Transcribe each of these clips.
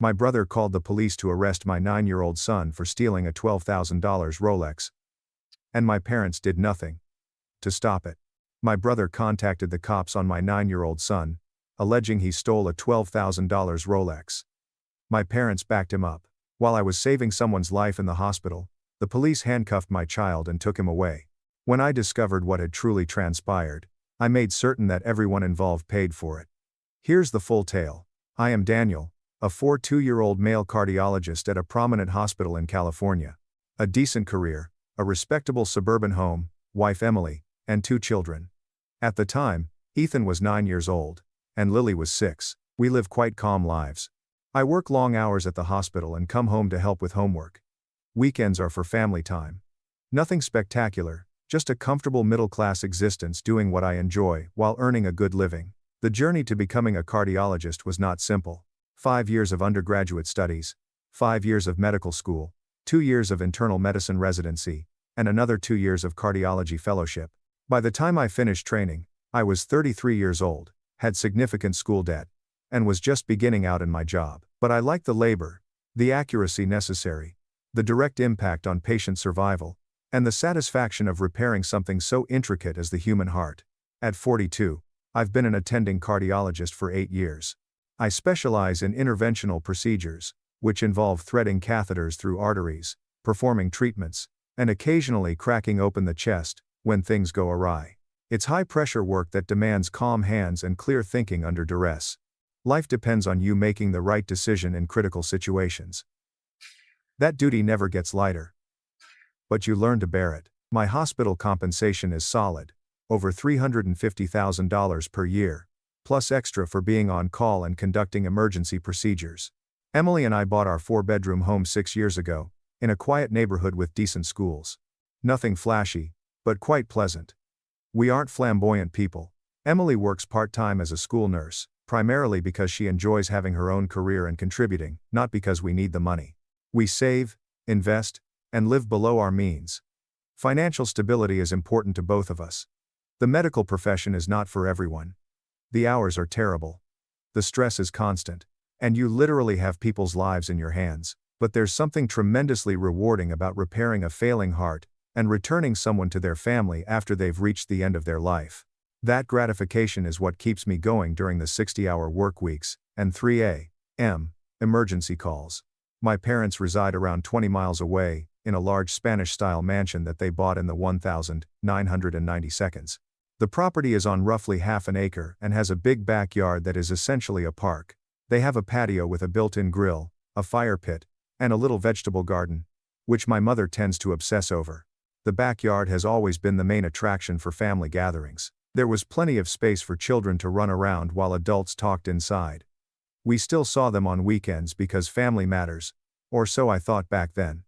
My brother called the police to arrest my 9-year-old son for stealing a $12,000 Rolex. And my parents did nothing to stop it. My brother contacted the cops on my 9-year-old son, alleging he stole a $12,000 Rolex. My parents backed him up. While I was saving someone's life in the hospital, the police handcuffed my child and took him away. When I discovered what had truly transpired, I made certain that everyone involved paid for it. Here's the full tale. I am Daniel, a 42-year-old male cardiologist at a prominent hospital in California. A decent career, a respectable suburban home, wife Emily, and 2 children. At the time, Ethan was 9 years old, and Lily was 6. We live quite calm lives. I work long hours at the hospital and come home to help with homework. Weekends are for family time. Nothing spectacular, just a comfortable middle-class existence doing what I enjoy while earning a good living. The journey to becoming a cardiologist was not simple. 5 years of undergraduate studies, 5 years of medical school, 2 years of internal medicine residency, and another 2 years of cardiology fellowship. By the time I finished training, I was 33 years old, had significant school debt, and was just beginning out in my job. But I liked the labor, the accuracy necessary, the direct impact on patient survival, and the satisfaction of repairing something so intricate as the human heart. At 42, I've been an attending cardiologist for 8 years. I specialize in interventional procedures, which involve threading catheters through arteries, performing treatments, and occasionally cracking open the chest when things go awry. It's high-pressure work that demands calm hands and clear thinking under duress. Life depends on you making the right decision in critical situations. That duty never gets lighter. But you learn to bear it. My hospital compensation is solid, over $350,000 per year, plus extra for being on call and conducting emergency procedures. Emily and I bought our 4-bedroom home 6 years ago, in a quiet neighborhood with decent schools. Nothing flashy, but quite pleasant. We aren't flamboyant people. Emily works part-time as a school nurse, primarily because she enjoys having her own career and contributing, not because we need the money. We save, invest, and live below our means. Financial stability is important to both of us. The medical profession is not for everyone. The hours are terrible. The stress is constant. And you literally have people's lives in your hands. But there's something tremendously rewarding about repairing a failing heart and returning someone to their family after they've reached the end of their life. That gratification is what keeps me going during the 60-hour work weeks and 3 a.m. emergency calls. My parents reside around 20 miles away, in a large Spanish-style mansion that they bought in the 1992. The property is on roughly half an acre and has a big backyard that is essentially a park. They have a patio with a built-in grill, a fire pit, and a little vegetable garden, which my mother tends to obsess over. The backyard has always been the main attraction for family gatherings. There was plenty of space for children to run around while adults talked inside. We still saw them on weekends because family matters, or so I thought back then.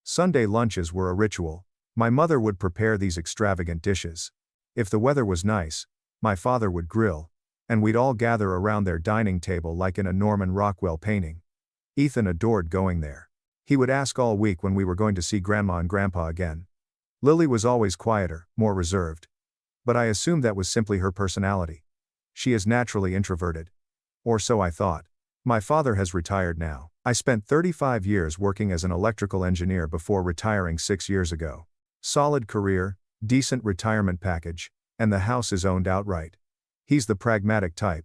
Sunday lunches were a ritual. My mother would prepare these extravagant dishes. If the weather was nice, my father would grill, and we'd all gather around their dining table like in a Norman Rockwell painting. Ethan adored going there. He would ask all week when we were going to see Grandma and Grandpa again. Lily was always quieter, more reserved. But I assumed that was simply her personality. She is naturally introverted. Or so I thought. My father has retired now. I spent 35 years working as an electrical engineer before retiring 6 years ago. Solid career, decent retirement package, and the house is owned outright. He's the pragmatic type.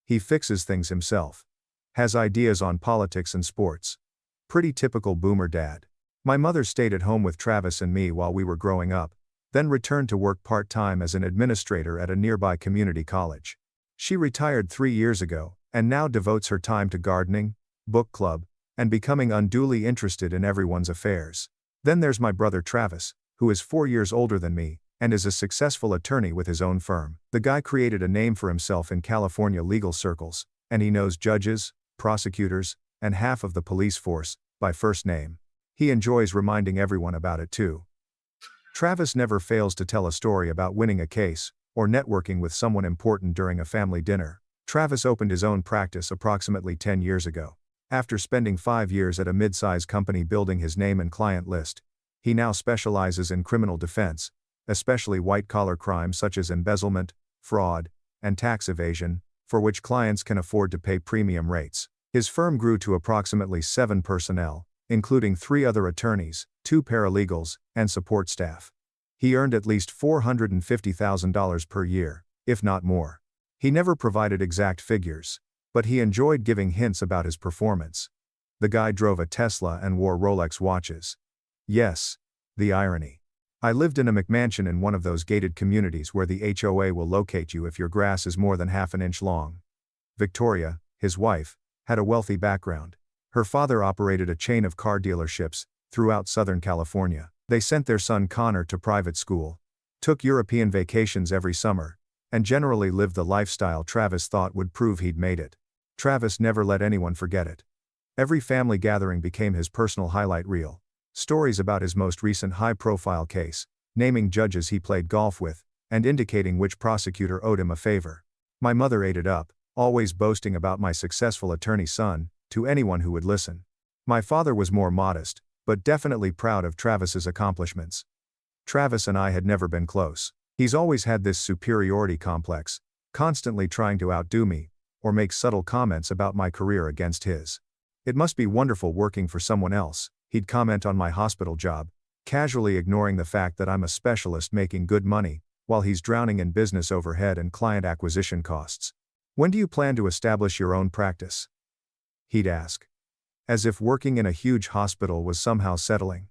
He fixes things himself. Has ideas on politics and sports. Pretty typical boomer dad. My mother stayed at home with Travis and me while we were growing up, then returned to work part-time as an administrator at a nearby community college. She retired 3 years ago, and now devotes her time to gardening, book club, and becoming unduly interested in everyone's affairs. Then there's my brother Travis, who is 4 years older than me, and is a successful attorney with his own firm. The guy created a name for himself in California legal circles, and he knows judges, prosecutors, and half of the police force, by first name. He enjoys reminding everyone about it too. Travis never fails to tell a story about winning a case, or networking with someone important during a family dinner. Travis opened his own practice approximately 10 years ago. After spending 5 years at a mid-size company building his name and client list, he now specializes in criminal defense, especially white-collar crimes such as embezzlement, fraud, and tax evasion, for which clients can afford to pay premium rates. His firm grew to approximately 7 personnel, including 3 other attorneys, 2 paralegals, and support staff. He earned at least $450,000 per year, if not more. He never provided exact figures, but he enjoyed giving hints about his performance. The guy drove a Tesla and wore Rolex watches. Yes, the irony. I lived in a McMansion in one of those gated communities where the HOA will locate you if your grass is more than half an inch long. Victoria, his wife, had a wealthy background. Her father operated a chain of car dealerships throughout Southern California. They sent their son Connor to private school, took European vacations every summer, and generally lived the lifestyle Travis thought would prove he'd made it. Travis never let anyone forget it. Every family gathering became his personal highlight reel. Stories about his most recent high-profile case, naming judges he played golf with, and indicating which prosecutor owed him a favor. My mother ate it up, always boasting about my successful attorney's son, to anyone who would listen. My father was more modest, but definitely proud of Travis's accomplishments. Travis and I had never been close. He's always had this superiority complex, constantly trying to outdo me, or make subtle comments about my career against his. It must be wonderful working for someone else, he'd comment on my hospital job, casually ignoring the fact that I'm a specialist making good money, while he's drowning in business overhead and client acquisition costs. When do you plan to establish your own practice? He'd ask. As if working in a huge hospital was somehow settling.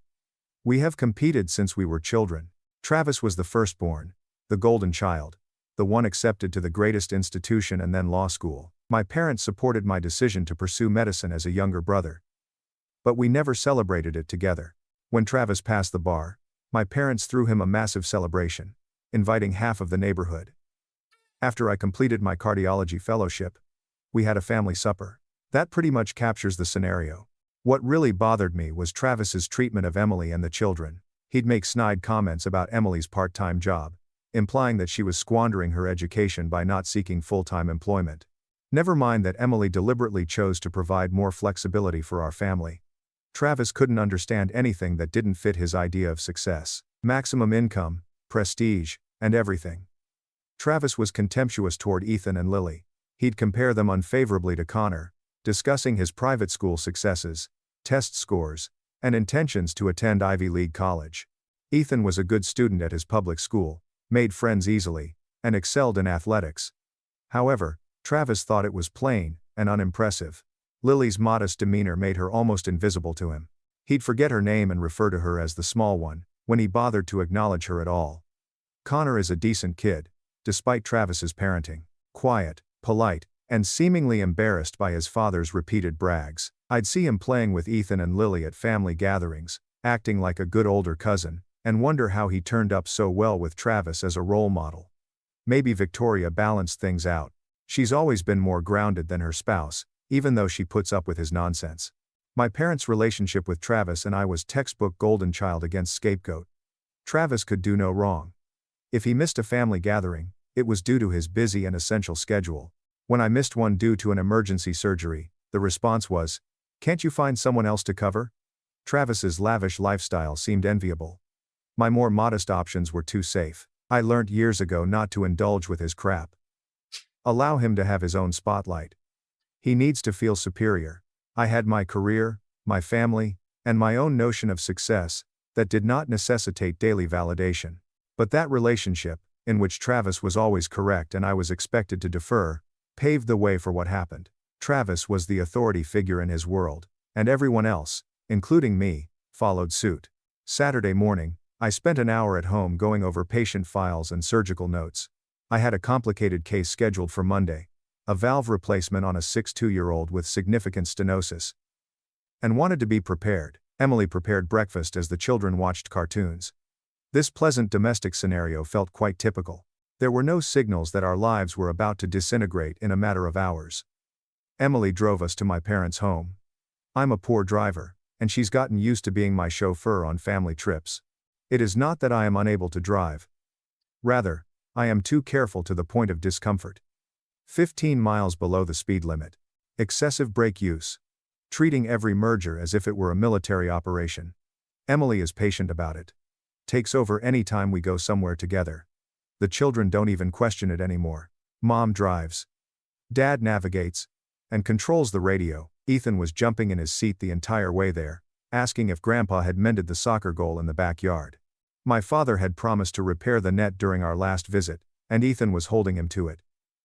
We have competed since we were children. Travis was the firstborn, the golden child, the one accepted to the greatest institution and then law school. My parents supported my decision to pursue medicine as a younger brother. But we never celebrated it together. When Travis passed the bar, my parents threw him a massive celebration, inviting half of the neighborhood. After I completed my cardiology fellowship, we had a family supper. That pretty much captures the scenario. What really bothered me was Travis's treatment of Emily and the children. He'd make snide comments about Emily's part-time job, implying that she was squandering her education by not seeking full-time employment. Never mind that Emily deliberately chose to provide more flexibility for our family. Travis couldn't understand anything that didn't fit his idea of success. Maximum income, prestige, and everything. Travis was contemptuous toward Ethan and Lily. He'd compare them unfavorably to Connor, discussing his private school successes, test scores, and intentions to attend Ivy League college. Ethan was a good student at his public school, made friends easily, and excelled in athletics. However, Travis thought it was plain and unimpressive. Lily's modest demeanor made her almost invisible to him. He'd forget her name and refer to her as the small one, when he bothered to acknowledge her at all. Connor is a decent kid, despite Travis's parenting. Quiet, polite, and seemingly embarrassed by his father's repeated brags. I'd see him playing with Ethan and Lily at family gatherings, acting like a good older cousin, and wonder how he turned up so well with Travis as a role model. Maybe Victoria balanced things out. She's always been more grounded than her spouse, even though she puts up with his nonsense. My parents' relationship with Travis and I was textbook golden child against scapegoat. Travis could do no wrong. If he missed a family gathering, it was due to his busy and essential schedule. When I missed one due to an emergency surgery, the response was, "Can't you find someone else to cover?" Travis's lavish lifestyle seemed enviable. My more modest options were too safe. I learnt years ago not to indulge with his crap. Allow him to have his own spotlight. He needs to feel superior. I had my career, my family, and my own notion of success that did not necessitate daily validation. But that relationship, in which Travis was always correct and I was expected to defer, paved the way for what happened. Travis was the authority figure in his world, and everyone else, including me, followed suit. Saturday morning, I spent an hour at home going over patient files and surgical notes. I had a complicated case scheduled for Monday, a valve replacement on a 6'2" with significant stenosis, and wanted to be prepared. Emily prepared breakfast as the children watched cartoons. This pleasant domestic scenario felt quite typical. There were no signals that our lives were about to disintegrate in a matter of hours. Emily drove us to my parents' home. I'm a poor driver, and she's gotten used to being my chauffeur on family trips. It is not that I am unable to drive. Rather, I am too careful to the point of discomfort. 15 miles below the speed limit. Excessive brake use. Treating every merger as if it were a military operation. Emily is patient about it. Takes over any time we go somewhere together. The children don't even question it anymore. Mom drives. Dad navigates. and controls the radio. Ethan was jumping in his seat the entire way there, asking if Grandpa had mended the soccer goal in the backyard. My father had promised to repair the net during our last visit, and Ethan was holding him to it.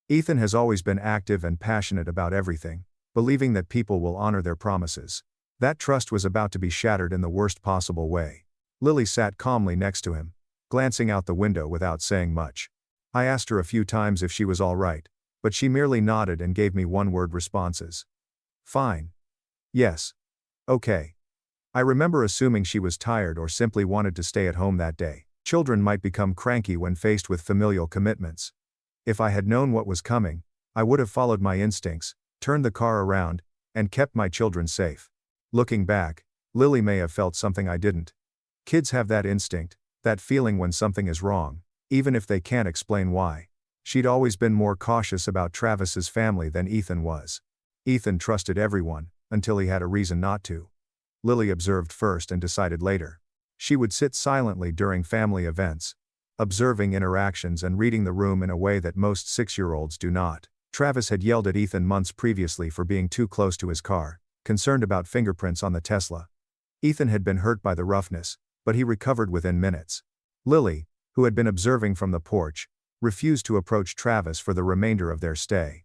Ethan has always been active and passionate about everything, believing that people will honor their promises. That trust was about to be shattered in the worst possible way. Lily sat calmly next to him, glancing out the window without saying much. I asked her a few times if she was all right, but she merely nodded and gave me one-word responses. Fine. Yes. Okay. I remember assuming she was tired or simply wanted to stay at home that day. Children might become cranky when faced with familial commitments. If I had known what was coming, I would have followed my instincts, turned the car around, and kept my children safe. Looking back, Lily may have felt something I didn't. Kids have that instinct, that feeling when something is wrong, even if they can't explain why. She'd always been more cautious about Travis's family than Ethan was. Ethan trusted everyone, until he had a reason not to. Lily observed first and decided later. She would sit silently during family events, observing interactions and reading the room in a way that most 6-year-olds do not. Travis had yelled at Ethan months previously for being too close to his car, concerned about fingerprints on the Tesla. Ethan had been hurt by the roughness, but he recovered within minutes. Lily, who had been observing from the porch, refused to approach Travis for the remainder of their stay.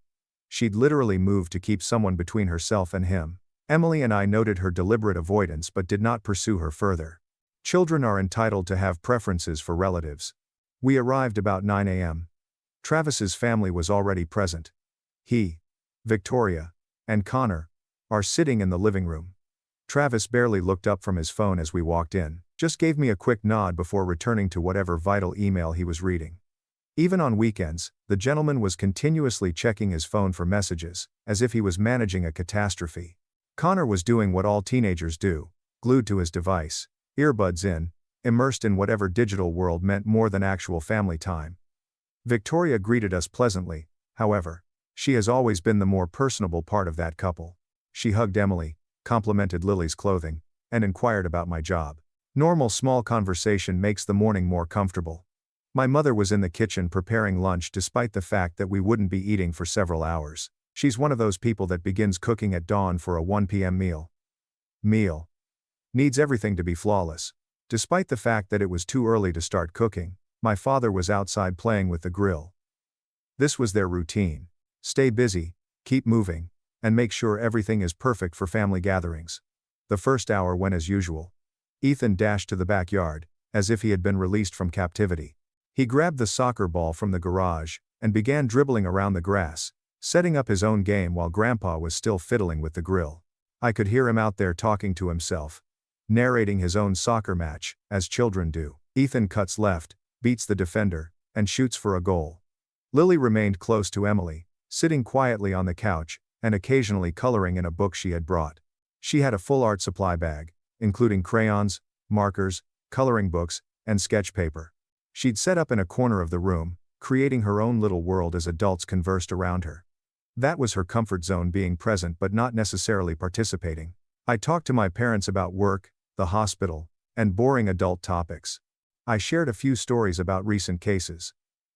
She'd literally moved to keep someone between herself and him. Emily and I noted her deliberate avoidance but did not pursue her further. Children are entitled to have preferences for relatives. We arrived about 9 a.m. Travis's family was already present. He, Victoria, and Connor are sitting in the living room. Travis barely looked up from his phone as we walked in, just gave me a quick nod before returning to whatever vital email he was reading. Even on weekends, the gentleman was continuously checking his phone for messages, as if he was managing a catastrophe. Connor was doing what all teenagers do, glued to his device, earbuds in, immersed in whatever digital world meant more than actual family time. Victoria greeted us pleasantly, however. She has always been the more personable part of that couple. She hugged Emily, complimented Lily's clothing, and inquired about my job. Normal small conversation makes the morning more comfortable. My mother was in the kitchen preparing lunch despite the fact that we wouldn't be eating for several hours. She's one of those people that begins cooking at dawn for a 1 p.m. meal. Needs everything to be flawless. Despite the fact that it was too early to start cooking, my father was outside playing with the grill. This was their routine. Stay busy, keep moving, and make sure everything is perfect for family gatherings. The first hour went as usual. Ethan dashed to the backyard, as if he had been released from captivity. He grabbed the soccer ball from the garage, and began dribbling around the grass, setting up his own game while Grandpa was still fiddling with the grill. I could hear him out there talking to himself, narrating his own soccer match, as children do. Ethan cuts left, beats the defender, and shoots for a goal. Lily remained close to Emily, sitting quietly on the couch, and occasionally coloring in a book she had brought. She had a full art supply bag, including crayons, markers, coloring books, and sketch paper. She'd set up in a corner of the room, creating her own little world as adults conversed around her. That was her comfort zone, being present but not necessarily participating. I talked to my parents about work, the hospital, and boring adult topics. I shared a few stories about recent cases.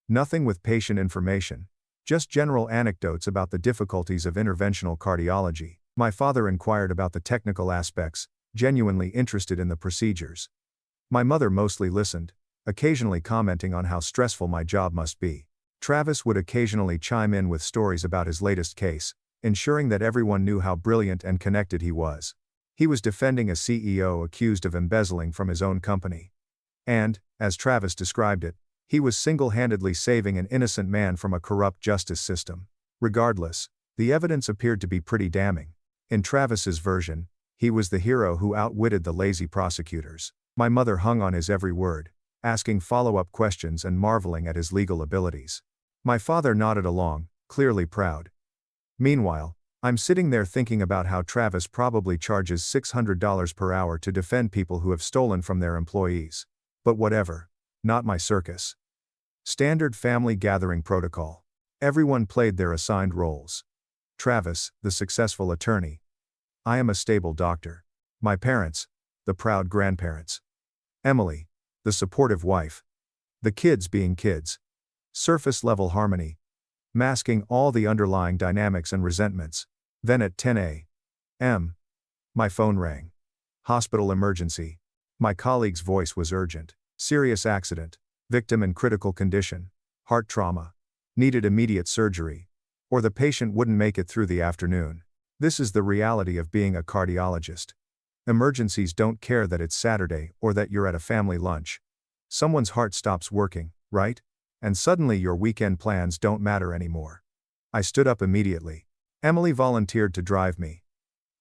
Nothing with patient information, just general anecdotes about the difficulties of interventional cardiology. My father inquired about the technical aspects, genuinely interested in the procedures. My mother mostly listened, occasionally commenting on how stressful my job must be. Travis would occasionally chime in with stories about his latest case, ensuring that everyone knew how brilliant and connected he was. He was defending a CEO accused of embezzling from his own company. And, as Travis described it, he was single-handedly saving an innocent man from a corrupt justice system. Regardless, the evidence appeared to be pretty damning. In Travis's version, he was the hero who outwitted the lazy prosecutors. My mother hung on his every word, asking follow-up questions and marveling at his legal abilities. My father nodded along, clearly proud. Meanwhile, I'm sitting there thinking about how Travis probably charges $600 per hour to defend people who have stolen from their employees. But whatever. Not my circus. Standard family gathering protocol. Everyone played their assigned roles. Travis, the successful attorney. I am a stable doctor. My parents, the proud grandparents. Emily, the supportive wife. The kids being kids. Surface level harmony. Masking all the underlying dynamics and resentments. Then at 10 a.m., my phone rang. Hospital emergency. My colleague's voice was urgent. Serious accident. Victim in critical condition. Heart trauma. Needed immediate surgery. Or the patient wouldn't make it through the afternoon. This is the reality of being a cardiologist. Emergencies don't care that it's Saturday or that you're at a family lunch. Someone's heart stops working, right? And suddenly your weekend plans don't matter anymore. I stood up immediately. Emily volunteered to drive me.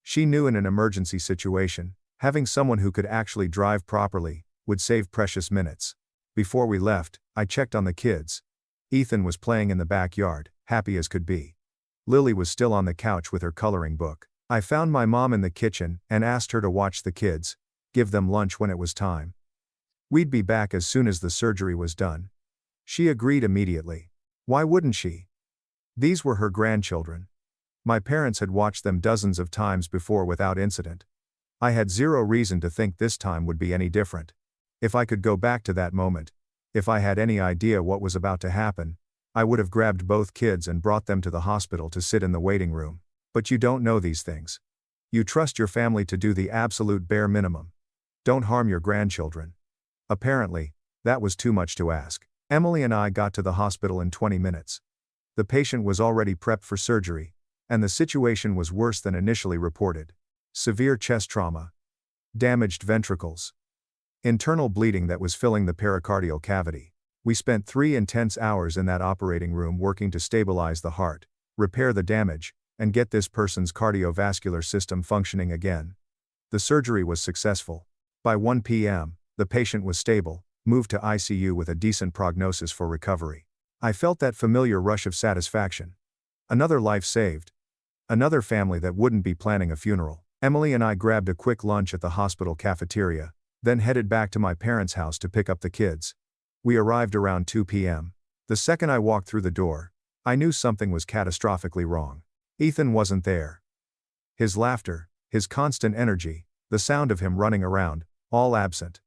She knew in an emergency situation, having someone who could actually drive properly would save precious minutes. Before we left, I checked on the kids. Ethan was playing in the backyard, happy as could be. Lily was still on the couch with her coloring book. I found my mom in the kitchen and asked her to watch the kids, give them lunch when it was time. We'd be back as soon as the surgery was done. She agreed immediately. Why wouldn't she? These were her grandchildren. My parents had watched them dozens of times before without incident. I had zero reason to think this time would be any different. If I could go back to that moment, if I had any idea what was about to happen, I would have grabbed both kids and brought them to the hospital to sit in the waiting room. But you don't know these things. You trust your family to do the absolute bare minimum. Don't harm your grandchildren. Apparently, that was too much to ask. Emily and I got to the hospital in 20 minutes. The patient was already prepped for surgery, and the situation was worse than initially reported. Severe chest trauma. Damaged ventricles. Internal bleeding that was filling the pericardial cavity. We spent 3 intense hours in that operating room working to stabilize the heart, repair the damage, and get this person's cardiovascular system functioning again. The surgery was successful. By 1 p.m., the patient was stable, moved to ICU with a decent prognosis for recovery. I felt that familiar rush of satisfaction. Another life saved. Another family that wouldn't be planning a funeral. Emily and I grabbed a quick lunch at the hospital cafeteria, then headed back to my parents' house to pick up the kids. We arrived around 2 p.m. The second I walked through the door, I knew something was catastrophically wrong. Ethan wasn't there. His laughter, his constant energy, the sound of him running around, all absent.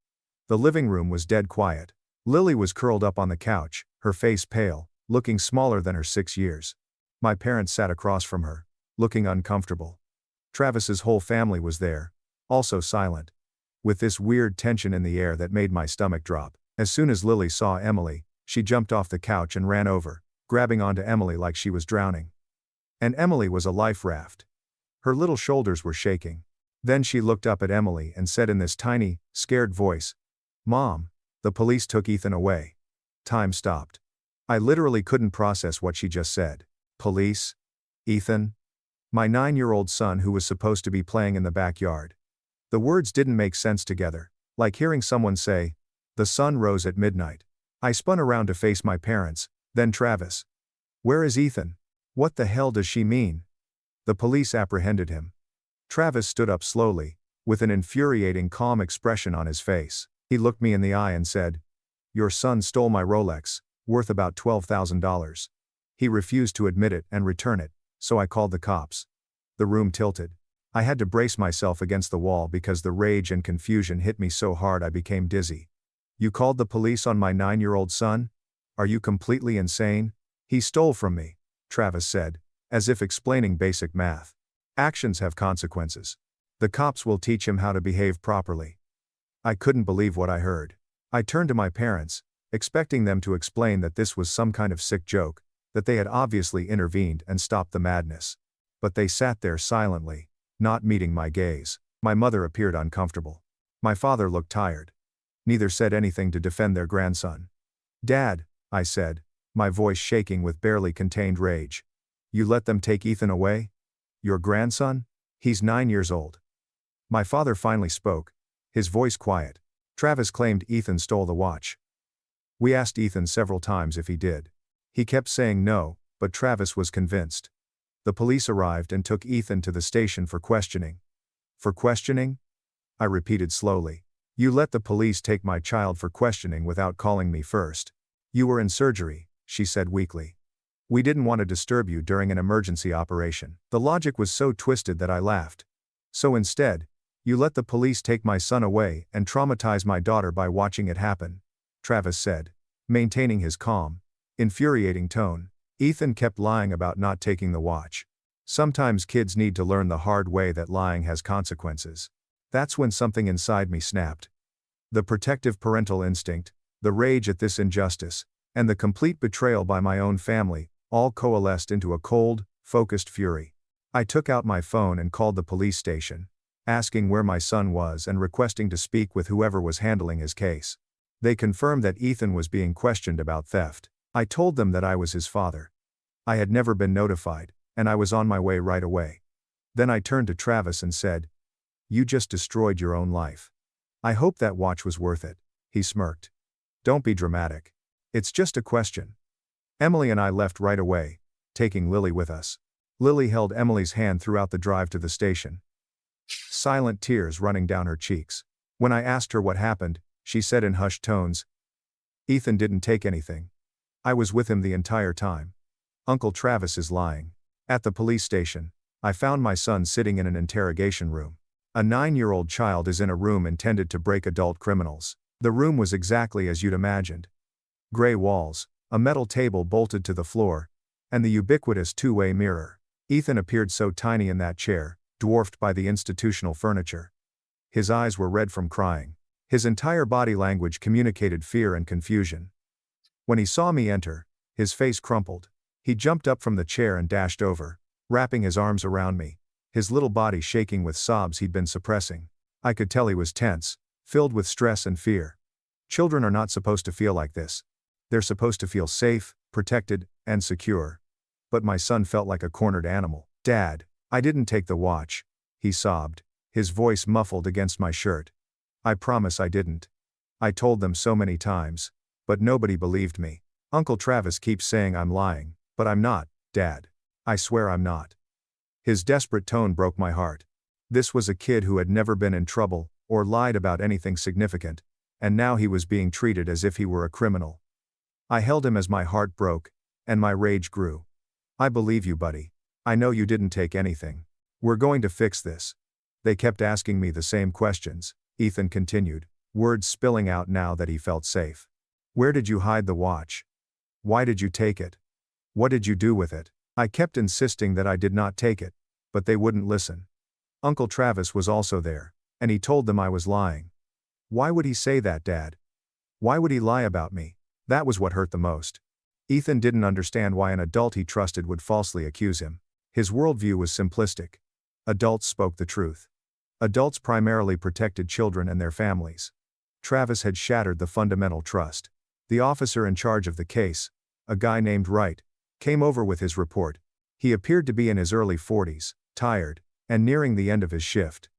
The living room was dead quiet. Lily was curled up on the couch, her face pale, looking smaller than her 6 years. My parents sat across from her, looking uncomfortable. Travis's whole family was there, also silent, with this weird tension in the air that made my stomach drop. As soon as Lily saw Emily, she jumped off the couch and ran over, grabbing onto Emily like she was drowning. And Emily was a life raft. Her little shoulders were shaking. Then she looked up at Emily and said in this tiny, scared voice, "Mom, the police took Ethan away." Time stopped. I literally couldn't process what she just said. Police? Ethan? My 9-year-old son who was supposed to be playing in the backyard. The words didn't make sense together, like hearing someone say, "The sun rose at midnight." I spun around to face my parents, then Travis. "Where is Ethan? What the hell does she mean?" The police apprehended him. Travis stood up slowly, with an infuriating calm expression on his face. He looked me in the eye and said, "Your son stole my Rolex, worth about $12,000. He refused to admit it and return it, so I called the cops." The room tilted. I had to brace myself against the wall because the rage and confusion hit me so hard I became dizzy. "You called the police on my 9-year-old son? Are you completely insane?" "He stole from me," Travis said, as if explaining basic math. "Actions have consequences. The cops will teach him how to behave properly." I couldn't believe what I heard. I turned to my parents, expecting them to explain that this was some kind of sick joke, that they had obviously intervened and stopped the madness. But they sat there silently, not meeting my gaze. My mother appeared uncomfortable. My father looked tired. Neither said anything to defend their grandson. "Dad," I said, my voice shaking with barely contained rage. "You let them take Ethan away? Your grandson? He's 9 years old." My father finally spoke, his voice quiet. "Travis claimed Ethan stole the watch. We asked Ethan several times if he did. He kept saying no, but Travis was convinced. The police arrived and took Ethan to the station for questioning." "For questioning?" I repeated slowly. "You let the police take my child for questioning without calling me first." "You were in surgery," she said weakly. "We didn't want to disturb you during an emergency operation." The logic was so twisted that I laughed. "So instead, you let the police take my son away and traumatize my daughter by watching it happen," Travis said, maintaining his calm, infuriating tone. "Ethan kept lying about not taking the watch. Sometimes kids need to learn the hard way that lying has consequences. That's when something inside me snapped. The protective parental instinct, the rage at this injustice, and the complete betrayal by my own family, all coalesced into a cold, focused fury. I took out my phone and called the police station, asking where my son was and requesting to speak with whoever was handling his case. They confirmed that Ethan was being questioned about theft. I told them that I was his father. I had never been notified, and I was on my way right away. Then I turned to Travis and said, "You just destroyed your own life. I hope that watch was worth it." He smirked. "Don't be dramatic. It's just a question." Emily and I left right away, taking Lily with us. Lily held Emily's hand throughout the drive to the station, silent tears running down her cheeks. When I asked her what happened, she said in hushed tones, "Ethan didn't take anything. I was with him the entire time. Uncle Travis is lying." At the police station, I found my son sitting in an interrogation room. A 9-year-old child is in a room intended to break adult criminals. The room was exactly as you'd imagined. Gray walls, a metal table bolted to the floor, and the ubiquitous two-way mirror. Ethan appeared so tiny in that chair, dwarfed by the institutional furniture. His eyes were red from crying. His entire body language communicated fear and confusion. When he saw me enter, his face crumpled. He jumped up from the chair and dashed over, wrapping his arms around me, his little body shaking with sobs he'd been suppressing. I could tell he was tense, filled with stress and fear. Children are not supposed to feel like this. They're supposed to feel safe, protected, and secure. But my son felt like a cornered animal. "Dad, I didn't take the watch," he sobbed, his voice muffled against my shirt. "I promise I didn't. I told them so many times, but nobody believed me. Uncle Travis keeps saying I'm lying, but I'm not, Dad. I swear I'm not." His desperate tone broke my heart. This was a kid who had never been in trouble, or lied about anything significant, and now he was being treated as if he were a criminal. I held him as my heart broke, and my rage grew. "I believe you, buddy. I know you didn't take anything. We're going to fix this." They kept asking me the same questions, Ethan continued, words spilling out now that he felt safe. "Where did you hide the watch? Why did you take it? What did you do with it?" I kept insisting that I did not take it, but they wouldn't listen. Uncle Travis was also there, and he told them I was lying. "Why would he say that, Dad? Why would he lie about me?" That was what hurt the most. Ethan didn't understand why an adult he trusted would falsely accuse him. His worldview was simplistic. Adults spoke the truth. Adults primarily protected children and their families. Travis had shattered the fundamental trust. The officer in charge of the case, a guy named Wright, came over with his report. He appeared to be in his early 40s, tired, and nearing the end of his shift.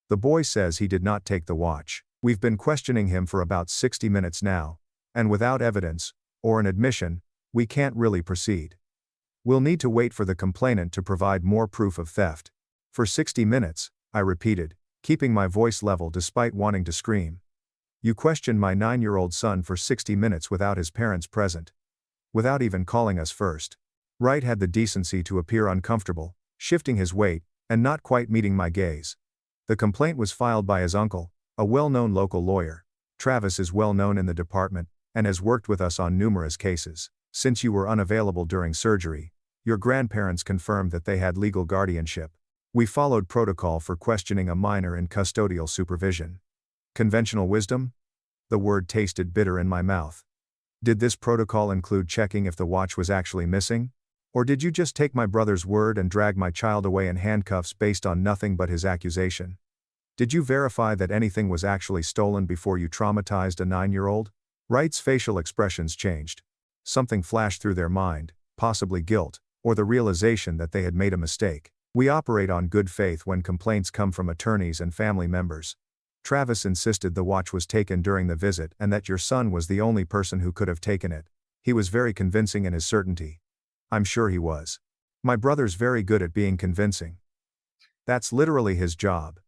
"The boy says he did not take the watch. We've been questioning him for about 60 minutes now, and without evidence, or an admission, we can't really proceed. We'll need to wait for the complainant to provide more proof of theft." "For 60 minutes, I repeated, keeping my voice level despite wanting to scream. "You questioned my 9-year-old son for 60 minutes without his parents present. Without even calling us first." Wright had the decency to appear uncomfortable, shifting his weight, and not quite meeting my gaze. "The complaint was filed by his uncle, a well-known local lawyer. Travis is well known in the department, and has worked with us on numerous cases. Since you were unavailable during surgery, your grandparents confirmed that they had legal guardianship. We followed protocol for questioning a minor in custodial supervision." Conventional wisdom? The word tasted bitter in my mouth. Did this protocol include checking if the watch was actually missing? Or did you just take my brother's word and drag my child away in handcuffs based on nothing but his accusation? Did you verify that anything was actually stolen before you traumatized a 9-year-old? Wright's facial expressions changed. Something flashed through their mind, possibly guilt, or the realization that they had made a mistake. "We operate on good faith when complaints come from attorneys and family members. Travis insisted the watch was taken during the visit and that your son was the only person who could have taken it. He was very convincing in his certainty." "I'm sure he was. My brother's very good at being convincing. That's literally his job.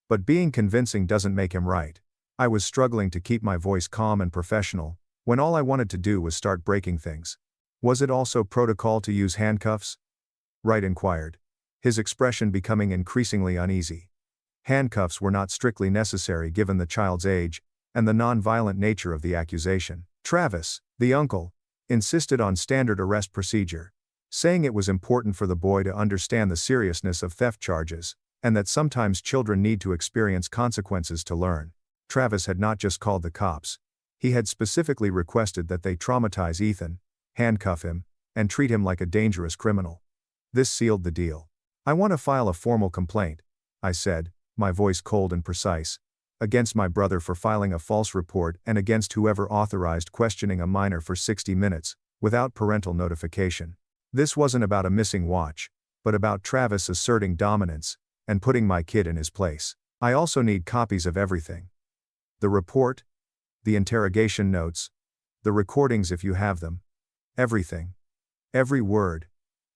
But being convincing doesn't make him right." I was struggling to keep my voice calm and professional, when all I wanted to do was start breaking things. "Was it also protocol to use handcuffs?" Wright inquired, his expression becoming increasingly uneasy. Handcuffs were not strictly necessary given the child's age, and the non-violent nature of the accusation. Travis, the uncle, insisted on standard arrest procedure. saying it was important for the boy to understand the seriousness of theft charges, and that sometimes children need to experience consequences to learn. Travis had not just called the cops. He had specifically requested that they traumatize Ethan, handcuff him, and treat him like a dangerous criminal. This sealed the deal. "I want to file a formal complaint," I said, my voice cold and precise, "against my brother for filing a false report and against whoever authorized questioning a minor for 60 minutes, without parental notification. This wasn't about a missing watch, but about Travis asserting dominance, and putting my kid in his place. I also need copies of everything. The report, the interrogation notes, the recordings if you have them. Everything. Every word.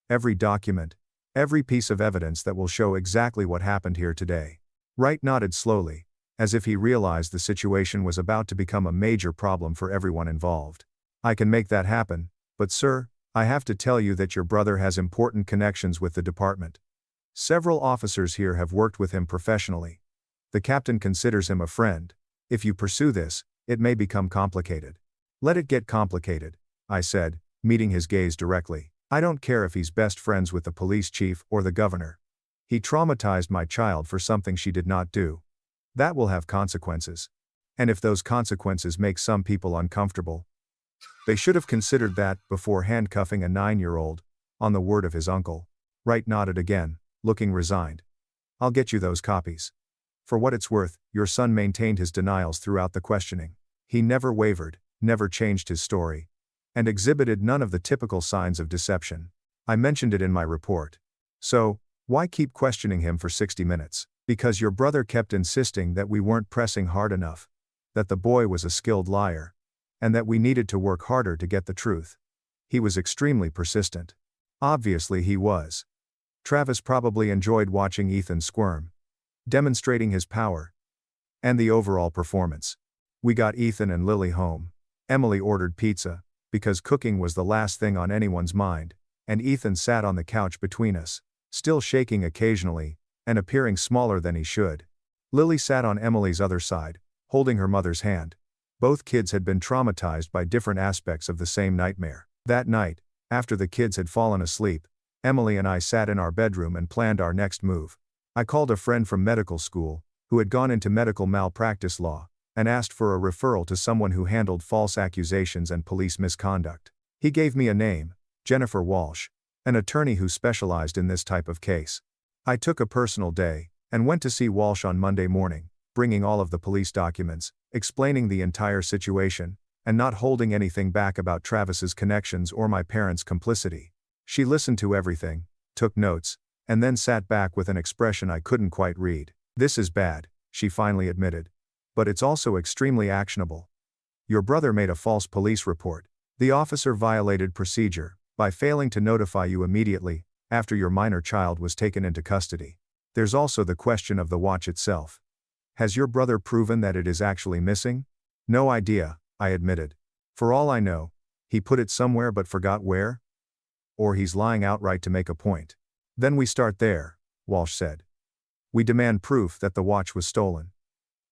Every document. Every piece of evidence that will show exactly what happened here today." Wright nodded slowly, as if he realized the situation was about to become a major problem for everyone involved. "I can make that happen, but sir, I have to tell you that your brother has important connections with the department. Several officers here have worked with him professionally. The captain considers him a friend. If you pursue this, it may become complicated." "Let it get complicated," I said, meeting his gaze directly. "I don't care if he's best friends with the police chief or the governor. He traumatized my child for something she did not do. That will have consequences. And if those consequences make some people uncomfortable, they should have considered that before handcuffing a 9-year-old, on the word of his uncle." Wright nodded again, looking resigned. "I'll get you those copies." For what it's worth, your son maintained his denials throughout the questioning. He never wavered, never changed his story, and exhibited none of the typical signs of deception. I mentioned it in my report. "So, why keep questioning him for 60 minutes? Because your brother kept insisting that we weren't pressing hard enough, that the boy was a skilled liar, and that we needed to work harder to get the truth. He was extremely persistent." Obviously he was. Travis probably enjoyed watching Ethan squirm, demonstrating his power, and the overall performance. We got Ethan and Lily home. Emily ordered pizza, because cooking was the last thing on anyone's mind, and Ethan sat on the couch between us, still shaking occasionally, and appearing smaller than he should. Lily sat on Emily's other side, holding her mother's hand. Both kids had been traumatized by different aspects of the same nightmare. That night, after the kids had fallen asleep, Emily and I sat in our bedroom and planned our next move. I called a friend from medical school, who had gone into medical malpractice law, and asked for a referral to someone who handled false accusations and police misconduct. He gave me a name, Jennifer Walsh, an attorney who specialized in this type of case. I took a personal day, and went to see Walsh on Monday morning, bringing all of the police documents, explaining the entire situation, and not holding anything back about Travis's connections or my parents' complicity. She listened to everything, took notes, and then sat back with an expression I couldn't quite read. "This is bad," she finally admitted. "But it's also extremely actionable. Your brother made a false police report. The officer violated procedure by failing to notify you immediately after your minor child was taken into custody. There's also the question of the watch itself. Has your brother proven that it is actually missing?" "No idea," I admitted. "For all I know, he put it somewhere but forgot where. Or he's lying outright to make a point." "Then we start there," Walsh said. "We demand proof that the watch was stolen.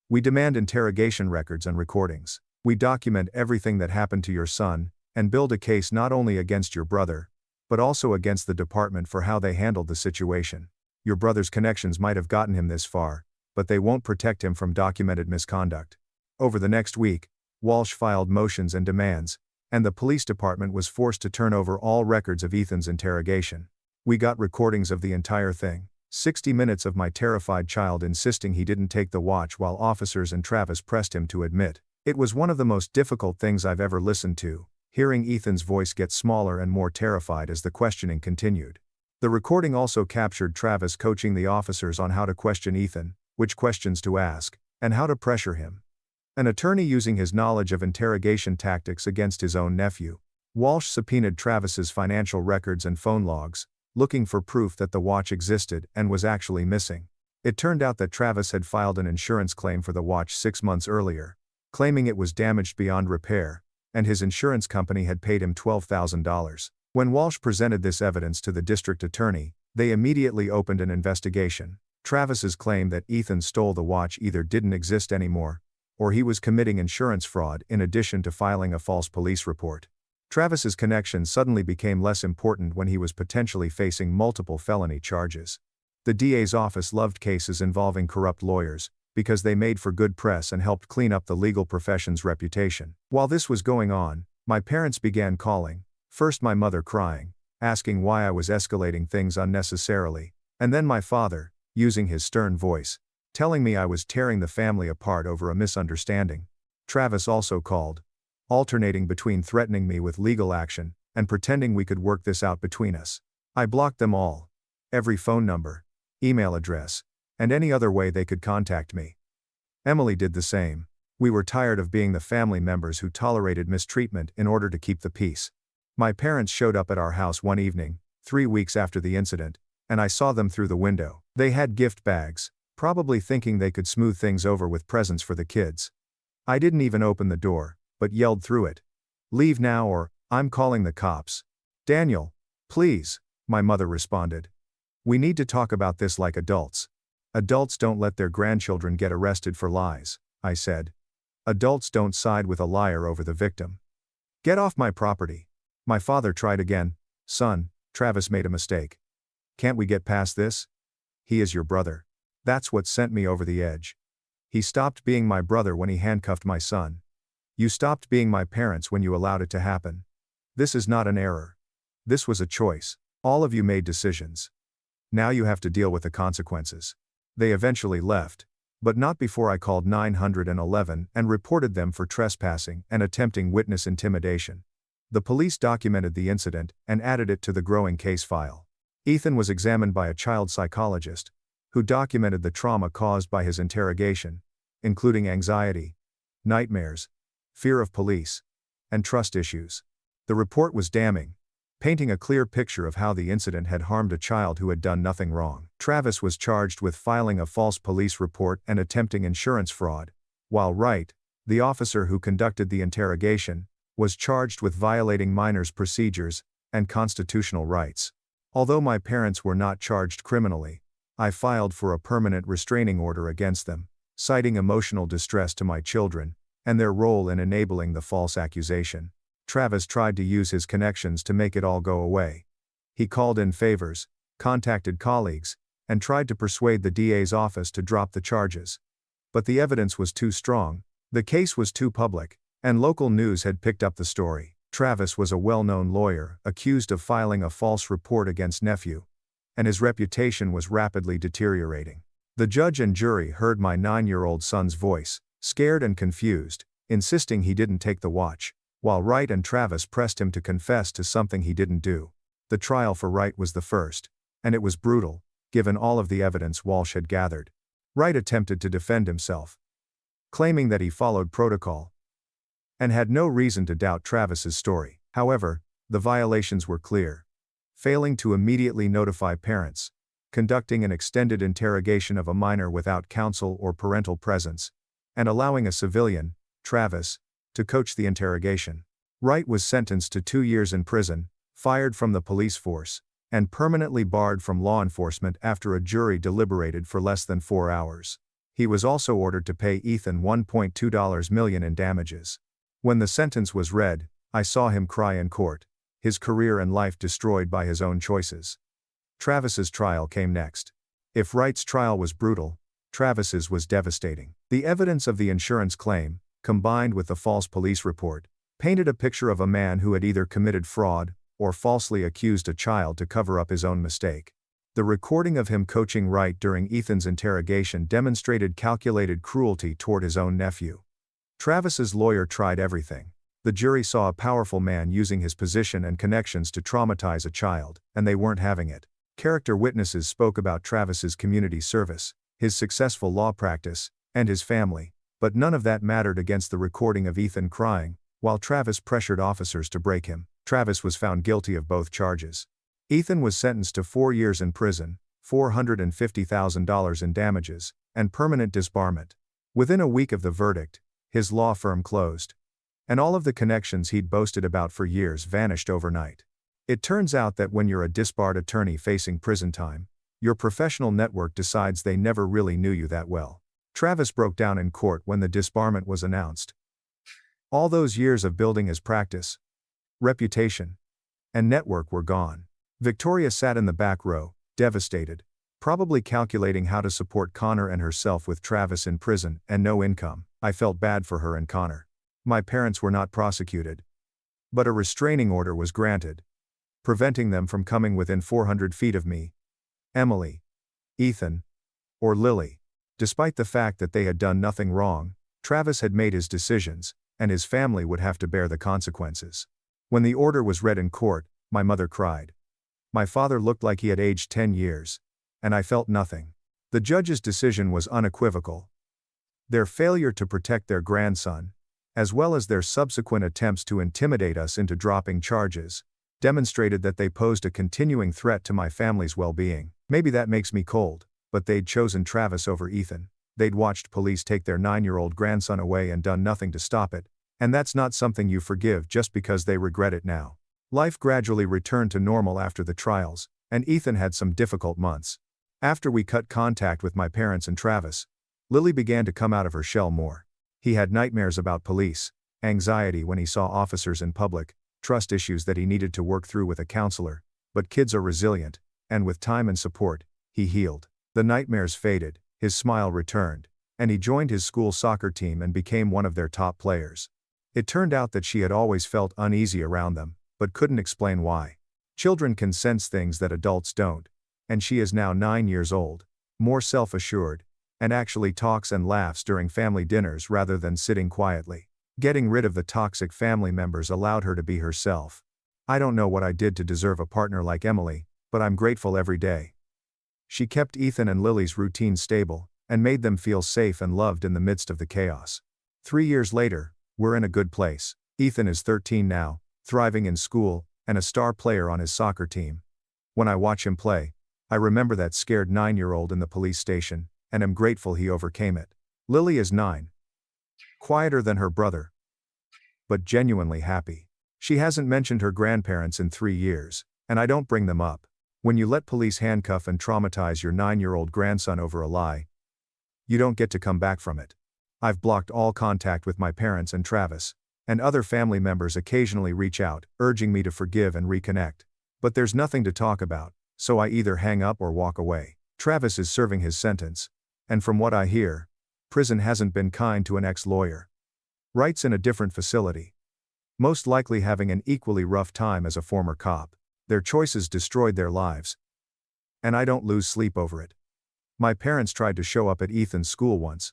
We demand interrogation records and recordings. We document everything that happened to your son, and build a case not only against your brother, but also against the department for how they handled the situation. Your brother's connections might have gotten him this far, but they won't protect him from documented misconduct." Over the next week, Walsh filed motions and demands, and the police department was forced to turn over all records of Ethan's interrogation. We got recordings of the entire thing. 60 minutes of my terrified child insisting he didn't take the watch while officers and Travis pressed him to admit. It was one of the most difficult things I've ever listened to, hearing Ethan's voice get smaller and more terrified as the questioning continued. The recording also captured Travis coaching the officers on how to question Ethan, which questions to ask, and how to pressure him. An attorney using his knowledge of interrogation tactics against his own nephew. Walsh subpoenaed Travis's financial records and phone logs, looking for proof that the watch existed and was actually missing. It turned out that Travis had filed an insurance claim for the watch 6 months earlier, claiming it was damaged beyond repair, and his insurance company had paid him $12,000. When Walsh presented this evidence to the district attorney, they immediately opened an investigation. Travis's claim that Ethan stole the watch either didn't exist anymore, or he was committing insurance fraud in addition to filing a false police report. Travis's connection suddenly became less important when he was potentially facing multiple felony charges. The DA's office loved cases involving corrupt lawyers, because they made for good press and helped clean up the legal profession's reputation. While this was going on, my parents began calling, first my mother crying, asking why I was escalating things unnecessarily, and then my father, using his stern voice, telling me I was tearing the family apart over a misunderstanding. Travis also called, alternating between threatening me with legal action and pretending we could work this out between us. I blocked them all. Every phone number, email address, and any other way they could contact me. Emily did the same. We were tired of being the family members who tolerated mistreatment in order to keep the peace. My parents showed up at our house one evening, 3 weeks after the incident, and I saw them through the window. They had gift bags, probably thinking they could smooth things over with presents for the kids. I didn't even open the door, but yelled through it. "Leave now or I'm calling the cops." "Daniel, please," my mother responded. "We need to talk about this like adults." "Adults don't let their grandchildren get arrested for lies," I said. "Adults don't side with a liar over the victim." "Get off my property." My father tried again. "Son, Travis made a mistake. Can't we get past this? He is your brother." That's what sent me over the edge. He stopped being my brother when he handcuffed my son. You stopped being my parents when you allowed it to happen. This is not an error. This was a choice. All of you made decisions. Now you have to deal with the consequences. They eventually left, but not before I called 911 and reported them for trespassing and attempting witness intimidation. The police documented the incident and added it to the growing case file. Ethan was examined by a child psychologist, who documented the trauma caused by his interrogation, including anxiety, nightmares, fear of police, and trust issues. The report was damning, painting a clear picture of how the incident had harmed a child who had done nothing wrong. Travis was charged with filing a false police report and attempting insurance fraud, while Wright, the officer who conducted the interrogation, was charged with violating minors' procedures and constitutional rights. Although my parents were not charged criminally, I filed for a permanent restraining order against them, citing emotional distress to my children and their role in enabling the false accusation. Travis tried to use his connections to make it all go away. He called in favors, contacted colleagues, and tried to persuade the DA's office to drop the charges. But the evidence was too strong, the case was too public, and local news had picked up the story. Travis was a well-known lawyer, accused of filing a false report against nephew, and his reputation was rapidly deteriorating. The judge and jury heard my 9-year-old son's voice, scared and confused, insisting he didn't take the watch, while Wright and Travis pressed him to confess to something he didn't do. The trial for Wright was the first, and it was brutal, given all of the evidence Walsh had gathered. Wright attempted to defend himself, claiming that he followed protocol and had no reason to doubt Travis's story. However, the violations were clear. Failing to immediately notify parents, conducting an extended interrogation of a minor without counsel or parental presence, and allowing a civilian, Travis, to coach the interrogation. Wright was sentenced to 2 years in prison, fired from the police force, and permanently barred from law enforcement after a jury deliberated for less than 4 hours. He was also ordered to pay Ethan $1.2 million in damages. When the sentence was read, I saw him cry in court, his career and life destroyed by his own choices. Travis's trial came next. If Wright's trial was brutal, Travis's was devastating. The evidence of the insurance claim, combined with the false police report, painted a picture of a man who had either committed fraud or falsely accused a child to cover up his own mistake. The recording of him coaching Wright during Ethan's interrogation demonstrated calculated cruelty toward his own nephew. Travis's lawyer tried everything. The jury saw a powerful man using his position and connections to traumatize a child, and they weren't having it. Character witnesses spoke about Travis's community service, his successful law practice, and his family, but none of that mattered against the recording of Ethan crying, while Travis pressured officers to break him. Travis was found guilty of both charges. Ethan was sentenced to 4 years in prison, $450,000 in damages, and permanent disbarment. Within a week of the verdict, his law firm closed, and all of the connections he'd boasted about for years vanished overnight. It turns out that when you're a disbarred attorney facing prison time, your professional network decides they never really knew you that well. Travis broke down in court when the disbarment was announced. All those years of building his practice, reputation, and network were gone. Victoria sat in the back row, devastated, probably calculating how to support Connor and herself with Travis in prison and no income. I felt bad for her and Connor. My parents were not prosecuted, but a restraining order was granted, preventing them from coming within 400 feet of me, Emily, Ethan, or Lily. Despite the fact that they had done nothing wrong, Travis had made his decisions, and his family would have to bear the consequences. When the order was read in court, my mother cried. My father looked like he had aged 10 years, and I felt nothing. The judge's decision was unequivocal. Their failure to protect their grandson, as well as their subsequent attempts to intimidate us into dropping charges, demonstrated that they posed a continuing threat to my family's well-being. Maybe that makes me cold, but they'd chosen Travis over Ethan. They'd watched police take their 9-year-old grandson away and done nothing to stop it, and that's not something you forgive just because they regret it now. Life gradually returned to normal after the trials, and Ethan had some difficult months. After we cut contact with my parents and Travis, Lily began to come out of her shell more. He had nightmares about police, anxiety when he saw officers in public, trust issues that he needed to work through with a counselor, but kids are resilient, and with time and support, he healed. The nightmares faded, his smile returned, and he joined his school soccer team and became one of their top players. It turned out that she had always felt uneasy around them, but couldn't explain why. Children can sense things that adults don't, and she is now 9 years old, more self-assured, and actually talks and laughs during family dinners rather than sitting quietly. Getting rid of the toxic family members allowed her to be herself. I don't know what I did to deserve a partner like Emily, but I'm grateful every day. She kept Ethan and Lily's routine stable, and made them feel safe and loved in the midst of the chaos. 3 years later, we're in a good place. Ethan is 13 now, thriving in school, and a star player on his soccer team. When I watch him play, I remember that scared 9-year-old in the police station, and am grateful he overcame it. Lily is 9. Quieter than her brother, but genuinely happy. She hasn't mentioned her grandparents in 3 years, and I don't bring them up. When you let police handcuff and traumatize your 9-year-old grandson over a lie, you don't get to come back from it. I've blocked all contact with my parents and Travis, and other family members occasionally reach out, urging me to forgive and reconnect. But there's nothing to talk about, so I either hang up or walk away. Travis is serving his sentence, and from what I hear, prison hasn't been kind to an ex-lawyer. Wright's in a different facility, most likely having an equally rough time as a former cop. Their choices destroyed their lives, and I don't lose sleep over it. My parents tried to show up at Ethan's school once,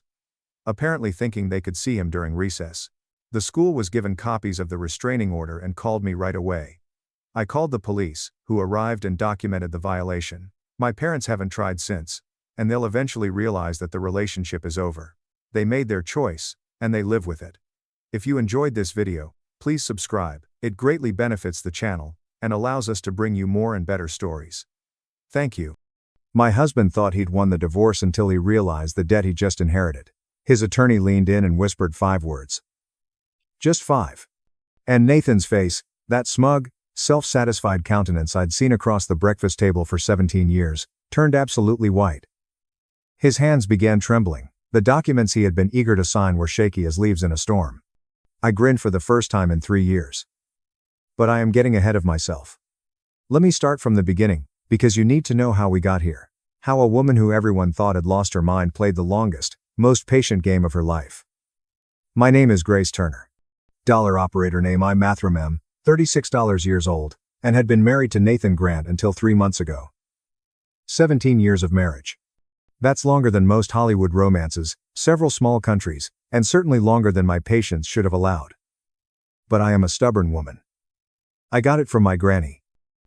apparently thinking they could see him during recess. The school was given copies of the restraining order and called me right away. I called the police, who arrived and documented the violation. My parents haven't tried since, and they'll eventually realize that the relationship is over. They made their choice, and they live with it. If you enjoyed this video, please subscribe. It greatly benefits the channel, and allows us to bring you more and better stories. Thank you. My husband thought he'd won the divorce until he realized the debt he just inherited. His attorney leaned in and whispered 5 words. Just 5. And Nathan's face, that smug, self-satisfied countenance I'd seen across the breakfast table for 17 years, turned absolutely white. His hands began trembling. The documents he had been eager to sign were shaky as leaves in a storm. I grinned for the first time in 3 years. But I am getting ahead of myself. Let me start from the beginning, because you need to know how we got here. How a woman who everyone thought had lost her mind played the longest, most patient game of her life. My name is Grace Turner. Dollar operator name I'm Mathram M, $36 years old, and had been married to Nathan Grant until 3 months ago. 17 years of marriage. That's longer than most Hollywood romances, several small countries, and certainly longer than my patience should have allowed. But I am a stubborn woman. I got it from my granny.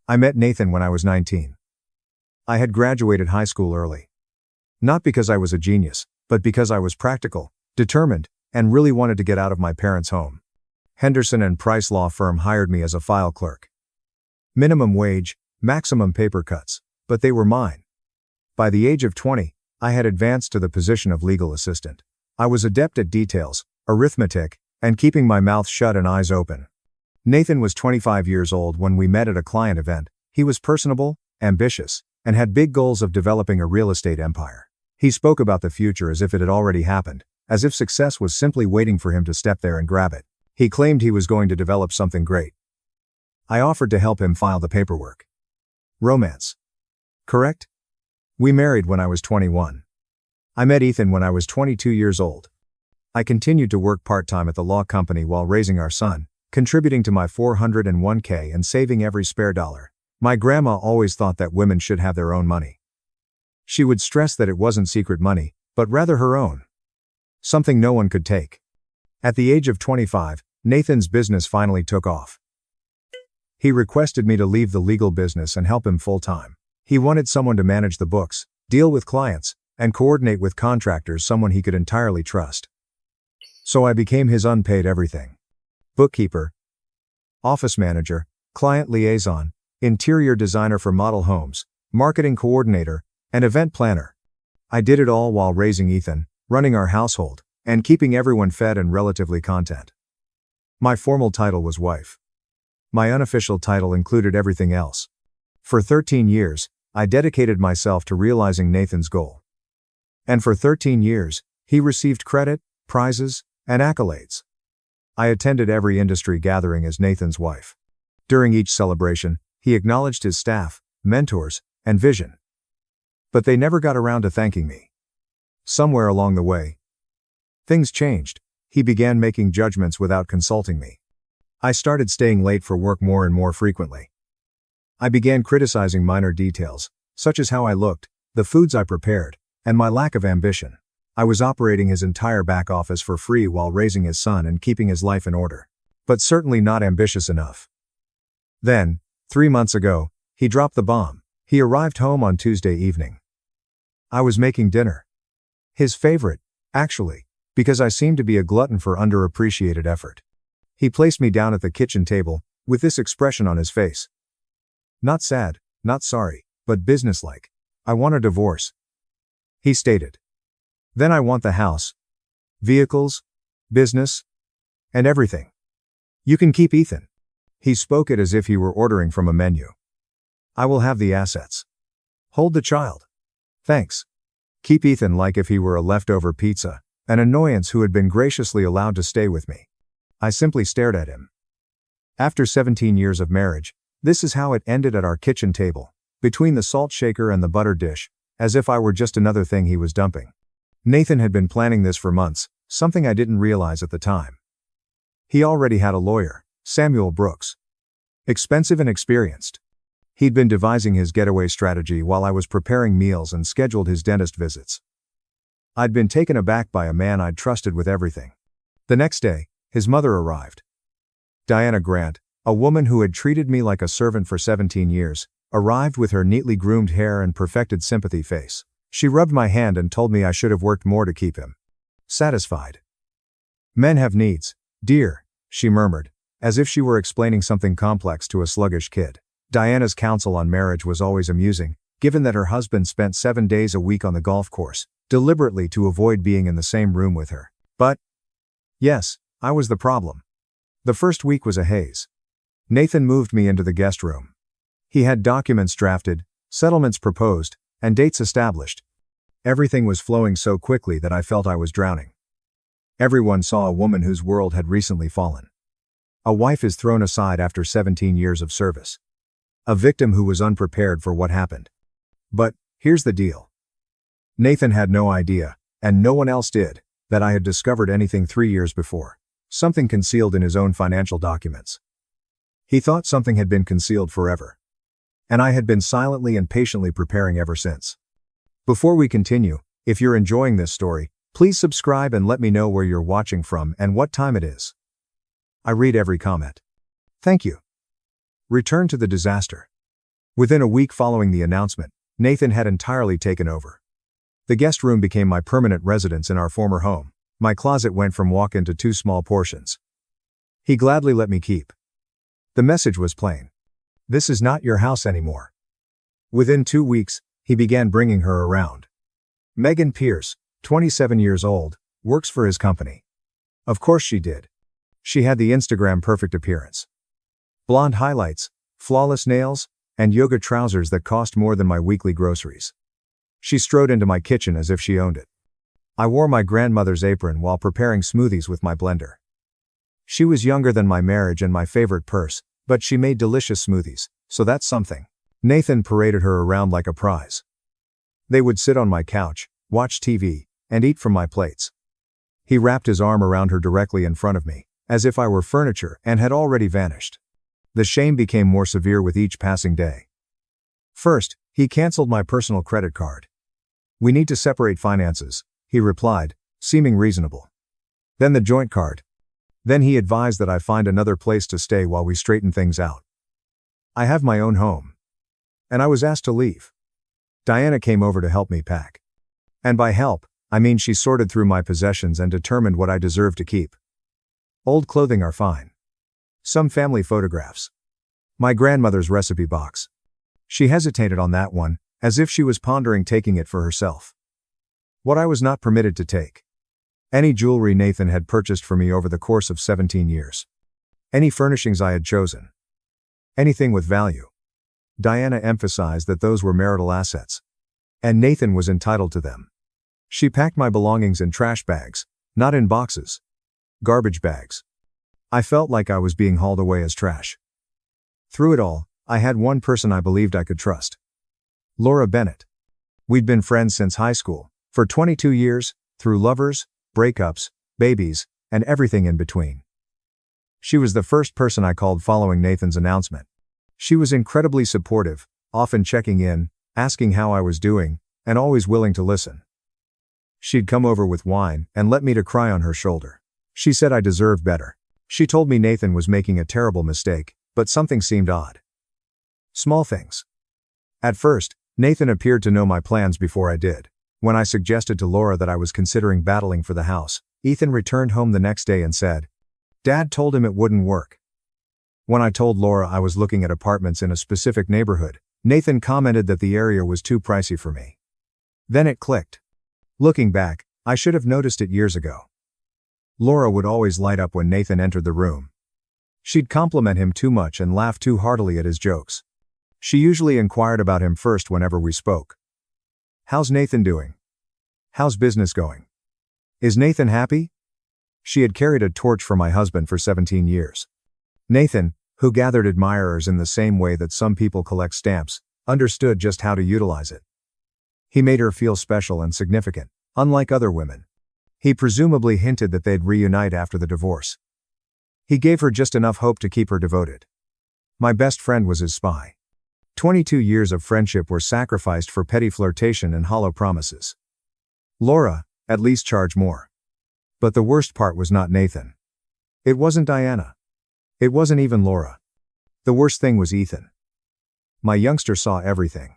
I met Nathan when I was 19. I had graduated high school early. Not because I was a genius, but because I was practical, determined, and really wanted to get out of my parents' home. Henderson and Price law firm hired me as a file clerk. Minimum wage, maximum paper cuts, but they were mine. By the age of 20, I had advanced to the position of legal assistant. I was adept at details, arithmetic, and keeping my mouth shut and eyes open. Nathan was 25 years old when we met at a client event. He was personable, ambitious, and had big goals of developing a real estate empire. He spoke about the future as if it had already happened, as if success was simply waiting for him to step there and grab it. He claimed he was going to develop something great. I offered to help him file the paperwork. Romance. Correct? We married when I was 21. I met Ethan when I was 22 years old. I continued to work part-time at the law company while raising our son, contributing to my 401k and saving every spare dollar. My grandma always thought that women should have their own money. She would stress that it wasn't secret money, but rather her own. Something no one could take. At the age of 25, Nathan's business finally took off. He requested me to leave the legal business and help him full-time. He wanted someone to manage the books, deal with clients, and coordinate with contractors, someone he could entirely trust. So I became his unpaid everything. Bookkeeper, office manager, client liaison, interior designer for model homes, marketing coordinator, and event planner. I did it all while raising Ethan, running our household, and keeping everyone fed and relatively content. My formal title was wife. My unofficial title included everything else. For 13 years, I dedicated myself to realizing Nathan's goal. And for 13 years, he received credit, prizes, and accolades. I attended every industry gathering as Nathan's wife. During each celebration, he acknowledged his staff, mentors, and vision. But they never got around to thanking me. Somewhere along the way, things changed. He began making judgments without consulting me. I started staying late for work more and more frequently. I began criticizing minor details, such as how I looked, the foods I prepared, and my lack of ambition. I was operating his entire back office for free while raising his son and keeping his life in order. But certainly not ambitious enough. Then, 3 months ago, he dropped the bomb. He arrived home on Tuesday evening. I was making dinner. His favorite, actually, because I seemed to be a glutton for underappreciated effort. He placed me down at the kitchen table, with this expression on his face. Not sad, not sorry, but businesslike. I want a divorce. He stated. Then I want the house, vehicles, business, and everything. You can keep Ethan. He spoke it as if he were ordering from a menu. I will have the assets. Hold the child. Thanks. Keep Ethan like if he were a leftover pizza, an annoyance who had been graciously allowed to stay with me. I simply stared at him. After 17 years of marriage, this is how it ended at our kitchen table, between the salt shaker and the butter dish, as if I were just another thing he was dumping. Nathan had been planning this for months, something I didn't realize at the time. He already had a lawyer, Samuel Brooks. Expensive and experienced. He'd been devising his getaway strategy while I was preparing meals and scheduled his dentist visits. I'd been taken aback by a man I'd trusted with everything. The next day, his mother arrived. Diana Grant, a woman who had treated me like a servant for 17 years, arrived with her neatly groomed hair and perfected sympathy face. She rubbed my hand and told me I should have worked more to keep him satisfied. Men have needs, dear, she murmured, as if she were explaining something complex to a sluggish kid. Diana's counsel on marriage was always amusing, given that her husband spent 7 days a week on the golf course, deliberately to avoid being in the same room with her. But, yes, I was the problem. The first week was a haze. Nathan moved me into the guest room. He had documents drafted, settlements proposed, and dates established. Everything was flowing so quickly that I felt I was drowning. Everyone saw a woman whose world had recently fallen. A wife is thrown aside after 17 years of service. A victim who was unprepared for what happened. But, here's the deal. Nathan had no idea, and no one else did, that I had discovered anything 3 years before. Something concealed in his own financial documents. He thought something had been concealed forever. And I had been silently and patiently preparing ever since. Before we continue, if you're enjoying this story, please subscribe and let me know where you're watching from and what time it is. I read every comment. Thank you. Return to the disaster. Within a week following the announcement, Nathan had entirely taken over. The guest room became my permanent residence in our former home. My closet went from walk-in to 2 small portions. He gladly let me keep. The message was plain. This is not your house anymore. Within 2 weeks, he began bringing her around. Megan Pierce, 27 years old, works for his company. Of course she did. She had the Instagram perfect appearance. Blonde highlights, flawless nails, and yoga trousers that cost more than my weekly groceries. She strode into my kitchen as if she owned it. I wore my grandmother's apron while preparing smoothies with my blender. She was younger than my marriage and my favorite purse, But she made delicious smoothies, so that's something. Nathan paraded her around like a prize. They would sit on my couch, watch TV, and eat from my plates. He wrapped his arm around her directly in front of me, as if I were furniture, and had already vanished. The shame became more severe with each passing day. First, he canceled my personal credit card. "We need to separate finances," he replied, seeming reasonable. Then the joint card. Then he advised that I find another place to stay while we straighten things out. I have my own home. And I was asked to leave. Diana came over to help me pack. And by help, I mean she sorted through my possessions and determined what I deserved to keep. Old clothing are fine. Some family photographs. My grandmother's recipe box. She hesitated on that one, as if she was pondering taking it for herself. What I was not permitted to take. Any jewelry Nathan had purchased for me over the course of 17 years. Any furnishings I had chosen. Anything with value. Diana emphasized that those were marital assets. And Nathan was entitled to them. She packed my belongings in trash bags, not in boxes. Garbage bags. I felt like I was being hauled away as trash. Through it all, I had one person I believed I could trust. Laura Bennett. We'd been friends since high school, for 22 years, through lovers, breakups, babies, and everything in between. She was the first person I called following Nathan's announcement. She was incredibly supportive, often checking in, asking how I was doing, and always willing to listen. She'd come over with wine and let me to cry on her shoulder. She said I deserved better. She told me Nathan was making a terrible mistake, but something seemed odd. Small things. At first, Nathan appeared to know my plans before I did. When I suggested to Laura that I was considering battling for the house, Ethan returned home the next day and said, "Dad told him it wouldn't work." When I told Laura I was looking at apartments in a specific neighborhood, Nathan commented that the area was too pricey for me. Then it clicked. Looking back, I should have noticed it years ago. Laura would always light up when Nathan entered the room. She'd compliment him too much and laugh too heartily at his jokes. She usually inquired about him first whenever we spoke. "How's Nathan doing? How's business going? Is Nathan happy?" She had carried a torch for my husband for 17 years. Nathan, who gathered admirers in the same way that some people collect stamps, understood just how to utilize it. He made her feel special and significant, unlike other women. He presumably hinted that they'd reunite after the divorce. He gave her just enough hope to keep her devoted. My best friend was his spy. 22 years of friendship were sacrificed for petty flirtation and hollow promises. Laura, at least, charged more. But the worst part was not Nathan. It wasn't Diana. It wasn't even Laura. The worst thing was Ethan. My youngster saw everything.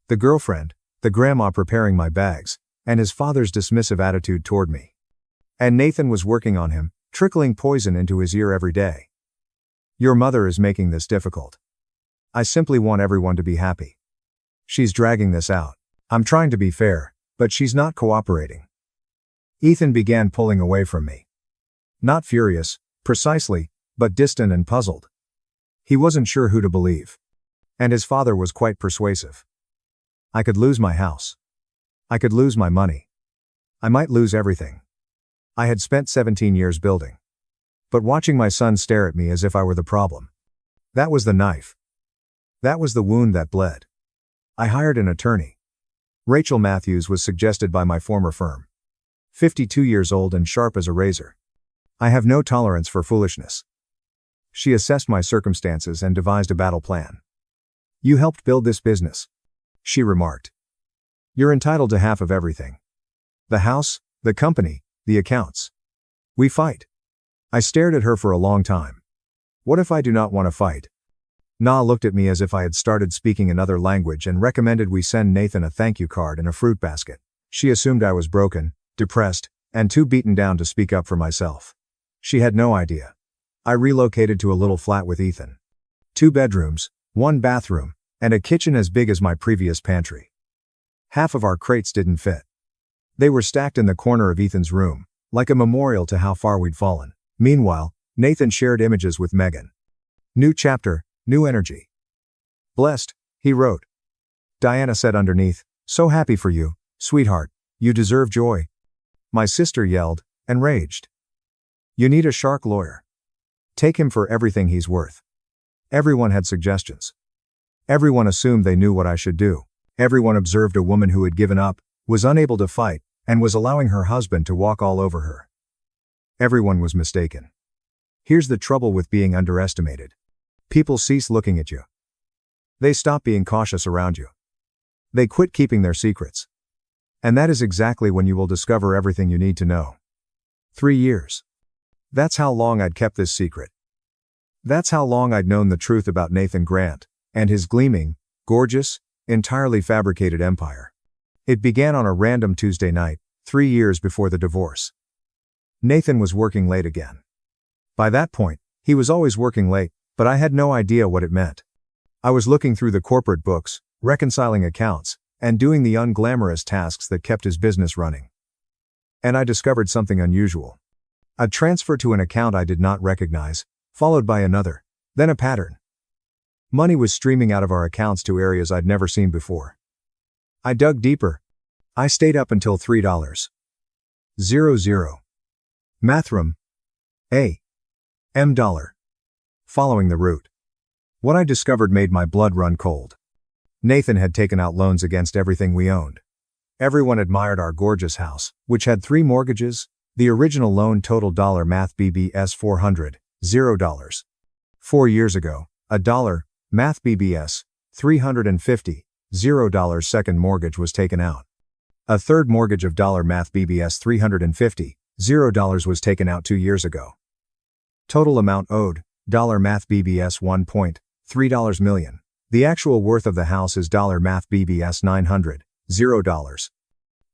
The girlfriend, the grandma preparing my bags, and his father's dismissive attitude toward me. And Nathan was working on him, trickling poison into his ear every day. "Your mother is making this difficult. I simply want everyone to be happy. She's dragging this out. I'm trying to be fair, but she's not cooperating." Ethan began pulling away from me. Not furious, precisely, but distant and puzzled. He wasn't sure who to believe. And his father was quite persuasive. I could lose my house. I could lose my money. I might lose everything I had spent 17 years building. But watching my son stare at me as if I were the problem. That was the knife. That was the wound that bled. I hired an attorney. Rachel Matthews was suggested by my former firm. 52 years old and sharp as a razor. I have no tolerance for foolishness. She assessed my circumstances and devised a battle plan. "You helped build this business," she remarked. "You're entitled to half of everything. The house, the company, the accounts. We fight." I stared at her for a long time. What if I do not want to fight? Na looked at me as if I had started speaking another language and recommended we send Nathan a thank you card and a fruit basket. She assumed I was broken, depressed, and too beaten down to speak up for myself. She had no idea. I relocated to a little flat with Ethan. 2 bedrooms, 1 bathroom, and a kitchen as big as my previous pantry. Half of our crates didn't fit. They were stacked in the corner of Ethan's room, like a memorial to how far we'd fallen. Meanwhile, Nathan shared images with Megan. "New chapter, new energy. Blessed," he wrote. Diana said underneath, "So happy for you, sweetheart. You deserve joy." My sister yelled, and raged. "You need a shark lawyer. Take him for everything he's worth." Everyone had suggestions. Everyone assumed they knew what I should do. Everyone observed a woman who had given up, was unable to fight, and was allowing her husband to walk all over her. Everyone was mistaken. Here's the trouble with being underestimated. People cease looking at you. They stop being cautious around you. They quit keeping their secrets. And that is exactly when you will discover everything you need to know. 3 years. That's how long I'd kept this secret. That's how long I'd known the truth about Nathan Grant, and his gleaming, gorgeous, entirely fabricated empire. It began on a random Tuesday night, 3 years before the divorce. Nathan was working late again. By that point, he was always working late, but I had no idea what it meant. I was looking through the corporate books, reconciling accounts, and doing the unglamorous tasks that kept his business running. And I discovered something unusual. A transfer to an account I did not recognize, followed by another, then a pattern. Money was streaming out of our accounts to areas I'd never seen before. I dug deeper. I stayed up until $3.00. Mathram. A.M. Following the route. What I discovered made my blood run cold. Nathan had taken out loans against everything we owned. Everyone admired our gorgeous house, which had 3 mortgages. The original loan totaled Math BBS $400. 4 years ago, Math BBS $350 second mortgage was taken out. A third mortgage of Math BBS $350 was taken out 2 years ago. Total amount owed, Math BBS $1.3 million. The actual worth of the house is Math BBS $900.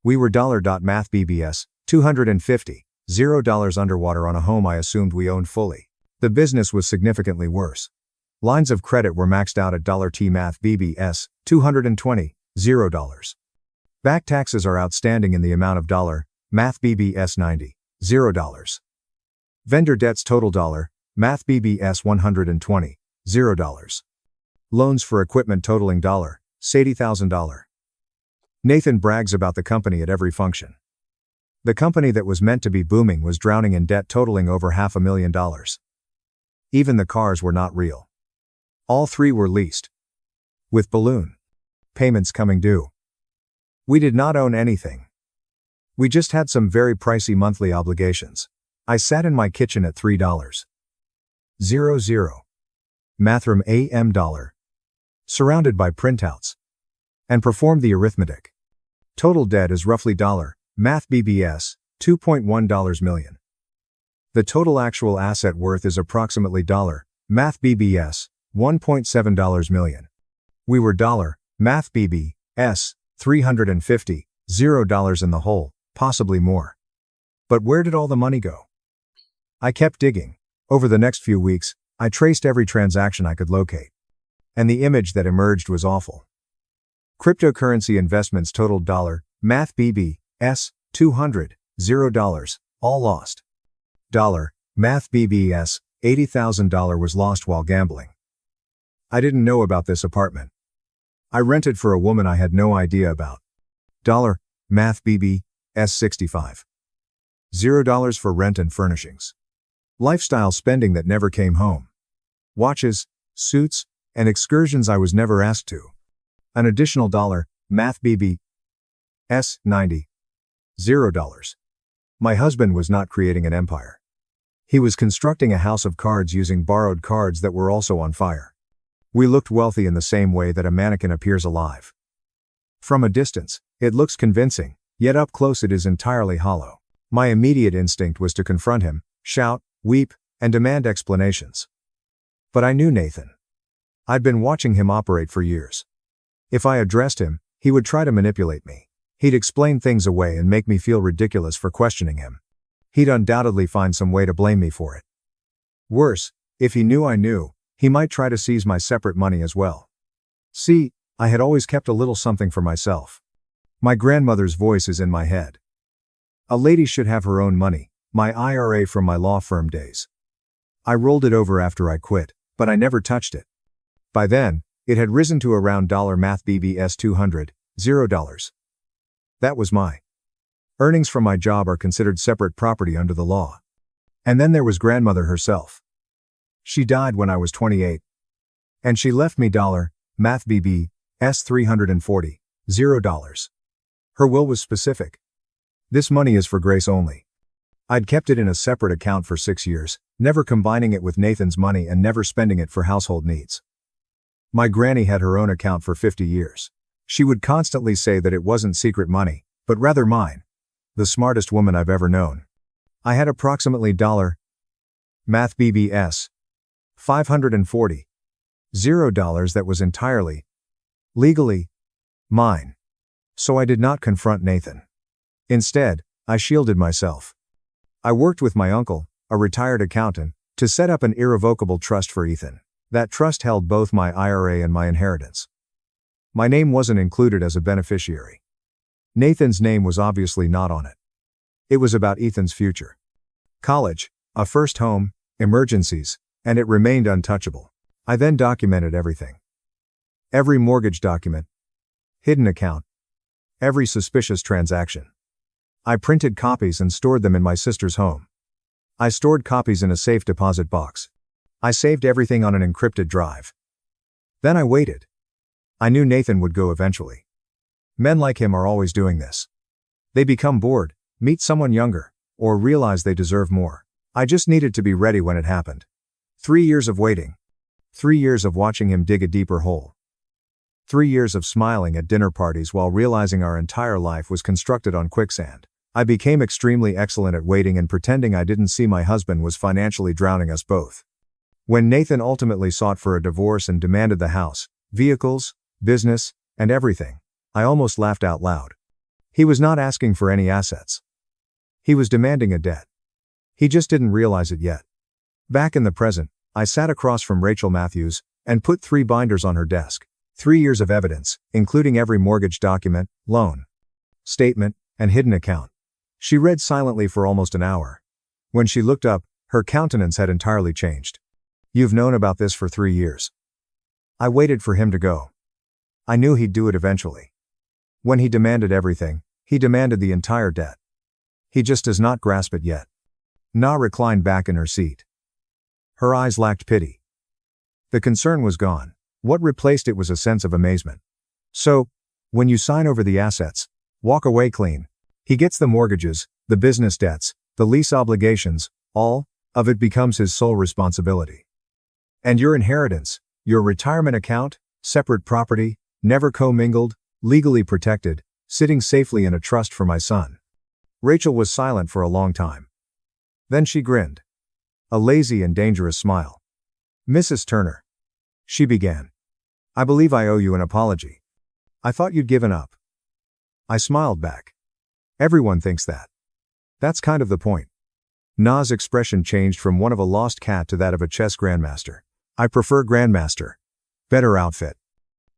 We were Math BBS $250 underwater on a home I assumed we owned fully. The business was significantly worse. Lines of credit were maxed out at T Math BBS $220. Back taxes are outstanding in the amount of Math BBS $90. Vendor debts total Math BBS $120. Loans for equipment totaling $80,000. Nathan brags about the company at every function. The company that was meant to be booming was drowning in debt totaling over $500,000. Even the cars were not real. All 3 were leased. With balloon payments coming due. We did not own anything. We just had some very pricey monthly obligations. I sat in my kitchen at $3.00. Mathram A.M. Surrounded by printouts. And performed the arithmetic. Total debt is roughly Math BBS $2.1 million. The total actual asset worth is approximately Math BBS $1.7 million. We were Math BBS $350 in the hole, possibly more. But where did all the money go? I kept digging. Over the next few weeks, I traced every transaction I could locate. And the image that emerged was awful. Cryptocurrency investments totaled Math BBS $200, all lost. Math BBS $80,000 was lost while gambling. I didn't know about this apartment. I rented for a woman I had no idea about. Math BBS $65. $0 for rent and furnishings. Lifestyle spending that never came home. Watches, suits, and excursions I was never asked to. An additional Math BBS $90. $0. My husband was not creating an empire. He was constructing a house of cards using borrowed cards that were also on fire. We looked wealthy in the same way that a mannequin appears alive. From a distance, it looks convincing, yet up close it is entirely hollow. My immediate instinct was to confront him, shout, weep, and demand explanations. But I knew Nathan. I'd been watching him operate for years. If I addressed him, he would try to manipulate me. He'd explain things away and make me feel ridiculous for questioning him. He'd undoubtedly find some way to blame me for it. Worse, if he knew I knew, he might try to seize my separate money as well. See, I had always kept a little something for myself. My grandmother's voice is in my head. A lady should have her own money, my IRA from my law firm days. I rolled it over after I quit, but I never touched it. By then, it had risen to around Math BBS $200. That was my earnings from my job are considered separate property under the law. And then there was grandmother herself. She died when I was 28. And she left me math BB, S340, $0. Her will was specific. This money is for Grace only. I'd kept it in a separate account for 6 years, never combining it with Nathan's money and never spending it for household needs. My granny had her own account for 50 years. She would constantly say that it wasn't secret money, but rather mine. The smartest woman I've ever known. I had approximately math BBS, $540, $0 that was entirely, legally, mine. So I did not confront Nathan. Instead, I shielded myself. I worked with my uncle, a retired accountant, to set up an irrevocable trust for Ethan. That trust held both my IRA and my inheritance. My name wasn't included as a beneficiary. Nathan's name was obviously not on it. It was about Ethan's future. College, a first home, emergencies, and it remained untouchable. I then documented everything. Every mortgage document, hidden account, every suspicious transaction. I printed copies and stored them in my sister's home. I stored copies in a safe deposit box. I saved everything on an encrypted drive. Then I waited. I knew Nathan would go eventually. Men like him are always doing this. They become bored, meet someone younger, or realize they deserve more. I just needed to be ready when it happened. 3 years of waiting. 3 years of watching him dig a deeper hole. 3 years of smiling at dinner parties while realizing our entire life was constructed on quicksand. I became extremely excellent at waiting and pretending I didn't see my husband was financially drowning us both. When Nathan ultimately sought for a divorce and demanded the house, vehicles, business, and everything, I almost laughed out loud. He was not asking for any assets. He was demanding a debt. He just didn't realize it yet. Back in the present, I sat across from Rachel Matthews and put 3 binders on her desk. 3 years of evidence, including every mortgage document, loan statement, and hidden account. She read silently for almost an hour. When she looked up, her countenance had entirely changed. "You've known about this for 3 years." I waited for him to go. I knew he'd do it eventually. When he demanded everything, he demanded the entire debt. He just does not grasp it yet. Na reclined back in her seat. Her eyes lacked pity. The concern was gone. What replaced it was a sense of amazement. "So, when you sign over the assets, walk away clean. He gets the mortgages, the business debts, the lease obligations, all of it becomes his sole responsibility. And your inheritance, your retirement account, separate property, never commingled, legally protected, sitting safely in a trust for my son." Rachel was silent for a long time. Then she grinned. A lazy and dangerous smile. "Mrs. Turner," she began, "I believe I owe you an apology. I thought you'd given up." I smiled back. Everyone thinks that. That's kind of the point. Na's expression changed from one of a lost cat to that of a chess grandmaster. "I prefer grandmaster. Better outfit."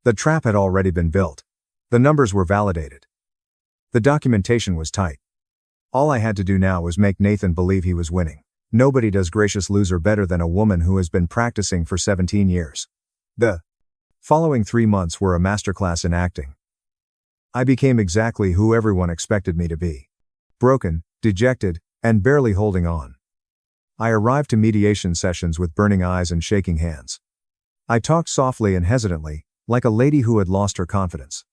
The trap had already been built. The numbers were validated. The documentation was tight. All I had to do now was make Nathan believe he was winning. Nobody does gracious loser better than a woman who has been practicing for 17 years. The following 3 months were a masterclass in acting. I became exactly who everyone expected me to be. Broken, dejected, and barely holding on. I arrived to mediation sessions with burning eyes and shaking hands. I talked softly and hesitantly, like a lady who had lost her confidence.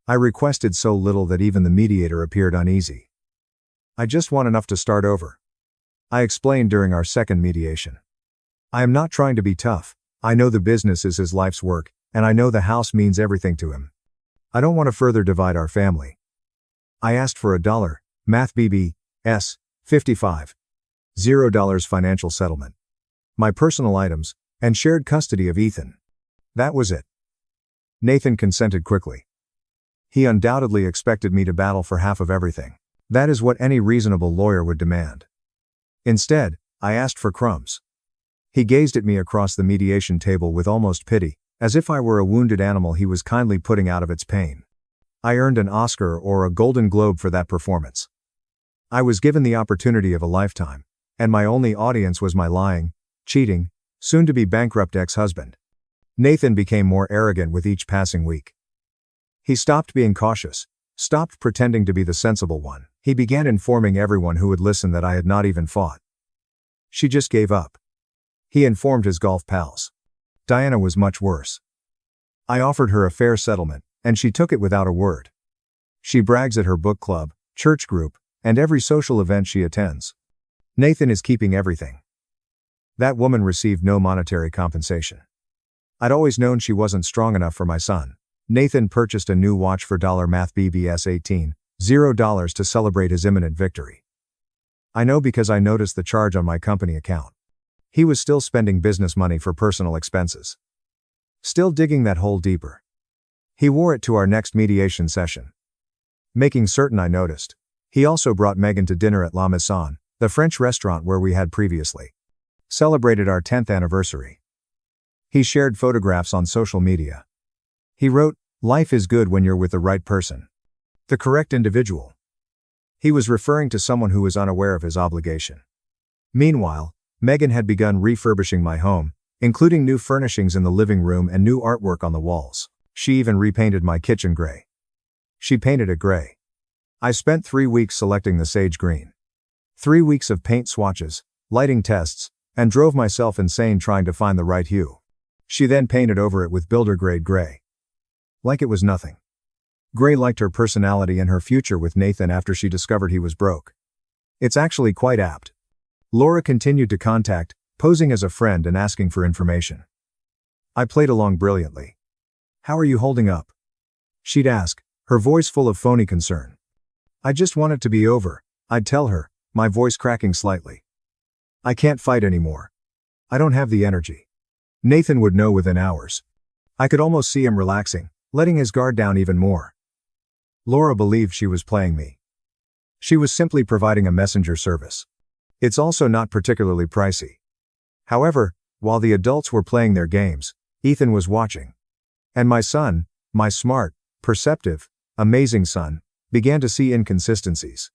I requested so little that even the mediator appeared uneasy. "I just want enough to start over," I explained during our second mediation. "I am not trying to be tough. I know the business is his life's work, and I know the house means everything to him. I don't want to further divide our family." I asked for $1, math BB, S, 55. $0 financial settlement. My personal items, and shared custody of Ethan. That was it. Nathan consented quickly. He undoubtedly expected me to battle for half of everything. That is what any reasonable lawyer would demand. Instead, I asked for crumbs. He gazed at me across the mediation table with almost pity, as if I were a wounded animal he was kindly putting out of its pain. I earned an Oscar or a Golden Globe for that performance. I was given the opportunity of a lifetime, and my only audience was my lying, cheating, soon-to-be bankrupt ex-husband. Nathan became more arrogant with each passing week. He stopped being cautious, stopped pretending to be the sensible one. He began informing everyone who would listen that I had not even fought. She just gave up. He informed his golf pals. Diana was much worse. I offered her a fair settlement, and she took it without a word. She brags at her book club, church group, and every social event she attends. Nathan is keeping everything. That woman received no monetary compensation. I'd always known she wasn't strong enough for my son. Nathan purchased a new watch for $math BBS 18, $0 to celebrate his imminent victory. I know because I noticed the charge on my company account. He was still spending business money for personal expenses. Still digging that hole deeper. He wore it to our next mediation session. Making certain I noticed. He also brought Megan to dinner at La Maison, the French restaurant where we had previously celebrated our 10th anniversary. He shared photographs on social media. He wrote, "Life is good when you're with the right person. The correct individual." He was referring to someone who was unaware of his obligation. Meanwhile, Megan had begun refurbishing my home, including new furnishings in the living room and new artwork on the walls. She even repainted my kitchen gray. She painted it gray. I spent 3 weeks selecting the sage green. 3 weeks of paint swatches, lighting tests, and drove myself insane trying to find the right hue. She then painted over it with builder-grade gray. Like it was nothing. Gray liked her personality and her future with Nathan after she discovered he was broke. It's actually quite apt. Laura continued to contact, posing as a friend and asking for information. I played along brilliantly. "How are you holding up?" She'd ask, her voice full of phony concern. "I just want it to be over," I'd tell her, my voice cracking slightly. "I can't fight anymore. I don't have the energy." Nathan would know within hours. I could almost see him relaxing, letting his guard down even more. Laura believed she was playing me. She was simply providing a messenger service. It's also not particularly pricey. However, while the adults were playing their games, Ethan was watching. And my son, my smart, perceptive, amazing son, began to see inconsistencies.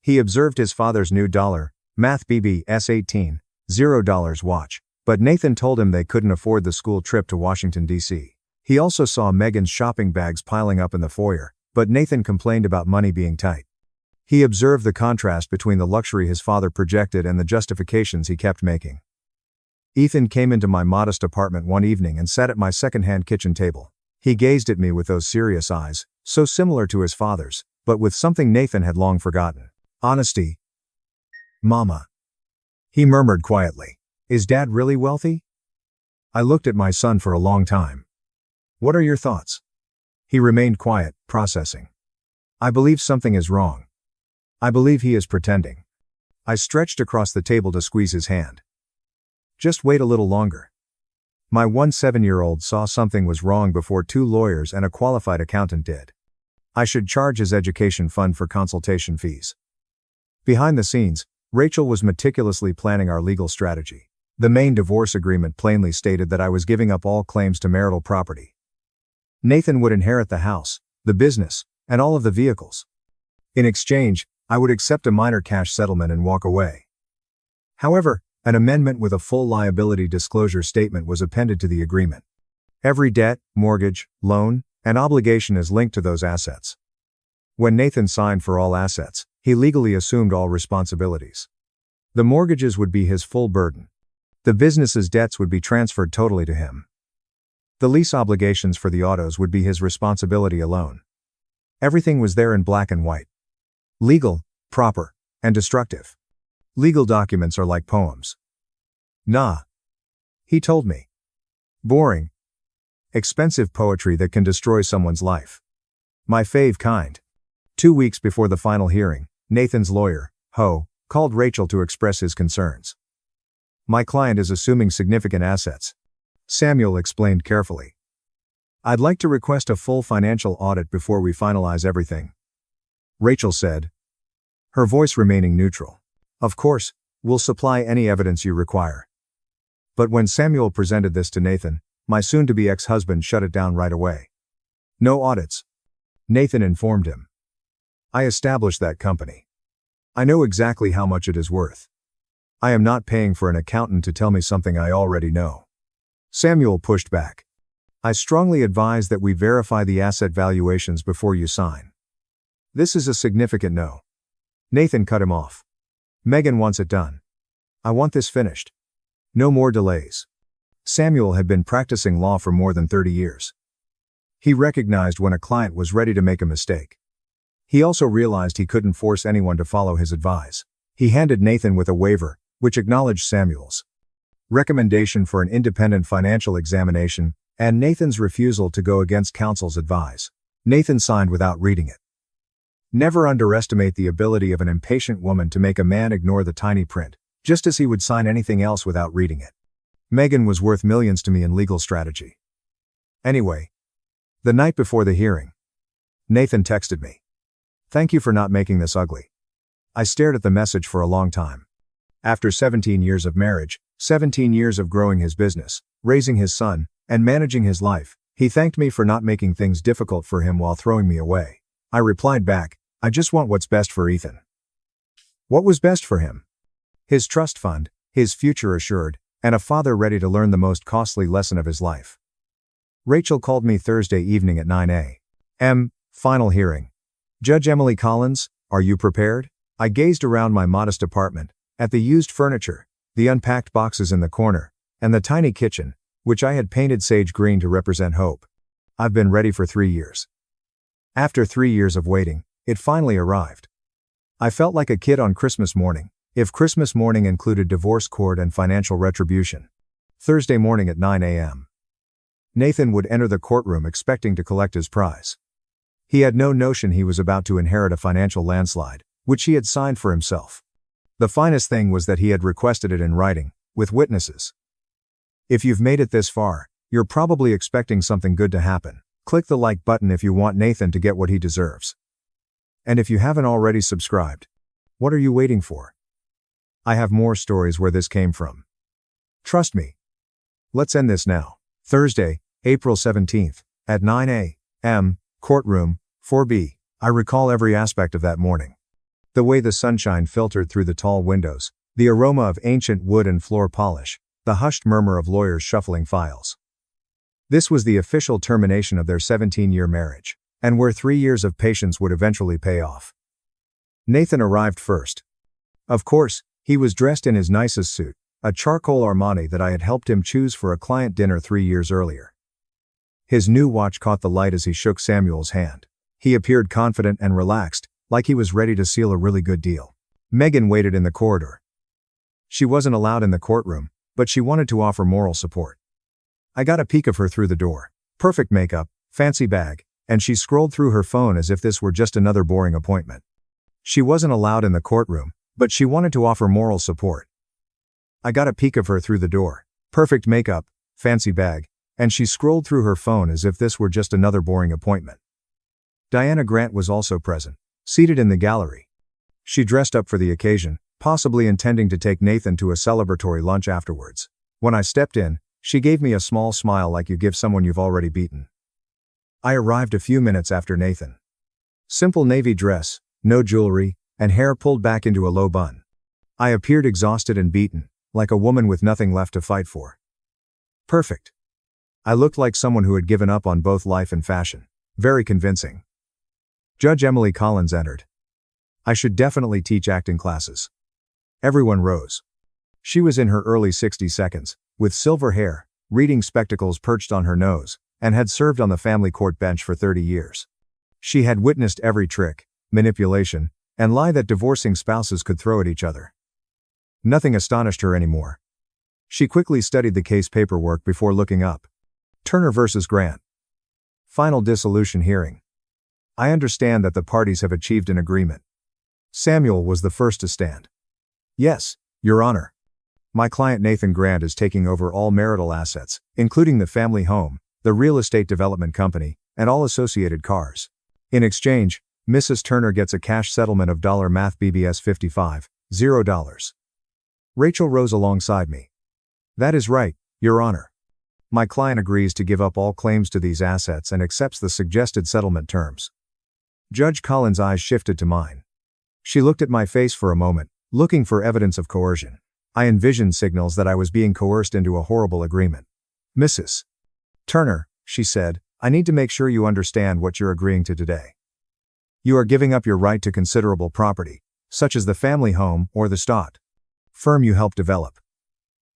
He observed his father's new math BBS 18, $0 watch, but Nathan told him they couldn't afford the school trip to Washington, D.C. He also saw Megan's shopping bags piling up in the foyer, but Nathan complained about money being tight. He observed the contrast between the luxury his father projected and the justifications he kept making. Ethan came into my modest apartment one evening and sat at my second-hand kitchen table. He gazed at me with those serious eyes, so similar to his father's, but with something Nathan had long forgotten. Honesty. "Mama," he murmured quietly, "is Dad really wealthy?" I looked at my son for a long time. "What are your thoughts?" He remained quiet, processing. "I believe something is wrong. I believe he is pretending." I stretched across the table to squeeze his hand. "Just wait a little longer." My 7-year-old saw something was wrong before 2 lawyers and a qualified accountant did. I should charge his education fund for consultation fees. Behind the scenes, Rachel was meticulously planning our legal strategy. The main divorce agreement plainly stated that I was giving up all claims to marital property. Nathan would inherit the house, the business, and all of the vehicles. In exchange, I would accept a minor cash settlement and walk away. However, an amendment with a full liability disclosure statement was appended to the agreement. Every debt, mortgage, loan, and obligation is linked to those assets. When Nathan signed for all assets, he legally assumed all responsibilities. The mortgages would be his full burden. The business's debts would be transferred totally to him. The lease obligations for the autos would be his responsibility alone. Everything was there in black and white. Legal, proper, and destructive. Legal documents are like poems. Nah. He told me. Boring. Expensive poetry that can destroy someone's life. My fave kind. 2 weeks before the final hearing, Nathan's lawyer, Ho, called Rachel to express his concerns. "My client is assuming significant assets," Samuel explained carefully. "I'd like to request a full financial audit before we finalize everything," Rachel said, her voice remaining neutral. "Of course, we'll supply any evidence you require." But when Samuel presented this to Nathan, my soon-to-be ex-husband shut it down right away. "No audits," Nathan informed him. "I established that company. I know exactly how much it is worth. I am not paying for an accountant to tell me something I already know." Samuel pushed back. "I strongly advise that we verify the asset valuations before you sign." "This is a significant no." Nathan cut him off. "Megan wants it done. I want this finished. No more delays." Samuel had been practicing law for more than 30 years. He recognized when a client was ready to make a mistake. He also realized he couldn't force anyone to follow his advice. He handed Nathan with a waiver, which acknowledged Samuel's recommendation for an independent financial examination, and Nathan's refusal to go against counsel's advice. Nathan signed without reading it. Never underestimate the ability of an impatient woman to make a man ignore the tiny print, just as he would sign anything else without reading it. Megan was worth millions to me in legal strategy. Anyway, the night before the hearing, Nathan texted me. "Thank you for not making this ugly." I stared at the message for a long time. After 17 years of marriage, 17 years of growing his business, raising his son, and managing his life, he thanked me for not making things difficult for him while throwing me away. I replied back, "I just want what's best for Ethan." What was best for him? His trust fund, his future assured, and a father ready to learn the most costly lesson of his life. Rachel called me Thursday evening at 9 a.m. Final hearing. "Judge Emily Collins, are you prepared?" I gazed around my modest apartment, at the used furniture, the unpacked boxes in the corner, and the tiny kitchen, which I had painted sage green to represent hope. I've been ready for 3 years. After 3 years of waiting, it finally arrived. I felt like a kid on Christmas morning, if Christmas morning included divorce court and financial retribution. Thursday morning at 9 a.m. Nathan would enter the courtroom expecting to collect his prize. He had no notion he was about to inherit a financial landslide, which he had signed for himself. The finest thing was that he had requested it in writing, with witnesses. If you've made it this far, you're probably expecting something good to happen. Click the like button if you want Nathan to get what he deserves. And if you haven't already subscribed, what are you waiting for? I have more stories where this came from. Trust me. Let's end this now. Thursday, April 17th, at 9 a.m., courtroom, 4B. I recall every aspect of that morning. The way the sunshine filtered through the tall windows, the aroma of ancient wood and floor polish, the hushed murmur of lawyers shuffling files. This was the official termination of their 17-year marriage, and where 3 years of patience would eventually pay off. Nathan arrived first. Of course, he was dressed in his nicest suit, a charcoal Armani that I had helped him choose for a client dinner 3 years earlier. His new watch caught the light as he shook Samuel's hand. He appeared confident and relaxed, like he was ready to seal a really good deal. Megan waited in the corridor. She wasn't allowed in the courtroom, but she wanted to offer moral support. I got a peek of her through the door. Perfect makeup, fancy bag, and she scrolled through her phone as if this were just another boring appointment. She wasn't allowed in the courtroom, but she wanted to offer moral support. I got a peek of her through the door. Perfect makeup, fancy bag, and she scrolled through her phone as if this were just another boring appointment. Diana Grant was also present, seated in the gallery. She dressed up for the occasion, possibly intending to take Nathan to a celebratory lunch afterwards. When I stepped in, she gave me a small smile like you give someone you've already beaten. I arrived a few minutes after Nathan. Simple navy dress, no jewelry, and hair pulled back into a low bun. I appeared exhausted and beaten, like a woman with nothing left to fight for. Perfect. I looked like someone who had given up on both life and fashion. Very convincing. Judge Emily Collins entered. I should definitely teach acting classes. Everyone rose. She was in her early 60 seconds, with silver hair, reading spectacles perched on her nose, and had served on the family court bench for 30 years. She had witnessed every trick, manipulation, and lie that divorcing spouses could throw at each other. Nothing astonished her anymore. She quickly studied the case paperwork before looking up. Turner versus Grant. Final dissolution hearing. I understand that the parties have achieved an agreement. Samuel was the first to stand. Yes, Your Honor. My client Nathan Grant is taking over all marital assets, including the family home, the real estate development company, and all associated cars. In exchange, Mrs. Turner gets a cash settlement of $math BBS $55,000. Rachel rose alongside me. That is right, Your Honor. My client agrees to give up all claims to these assets and accepts the suggested settlement terms. Judge Collins' eyes shifted to mine. She looked at my face for a moment, looking for evidence of coercion. I envisioned signals that I was being coerced into a horrible agreement. Mrs. Turner, she said, I need to make sure you understand what you're agreeing to today. You are giving up your right to considerable property, such as the family home or the stot firm you helped develop.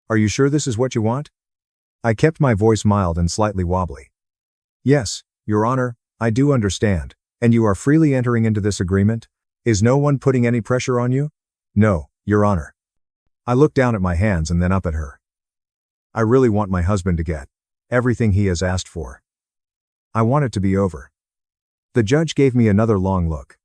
Are you sure this is what you want? I kept my voice mild and slightly wobbly. Yes, Your Honor, I do understand. And you are freely entering into this agreement? Is no one putting any pressure on you? No, Your Honor. I looked down at my hands and then up at her. I really want my husband to get everything he has asked for. I want it to be over. The judge gave me another long look.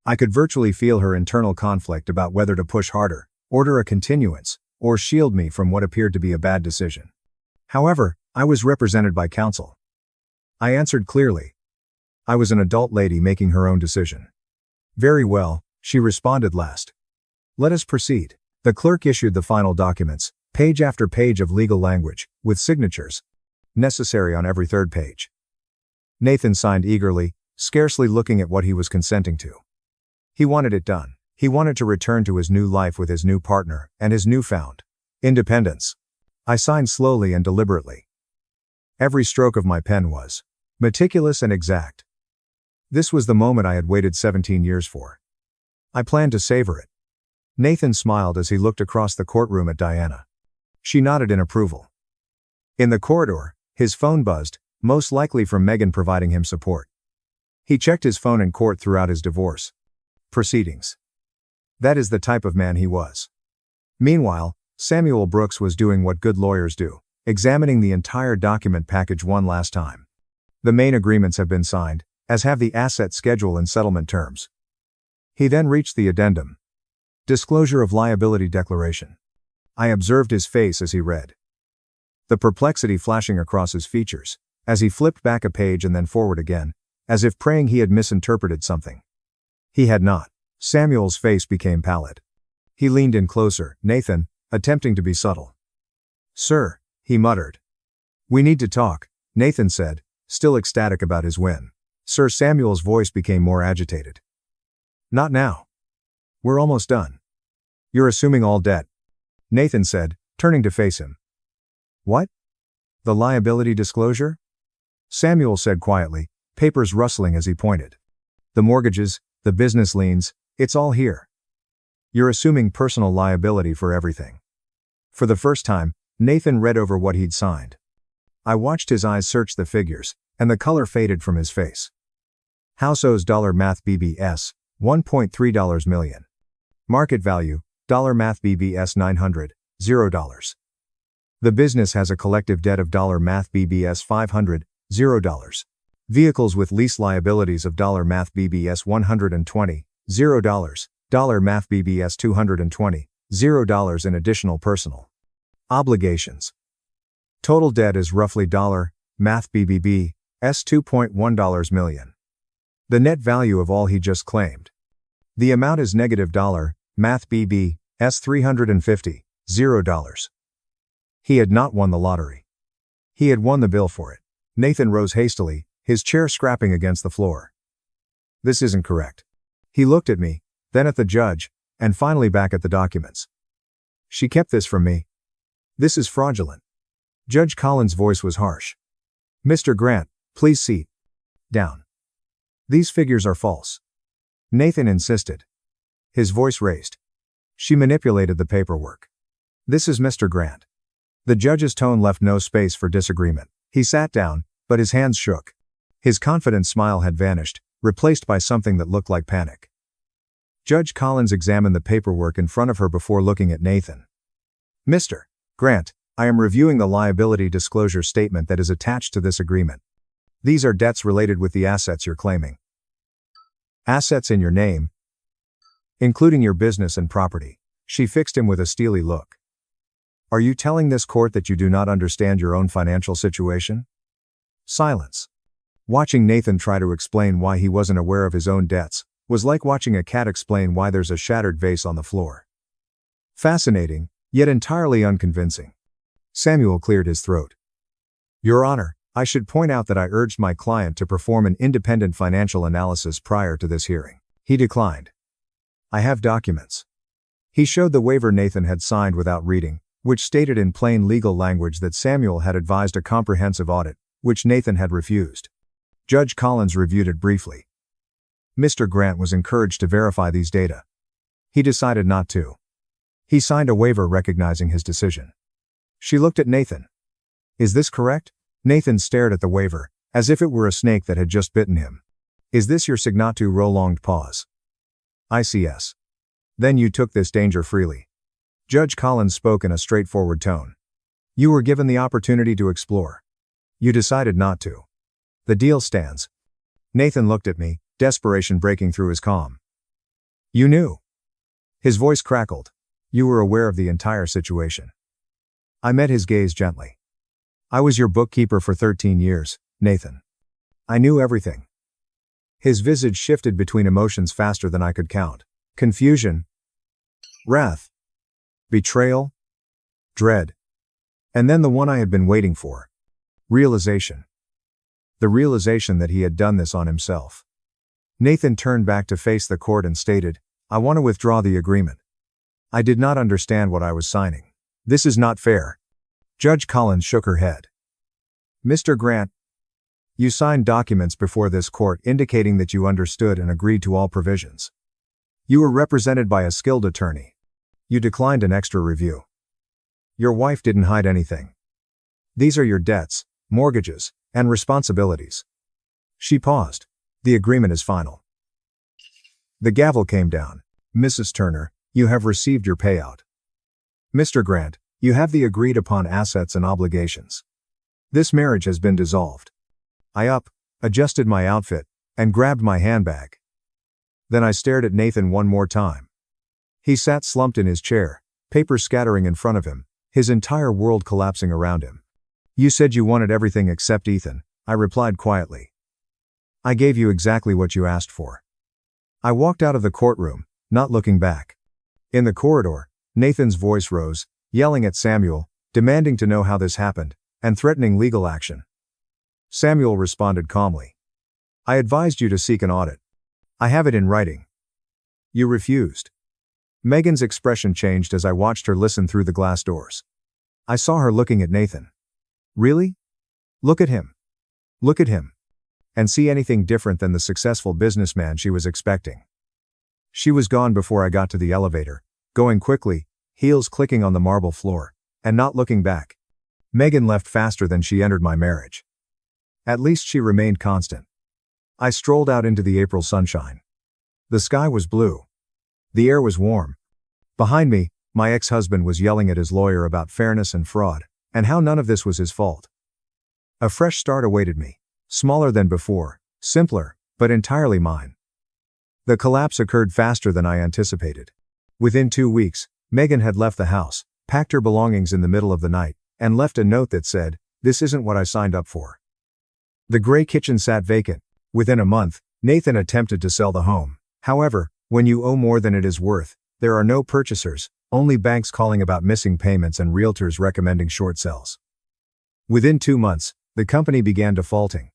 I could virtually feel her internal conflict about whether to push harder, order a continuance, or shield me from what appeared to be a bad decision. However, I was represented by counsel. I answered clearly. I was an adult lady making her own decision. Very well, she responded last. Let us proceed. The clerk issued the final documents, page after page of legal language, with signatures necessary on every third page. Nathan signed eagerly, scarcely looking at what he was consenting to. He wanted it done. He wanted to return to his new life with his new partner and his newfound independence. I signed slowly and deliberately. Every stroke of my pen was meticulous and exact. This was the moment I had waited 17 years for. I planned to savor it. Nathan smiled as he looked across the courtroom at Diana. She nodded in approval. In the corridor, his phone buzzed, most likely from Megan providing him support. He checked his phone in court throughout his divorce proceedings. That is the type of man he was. Meanwhile, Samuel Brooks was doing what good lawyers do, examining the entire document package one last time. The main agreements have been signed, as have the asset schedule and settlement terms. He then reached the addendum. Disclosure of liability declaration. I observed his face as he read. The perplexity flashing across his features, as he flipped back a page and then forward again, as if praying he had misinterpreted something. He had not. Samuel's face became pallid. He leaned in closer, Nathan, attempting to be subtle. Sir, he muttered. We need to talk, Nathan said, still ecstatic about his win. Sir Samuel's voice became more agitated. Not now. We're almost done. You're assuming all debt, Nathan said, turning to face him. What? The liability disclosure? Samuel said quietly, papers rustling as he pointed. The mortgages, the business liens, it's all here. You're assuming personal liability for everything. For the first time, Nathan read over what he'd signed. I watched his eyes search the figures, and the color faded from his face. House owes $math BBS, $1.3 million. Market value, $math BBS 900, $0. The business has a collective debt of $math BBS 500, $0. Vehicles with lease liabilities of $math BBS 120, $0. Math BBS 220, $0 in additional personal obligations. Total debt is roughly Math BBB S $2.1 million. The net value of all he just claimed. The amount is negative Math BB S 350, $0. He had not won the lottery. He had won the bill for it. Nathan rose hastily, his chair scrapping against the floor. This isn't correct. He looked at me, then at the judge, and finally back at the documents. She kept this from me. This is fraudulent. Judge Collins' voice was harsh. Mr. Grant, please sit down. These figures are false. Nathan insisted. His voice raised. She manipulated the paperwork. This is Mr. Grant. The judge's tone left no space for disagreement. He sat down, but his hands shook. His confident smile had vanished, replaced by something that looked like panic. Judge Collins examined the paperwork in front of her before looking at Nathan. Mr. Grant, I am reviewing the liability disclosure statement that is attached to this agreement. These are debts related with the assets you're claiming. Assets in your name, including your business and property. She fixed him with a steely look. Are you telling this court that you do not understand your own financial situation? Silence. Watching Nathan try to explain why he wasn't aware of his own debts was like watching a cat explain why there's a shattered vase on the floor. Fascinating, yet entirely unconvincing. Samuel cleared his throat. Your Honor, I should point out that I urged my client to perform an independent financial analysis prior to this hearing. He declined. I have documents. He showed the waiver Nathan had signed without reading, which stated in plain legal language that Samuel had advised a comprehensive audit, which Nathan had refused. Judge Collins reviewed it briefly. Mr. Grant was encouraged to verify these data. He decided not to. He signed a waiver recognizing his decision. She looked at Nathan. Is this correct? Nathan stared at the waiver, as if it were a snake that had just bitten him. Is this your signatu prolonged pause? I see yes. Then you took this danger freely. Judge Collins spoke in a straightforward tone. You were given the opportunity to explore. You decided not to. The deal stands. Nathan looked at me, desperation breaking through his calm. You knew. His voice crackled. You were aware of the entire situation. I met his gaze gently. I was your bookkeeper for 13 years, Nathan. I knew everything. His visage shifted between emotions faster than I could count. Confusion, wrath, betrayal, dread, and then the one I had been waiting for. Realization. The realization that he had done this on himself. Nathan turned back to face the court and stated, I want to withdraw the agreement. I did not understand what I was signing. This is not fair. Judge Collins shook her head. Mr. Grant, you signed documents before this court indicating that you understood and agreed to all provisions. You were represented by a skilled attorney. You declined an extra review. Your wife didn't hide anything. These are your debts, mortgages, and responsibilities. She paused. The agreement is final. The gavel came down. Mrs. Turner, you have received your payout. Mr. Grant, you have the agreed upon assets and obligations. This marriage has been dissolved. I adjusted my outfit, and grabbed my handbag. Then I stared at Nathan one more time. He sat slumped in his chair, papers scattering in front of him, his entire world collapsing around him. You said you wanted everything except Ethan, I replied quietly. I gave you exactly what you asked for. I walked out of the courtroom, not looking back. In the corridor, Nathan's voice rose, yelling at Samuel, demanding to know how this happened, and threatening legal action. Samuel responded calmly. I advised you to seek an audit. I have it in writing. You refused. Megan's expression changed as I watched her listen through the glass doors. I saw her looking at Nathan. Really? Look at him. Look at him. And see anything different than the successful businessman she was expecting. She was gone before I got to the elevator, going quickly, heels clicking on the marble floor, and not looking back. Megan left faster than she entered my marriage. At least she remained constant. I strolled out into the April sunshine. The sky was blue. The air was warm. Behind me, my ex-husband was yelling at his lawyer about fairness and fraud, and how none of this was his fault. A fresh start awaited me, smaller than before, simpler, but entirely mine. The collapse occurred faster than I anticipated. Within 2 weeks, Megan had left the house, packed her belongings in the middle of the night, and left a note that said, "This isn't what I signed up for." The gray kitchen sat vacant. Within a month, Nathan attempted to sell the home. However, when you owe more than it is worth, there are no purchasers, only banks calling about missing payments and realtors recommending short sales. Within 2 months, the company began defaulting.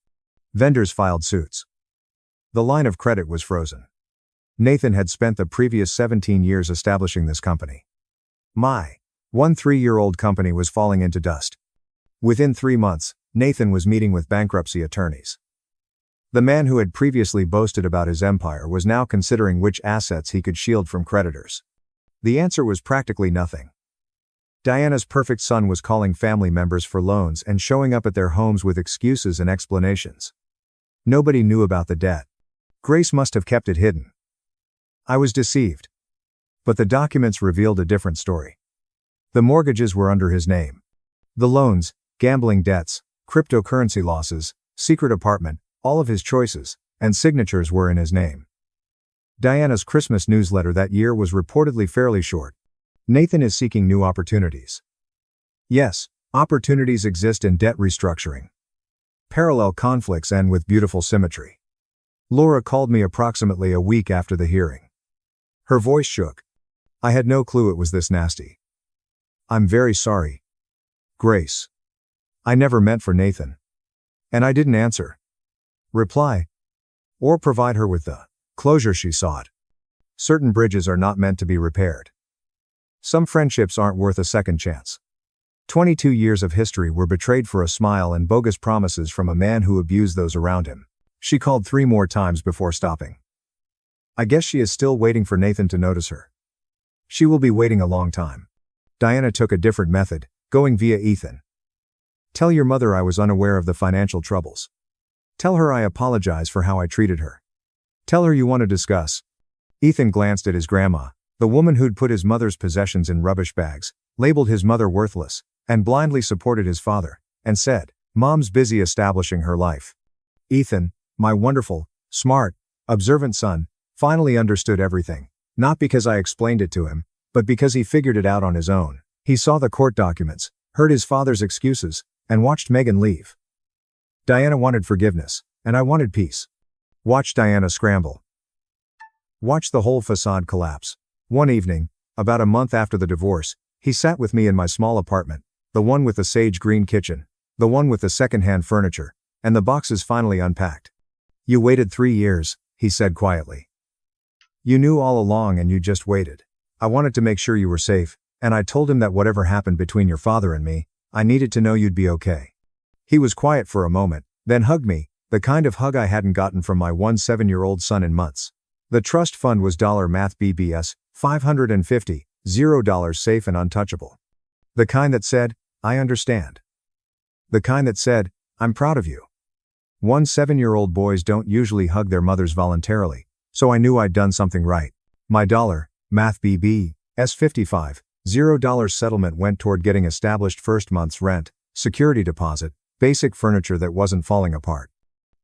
Vendors filed suits. The line of credit was frozen. Nathan had spent the previous 17 years establishing this company. My 3-year-old company was falling into dust. Within 3 months, Nathan was meeting with bankruptcy attorneys. The man who had previously boasted about his empire was now considering which assets he could shield from creditors. The answer was practically nothing. Diana's perfect son was calling family members for loans and showing up at their homes with excuses and explanations. Nobody knew about the debt. Grace must have kept it hidden. I was deceived. But the documents revealed a different story. The mortgages were under his name. The loans, gambling debts, cryptocurrency losses, secret apartment, all of his choices, and signatures were in his name. Diana's Christmas newsletter that year was reportedly fairly short. Nathan is seeking new opportunities. Yes, opportunities exist in debt restructuring. Parallel conflicts end with beautiful symmetry. Laura called me approximately a week after the hearing. Her voice shook. I had no clue it was this nasty. I'm very sorry, Grace. I never meant for Nathan. And I didn't answer, reply, or provide her with the closure she sought. Certain bridges are not meant to be repaired. Some friendships aren't worth a second chance. 22 years of history were betrayed for a smile and bogus promises from a man who abused those around him. She called 3 more times before stopping. I guess she is still waiting for Nathan to notice her. She will be waiting a long time. Diana took a different method, going via Ethan. Tell your mother I was unaware of the financial troubles. Tell her I apologize for how I treated her. Tell her you want to discuss. Ethan glanced at his grandma, the woman who'd put his mother's possessions in rubbish bags, labeled his mother worthless, and blindly supported his father, and said, "Mom's busy establishing her life." Ethan, my wonderful, smart, observant son, finally understood everything, not because I explained it to him, but because he figured it out on his own. He saw the court documents, heard his father's excuses, and watched Megan leave. Diana wanted forgiveness, and I wanted peace. Watch Diana scramble. Watch the whole facade collapse. One evening, about a month after the divorce, he sat with me in my small apartment, the one with the sage green kitchen, the one with the second-hand furniture, and the boxes finally unpacked. "You waited 3 years, he said quietly. "You knew all along and you just waited. I wanted to make sure you were safe, and I told him that whatever happened between your father and me, I needed to know you'd be okay." He was quiet for a moment, then hugged me, the kind of hug I hadn't gotten from my 7-year-old son in months. The trust fund was $math BBS, $550, $0 safe and untouchable. The kind that said, "I understand." The kind that said, "I'm proud of you." 7-year-old boys don't usually hug their mothers voluntarily, so I knew I'd done something right. My math BBS 55, $0 settlement went toward getting established first month's rent, security deposit, basic furniture that wasn't falling apart.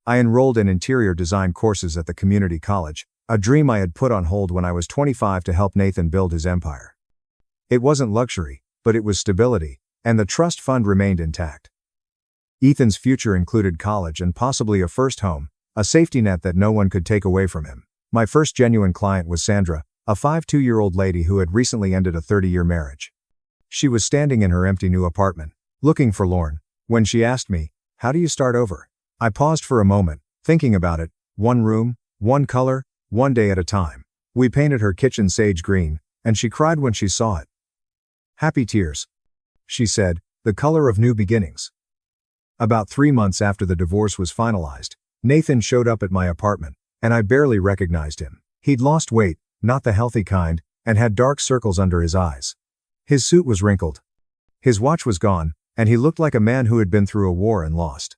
I enrolled in interior design courses at the community college, a dream I had put on hold when I was 25 to help Nathan build his empire. It wasn't luxury, but it was stability, and the trust fund remained intact. Ethan's future included college and possibly a first home, a safety net that no one could take away from him. My first genuine client was Sandra, a 52-year-old lady who had recently ended a 30-year marriage. She was standing in her empty new apartment, looking forlorn, when she asked me, "How do you start over?" I paused for a moment, thinking about it, one room, one color, one day at a time. We painted her kitchen sage green, and she cried when she saw it. "Happy tears," she said, "the color of new beginnings." About 3 months after the divorce was finalized, Nathan showed up at my apartment, and I barely recognized him. He'd lost weight, not the healthy kind, and had dark circles under his eyes. His suit was wrinkled. His watch was gone, and he looked like a man who had been through a war and lost.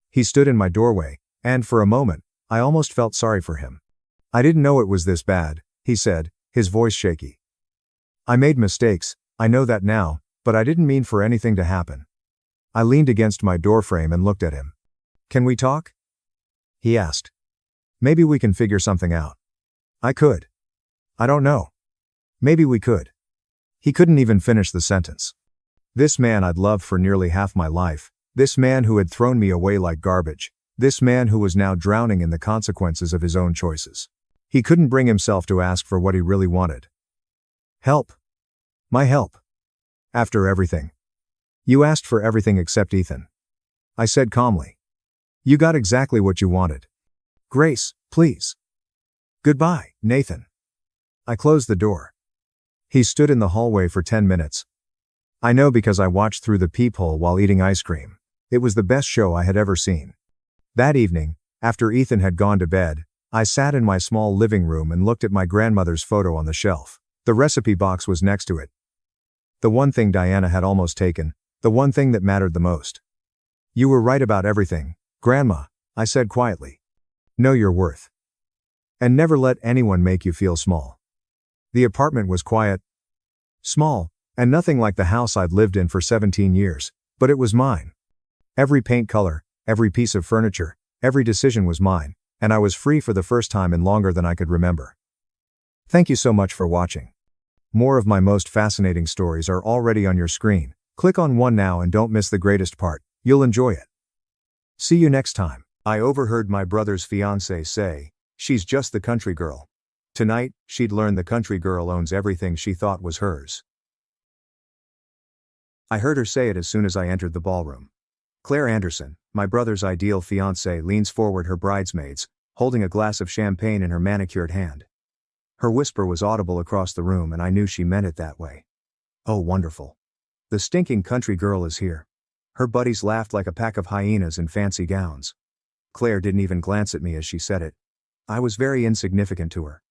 He stood in my doorway, and for a moment, I almost felt sorry for him. "I didn't know it was this bad," he said, his voice shaky. "I made mistakes, I know that now, but I didn't mean for anything to happen." I leaned against my doorframe and looked at him. "Can we talk?" he asked. "Maybe we can figure something out." I could. "I don't know. Maybe we could." He couldn't even finish the sentence. This man I'd loved for nearly half my life, this man who had thrown me away like garbage, this man who was now drowning in the consequences of his own choices. He couldn't bring himself to ask for what he really wanted. "Help. My help. After everything. You asked for everything except Ethan," I said calmly. "You got exactly what you wanted. Grace, please. Goodbye, Nathan." I closed the door. He stood in the hallway for 10 minutes. I know because I watched through the peephole while eating ice cream. It was the best show I had ever seen. That evening, after Ethan had gone to bed, I sat in my small living room and looked at my grandmother's photo on the shelf. The recipe box was next to it. The one thing Diana had almost taken, the one thing that mattered the most. "You were right about everything, Grandma," I said quietly. "Know your worth. And never let anyone make you feel small." The apartment was quiet. Small, and nothing like the house I'd lived in for 17 years, but it was mine. Every paint color, every piece of furniture, every decision was mine, and I was free for the first time in longer than I could remember. Thank you so much for watching. More of my most fascinating stories are already on your screen. Click on one now and don't miss the greatest part. You'll enjoy it. See you next time. I overheard my brother's fiancée say, "She's just the country girl." Tonight, she'd learn the country girl owns everything she thought was hers. I heard her say it as soon as I entered the ballroom. Claire Anderson, my brother's ideal fiancée, leans forward, her bridesmaids, holding a glass of champagne in her manicured hand. Her whisper was audible across the room, and I knew she meant it that way. "Oh, wonderful. The stinking country girl is here." Her buddies laughed like a pack of hyenas in fancy gowns. Claire didn't even glance at me as she said it. I was very insignificant to her.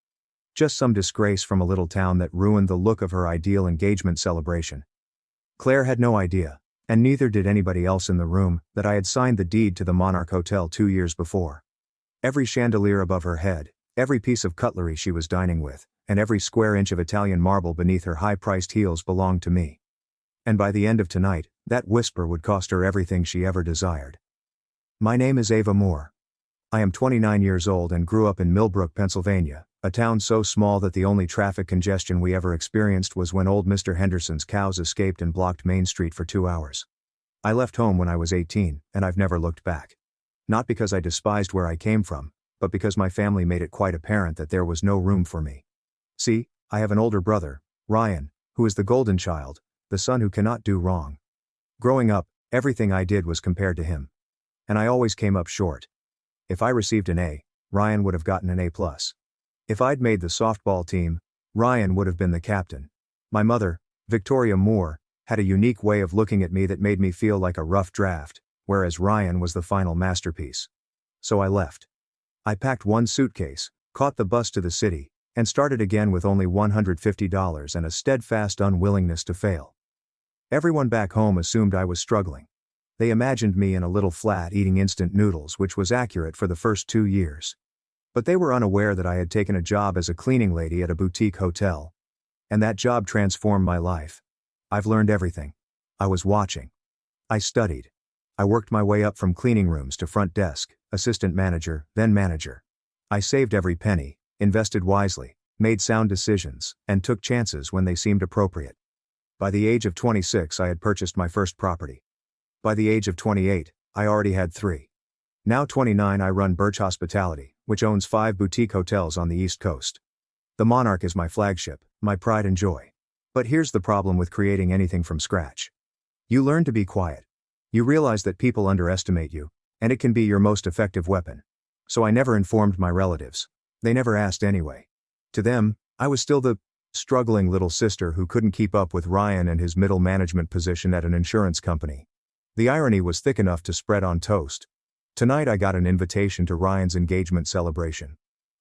Just some disgrace from a little town that ruined the look of her ideal engagement celebration. Claire had no idea, And neither did anybody else in the room, that I had signed the deed to the Monarch Hotel 2 years before. Every chandelier above her head, every piece of cutlery she was dining with, and every square inch of Italian marble beneath her high-priced heels belonged to me. And by the end of tonight, that whisper would cost her everything she ever desired. My name is Ava Moore. I am 29 years old and grew up in Millbrook, Pennsylvania, a town so small that the only traffic congestion we ever experienced was when old Mr. Henderson's cows escaped and blocked Main Street for 2 hours. I left home when I was 18, and I've never looked back. Not because I despised where I came from, but because my family made it quite apparent that there was no room for me. See, I have an older brother, Ryan, who is the golden child, the son who cannot do wrong. Growing up, everything I did was compared to him. And I always came up short. If I received an A, Ryan would have gotten an A+. If I'd made the softball team, Ryan would have been the captain. My mother, Victoria Moore, had a unique way of looking at me that made me feel like a rough draft, whereas Ryan was the final masterpiece. So I left. I packed one suitcase, caught the bus to the city, and started again with only $150 and a steadfast unwillingness to fail. Everyone back home assumed I was struggling. They imagined me in a little flat eating instant noodles, which was accurate for the first 2 years. But they were unaware that I had taken a job as a cleaning lady at a boutique hotel. And that job transformed my life. I've learned everything. I was watching. I studied. I worked my way up from cleaning rooms to front desk, assistant manager, then manager. I saved every penny, invested wisely, made sound decisions, and took chances when they seemed appropriate. By the age of 26, I had purchased my first property. By the age of 28, I already had 3. Now 29, I run Birch Hospitality, which owns 5 boutique hotels on the East Coast. The Monarch is my flagship, my pride and joy. But here's the problem with creating anything from scratch. You learn to be quiet. You realize that people underestimate you, and it can be your most effective weapon. So I never informed my relatives. They never asked anyway. To them, I was still the struggling little sister who couldn't keep up with Ryan and his middle management position at an insurance company. The irony was thick enough to spread on toast. Tonight I got an invitation to Ryan's engagement celebration.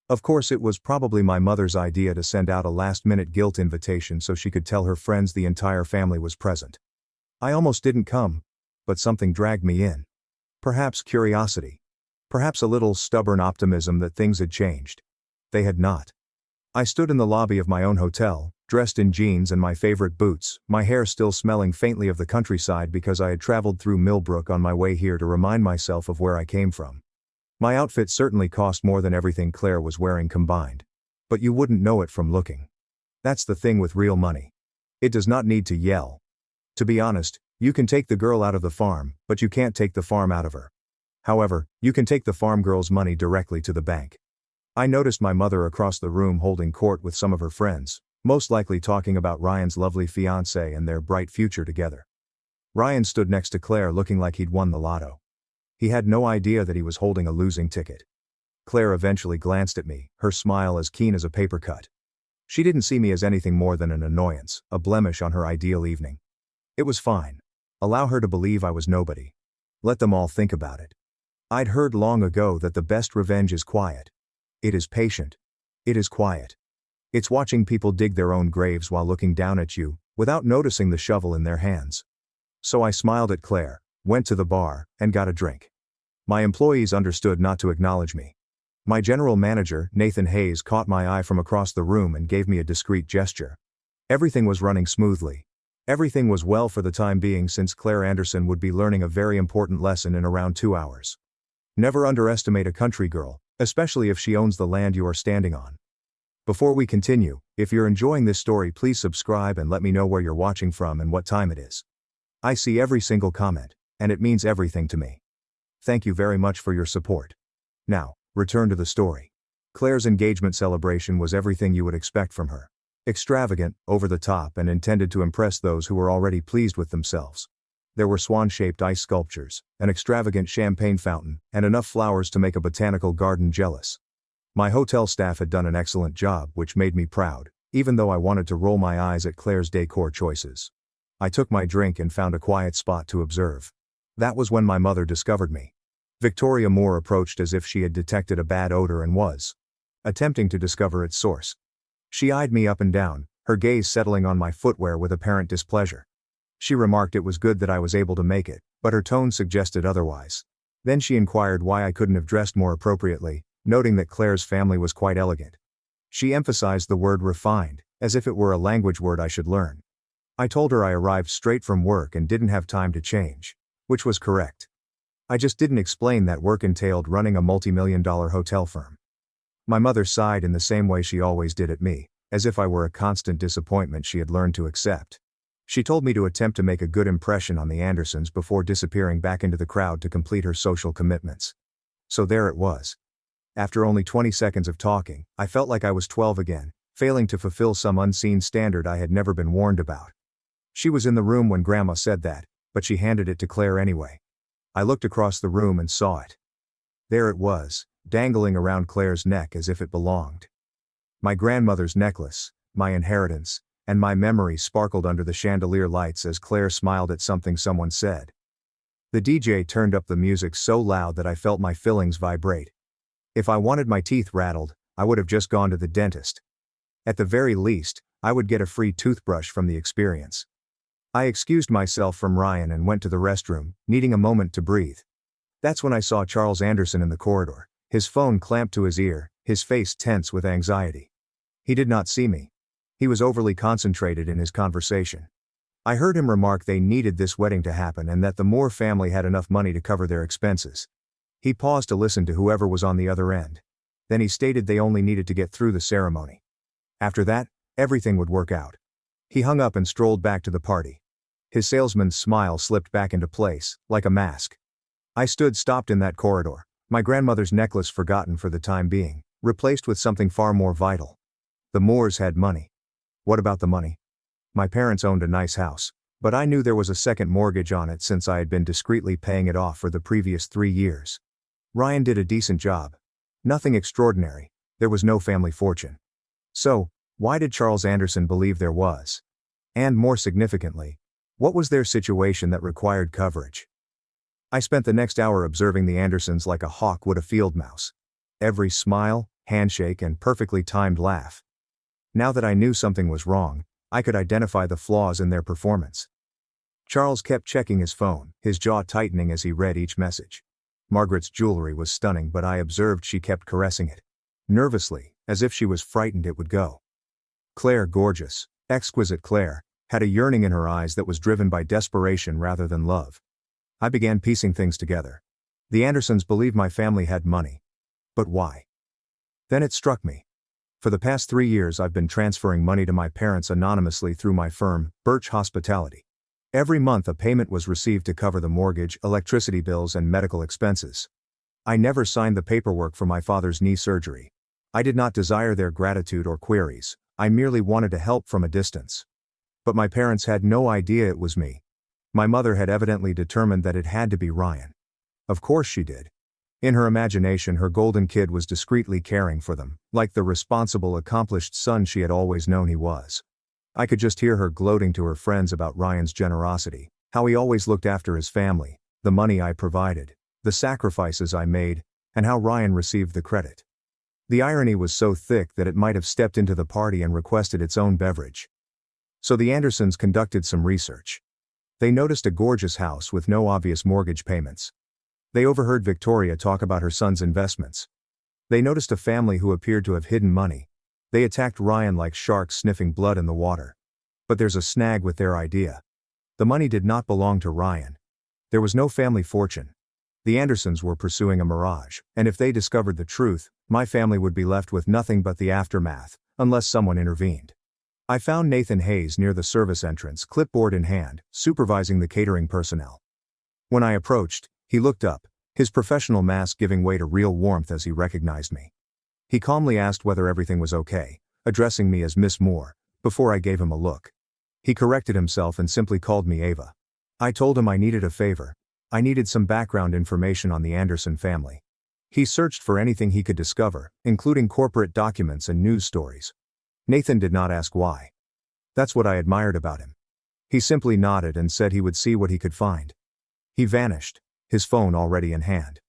Of course, it was probably my mother's idea to send out a last-minute guilt invitation so she could tell her friends the entire family was present. I almost didn't come, but something dragged me in. Perhaps curiosity. Perhaps a little stubborn optimism that things had changed. They had not. I stood in the lobby of my own hotel, dressed in jeans and my favorite boots, my hair still smelling faintly of the countryside because I had traveled through Millbrook on my way here to remind myself of where I came from. My outfit certainly cost more than everything Claire was wearing combined. But you wouldn't know it from looking. That's the thing with real money. It does not need to yell. To be honest, you can take the girl out of the farm, but you can't take the farm out of her. However, you can take the farm girl's money directly to the bank. I noticed my mother across the room holding court with some of her friends, most likely talking about Ryan's lovely fiancée and their bright future together. Ryan stood next to Claire looking like he'd won the lotto. He had no idea that he was holding a losing ticket. Claire eventually glanced at me, her smile as keen as a paper cut. She didn't see me as anything more than an annoyance, a blemish on her ideal evening. It was fine. Allow her to believe I was nobody. Let them all think about it. I'd heard long ago that the best revenge is quiet. It is patient. It is quiet. It's watching people dig their own graves while looking down at you, without noticing the shovel in their hands. So I smiled at Claire, went to the bar, and got a drink. My employees understood not to acknowledge me. My general manager, Nathan Hayes, caught my eye from across the room and gave me a discreet gesture. Everything was running smoothly. Everything was well for the time being, since Claire Anderson would be learning a very important lesson in around 2 hours. Never underestimate a country girl, especially if she owns the land you are standing on. Before we continue, if you're enjoying this story, please subscribe and let me know where you're watching from and what time it is. I see every single comment, and it means everything to me. Thank you very much for your support. Now, return to the story. Claire's engagement celebration was everything you would expect from her. Extravagant, over the top, and intended to impress those who were already pleased with themselves. There were swan-shaped ice sculptures, an extravagant champagne fountain, and enough flowers to make a botanical garden jealous. My hotel staff had done an excellent job, which made me proud, even though I wanted to roll my eyes at Claire's decor choices. I took my drink and found a quiet spot to observe. That was when my mother discovered me. Victoria Moore approached as if she had detected a bad odor and was attempting to discover its source. She eyed me up and down, her gaze settling on my footwear with apparent displeasure. She remarked it was good that I was able to make it, but her tone suggested otherwise. Then she inquired why I couldn't have dressed more appropriately, noting that Claire's family was quite elegant. She emphasized the word refined, as if it were a language word I should learn. I told her I arrived straight from work and didn't have time to change, which was correct. I just didn't explain that work entailed running a multi-million-dollar hotel firm. My mother sighed in the same way she always did at me, as if I were a constant disappointment she had learned to accept. She told me to attempt to make a good impression on the Andersons before disappearing back into the crowd to complete her social commitments. So there it was. After only 20 seconds of talking, I felt like I was 12 again, failing to fulfill some unseen standard I had never been warned about. She was in the room when Grandma said that, but she handed it to Claire anyway. I looked across the room and saw it. There it was, dangling around Claire's neck as if it belonged. My grandmother's necklace, my inheritance, and my memory sparkled under the chandelier lights as Claire smiled at something someone said. The DJ turned up the music so loud that I felt my fillings vibrate. If I wanted my teeth rattled, I would have just gone to the dentist. At the very least, I would get a free toothbrush from the experience. I excused myself from Ryan and went to the restroom, needing a moment to breathe. That's when I saw Charles Anderson in the corridor, his phone clamped to his ear, his face tense with anxiety. He did not see me. He was overly concentrated in his conversation. I heard him remark they needed this wedding to happen and that the Moore family had enough money to cover their expenses. He paused to listen to whoever was on the other end. Then he stated they only needed to get through the ceremony. After that, everything would work out. He hung up and strolled back to the party. His salesman's smile slipped back into place, like a mask. I stood stopped in that corridor, my grandmother's necklace forgotten for the time being, replaced with something far more vital. The Moores had money. What about the money? My parents owned a nice house, but I knew there was a second mortgage on it since I had been discreetly paying it off for the previous 3 years. Ryan did a decent job. Nothing extraordinary, there was no family fortune. So, why did Charles Anderson believe there was? And more significantly, what was their situation that required coverage? I spent the next hour observing the Andersons like a hawk would a field mouse. Every smile, handshake, and perfectly timed laugh. Now that I knew something was wrong, I could identify the flaws in their performance. Charles kept checking his phone, his jaw tightening as he read each message. Margaret's jewelry was stunning, but I observed she kept caressing it. Nervously, as if she was frightened it would go. Claire, gorgeous, exquisite Claire, had a yearning in her eyes that was driven by desperation rather than love. I began piecing things together. The Andersons believed my family had money. But why? Then it struck me. For the past 3 years I've been transferring money to my parents anonymously through my firm, Birch Hospitality. Every month a payment was received to cover the mortgage, electricity bills, and medical expenses. I never signed the paperwork for my father's knee surgery. I did not desire their gratitude or queries, I merely wanted to help from a distance. But my parents had no idea it was me. My mother had evidently determined that it had to be Ryan. Of course she did. In her imagination her golden kid was discreetly caring for them, like the responsible, accomplished son she had always known he was. I could just hear her gloating to her friends about Ryan's generosity, how he always looked after his family, the money I provided, the sacrifices I made, and how Ryan received the credit. The irony was so thick that it might have stepped into the party and requested its own beverage. So the Andersons conducted some research. They noticed a gorgeous house with no obvious mortgage payments. They overheard Victoria talk about her son's investments. They noticed a family who appeared to have hidden money. They attacked Ryan like sharks sniffing blood in the water. But there's a snag with their idea. The money did not belong to Ryan. There was no family fortune. The Andersons were pursuing a mirage, and if they discovered the truth, my family would be left with nothing but the aftermath, unless someone intervened. I found Nathan Hayes near the service entrance, clipboard in hand, supervising the catering personnel. When I approached, he looked up, his professional mask giving way to real warmth as he recognized me. He calmly asked whether everything was okay, addressing me as Miss Moore, before I gave him a look. He corrected himself and simply called me Ava. I told him I needed a favor. I needed some background information on the Anderson family. He searched for anything he could discover, including corporate documents and news stories. Nathan did not ask why. That's what I admired about him. He simply nodded and said he would see what he could find. He vanished, his phone already in hand.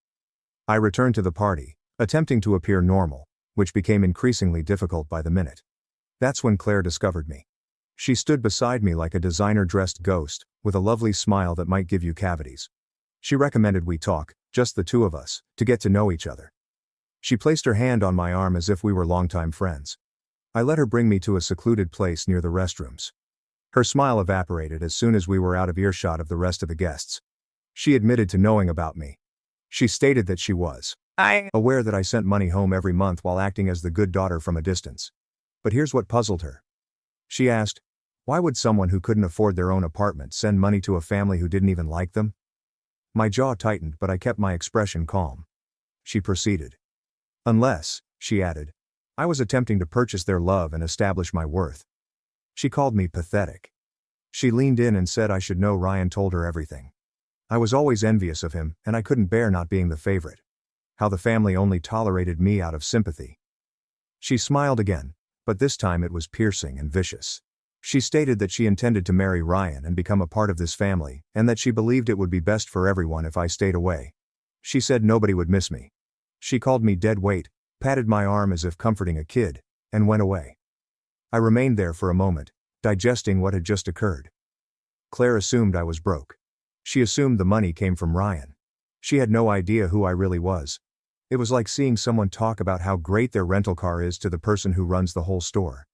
I returned to the party, attempting to appear normal, which became increasingly difficult by the minute. That's when Claire discovered me. She stood beside me like a designer-dressed ghost, with a lovely smile that might give you cavities. She recommended we talk, just the two of us, to get to know each other. She placed her hand on my arm as if we were longtime friends. I let her bring me to a secluded place near the restrooms. Her smile evaporated as soon as we were out of earshot of the rest of the guests. She admitted to knowing about me. She stated that she was aware that I sent money home every month while acting as the good daughter from a distance. But here's what puzzled her. She asked, why would someone who couldn't afford their own apartment send money to a family who didn't even like them? My jaw tightened, but I kept my expression calm. She proceeded. Unless, she added, I was attempting to purchase their love and establish my worth. She called me pathetic. She leaned in and said I should know Ryan told her everything. I was always envious of him, and I couldn't bear not being the favorite. How the family only tolerated me out of sympathy. She smiled again, but this time it was piercing and vicious. She stated that she intended to marry Ryan and become a part of this family, and that she believed it would be best for everyone if I stayed away. She said nobody would miss me. She called me dead weight, patted my arm as if comforting a kid, and went away. I remained there for a moment, digesting what had just occurred. Claire assumed I was broke. She assumed the money came from Ryan. She had no idea who I really was. It was like seeing someone talk about how great their rental car is to the person who runs the whole store.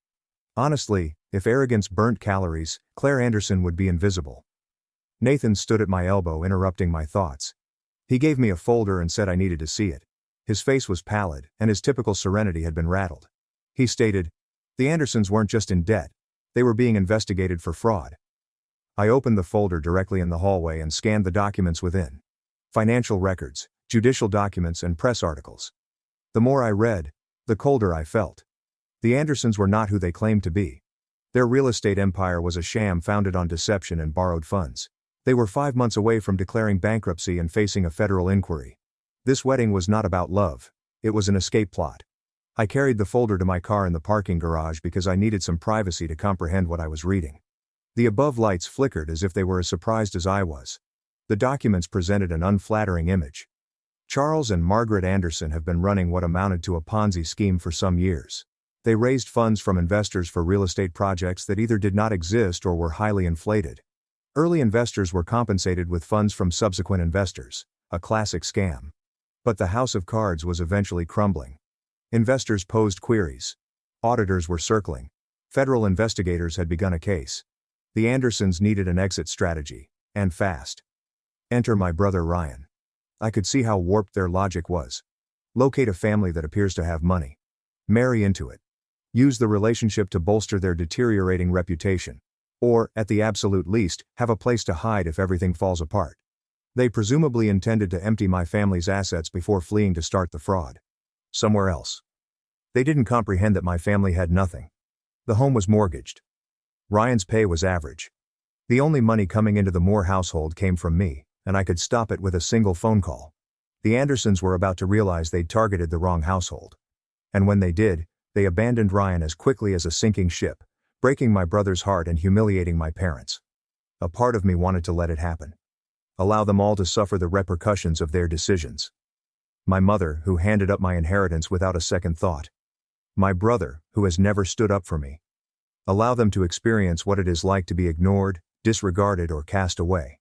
Honestly, if arrogance burnt calories, Claire Anderson would be invisible. Nathan stood at my elbow interrupting my thoughts. He gave me a folder and said I needed to see it. His face was pallid, and his typical serenity had been rattled. He stated, the Andersons weren't just in debt, they were being investigated for fraud. I opened the folder directly in the hallway and scanned the documents within. Financial records, judicial documents and press articles. The more I read, the colder I felt. The Andersons were not who they claimed to be. Their real estate empire was a sham founded on deception and borrowed funds. They were 5 months away from declaring bankruptcy and facing a federal inquiry. This wedding was not about love, it was an escape plot. I carried the folder to my car in the parking garage because I needed some privacy to comprehend what I was reading. The above lights flickered as if they were as surprised as I was. The documents presented an unflattering image. Charles and Margaret Anderson have been running what amounted to a Ponzi scheme for some years. They raised funds from investors for real estate projects that either did not exist or were highly inflated. Early investors were compensated with funds from subsequent investors, a classic scam. But the house of cards was eventually crumbling. Investors posed queries. Auditors were circling. Federal investigators had begun a case. The Andersons needed an exit strategy, and fast. Enter my brother Ryan. I could see how warped their logic was. Locate a family that appears to have money. Marry into it. Use the relationship to bolster their deteriorating reputation. Or, at the absolute least, have a place to hide if everything falls apart. They presumably intended to empty my family's assets before fleeing to start the fraud. Somewhere else. They didn't comprehend that my family had nothing. The home was mortgaged. Ryan's pay was average. The only money coming into the Moore household came from me, and I could stop it with a single phone call. The Andersons were about to realize they'd targeted the wrong household. And when they did, they abandoned Ryan as quickly as a sinking ship, breaking my brother's heart and humiliating my parents. A part of me wanted to let it happen. Allow them all to suffer the repercussions of their decisions. My mother, who handed up my inheritance without a second thought. My brother, who has never stood up for me. Allow them to experience what it is like to be ignored, disregarded or cast away.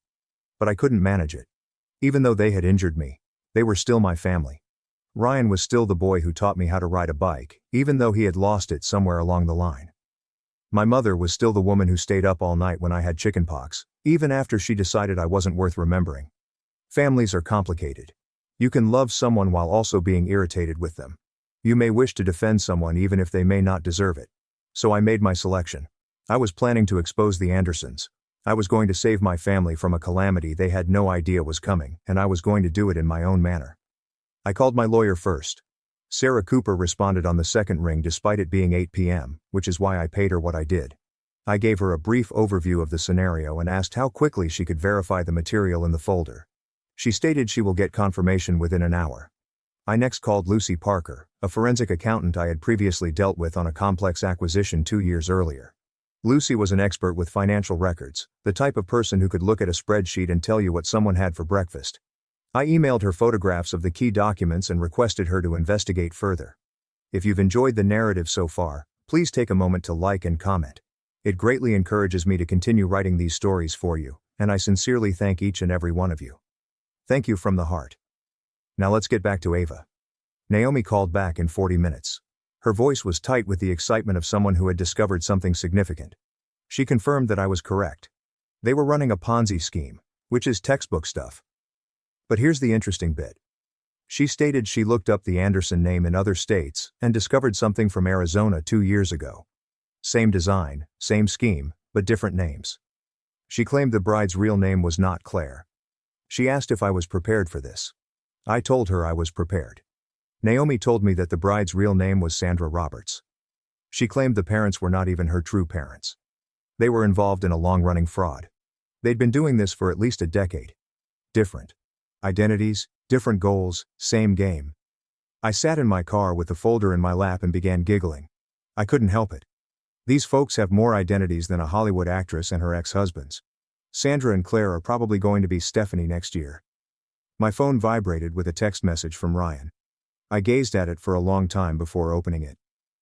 But I couldn't manage it. Even though they had injured me, they were still my family. Ryan was still the boy who taught me how to ride a bike, even though he had lost it somewhere along the line. My mother was still the woman who stayed up all night when I had chickenpox, even after she decided I wasn't worth remembering. Families are complicated. You can love someone while also being irritated with them. You may wish to defend someone even if they may not deserve it. So I made my selection. I was planning to expose the Andersons. I was going to save my family from a calamity they had no idea was coming, and I was going to do it in my own manner. I called my lawyer first. Sarah Cooper responded on the second ring despite it being 8 p.m., which is why I paid her what I did. I gave her a brief overview of the scenario and asked how quickly she could verify the material in the folder. She stated she will get confirmation within an hour. I next called Lucy Parker, a forensic accountant I had previously dealt with on a complex acquisition 2 years earlier. Lucy was an expert with financial records, the type of person who could look at a spreadsheet and tell you what someone had for breakfast. I emailed her photographs of the key documents and requested her to investigate further. If you've enjoyed the narrative so far, please take a moment to like and comment. It greatly encourages me to continue writing these stories for you, and I sincerely thank each and every one of you. Thank you from the heart. Now let's get back to Ava. Naomi called back in 40 minutes. Her voice was tight with the excitement of someone who had discovered something significant. She confirmed that I was correct. They were running a Ponzi scheme, which is textbook stuff. But here's the interesting bit. She stated she looked up the Anderson name in other states and discovered something from Arizona 2 years ago. Same design, same scheme, but different names. She claimed the bride's real name was not Claire. She asked if I was prepared for this. I told her I was prepared. Naomi told me that the bride's real name was Sandra Roberts. She claimed the parents were not even her true parents. They were involved in a long-running fraud. They'd been doing this for at least a decade. Different identities, different goals, same game. I sat in my car with the folder in my lap and began giggling. I couldn't help it. These folks have more identities than a Hollywood actress and her ex-husbands. Sandra and Claire are probably going to be Stephanie next year. My phone vibrated with a text message from Ryan. I gazed at it for a long time before opening it.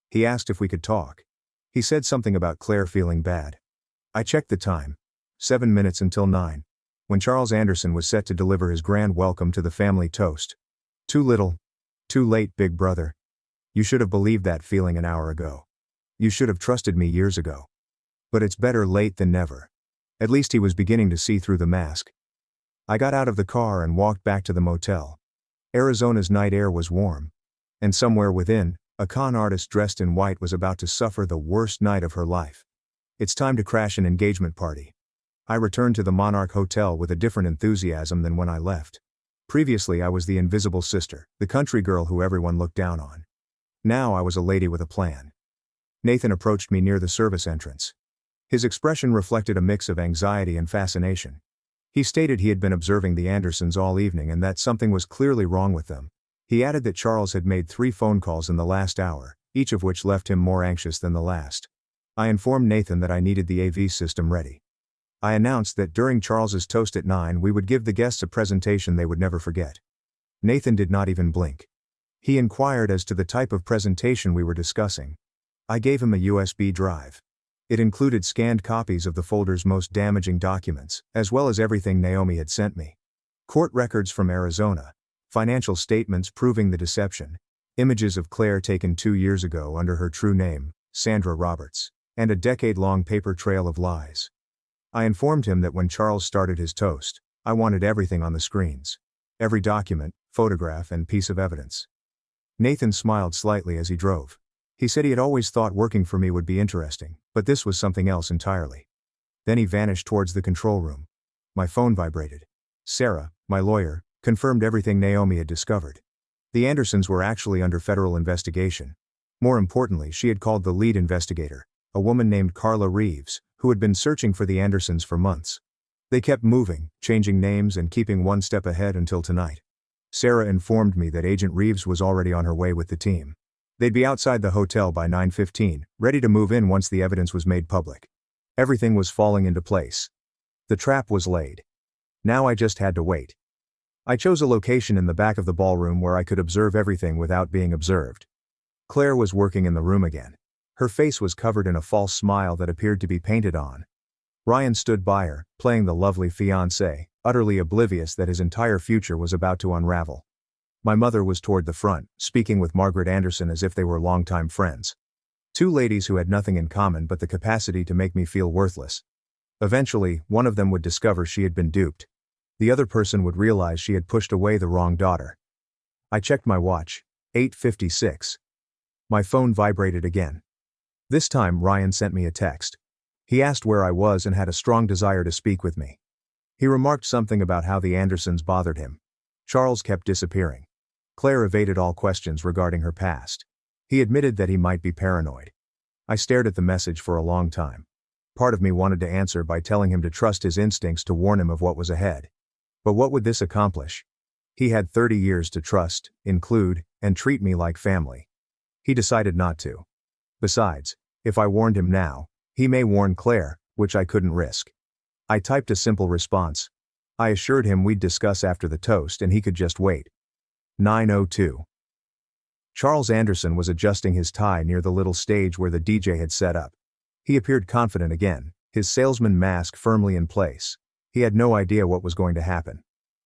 He asked if we could talk. He said something about Claire feeling bad. I checked the time. 7 minutes until 9. When Charles Anderson was set to deliver his grand welcome to the family toast. Too little. Too late, big brother. You should have believed that feeling an hour ago. You should have trusted me years ago. But it's better late than never. At least he was beginning to see through the mask. I got out of the car and walked back to the motel. Arizona's night air was warm. And somewhere within, a con artist dressed in white was about to suffer the worst night of her life. It's time to crash an engagement party. I returned to the Monarch Hotel with a different enthusiasm than when I left. Previously I was the invisible sister, the country girl who everyone looked down on. Now I was a lady with a plan. Nathan approached me near the service entrance. His expression reflected a mix of anxiety and fascination. He stated he had been observing the Andersons all evening and that something was clearly wrong with them. He added that Charles had made 3 phone calls in the last hour, each of which left him more anxious than the last. I informed Nathan that I needed the AV system ready. I announced that during Charles's toast at 9 we would give the guests a presentation they would never forget. Nathan did not even blink. He inquired as to the type of presentation we were discussing. I gave him a USB drive. It included scanned copies of the folder's most damaging documents, as well as everything Naomi had sent me. Court records from Arizona, financial statements proving the deception, images of Claire taken 2 years ago under her true name, Sandra Roberts, and a decade-long paper trail of lies. I informed him that when Charles started his toast, I wanted everything on the screens. Every document, photograph, and piece of evidence. Nathan smiled slightly as he drove. He said he had always thought working for me would be interesting, but this was something else entirely. Then he vanished towards the control room. My phone vibrated. Sarah, my lawyer, confirmed everything Naomi had discovered. The Andersons were actually under federal investigation. More importantly, she had called the lead investigator, a woman named Carla Reeves, who had been searching for the Andersons for months. They kept moving, changing names and keeping one step ahead until tonight. Sarah informed me that Agent Reeves was already on her way with the team. They'd be outside the hotel by 9:15, ready to move in once the evidence was made public. Everything was falling into place. The trap was laid. Now I just had to wait. I chose a location in the back of the ballroom where I could observe everything without being observed. Claire was working in the room again. Her face was covered in a false smile that appeared to be painted on. Ryan stood by her, playing the lovely fiancé, utterly oblivious that his entire future was about to unravel. My mother was toward the front, speaking with Margaret Anderson as if they were longtime friends. 2 ladies who had nothing in common but the capacity to make me feel worthless. Eventually, one of them would discover she had been duped. The other person would realize she had pushed away the wrong daughter. I checked my watch. 8:56. My phone vibrated again. This time Ryan sent me a text. He asked where I was and had a strong desire to speak with me. He remarked something about how the Andersons bothered him. Charles kept disappearing. Claire evaded all questions regarding her past. He admitted that he might be paranoid. I stared at the message for a long time. Part of me wanted to answer by telling him to trust his instincts to warn him of what was ahead. But what would this accomplish? He had 30 years to trust, include, and treat me like family. He decided not to. Besides, if I warned him now, he may warn Claire, which I couldn't risk. I typed a simple response. I assured him we'd discuss after the toast and he could just wait. 9:02. Charles Anderson was adjusting his tie near the little stage where the DJ had set up. He appeared confident again, his salesman mask firmly in place. He had no idea what was going to happen.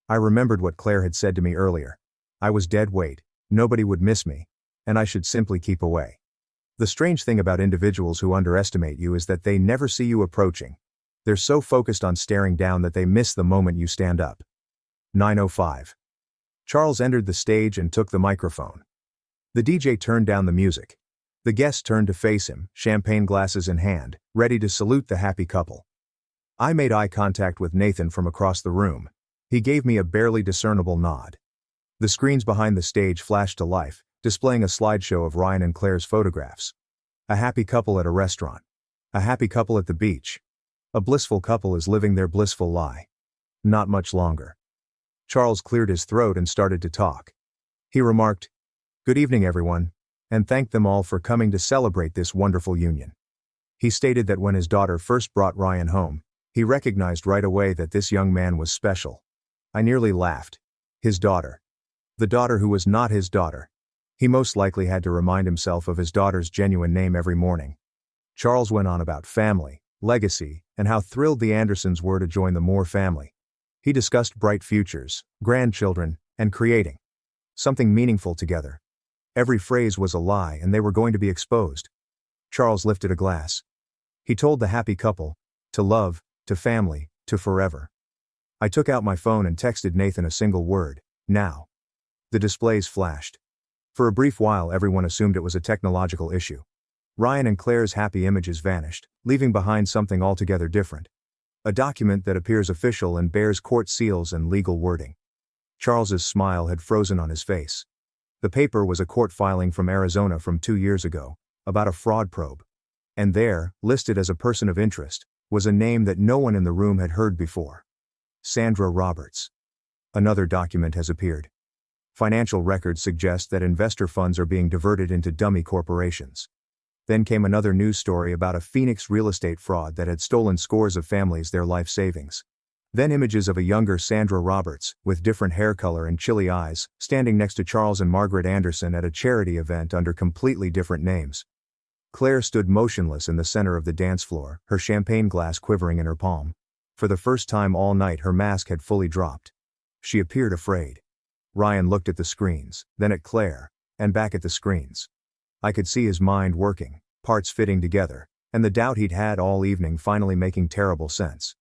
I remembered what Claire had said to me earlier. I was dead weight, nobody would miss me, and I should simply keep away. The strange thing about individuals who underestimate you is that they never see you approaching. They're so focused on staring down that they miss the moment you stand up. 9:05. Charles entered the stage and took the microphone. The DJ turned down the music. The guests turned to face him, champagne glasses in hand, ready to salute the happy couple. I made eye contact with Nathan from across the room. He gave me a barely discernible nod. The screens behind the stage flashed to life, displaying a slideshow of Ryan and Claire's photographs. A happy couple at a restaurant. A happy couple at the beach. A blissful couple is living their blissful lie. Not much longer. Charles cleared his throat and started to talk. He remarked, "Good evening, everyone," and thanked them all for coming to celebrate this wonderful union. He stated that when his daughter first brought Ryan home, he recognized right away that this young man was special. I nearly laughed. His daughter. The daughter who was not his daughter. He most likely had to remind himself of his daughter's genuine name every morning. Charles went on about family, legacy, and how thrilled the Andersons were to join the Moore family. He discussed bright futures, grandchildren, and creating something meaningful together. Every phrase was a lie and they were going to be exposed. Charles lifted a glass. He told the happy couple, to love, to family, to forever. I took out my phone and texted Nathan a single word, now. The displays flashed. For a brief while everyone assumed it was a technological issue. Ryan and Claire's happy images vanished, leaving behind something altogether different. A document that appears official and bears court seals and legal wording. Charles's smile had frozen on his face. The paper was a court filing from Arizona from 2 years ago, about a fraud probe. And there, listed as a person of interest, was a name that no one in the room had heard before. Sandra Roberts. Another document has appeared. Financial records suggest that investor funds are being diverted into dummy corporations. Then came another news story about a Phoenix real estate fraud that had stolen scores of families their life savings. Then images of a younger Sandra Roberts, with different hair color and chilly eyes, standing next to Charles and Margaret Anderson at a charity event under completely different names. Claire stood motionless in the center of the dance floor, her champagne glass quivering in her palm. For the first time all night her mask had fully dropped. She appeared afraid. Ryan looked at the screens, then at Claire, and back at the screens. I could see his mind working, parts fitting together, and the doubt he'd had all evening finally making terrible sense.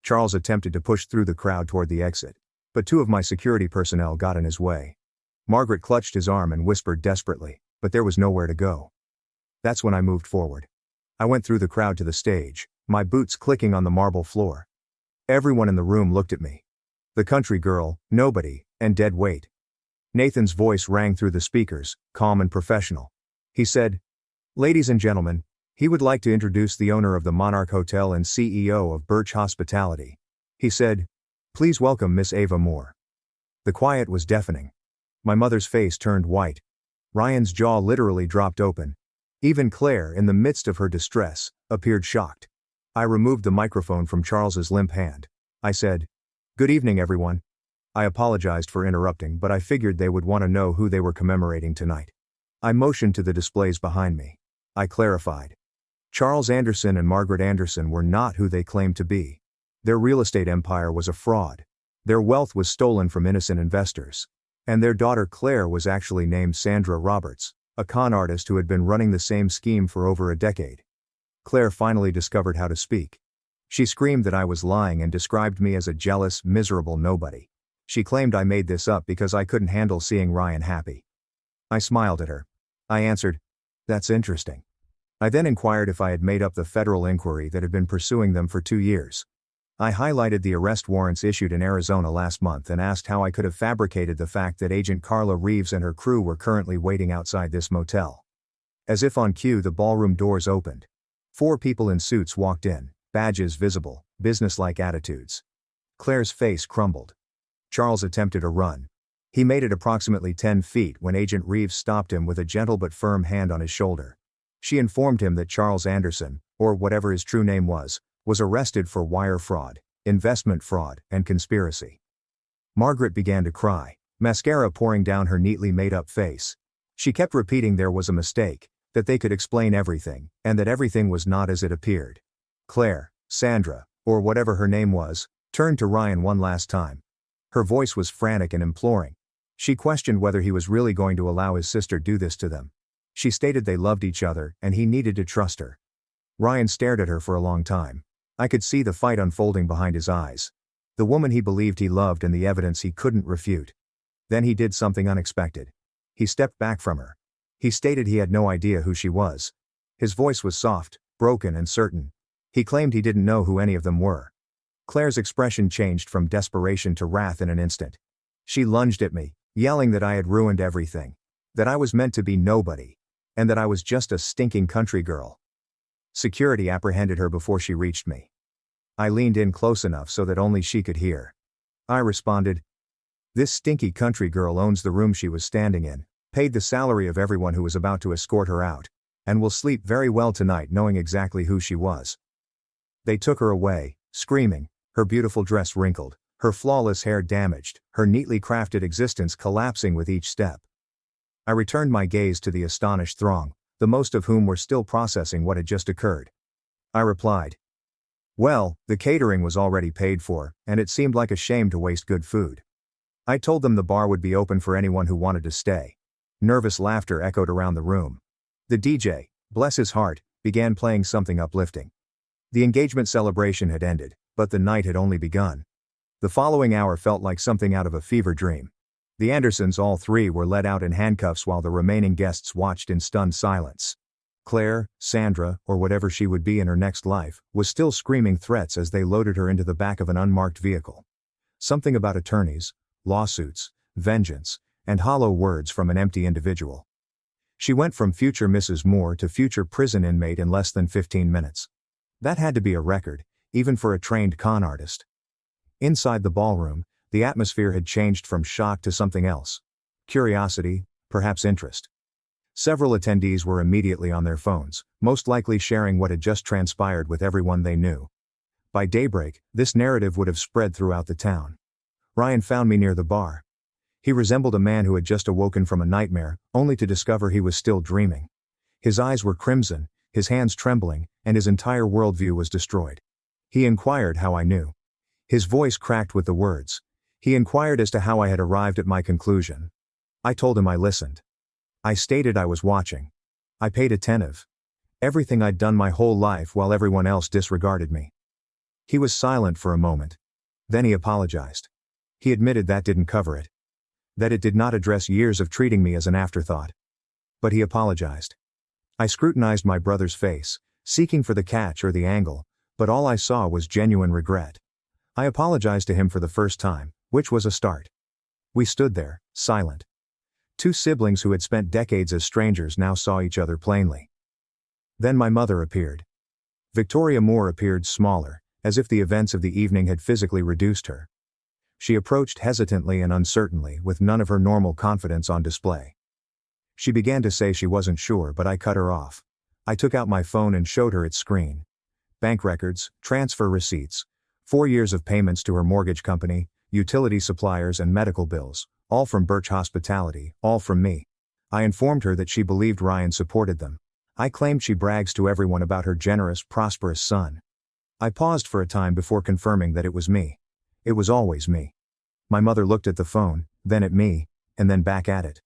Charles attempted to push through the crowd toward the exit, but 2 of my security personnel got in his way. Margaret clutched his arm and whispered desperately, but there was nowhere to go. That's when I moved forward. I went through the crowd to the stage, my boots clicking on the marble floor. Everyone in the room looked at me. The country girl, nobody, and dead weight. Nathan's voice rang through the speakers, calm and professional. He said, "Ladies and gentlemen, he would like to introduce the owner of the Monarch Hotel and CEO of Birch Hospitality." He said, "Please welcome Miss Ava Moore." The quiet was deafening. My mother's face turned white. Ryan's jaw literally dropped open. Even Claire, in the midst of her distress, appeared shocked. I removed the microphone from Charles's limp hand. I said, "Good evening, everyone." I apologized for interrupting, but I figured they would want to know who they were commemorating tonight. I motioned to the displays behind me. I clarified. Charles Anderson and Margaret Anderson were not who they claimed to be. Their real estate empire was a fraud. Their wealth was stolen from innocent investors. And their daughter Claire was actually named Sandra Roberts, a con artist who had been running the same scheme for over a decade. Claire finally discovered how to speak. She screamed that I was lying and described me as a jealous, miserable nobody. She claimed I made this up because I couldn't handle seeing Ryan happy. I smiled at her. I answered, "That's interesting." I then inquired if I had made up the federal inquiry that had been pursuing them for 2 years. I highlighted the arrest warrants issued in Arizona last month and asked how I could have fabricated the fact that Agent Carla Reeves and her crew were currently waiting outside this motel. As if on cue, the ballroom doors opened. 4 people in suits walked in, badges visible, businesslike attitudes. Claire's face crumbled. Charles attempted a run. He made it approximately 10 feet when Agent Reeves stopped him with a gentle but firm hand on his shoulder. She informed him that Charles Anderson, or whatever his true name was arrested for wire fraud, investment fraud, and conspiracy. Margaret began to cry, mascara pouring down her neatly made-up face. She kept repeating there was a mistake, That they could explain everything, and that everything was not as it appeared. Claire, Sandra, or whatever her name was, turned to Ryan one last time. Her voice was frantic and imploring. She questioned whether he was really going to allow his sister do this to them. She stated they loved each other, and he needed to trust her. Ryan stared at her for a long time. I could see the fight unfolding behind his eyes. The woman he believed he loved and the evidence he couldn't refute. Then he did something unexpected. He stepped back from her. He stated he had no idea who she was. His voice was soft, broken and certain. He claimed he didn't know who any of them were. Claire's expression changed from desperation to wrath in an instant. She lunged at me, yelling that I had ruined everything. That I was meant to be nobody. And that I was just a stinking country girl. Security apprehended her before she reached me. I leaned in close enough so that only she could hear. I responded, "This stinky country girl owns the room she was standing in, paid the salary of everyone who was about to escort her out, and will sleep very well tonight knowing exactly who she was." They took her away, screaming, her beautiful dress wrinkled, her flawless hair damaged, her neatly crafted existence collapsing with each step. I returned my gaze to the astonished throng, the most of whom were still processing what had just occurred. I replied, "Well, the catering was already paid for, and it seemed like a shame to waste good food." I told them the bar would be open for anyone who wanted to stay. Nervous laughter echoed around the room. The DJ, bless his heart, began playing something uplifting. The engagement celebration had ended, but the night had only begun. The following hour felt like something out of a fever dream. The Andersons, all three, were led out in handcuffs while the remaining guests watched in stunned silence. Claire, Sandra, or whatever she would be in her next life, was still screaming threats as they loaded her into the back of an unmarked vehicle. Something about attorneys, lawsuits, vengeance, and hollow words from an empty individual. She went from future Mrs. Moore to future prison inmate in less than 15 minutes. That had to be a record, even for a trained con artist. Inside the ballroom, the atmosphere had changed from shock to something else. Curiosity, perhaps interest. Several attendees were immediately on their phones, most likely sharing what had just transpired with everyone they knew. By daybreak, this narrative would have spread throughout the town. Ryan found me near the bar. He resembled a man who had just awoken from a nightmare, only to discover he was still dreaming. His eyes were crimson, his hands trembling, and his entire worldview was destroyed. He inquired how I knew. His voice cracked with the words. He inquired as to how I had arrived at my conclusion. I told him I listened. I stated I was watching. I paid attentive. Everything I'd done my whole life while everyone else disregarded me. He was silent for a moment. Then he apologized. He admitted that didn't cover it. That it did not address years of treating me as an afterthought. But he apologized. I scrutinized my brother's face, seeking for the catch or the angle, but all I saw was genuine regret. I apologized to him for the first time, which was a start. We stood there, silent. Two siblings who had spent decades as strangers now saw each other plainly. Then my mother appeared. Victoria Moore appeared smaller, as if the events of the evening had physically reduced her. She approached hesitantly and uncertainly, with none of her normal confidence on display. She began to say she wasn't sure, but I cut her off. I took out my phone and showed her its screen. Bank records, transfer receipts, 4 years of payments to her mortgage company, utility suppliers and medical bills, all from Birch Hospitality, all from me. I informed her that she believed Ryan supported them. I claimed she brags to everyone about her generous, prosperous son. I paused for a time before confirming that it was me. It was always me. My mother looked at the phone, then at me, and then back at it.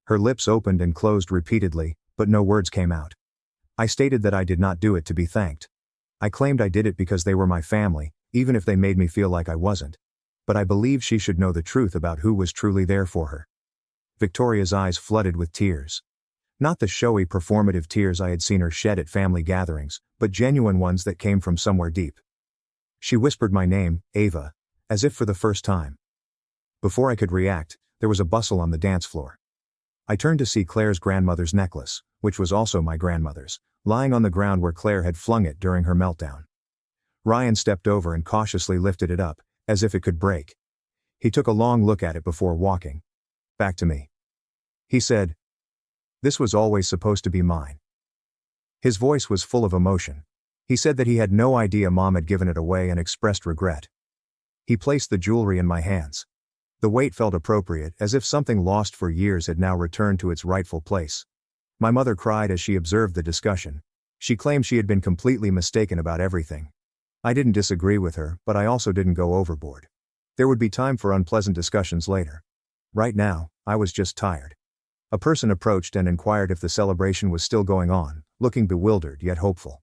Her lips opened and closed repeatedly, but no words came out. I stated that I did not do it to be thanked. I claimed I did it because they were my family, even if they made me feel like I wasn't. But I believed she should know the truth about who was truly there for her. Victoria's eyes flooded with tears. Not the showy performative tears I had seen her shed at family gatherings, but genuine ones that came from somewhere deep. She whispered my name, Ava, as if for the first time. Before I could react, there was a bustle on the dance floor. I turned to see Claire's grandmother's necklace, which was also my grandmother's, lying on the ground where Claire had flung it during her meltdown. Ryan stepped over and cautiously lifted it up, as if it could break. He took a long look at it before walking back to me. He said, "This was always supposed to be mine." His voice was full of emotion. He said that he had no idea Mom had given it away and expressed regret. He placed the jewelry in my hands. The weight felt appropriate, as if something lost for years had now returned to its rightful place. My mother cried as she observed the discussion. She claimed she had been completely mistaken about everything. I didn't disagree with her, but I also didn't go overboard. There would be time for unpleasant discussions later. Right now, I was just tired. A person approached and inquired if the celebration was still going on, looking bewildered yet hopeful.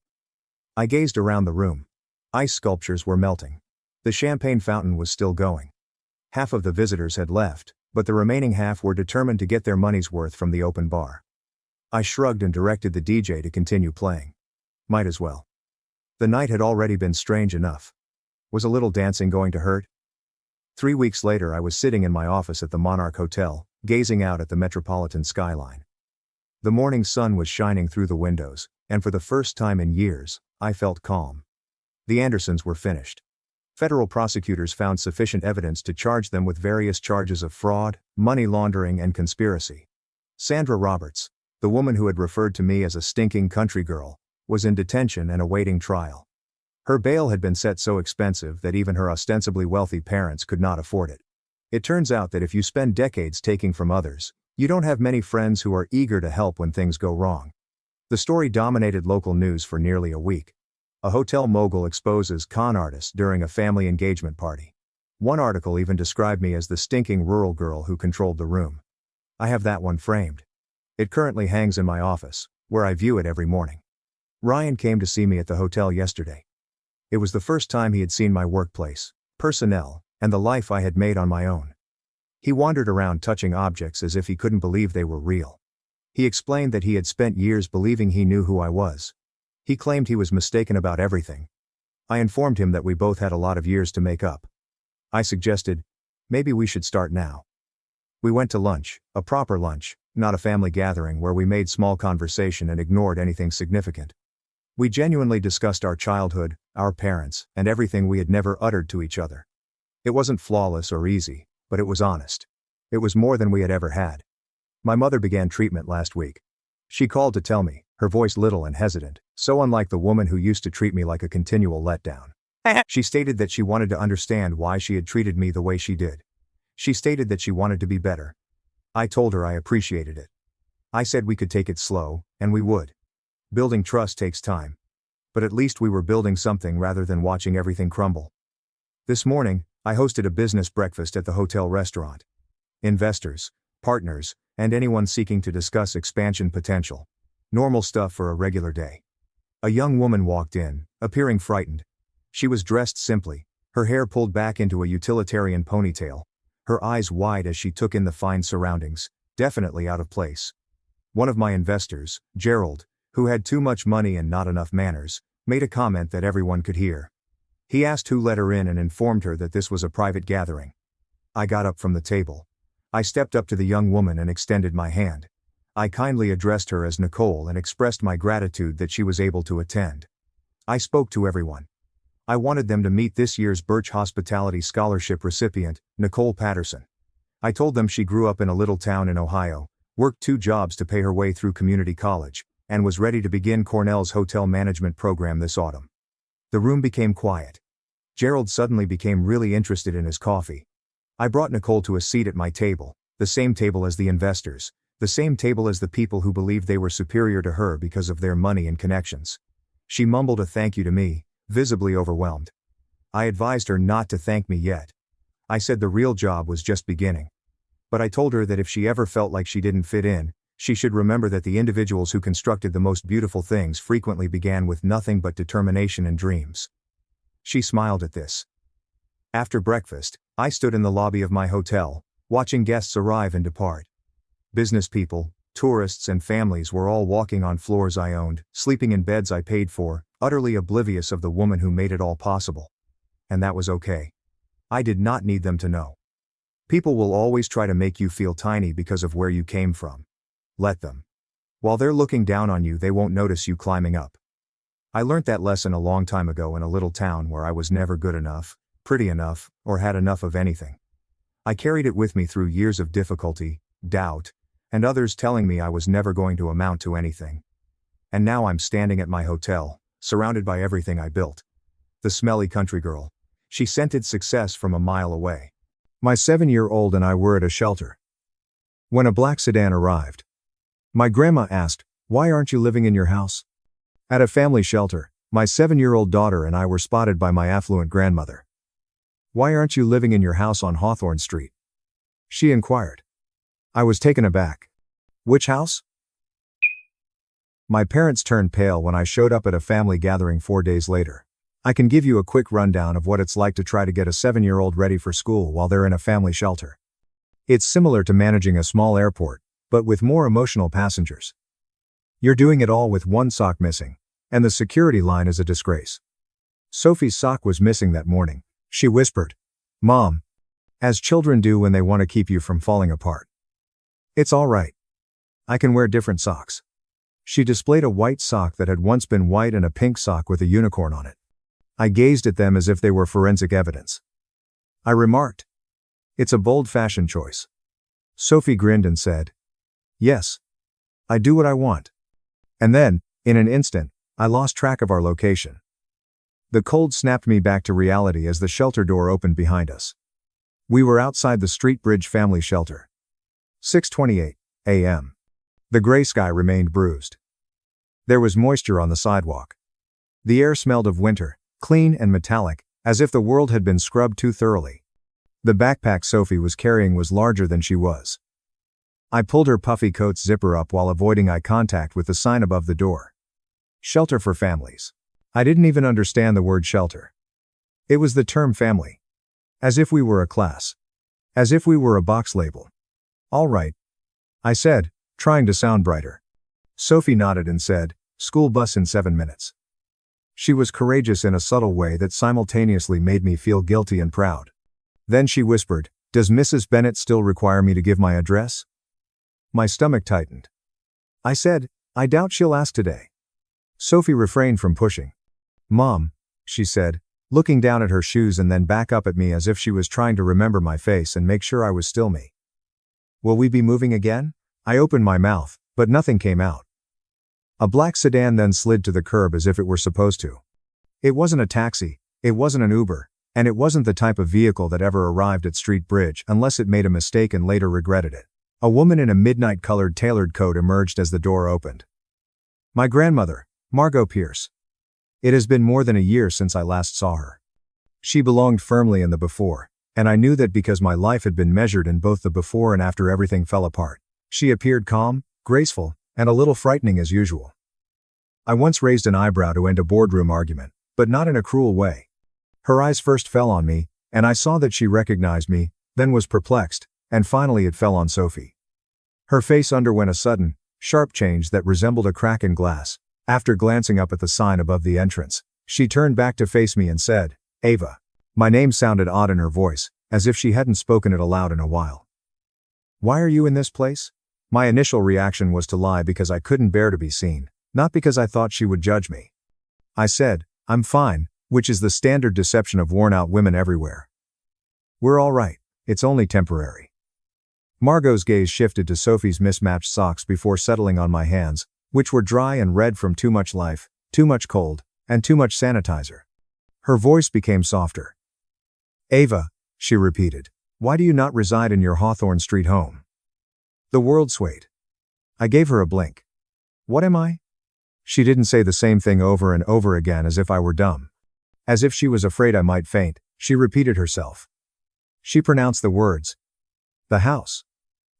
I gazed around the room. Ice sculptures were melting. The champagne fountain was still going. Half of the visitors had left, but the remaining half were determined to get their money's worth from the open bar. I shrugged and directed the DJ to continue playing. Might as well. The night had already been strange enough. Was a little dancing going to hurt? 3 weeks later I was sitting in my office at the Monarch Hotel, gazing out at the metropolitan skyline. The morning sun was shining through the windows, and for the first time in years, I felt calm. The Andersons were finished. Federal prosecutors found sufficient evidence to charge them with various charges of fraud, money laundering and conspiracy. Sandra Roberts, the woman who had referred to me as a stinking country girl, was in detention and awaiting trial. Her bail had been set so expensive that even her ostensibly wealthy parents could not afford it. It turns out that if you spend decades taking from others, you don't have many friends who are eager to help when things go wrong. The story dominated local news for nearly a week. A hotel mogul exposes con artist during a family engagement party. One article even described me as the stinking rural girl who controlled the room. I have that one framed. It currently hangs in my office, where I view it every morning. Ryan came to see me at the hotel yesterday. It was the first time he had seen my workplace, personnel, and the life I had made on my own. He wandered around touching objects as if he couldn't believe they were real. He explained that he had spent years believing he knew who I was. He claimed he was mistaken about everything. I informed him that we both had a lot of years to make up. I suggested, maybe we should start now. We went to lunch, a proper lunch, not a family gathering where we made small conversation and ignored anything significant. We genuinely discussed our childhood, our parents, and everything we had never uttered to each other. It wasn't flawless or easy, but it was honest. It was more than we had ever had. My mother began treatment last week. She called to tell me, her voice little and hesitant, so unlike the woman who used to treat me like a continual letdown. She stated that she wanted to understand why she had treated me the way she did. She stated that she wanted to be better. I told her I appreciated it. I said we could take it slow, and we would. Building trust takes time. But at least we were building something rather than watching everything crumble. This morning, I hosted a business breakfast at the hotel restaurant. Investors, partners, and anyone seeking to discuss expansion potential. Normal stuff for a regular day. A young woman walked in, appearing frightened. She was dressed simply, her hair pulled back into a utilitarian ponytail, her eyes wide as she took in the fine surroundings, definitely out of place. One of my investors, Gerald, who had too much money and not enough manners, made a comment that everyone could hear. He asked who let her in and informed her that this was a private gathering. I got up from the table. I stepped up to the young woman and extended my hand. I kindly addressed her as Nicole and expressed my gratitude that she was able to attend. I spoke to everyone. I wanted them to meet this year's Birch Hospitality Scholarship recipient, Nicole Patterson. I told them she grew up in a little town in Ohio, worked 2 jobs to pay her way through community college, and was ready to begin Cornell's hotel management program this autumn. The room became quiet. Gerald suddenly became really interested in his coffee. I brought Nicole to a seat at my table, the same table as the investors, the same table as the people who believed they were superior to her because of their money and connections. She mumbled a thank you to me, visibly overwhelmed. I advised her not to thank me yet. I said the real job was just beginning. But I told her that if she ever felt like she didn't fit in, she should remember that the individuals who constructed the most beautiful things frequently began with nothing but determination and dreams. She smiled at this. After breakfast, I stood in the lobby of my hotel, watching guests arrive and depart. Business people, tourists and families were all walking on floors I owned, sleeping in beds I paid for, utterly oblivious of the woman who made it all possible. And that was okay. I did not need them to know. People will always try to make you feel tiny because of where you came from. Let them. While they're looking down on you, they won't notice you climbing up. I learnt that lesson a long time ago in a little town where I was never good enough, pretty enough, or had enough of anything. I carried it with me through years of difficulty, doubt, and others telling me I was never going to amount to anything. And now I'm standing at my hotel, surrounded by everything I built. The smelly country girl. She scented success from a mile away. My 7-year-old and I were at a shelter when a black sedan arrived. My grandma asked, "Why aren't you living in your house?" At a family shelter, my 7-year-old daughter and I were spotted by my affluent grandmother. "Why aren't you living in your house on Hawthorne Street?" she inquired. I was taken aback. "Which house?" My parents turned pale when I showed up at a family gathering 4 days later. I can give you a quick rundown of what it's like to try to get a 7-year-old ready for school while they're in a family shelter. It's similar to managing a small airport, but with more emotional passengers. You're doing it all with one sock missing, and the security line is a disgrace. Sophie's sock was missing that morning. She whispered, "Mom," as children do when they want to keep you from falling apart. "It's all right. I can wear different socks." She displayed a white sock that had once been white and a pink sock with a unicorn on it. I gazed at them as if they were forensic evidence. I remarked, "It's a bold fashion choice." Sophie grinned and said, "Yes. I do what I want." And then, in an instant, I lost track of our location. The cold snapped me back to reality as the shelter door opened behind us. We were outside the Street Bridge family shelter. 6:28 a.m. The gray sky remained bruised. There was moisture on the sidewalk. The air smelled of winter, clean and metallic, as if the world had been scrubbed too thoroughly. The backpack Sophie was carrying was larger than she was. I pulled her puffy coat's zipper up while avoiding eye contact with the sign above the door. Shelter for families. I didn't even understand the word shelter. It was the term family. As if we were a class. As if we were a box label. "All right," I said, trying to sound brighter. Sophie nodded and said, "School bus in 7 minutes." She was courageous in a subtle way that simultaneously made me feel guilty and proud. Then she whispered, "Does Mrs. Bennett still require me to give my address?" My stomach tightened. I said, "I doubt she'll ask today." Sophie refrained from pushing. "Mom," she said, looking down at her shoes and then back up at me as if she was trying to remember my face and make sure I was still me. "Will we be moving again?" I opened my mouth, but nothing came out. A black sedan then slid to the curb as if it were supposed to. It wasn't a taxi, it wasn't an Uber, and it wasn't the type of vehicle that ever arrived at Street Bridge unless it made a mistake and later regretted it. A woman in a midnight-colored tailored coat emerged as the door opened. My grandmother, Margot Pierce. It has been more than a year since I last saw her. She belonged firmly in the before, and I knew that because my life had been measured in both the before and after everything fell apart. She appeared calm, graceful, and a little frightening as usual. I once raised an eyebrow to end a boardroom argument, but not in a cruel way. Her eyes first fell on me, and I saw that she recognized me, then was perplexed, and finally it fell on Sophie. Her face underwent a sudden, sharp change that resembled a crack in glass. After glancing up at the sign above the entrance, she turned back to face me and said, "Ava." My name sounded odd in her voice, as if she hadn't spoken it aloud in a while. "Why are you in this place?" My initial reaction was to lie because I couldn't bear to be seen, not because I thought she would judge me. I said, "I'm fine," which is the standard deception of worn-out women everywhere. "We're all right. It's only temporary." Margot's gaze shifted to Sophie's mismatched socks before settling on my hands, which were dry and red from too much life, too much cold, and too much sanitizer. Her voice became softer. "Ava," she repeated, "why do you not reside in your Hawthorne Street home?" The world swayed. I gave her a blink. "What am I?" She didn't say the same thing over and over again as if I were dumb. As if she was afraid I might faint, she repeated herself. She pronounced the words. "The house."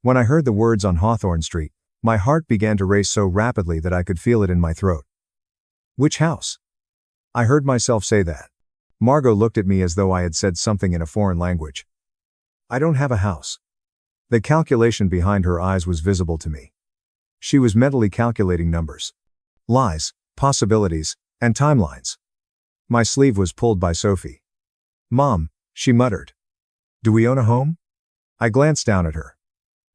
When I heard the words on Hawthorne Street, my heart began to race so rapidly that I could feel it in my throat. "Which house?" I heard myself say that. Margot looked at me as though I had said something in a foreign language. "I don't have a house." The calculation behind her eyes was visible to me. She was mentally calculating numbers. Lies, possibilities, and timelines. My sleeve was pulled by Sophie. "Mom," she muttered. "Do we own a home?" I glanced down at her.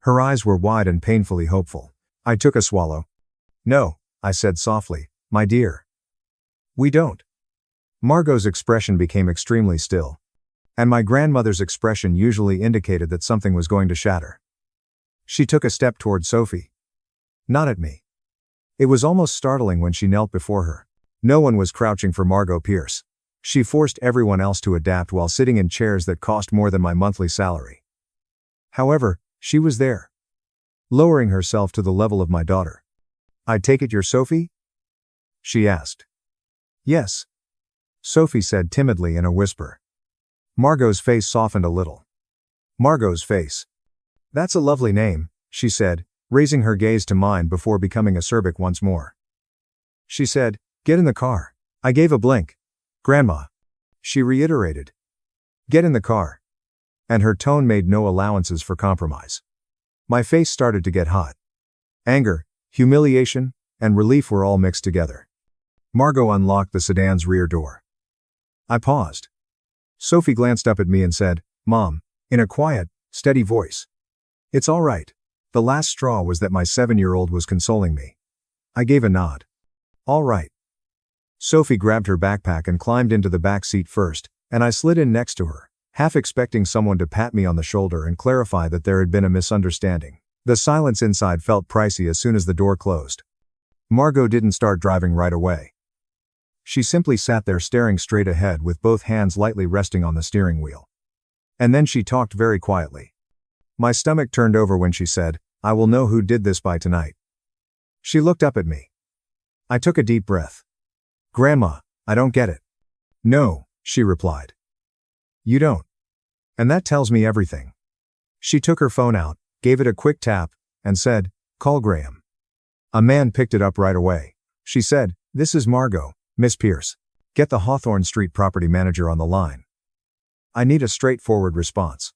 Her eyes were wide and painfully hopeful. I took a swallow. "No," I said softly, "my dear. We don't." Margot's expression became extremely still. And my grandmother's expression usually indicated that something was going to shatter. She took a step toward Sophie. Not at me. It was almost startling when she knelt before her. No one was crouching for Margot Pierce. She forced everyone else to adapt while sitting in chairs that cost more than my monthly salary. However, she was there. lowering herself to the level of my daughter. "I take it you're Sophie?" she asked. "Yes," Sophie said timidly in a whisper. Margot's face softened a little. Margot's face. "That's a lovely name," she said, raising her gaze to mine before becoming acerbic once more. She said, "Get in the car." I gave a blink. "Grandma," she reiterated. "Get in the car." And her tone made no allowances for compromise. My face started to get hot. Anger, humiliation, and relief were all mixed together. Margot unlocked the sedan's rear door. I paused. Sophie glanced up at me and said, "Mom," in a quiet, steady voice. "It's all right." The last straw was that my 7-year-old was consoling me. I gave a nod. "All right." Sophie grabbed her backpack and climbed into the back seat first, and I slid in next to her, half expecting someone to pat me on the shoulder and clarify that there had been a misunderstanding. The silence inside felt pricey as soon as the door closed. Margot didn't start driving right away. She simply sat there staring straight ahead with both hands lightly resting on the steering wheel. And then she talked very quietly. My stomach turned over when she said, "I will know who did this by tonight." She looked up at me. I took a deep breath. "Grandma, I don't get it." "No," she replied. "You don't. And that tells me everything." She took her phone out, gave it a quick tap, and said, "Call Graham." A man picked it up right away. She said, "This is Margot, Miss Pierce. Get the Hawthorne Street property manager on the line. I need a straightforward response.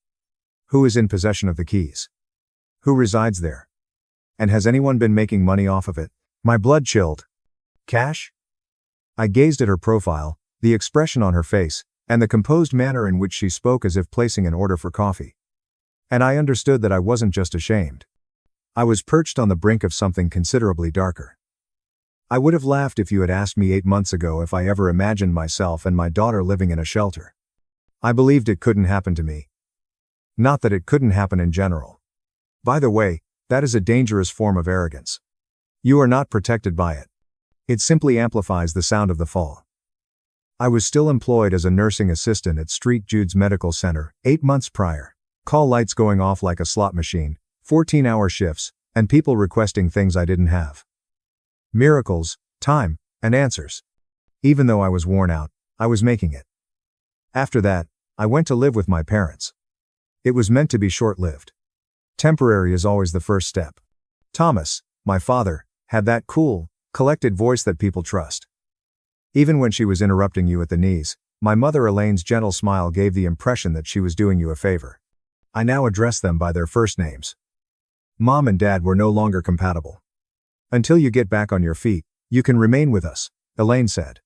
Who is in possession of the keys? Who resides there? And has anyone been making money off of it?" My blood chilled. "Cash?" I gazed at her profile, the expression on her face, and the composed manner in which she spoke as if placing an order for coffee. And I understood that I wasn't just ashamed. I was perched on the brink of something considerably darker. I would have laughed if you had asked me 8 months ago if I ever imagined myself and my daughter living in a shelter. I believed it couldn't happen to me. Not that it couldn't happen in general. By the way, that is a dangerous form of arrogance. You are not protected by it. It simply amplifies the sound of the fall. I was still employed as a nursing assistant at St. Jude's Medical Center, 8 months prior. Call lights going off like a slot machine, 14-hour shifts, and people requesting things I didn't have. Miracles, time, and answers. Even though I was worn out, I was making it. After that, I went to live with my parents. It was meant to be short-lived. Temporary is always the first step. Thomas, my father, had that cool, collected voice that people trust. Even when she was interrupting you at the knees, my mother Elaine's gentle smile gave the impression that she was doing you a favor. I now address them by their first names. Mom and Dad were no longer compatible. "Until you get back on your feet, you can remain with us," Elaine said.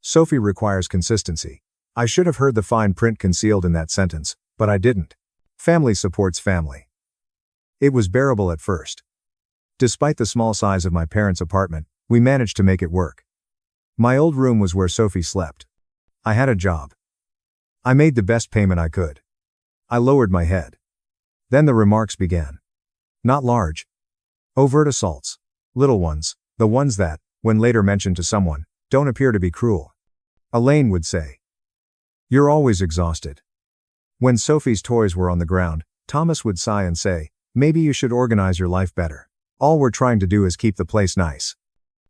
Sophie requires consistency. I should have heard the fine print concealed in that sentence, but I didn't. Family supports family. It was bearable at first. Despite the small size of my parents' apartment, we managed to make it work. My old room was where Sophie slept. I had a job. I made the best payment I could. I lowered my head. Then the remarks began. Not large. Overt assaults. Little ones, the ones that, when later mentioned to someone, don't appear to be cruel. Elaine would say, "You're always exhausted." When Sophie's toys were on the ground, Thomas would sigh and say, "Maybe you should organize your life better. All we're trying to do is keep the place nice."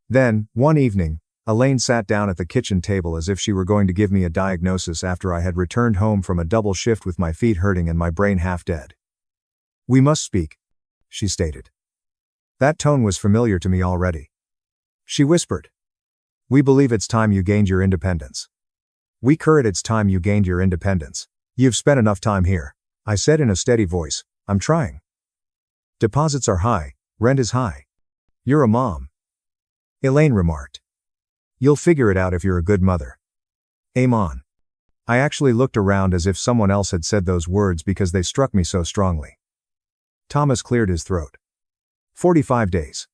Then, one evening, Elaine sat down at the kitchen table as if she were going to give me a diagnosis after I had returned home from a double shift with my feet hurting and my brain half dead. "We must speak," she stated. That tone was familiar to me already. She whispered, "We believe it's time you gained your independence." "We current it's time you gained your independence. You've spent enough time here," I said in a steady voice. "I'm trying. Deposits are high, rent is high. You're a mom." Elaine remarked, "You'll figure it out if you're a good mother." Aim on. I actually looked around as if someone else had said those words because they struck me so strongly. Thomas cleared his throat. 45 days.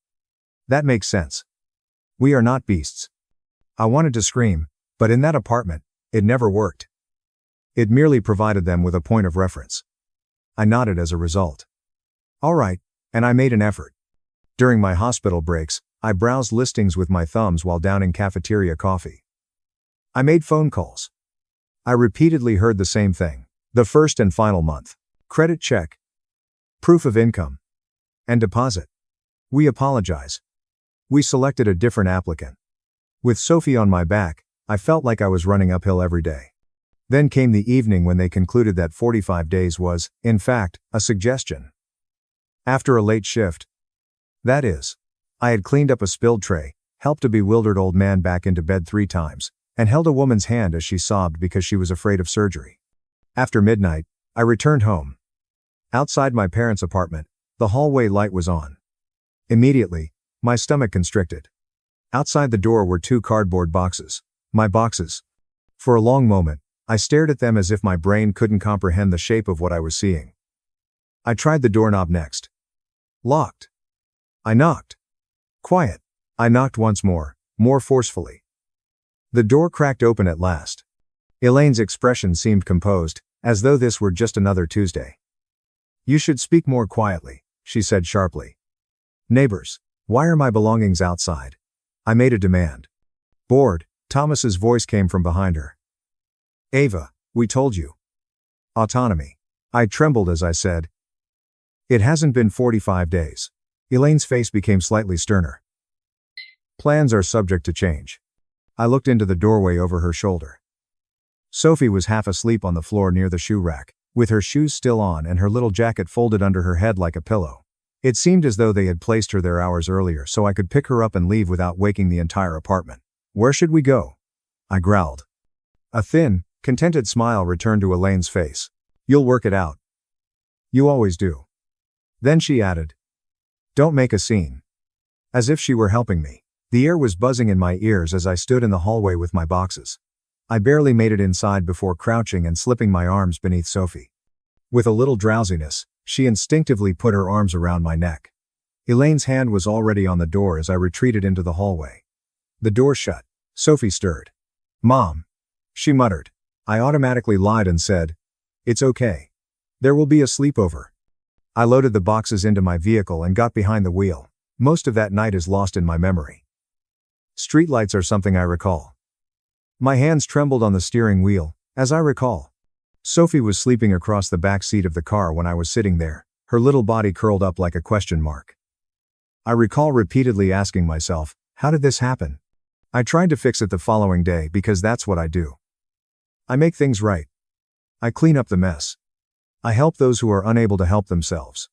That makes sense. We are not beasts. I wanted to scream, but in that apartment, it never worked. It merely provided them with a point of reference. I nodded as a result. All right, and I made an effort. During my hospital breaks, I browsed listings with my thumbs while downing cafeteria coffee. I made phone calls. I repeatedly heard the same thing. The first and final month. Credit check. Proof of income. And deposit. We apologize. We selected a different applicant. With Sophie on my back, I felt like I was running uphill every day. Then came the evening when they concluded that 45 days was, in fact, a suggestion. After a late shift. That is. I had cleaned up a spilled tray, helped a bewildered old man back into bed 3 times, and held a woman's hand as she sobbed because she was afraid of surgery. After midnight, I returned home. Outside my parents' apartment, the hallway light was on. Immediately, my stomach constricted. Outside the door were 2 cardboard boxes. My boxes. For a long moment, I stared at them as if my brain couldn't comprehend the shape of what I was seeing. I tried the doorknob next. Locked. I knocked. Quiet. I knocked once more forcefully. The door cracked open at last. Elaine's expression seemed composed, as though this were just another Tuesday. You should speak more quietly, she said sharply. Neighbors, why are my belongings outside? I made a demand. Bored, Thomas's voice came from behind her. Ava, we told you. Autonomy. I trembled as I said. It hasn't been 45 days. Elaine's face became slightly sterner. Plans are subject to change. I looked into the doorway over her shoulder. Sophie was half asleep on the floor near the shoe rack, with her shoes still on and her little jacket folded under her head like a pillow. It seemed as though they had placed her there hours earlier so I could pick her up and leave without waking the entire apartment. Where should we go? I growled. A thin, contented smile returned to Elaine's face. You'll work it out. You always do. Then she added. Don't make a scene. As if she were helping me. The air was buzzing in my ears as I stood in the hallway with my boxes. I barely made it inside before crouching and slipping my arms beneath Sophie. With a little drowsiness, she instinctively put her arms around my neck. Elaine's hand was already on the door as I retreated into the hallway. The door shut. Sophie stirred. Mom. She muttered. I automatically lied and said, it's okay. There will be a sleepover. I loaded the boxes into my vehicle and got behind the wheel. Most of that night is lost in my memory. Streetlights are something I recall. My hands trembled on the steering wheel, as I recall. Sophie was sleeping across the back seat of the car when I was sitting there, her little body curled up like a question mark. I recall repeatedly asking myself, how did this happen? I tried to fix it the following day because that's what I do. I make things right. I clean up the mess. I help those who are unable to help themselves.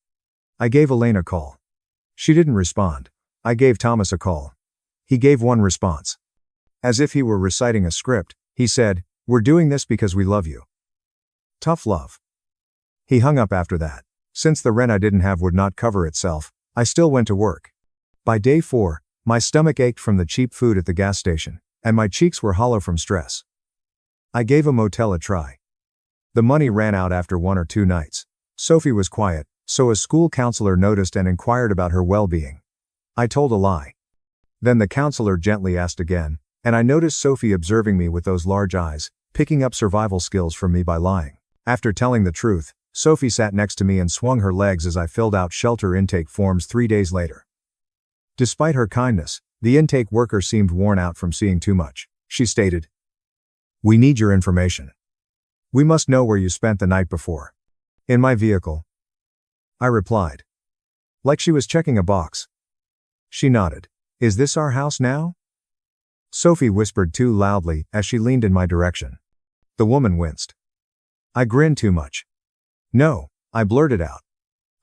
I gave Elaine a call. She didn't respond. I gave Thomas a call. He gave one response. As if he were reciting a script, he said, we're doing this because we love you. Tough love. He hung up after that. Since the rent I didn't have would not cover itself, I still went to work. By day 4, my stomach ached from the cheap food at the gas station, and my cheeks were hollow from stress. I gave a motel a try. The money ran out after 1 or 2 nights. Sophie was quiet, so a school counselor noticed and inquired about her well-being. I told a lie. Then the counselor gently asked again, and I noticed Sophie observing me with those large eyes, picking up survival skills from me by lying. After telling the truth, Sophie sat next to me and swung her legs as I filled out shelter intake forms 3 days later. Despite her kindness, the intake worker seemed worn out from seeing too much. She stated, we need your information. We must know where you spent the night before. In my vehicle. I replied. Like she was checking a box. She nodded. Is this our house now? Sophie whispered too loudly as she leaned in my direction. The woman winced. I grinned too much. No, I blurted out.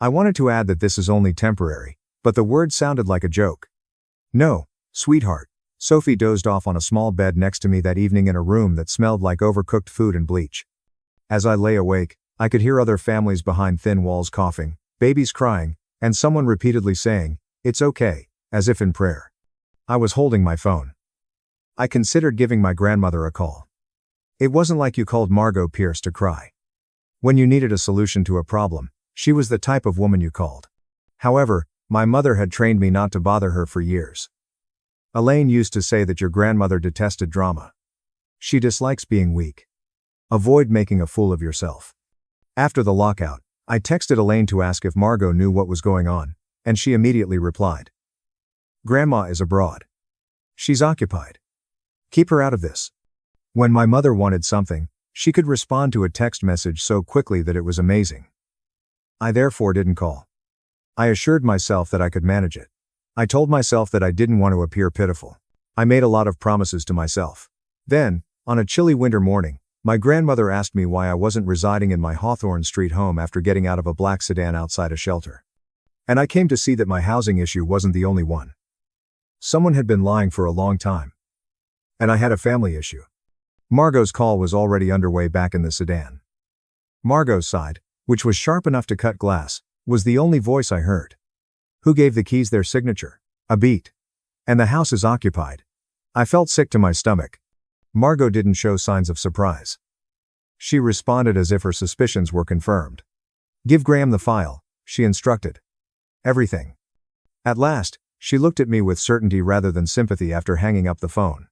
I wanted to add that this is only temporary, but the word sounded like a joke. No, sweetheart. Sophie dozed off on a small bed next to me that evening in a room that smelled like overcooked food and bleach. As I lay awake, I could hear other families behind thin walls coughing, babies crying, and someone repeatedly saying, it's okay, as if in prayer. I was holding my phone. I considered giving my grandmother a call. It wasn't like you called Margot Pierce to cry. When you needed a solution to a problem, she was the type of woman you called. However, my mother had trained me not to bother her for years. Elaine used to say that your grandmother detested drama. She dislikes being weak. Avoid making a fool of yourself. After the lockout, I texted Elaine to ask if Margot knew what was going on, and she immediately replied. Grandma is abroad. She's occupied. Keep her out of this. When my mother wanted something, she could respond to a text message so quickly that it was amazing. I therefore didn't call. I assured myself that I could manage it. I told myself that I didn't want to appear pitiful. I made a lot of promises to myself. Then, on a chilly winter morning, my grandmother asked me why I wasn't residing in my Hawthorne Street home after getting out of a black sedan outside a shelter. And I came to see that my housing issue wasn't the only one. Someone had been lying for a long time. And I had a family issue. Margot's call was already underway back in the sedan. Margot's side, which was sharp enough to cut glass, was the only voice I heard. Who gave the keys their signature? A beat. And the house is occupied. I felt sick to my stomach. Margot didn't show signs of surprise. She responded as if her suspicions were confirmed. Give Graham the file, she instructed. Everything. At last, she looked at me with certainty rather than sympathy after hanging up the phone.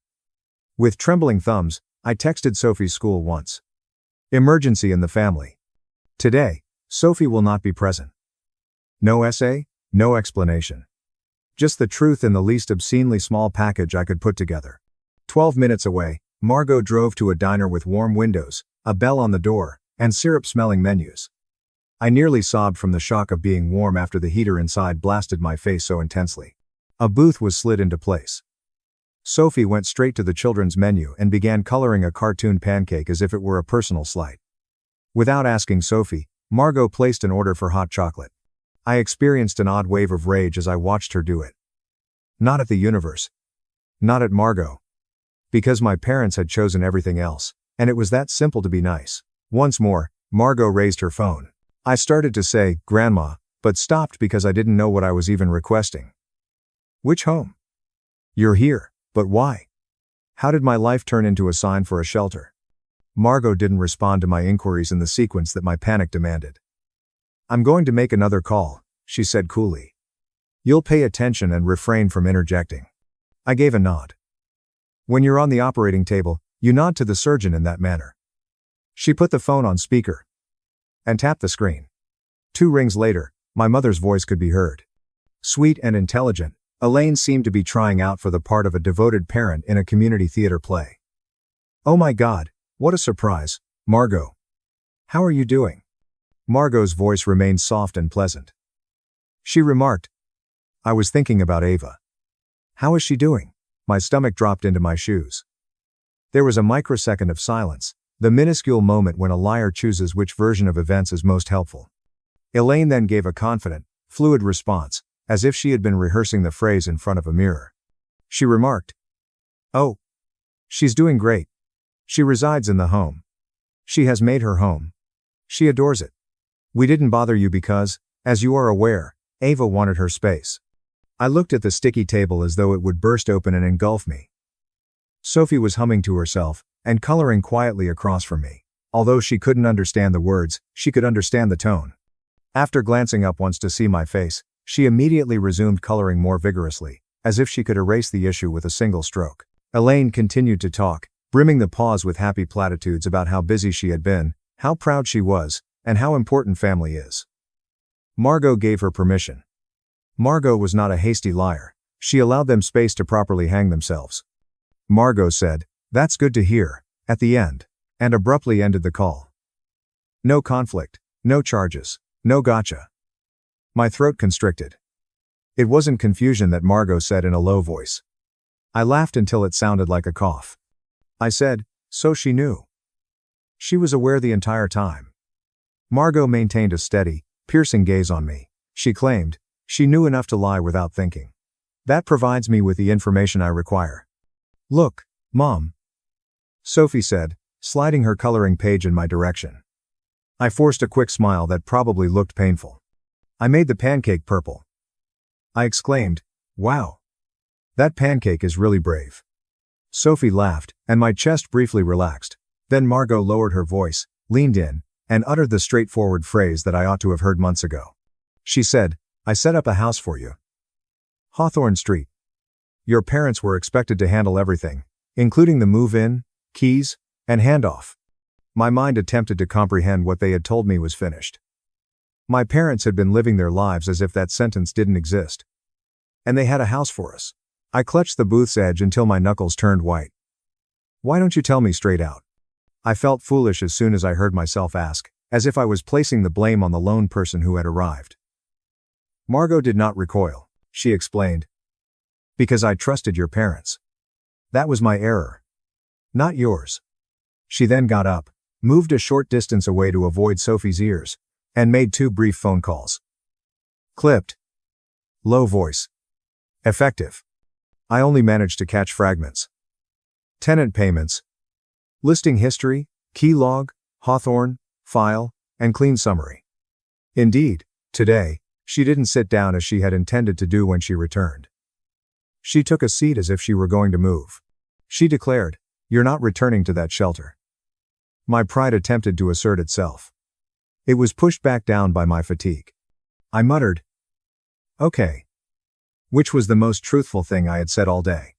With trembling thumbs, I texted Sophie's school once. Emergency in the family. Today, Sophie will not be present. No essay, no explanation. Just the truth in the least obscenely small package I could put together. 12 minutes away, Margot drove to a diner with warm windows, a bell on the door, and syrup-smelling menus. I nearly sobbed from the shock of being warm after the heater inside blasted my face so intensely. A booth was slid into place. Sophie went straight to the children's menu and began coloring a cartoon pancake as if it were a personal slight. Without asking Sophie, Margot placed an order for hot chocolate. I experienced an odd wave of rage as I watched her do it. Not at the universe. Not at Margot. Because my parents had chosen everything else, and it was that simple to be nice. Once more, Margot raised her phone. I started to say, Grandma, but stopped because I didn't know what I was even requesting. Which home? You're here, but why? How did my life turn into a sign for a shelter? Margot didn't respond to my inquiries in the sequence that my panic demanded. I'm going to make another call, she said coolly. You'll pay attention and refrain from interjecting. I gave a nod. When you're on the operating table, you nod to the surgeon in that manner. She put the phone on speaker and tapped the screen. 2 rings later, my mother's voice could be heard. Sweet and intelligent, Elaine seemed to be trying out for the part of a devoted parent in a community theater play. Oh my God, what a surprise, Margot. How are you doing? Margot's voice remained soft and pleasant. She remarked, I was thinking about Ava. How is she doing? My stomach dropped into my shoes. There was a microsecond of silence, the minuscule moment when a liar chooses which version of events is most helpful. Elaine then gave a confident, fluid response, as if she had been rehearsing the phrase in front of a mirror. She remarked, Oh, she's doing great. She resides in the home. She has made her home. She adores it. We didn't bother you because, as you are aware, Ava wanted her space. I looked at the sticky table as though it would burst open and engulf me. Sophie was humming to herself, and coloring quietly across from me. Although she couldn't understand the words, she could understand the tone. After glancing up once to see my face, she immediately resumed coloring more vigorously, as if she could erase the issue with a single stroke. Elaine continued to talk, brimming the pause with happy platitudes about how busy she had been, how proud she was, and how important family is. Margot gave her permission. Margot was not a hasty liar. She allowed them space to properly hang themselves. Margot said, That's good to hear, at the end, and abruptly ended the call. No conflict, no charges, no gotcha. My throat constricted. It wasn't confusion that Margot said in a low voice. I laughed until it sounded like a cough. I said, So she knew. She was aware the entire time. Margot maintained a steady, piercing gaze on me. She claimed, she knew enough to lie without thinking. That provides me with the information I require. Look, Mom. Sophie said, sliding her coloring page in my direction. I forced a quick smile that probably looked painful. I made the pancake purple. I exclaimed, Wow. That pancake is really brave. Sophie laughed, and my chest briefly relaxed. Then Margot lowered her voice, leaned in, and uttered the straightforward phrase that I ought to have heard months ago. She said, I set up a house for you. Hawthorne Street. Your parents were expected to handle everything, including the move-in, keys, and handoff. My mind attempted to comprehend what they had told me was finished. My parents had been living their lives as if that sentence didn't exist. And they had a house for us. I clutched the booth's edge until my knuckles turned white. Why don't you tell me straight out? I felt foolish as soon as I heard myself ask, as if I was placing the blame on the lone person who had arrived. Margot did not recoil. She explained. Because I trusted your parents. That was my error. Not yours. She then got up, moved a short distance away to avoid Sophie's ears, and made 2 brief phone calls. Clipped. Low voice. Effective. I only managed to catch fragments. Tenant payments. Listing history, key log, Hawthorne, file, and clean summary. Indeed, today, she didn't sit down as she had intended to do when she returned. She took a seat as if she were going to move. She declared, "You're not returning to that shelter." My pride attempted to assert itself. It was pushed back down by my fatigue. I muttered, "Okay." Which was the most truthful thing I had said all day.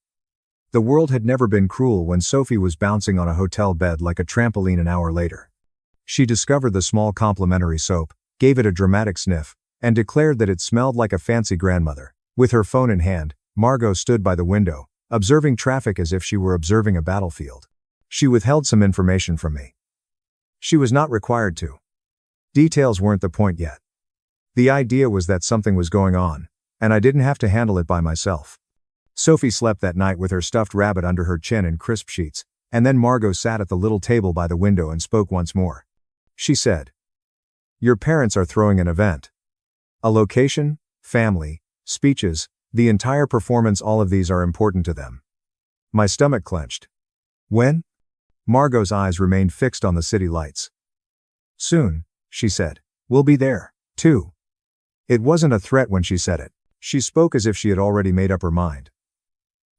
The world had never been cruel when Sophie was bouncing on a hotel bed like a trampoline an hour later. She discovered the small complimentary soap, gave it a dramatic sniff, and declared that it smelled like a fancy grandmother. With her phone in hand, Margot stood by the window, observing traffic as if she were observing a battlefield. She withheld some information from me. She was not required to. Details weren't the point yet. The idea was that something was going on, and I didn't have to handle it by myself. Sophie slept that night with her stuffed rabbit under her chin in crisp sheets, and then Margot sat at the little table by the window and spoke once more. She said, "Your parents are throwing an event. A location, family, speeches, the entire performance, all of these are important to them." My stomach clenched. When? Margot's eyes remained fixed on the city lights. "Soon," she said. "We'll be there, too." It wasn't a threat when she said it. She spoke as if she had already made up her mind.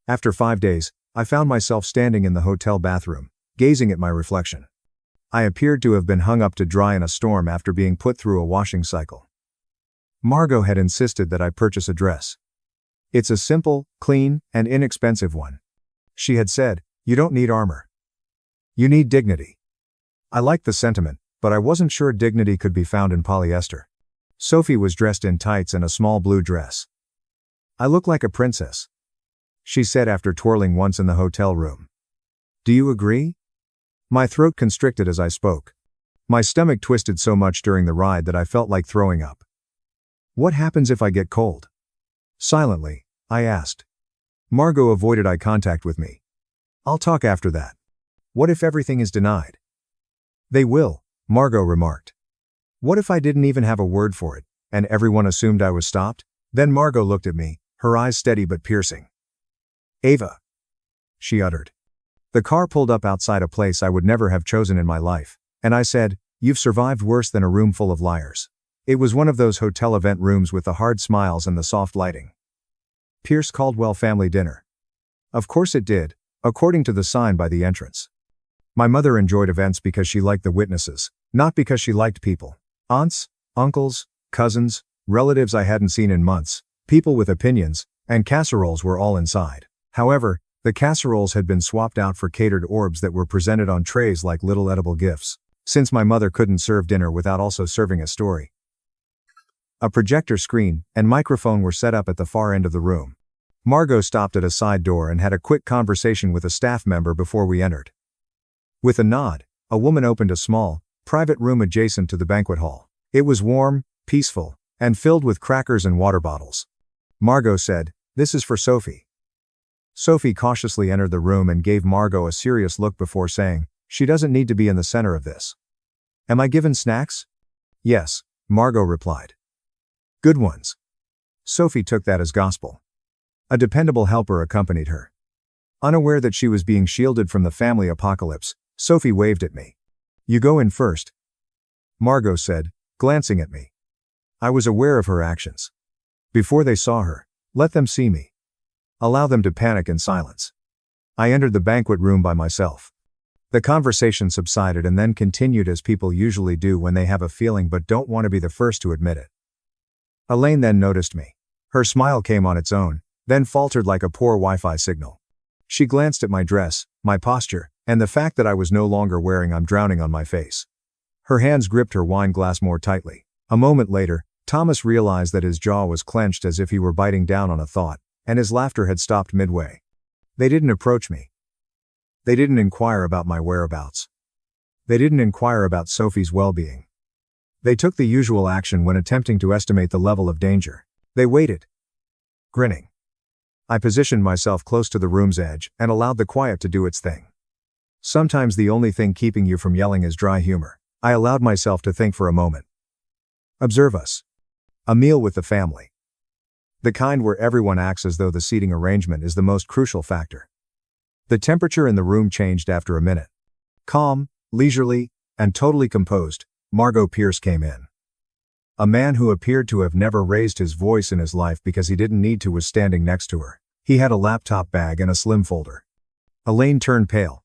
After 5 days, I found myself standing in the hotel bathroom, gazing at my reflection. I appeared to have been hung up to dry in a storm after being put through a washing cycle. Margot had insisted that I purchase a dress. It's a simple, clean, and inexpensive one. She had said, "You don't need armor. You need dignity." I liked the sentiment, but I wasn't sure dignity could be found in polyester. Sophie was dressed in tights and a small blue dress. "I look like a princess," she said after twirling once in the hotel room. "Do you agree?" My throat constricted as I spoke. My stomach twisted so much during the ride that I felt like throwing up. "What happens if I get cold?" Silently, I asked. Margot avoided eye contact with me. "I'll talk after that." "What if everything is denied?" "They will," Margot remarked. "What if I didn't even have a word for it, and everyone assumed I was stopped?" Then Margot looked at me, her eyes steady but piercing. "Ava," she uttered. The car pulled up outside a place I would never have chosen in my life, and I said, "You've survived worse than a room full of liars." It was one of those hotel event rooms with the hard smiles and the soft lighting. Pierce Caldwell family dinner. Of course it did, according to the sign by the entrance. My mother enjoyed events because she liked the witnesses, not because she liked people. Aunts, uncles, cousins, relatives I hadn't seen in months, people with opinions, and casseroles were all inside. However, the casseroles had been swapped out for catered orbs that were presented on trays like little edible gifts, since my mother couldn't serve dinner without also serving a story. A projector screen and microphone were set up at the far end of the room. Margot stopped at a side door and had a quick conversation with a staff member before we entered. With a nod, a woman opened a small, private room adjacent to the banquet hall. It was warm, peaceful, and filled with crackers and water bottles. Margot said, "This is for Sophie." Sophie cautiously entered the room and gave Margot a serious look before saying, "She doesn't need to be in the center of this." "Am I given snacks?" "Yes," Margot replied. "Good ones." Sophie took that as gospel. A dependable helper accompanied her. Unaware that she was being shielded from the family apocalypse, Sophie waved at me. "You go in first," Margot said, glancing at me. I was aware of her actions. Before they saw her, let them see me. Allow them to panic in silence. I entered the banquet room by myself. The conversation subsided and then continued as people usually do when they have a feeling but don't want to be the first to admit it. Elaine then noticed me. Her smile came on its own, then faltered like a poor Wi-Fi signal. She glanced at my dress, my posture, and the fact that I was no longer wearing "I'm drowning" on my face. Her hands gripped her wine glass more tightly. A moment later, Thomas realized that his jaw was clenched as if he were biting down on a thought, and his laughter had stopped midway. They didn't approach me. They didn't inquire about my whereabouts. They didn't inquire about Sophie's well-being. They took the usual action when attempting to estimate the level of danger. They waited, grinning. I positioned myself close to the room's edge and allowed the quiet to do its thing. Sometimes the only thing keeping you from yelling is dry humor. I allowed myself to think for a moment. Observe us. A meal with the family. The kind where everyone acts as though the seating arrangement is the most crucial factor. The temperature in the room changed after a minute. Calm, leisurely, and totally composed, Margot Pierce came in. A man who appeared to have never raised his voice in his life because he didn't need to was standing next to her. He had a laptop bag and a slim folder. Elaine turned pale.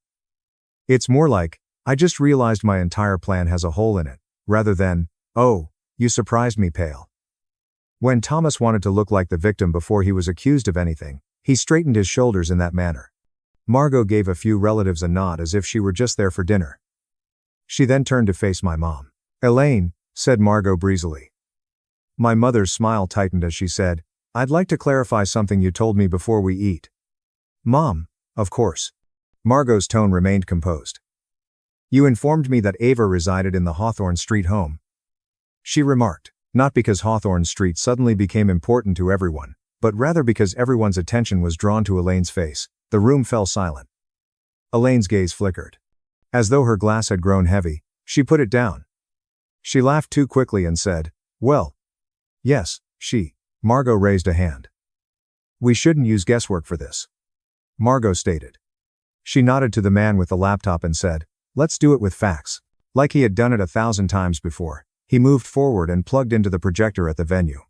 It's more like, I just realized my entire plan has a hole in it, rather than, oh, you surprised me pale. When Thomas wanted to look like the victim before he was accused of anything, he straightened his shoulders in that manner. Margot gave a few relatives a nod as if she were just there for dinner. She then turned to face my mom. Elaine, said Margot breezily. My mother's smile tightened as she said, I'd like to clarify something you told me before we eat. Mom, of course. Margot's tone remained composed. You informed me that Ava resided in the Hawthorne Street home. She remarked, not because Hawthorne Street suddenly became important to everyone, but rather because everyone's attention was drawn to Elaine's face. The room fell silent. Elaine's gaze flickered. As though her glass had grown heavy, she put it down. She laughed too quickly and said, well, yes, Margot raised a hand. We shouldn't use guesswork for this. Margot stated. She nodded to the man with the laptop and said, let's do it with facts. Like he had done it 1,000 times before, he moved forward and plugged into the projector at the venue.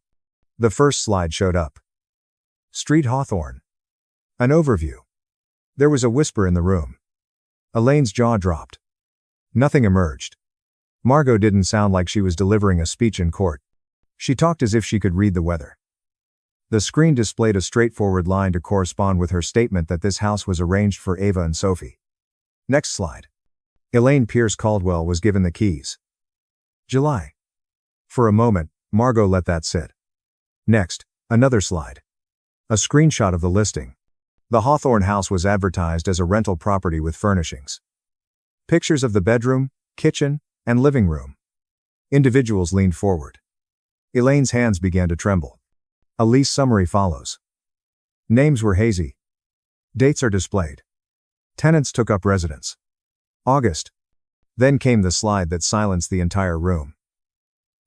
The first slide showed up. Street Hawthorne. An overview. There was a whisper in the room. Elaine's jaw dropped. Nothing emerged. Margot didn't sound like she was delivering a speech in court. She talked as if she could read the weather. The screen displayed a straightforward line to correspond with her statement that this house was arranged for Ava and Sophie. Next slide. Elaine Pierce Caldwell was given the keys. July. For a moment, Margot let that sit. Next, another slide. A screenshot of the listing. The Hawthorne house was advertised as a rental property with furnishings. Pictures of the bedroom, kitchen, and living room. Individuals leaned forward. Elaine's hands began to tremble. A lease summary follows. Names were hazy. Dates are displayed. Tenants took up residence. August. Then came the slide that silenced the entire room.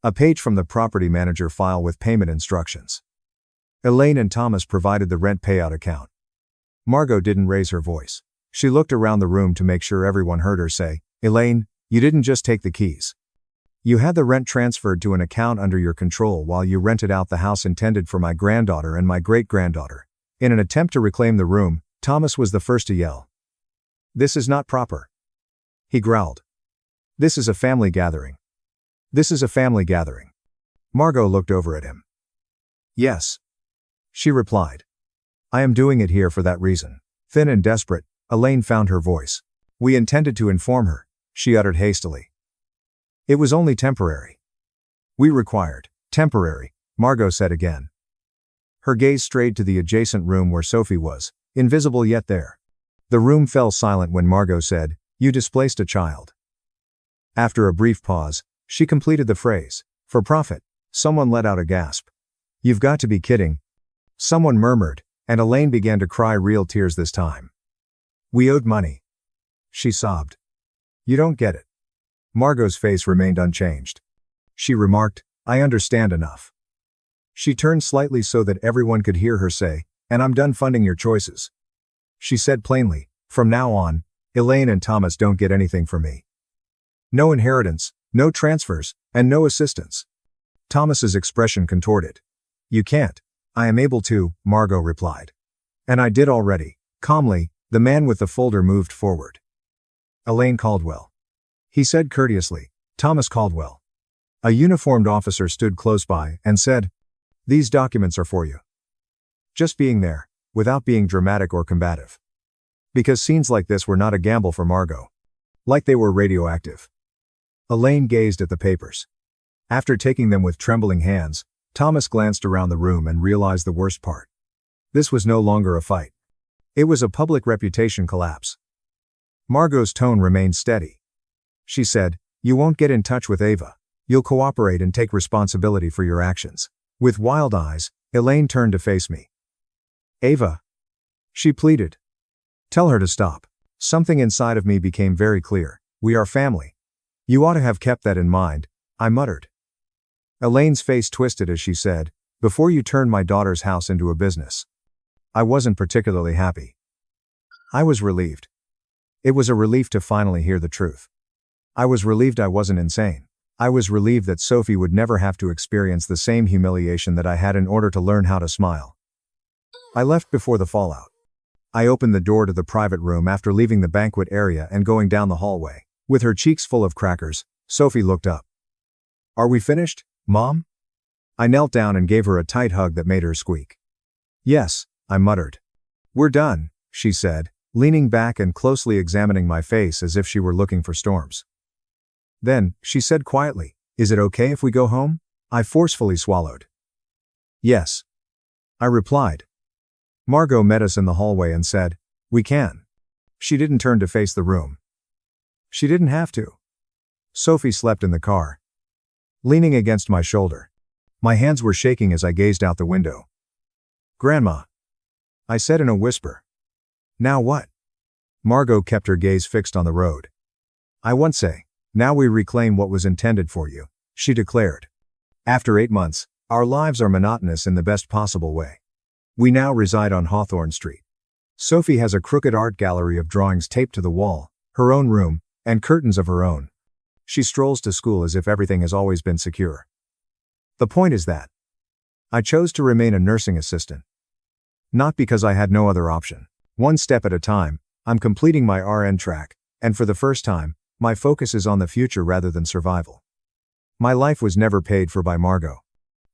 A page from the property manager file with payment instructions. Elaine and Thomas provided the rent payout account. Margot didn't raise her voice. She looked around the room to make sure everyone heard her say, Elaine, you didn't just take the keys. You had the rent transferred to an account under your control while you rented out the house intended for my granddaughter and my great-granddaughter. In an attempt to reclaim the room, Thomas was the first to yell. This is not proper. He growled. This is a family gathering. This is a family gathering. Margot looked over at him. Yes. She replied. I am doing it here for that reason. Thin and desperate, Elaine found her voice. We intended to inform her, she uttered hastily. It was only temporary. We required. Temporary, Margot said again. Her gaze strayed to the adjacent room where Sophie was, invisible yet there. The room fell silent when Margot said, You displaced a child. After a brief pause, she completed the phrase, for profit. Someone let out a gasp. You've got to be kidding. Someone murmured, and Elaine began to cry real tears this time. We owed money. She sobbed. You don't get it. Margot's face remained unchanged. She remarked, I understand enough. She turned slightly so that everyone could hear her say, and I'm done funding your choices. She said plainly, from now on, Elaine and Thomas don't get anything from me. No inheritance, no transfers, and no assistance. Thomas's expression contorted. You can't. I am able to, Margot replied. And I did already. Calmly, the man with the folder moved forward. Elaine Caldwell. He said courteously, Thomas Caldwell. A uniformed officer stood close by and said, These documents are for you. Just being there, without being dramatic or combative. Because scenes like this were not a gamble for Margot. Like they were radioactive. Elaine gazed at the papers. After taking them with trembling hands, Thomas glanced around the room and realized the worst part. This was no longer a fight. It was a public reputation collapse. Margot's tone remained steady. She said, You won't get in touch with Ava. You'll cooperate and take responsibility for your actions. With wild eyes, Elaine turned to face me. Ava. She pleaded. Tell her to stop. Something inside of me became very clear. We are family. You ought to have kept that in mind, I muttered. Elaine's face twisted as she said, before you turned my daughter's house into a business. I wasn't particularly happy. I was relieved. It was a relief to finally hear the truth. I was relieved I wasn't insane. I was relieved that Sophie would never have to experience the same humiliation that I had in order to learn how to smile. I left before the fallout. I opened the door to the private room after leaving the banquet area and going down the hallway. With her cheeks full of crackers, Sophie looked up. Are we finished, Mom? I knelt down and gave her a tight hug that made her squeak. Yes, I muttered. We're done, she said, leaning back and closely examining my face as if she were looking for storms. Then, she said quietly, is it okay if we go home? I forcefully swallowed. Yes. I replied. Margot met us in the hallway and said, we can. She didn't turn to face the room. She didn't have to. Sophie slept in the car, leaning against my shoulder. My hands were shaking as I gazed out the window. Grandma, I said in a whisper. Now what? Margot kept her gaze fixed on the road. I won't say. Now we reclaim what was intended for you, she declared. After 8 months, our lives are monotonous in the best possible way. We now reside on Hawthorne Street. Sophie has a crooked art gallery of drawings taped to the wall, her own room, and curtains of her own. She strolls to school as if everything has always been secure. The point is that I chose to remain a nursing assistant. Not because I had no other option. One step at a time, I'm completing my RN track, and for the first time, my focus is on the future rather than survival. My life was never paid for by Margot.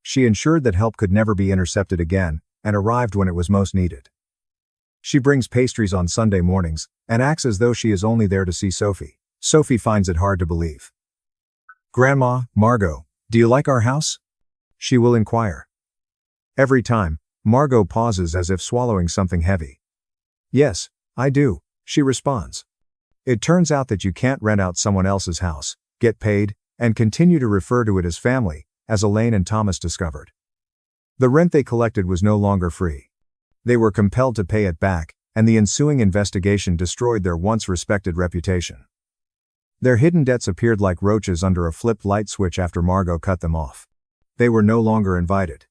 She ensured that help could never be intercepted again, and arrived when it was most needed. She brings pastries on Sunday mornings, and acts as though she is only there to see Sophie. Sophie finds it hard to believe. Grandma, Margot, do you like our house? She will inquire. Every time, Margot pauses as if swallowing something heavy. Yes, I do, she responds. It turns out that you can't rent out someone else's house, get paid, and continue to refer to it as family, as Elaine and Thomas discovered. The rent they collected was no longer free. They were compelled to pay it back, and the ensuing investigation destroyed their once respected reputation. Their hidden debts appeared like roaches under a flipped light switch after Margot cut them off. They were no longer invited.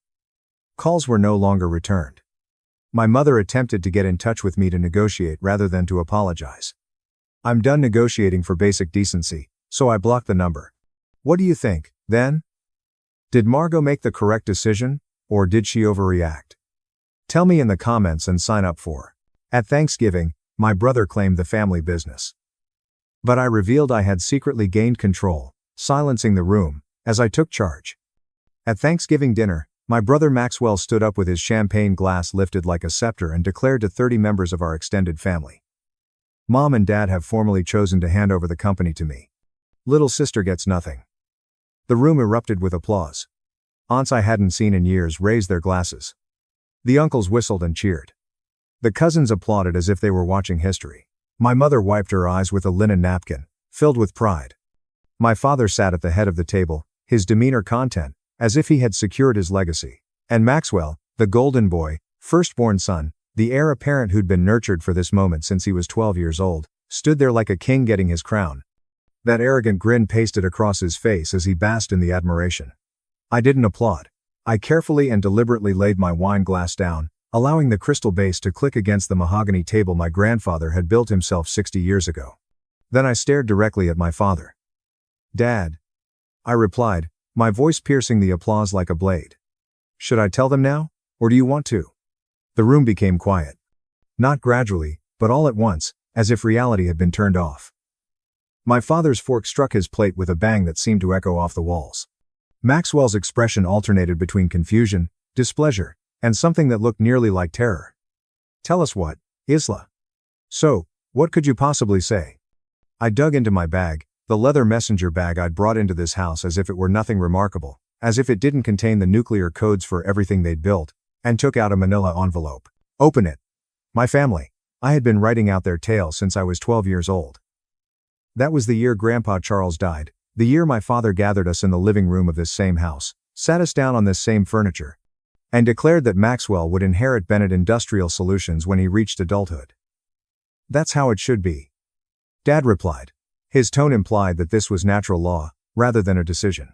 Calls were no longer returned. My mother attempted to get in touch with me to negotiate rather than to apologize. I'm done negotiating for basic decency, so I blocked the number. What do you think, then? Did Margot make the correct decision, or did she overreact? Tell me in the comments and sign up for. At Thanksgiving, my brother claimed the family business. But I revealed I had secretly gained control, silencing the room, as I took charge. At Thanksgiving dinner, my brother Maxwell stood up with his champagne glass lifted like a scepter and declared to 30 members of our extended family. Mom and Dad have formally chosen to hand over the company to me. Little sister gets nothing. The room erupted with applause. Aunts I hadn't seen in years raised their glasses. The uncles whistled and cheered. The cousins applauded as if they were watching history. My mother wiped her eyes with a linen napkin, filled with pride. My father sat at the head of the table, his demeanor content, as if he had secured his legacy. And Maxwell, the golden boy, firstborn son, the heir apparent who'd been nurtured for this moment since he was 12 years old, stood there like a king getting his crown. That arrogant grin pasted across his face as he basked in the admiration. I didn't applaud. I carefully and deliberately laid my wine glass down, allowing the crystal base to click against the mahogany table my grandfather had built himself 60 years ago. Then I stared directly at my father. Dad, I replied, my voice piercing the applause like a blade. Should I tell them now, or do you want to? The room became quiet. Not gradually, but all at once, as if reality had been turned off. My father's fork struck his plate with a bang that seemed to echo off the walls. Maxwell's expression alternated between confusion, displeasure, and something that looked nearly like terror. Tell us what, Isla. So, what could you possibly say? I dug into my bag, the leather messenger bag I'd brought into this house as if it were nothing remarkable, as if it didn't contain the nuclear codes for everything they'd built, and took out a manila envelope. Open it. My family. I had been writing out their tale since I was 12 years old. That was the year Grandpa Charles died, the year my father gathered us in the living room of this same house, sat us down on this same furniture, and declared that Maxwell would inherit Bennett Industrial Solutions when he reached adulthood. "That's how it should be," Dad replied. His tone implied that this was natural law, rather than a decision.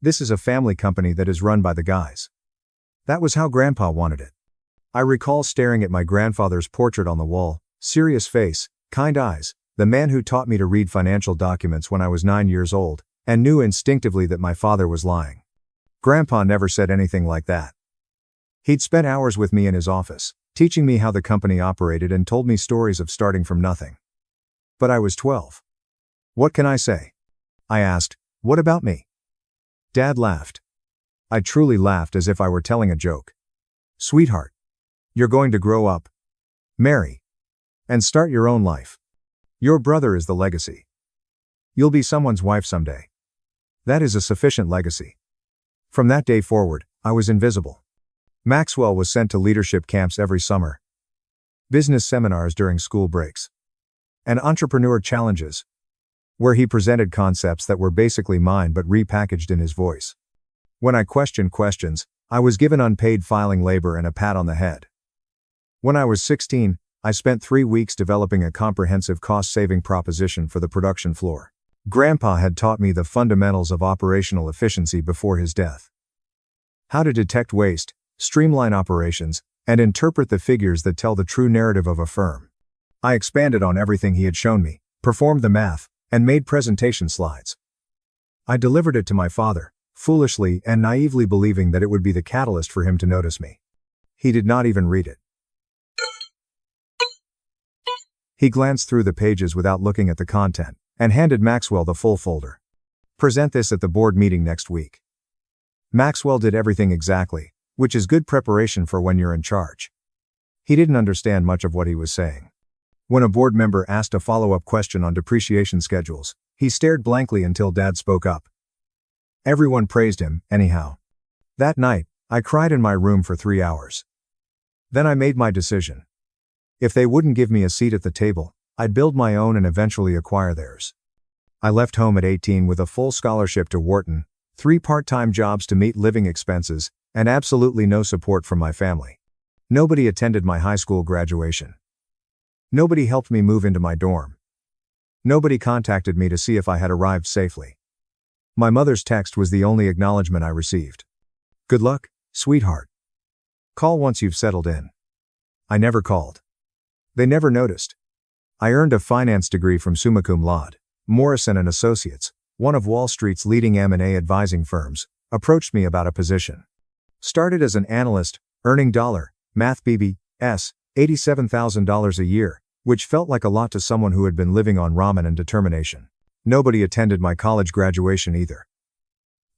"This is a family company that is run by the guys." That was how Grandpa wanted it. I recall staring at my grandfather's portrait on the wall, serious face, kind eyes, the man who taught me to read financial documents when I was 9 years old, and knew instinctively that my father was lying. Grandpa never said anything like that. He'd spent hours with me in his office, teaching me how the company operated and told me stories of starting from nothing. But I was 12. "What can I say?" I asked. "What about me?" Dad laughed. I truly laughed as if I were telling a joke. "Sweetheart, you're going to grow up, marry, and start your own life. Your brother is the legacy. You'll be someone's wife someday. That is a sufficient legacy." From that day forward, I was invisible. Maxwell was sent to leadership camps every summer, business seminars during school breaks, and entrepreneur challenges, where he presented concepts that were basically mine but repackaged in his voice. When I questioned questions, I was given unpaid filing labor and a pat on the head. When I was 16, I spent 3 weeks developing a comprehensive cost-saving proposition for the production floor. Grandpa had taught me the fundamentals of operational efficiency before his death. How to detect waste, streamline operations, and interpret the figures that tell the true narrative of a firm. I expanded on everything he had shown me, performed the math, and made presentation slides. I delivered it to my father, foolishly and naively believing that it would be the catalyst for him to notice me. He did not even read it. He glanced through the pages without looking at the content, and handed Maxwell the full folder. "Present this at the board meeting next week." Maxwell did everything exactly, which is good preparation for when you're in charge. He didn't understand much of what he was saying. When a board member asked a follow-up question on depreciation schedules, he stared blankly until Dad spoke up. Everyone praised him, anyhow. That night, I cried in my room for 3 hours. Then I made my decision. If they wouldn't give me a seat at the table, I'd build my own and eventually acquire theirs. I left home at 18 with a full scholarship to Wharton, 3 part-time jobs to meet living expenses, and absolutely no support from my family. Nobody attended my high school graduation. Nobody helped me move into my dorm. Nobody contacted me to see if I had arrived safely. My mother's text was the only acknowledgement I received. "Good luck, sweetheart. Call once you've settled in." I never called. They never noticed. I earned a finance degree from summa cum laude. Morrison & Associates, one of Wall Street's leading M&A advising firms, approached me about a position. Started as an analyst, earning Math BBS, $87,000 a year, which felt like a lot to someone who had been living on ramen and determination. Nobody attended my college graduation either.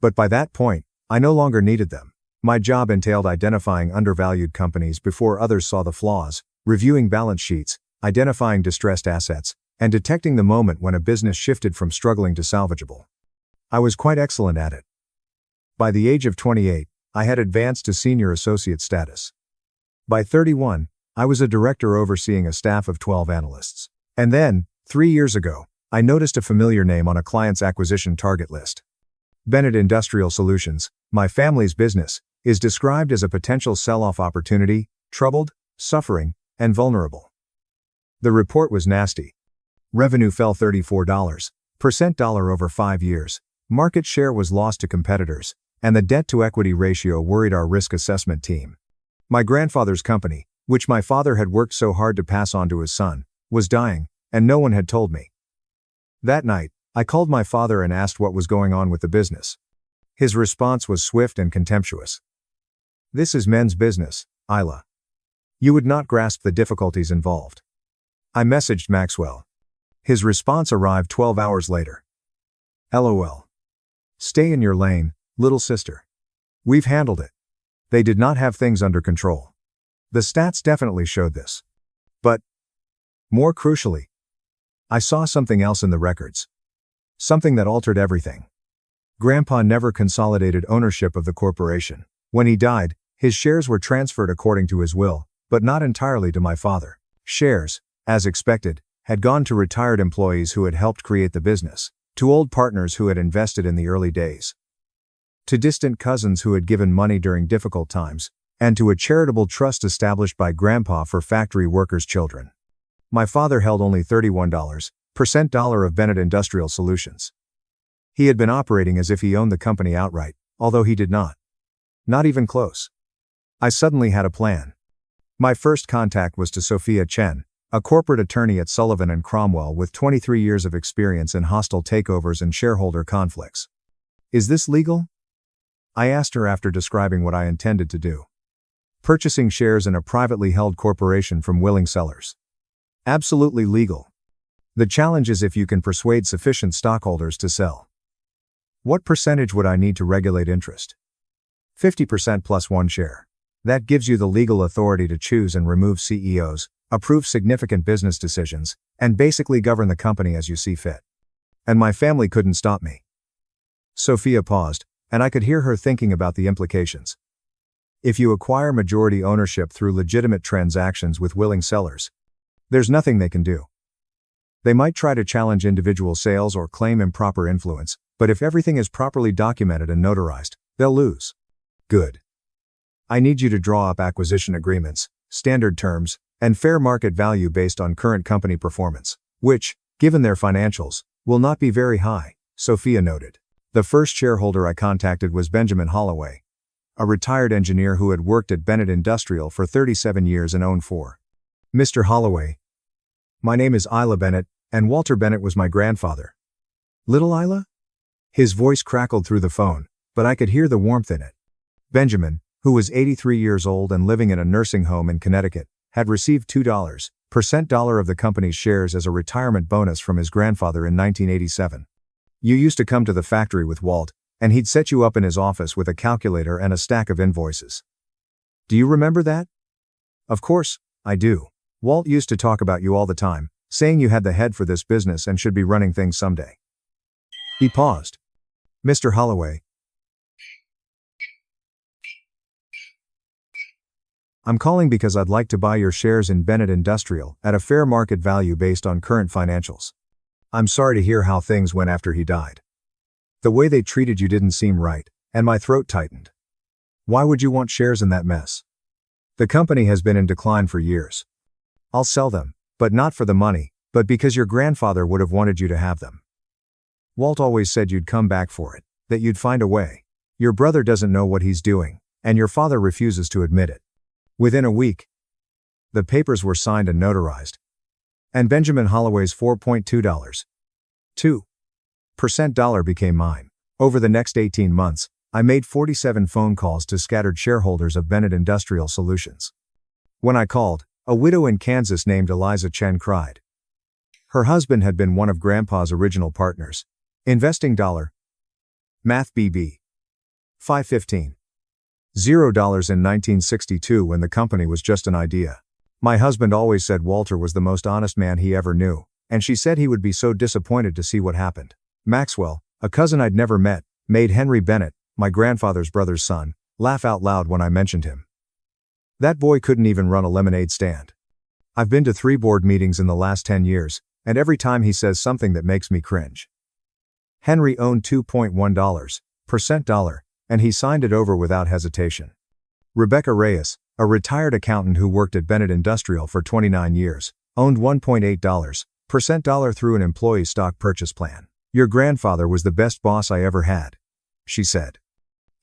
But by that point, I no longer needed them. My job entailed identifying undervalued companies before others saw the flaws, reviewing balance sheets, identifying distressed assets, and detecting the moment when a business shifted from struggling to salvageable. I was quite excellent at it. By the age of 28, I had advanced to senior associate status. By 31, I was a director overseeing a staff of 12 analysts. And then, 3 years ago, I noticed a familiar name on a client's acquisition target list. Bennett Industrial Solutions, my family's business, is described as a potential sell-off opportunity, troubled, suffering, and vulnerable. The report was nasty. Revenue fell 34% over 5 years, market share was lost to competitors, and the debt-to-equity ratio worried our risk assessment team. My grandfather's company, which my father had worked so hard to pass on to his son, was dying, and no one had told me. That night, I called my father and asked what was going on with the business. His response was swift and contemptuous. "This is men's business, Isla. You would not grasp the difficulties involved." I messaged Maxwell. His response arrived 12 hours later. LOL. "Stay in your lane, little sister. We've handled it." They did not have things under control. The stats definitely showed this. But, more crucially, I saw something else in the records. Something that altered everything. Grandpa never consolidated ownership of the corporation. When he died, his shares were transferred according to his will, but not entirely to my father. Shares, as expected, had gone to retired employees who had helped create the business, to old partners who had invested in the early days. to distant cousins who had given money during difficult times, and to a charitable trust established by Grandpa for factory workers' children. My father held only $31% of Bennett Industrial Solutions. He had been operating as if he owned the company outright, although he did not. Not even close. I suddenly had a plan. My first contact was to Sophia Chen, a corporate attorney at Sullivan & Cromwell with 23 years of experience in hostile takeovers and shareholder conflicts. "Is this legal?" I asked her after describing what I intended to do. Purchasing shares in a privately held corporation from willing sellers. Absolutely legal. The challenge is if you can persuade sufficient stockholders to sell. What percentage would I need to regulate interest? 50% plus one share. That gives you the legal authority to choose and remove CEOs, approve significant business decisions, and basically govern the company as you see fit. And my family couldn't stop me. Sophia paused, and I could hear her thinking about the implications. If you acquire majority ownership through legitimate transactions with willing sellers, there's nothing they can do. They might try to challenge individual sales or claim improper influence, but if everything is properly documented and notarized, they'll lose. Good. I need you to draw up acquisition agreements, standard terms, and fair market value based on current company performance, which, given their financials, will not be very high, Sophia noted. The first shareholder I contacted was Benjamin Holloway, a retired engineer who had worked at Bennett Industrial for 37 years and owned 4. Mr. Holloway. My name is Isla Bennett, and Walter Bennett was my grandfather. Little Isla? His voice crackled through the phone, but I could hear the warmth in it. Benjamin, who was 83 years old and living in a nursing home in Connecticut, had received $2% of the company's shares as a retirement bonus from his grandfather in 1987. You used to come to the factory with Walt, and he'd set you up in his office with a calculator and a stack of invoices. Do you remember that? Of course, I do. Walt used to talk about you all the time, saying you had the head for this business and should be running things someday. He paused. Mr. Holloway. I'm calling because I'd like to buy your shares in Bennett Industrial at a fair market value based on current financials. I'm sorry to hear how things went after he died. The way they treated you didn't seem right, and my throat tightened. Why would you want shares in that mess? The company has been in decline for years. I'll sell them, but not for the money, but because your grandfather would have wanted you to have them. Walt always said you'd come back for it, that you'd find a way. Your brother doesn't know what he's doing, and your father refuses to admit it. Within a week, the papers were signed and notarized. And Benjamin Holloway's $4.2 became mine. Over the next 18 months, I made 47 phone calls to scattered shareholders of Bennett Industrial Solutions. When I called, a widow in Kansas named Eliza Chen cried. Her husband had been one of Grandpa's original partners. Investing Math BB. 515. $0 in 1962 when the company was just an idea. My husband always said Walter was the most honest man he ever knew, and she said he would be so disappointed to see what happened. Maxwell, a cousin I'd never met, made Henry Bennett, my grandfather's brother's son, laugh out loud when I mentioned him. That boy couldn't even run a lemonade stand. I've been to 3 board meetings in the last 10 years, and every time he says something that makes me cringe. Henry owned $2.1, and he signed it over without hesitation. Rebecca Reyes, a retired accountant who worked at Bennett Industrial for 29 years, owned $1.8 through an employee stock purchase plan. Your grandfather was the best boss I ever had, she said.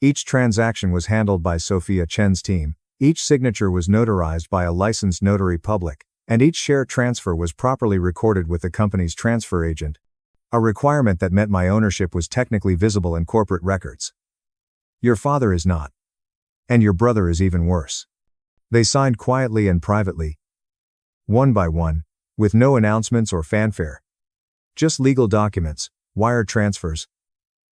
Each transaction was handled by Sophia Chen's team, each signature was notarized by a licensed notary public, and each share transfer was properly recorded with the company's transfer agent, a requirement that meant my ownership was technically visible in corporate records. Your father is not. And your brother is even worse. They signed quietly and privately, one by one, with no announcements or fanfare. Just legal documents, wire transfers,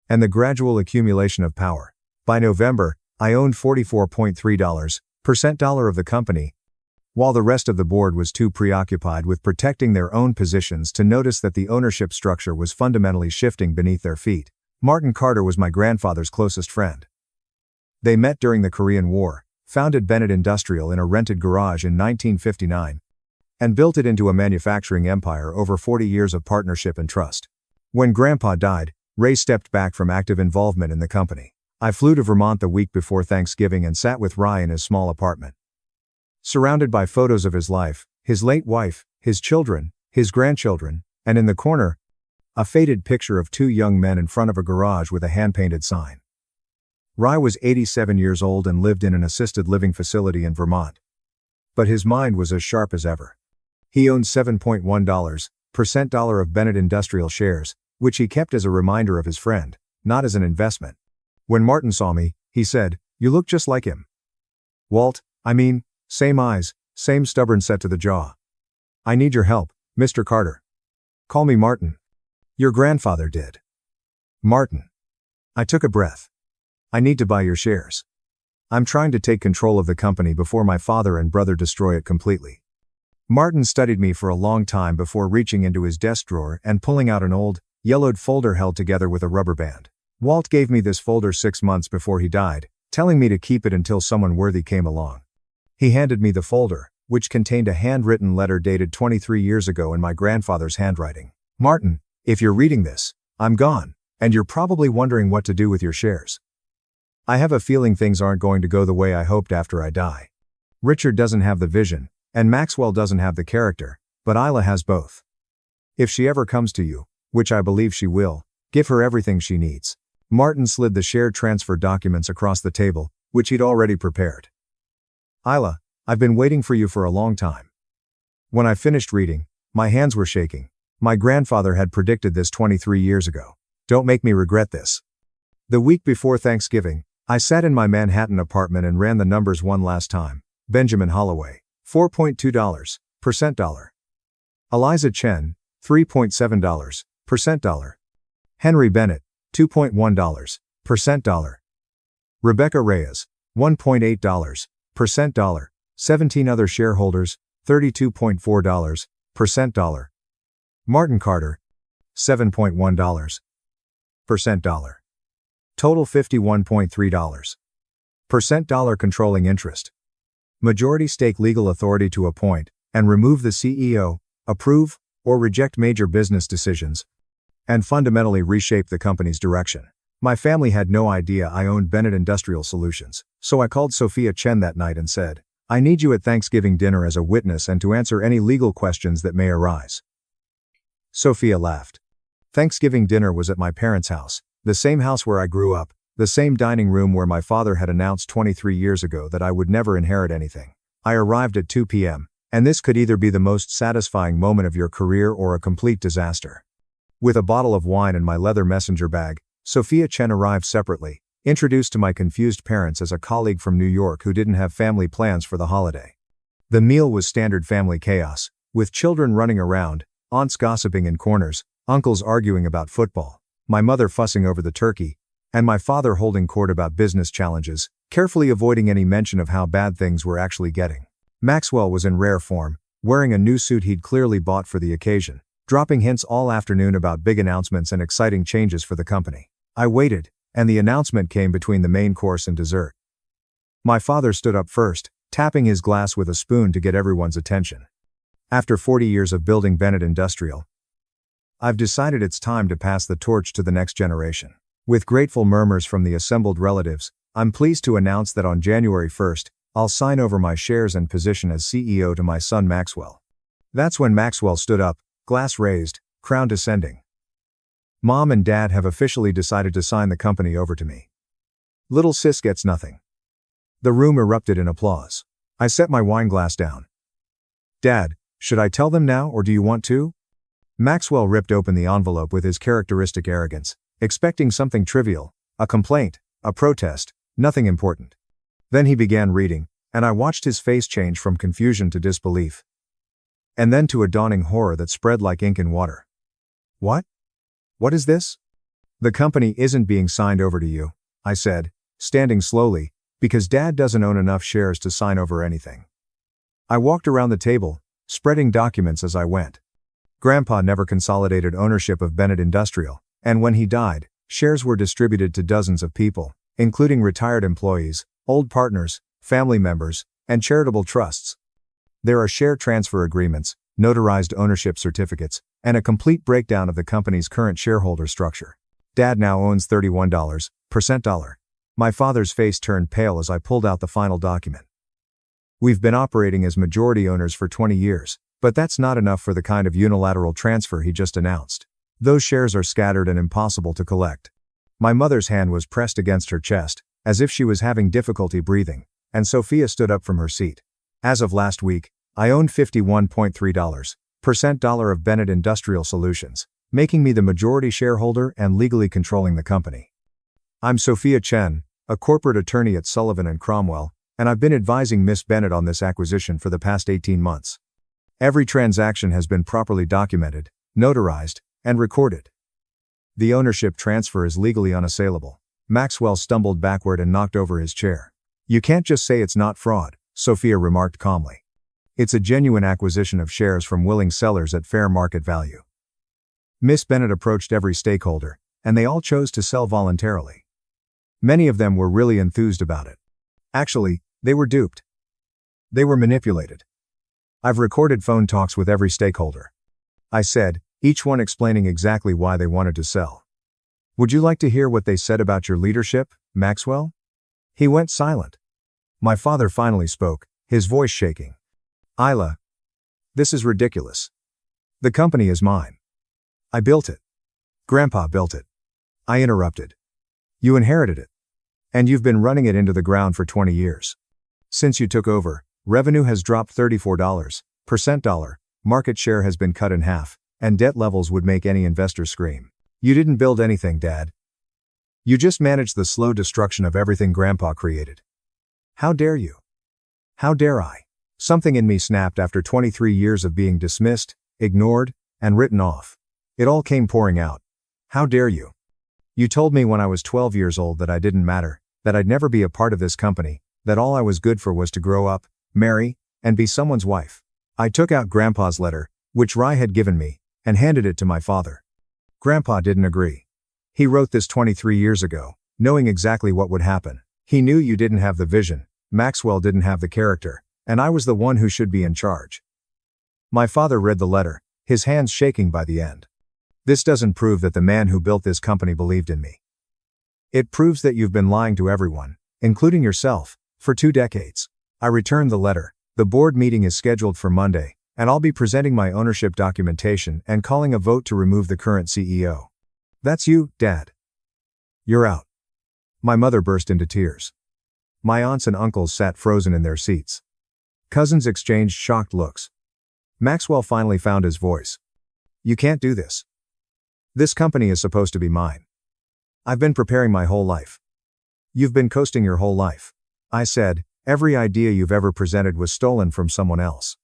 and the gradual accumulation of power. By November, I owned $44.3% of the company, while the rest of the board was too preoccupied with protecting their own positions to notice that the ownership structure was fundamentally shifting beneath their feet. Martin Carter was my grandfather's closest friend. They met during the Korean War, founded Bennett Industrial in a rented garage in 1959, and built it into a manufacturing empire over 40 years of partnership and trust. When Grandpa died, Ray stepped back from active involvement in the company. I flew to Vermont the week before Thanksgiving and sat with Rye in his small apartment. Surrounded by photos of his life, his late wife, his children, his grandchildren, and in the corner, a faded picture of two young men in front of a garage with a hand-painted sign. Rye was 87 years old and lived in an assisted living facility in Vermont. But his mind was as sharp as ever. He owned $7.1% of Bennett Industrial shares, which he kept as a reminder of his friend, not as an investment. When Martin saw me, he said, "You look just like him." "Walt, I mean, same eyes, same stubborn set to the jaw. I need your help, Mr. Carter." "Call me Martin." "Your grandfather did." "Martin." I took a breath. "I need to buy your shares. I'm trying to take control of the company before my father and brother destroy it completely." Martin studied me for a long time before reaching into his desk drawer and pulling out an old, yellowed folder held together with a rubber band. "Walt gave me this folder 6 months before he died, telling me to keep it until someone worthy came along." He handed me the folder, which contained a handwritten letter dated 23 years ago in my grandfather's handwriting. "Martin, if you're reading this, I'm gone, and you're probably wondering what to do with your shares. I have a feeling things aren't going to go the way I hoped after I die. Richard doesn't have the vision, and Maxwell doesn't have the character, but Isla has both. If she ever comes to you, which I believe she will, give her everything she needs." Martin slid the share transfer documents across the table, which he'd already prepared. "Isla, I've been waiting for you for a long time." When I finished reading, my hands were shaking. My grandfather had predicted this 23 years ago. Don't make me regret this. The week before Thanksgiving, I sat in my Manhattan apartment and ran the numbers one last time. Benjamin Holloway, $4.2%. Eliza Chen, $3.7%. Henry Bennett, $2.1%. Rebecca Reyes, $1.8%. 17 other shareholders, $32.4%. Martin Carter, $7.1%. Total $51.3%. Controlling interest. Majority stake legal authority to appoint and remove the CEO, approve or reject major business decisions, and fundamentally reshape the company's direction. My family had no idea I owned Bennett Industrial Solutions, so I called Sophia Chen that night and said, "I need you at Thanksgiving dinner as a witness and to answer any legal questions that may arise." Sophia laughed. Thanksgiving dinner was at my parents' house, the same house where I grew up, the same dining room where my father had announced 23 years ago that I would never inherit anything. I arrived at 2 p.m., and this could either be the most satisfying moment of your career or a complete disaster. With a bottle of wine in my leather messenger bag, Sophia Chen arrived separately, introduced to my confused parents as a colleague from New York who didn't have family plans for the holiday. The meal was standard family chaos, with children running around, aunts gossiping in corners, uncles arguing about football, my mother fussing over the turkey, and my father holding court about business challenges, carefully avoiding any mention of how bad things were actually getting. Maxwell was in rare form, wearing a new suit he'd clearly bought for the occasion, dropping hints all afternoon about big announcements and exciting changes for the company. I waited, and the announcement came between the main course and dessert. My father stood up first, tapping his glass with a spoon to get everyone's attention. "After 40 years of building Bennett Industrial, I've decided it's time to pass the torch to the next generation." With grateful murmurs from the assembled relatives, I'm pleased to announce that on January 1st, I'll sign over my shares and position as CEO to my son Maxwell. That's when Maxwell stood up, glass raised, crown descending. "Mom and Dad have officially decided to sign the company over to me. Little sis gets nothing." The room erupted in applause. I set my wine glass down. "Dad, should I tell them now or do you want to?" Maxwell ripped open the envelope with his characteristic arrogance, expecting something trivial, a complaint, a protest, nothing important. Then he began reading, and I watched his face change from confusion to disbelief. And then to a dawning horror that spread like ink in water. "What? What is this?" "The company isn't being signed over to you," I said, standing slowly, "because Dad doesn't own enough shares to sign over anything." I walked around the table, spreading documents as I went. Grandpa never consolidated ownership of Bennett Industrial, and when he died, shares were distributed to dozens of people, including retired employees, old partners, family members, and charitable trusts. There are share transfer agreements, notarized ownership certificates, and a complete breakdown of the company's current shareholder structure. Dad now owns $31%. My father's face turned pale as I pulled out the final document. We've been operating as majority owners for 20 years, but that's not enough for the kind of unilateral transfer he just announced. Those shares are scattered and impossible to collect. My mother's hand was pressed against her chest, as if she was having difficulty breathing, and Sophia stood up from her seat. As of last week, I owned 51.3% of Bennett Industrial Solutions, making me the majority shareholder and legally controlling the company. I'm Sophia Chen, a corporate attorney at Sullivan & Cromwell, and I've been advising Miss Bennett on this acquisition for the past 18 months. Every transaction has been properly documented, notarized, and recorded. The ownership transfer is legally unassailable. Maxwell stumbled backward and knocked over his chair. You can't just say it's not fraud, Sophia remarked calmly. It's a genuine acquisition of shares from willing sellers at fair market value. Miss Bennett approached every stakeholder, and they all chose to sell voluntarily. Many of them were really enthused about it. Actually, they were duped. They were manipulated. I've recorded phone talks with every stakeholder. I said, each one explaining exactly why they wanted to sell. Would you like to hear what they said about your leadership, Maxwell? He went silent. My father finally spoke, his voice shaking. Isla, this is ridiculous. The company is mine. I built it. Grandpa built it. I interrupted. You inherited it. And you've been running it into the ground for 20 years. Since you took over, revenue has dropped 34%, market share has been cut in half, and debt levels would make any investor scream. You didn't build anything, Dad. You just managed the slow destruction of everything Grandpa created. How dare you? How dare I? Something in me snapped after 23 years of being dismissed, ignored, and written off. It all came pouring out. How dare you? You told me when I was 12 years old that I didn't matter, that I'd never be a part of this company, that all I was good for was to grow up, marry, and be someone's wife. I took out Grandpa's letter, which Rye had given me, and handed it to my father. Grandpa didn't agree. He wrote this 23 years ago, knowing exactly what would happen. He knew you didn't have the vision, Maxwell didn't have the character, and I was the one who should be in charge. My father read the letter, his hands shaking by the end. This doesn't prove that the man who built this company believed in me. It proves that you've been lying to everyone, including yourself, for 2 decades. I returned the letter. The board meeting is scheduled for Monday, and I'll be presenting my ownership documentation and calling a vote to remove the current CEO. That's you, Dad. You're out. My mother burst into tears. My aunts and uncles sat frozen in their seats. Cousins exchanged shocked looks. Maxwell finally found his voice. You can't do this. This company is supposed to be mine. I've been preparing my whole life. You've been coasting your whole life. I said, every idea you've ever presented was stolen from someone else.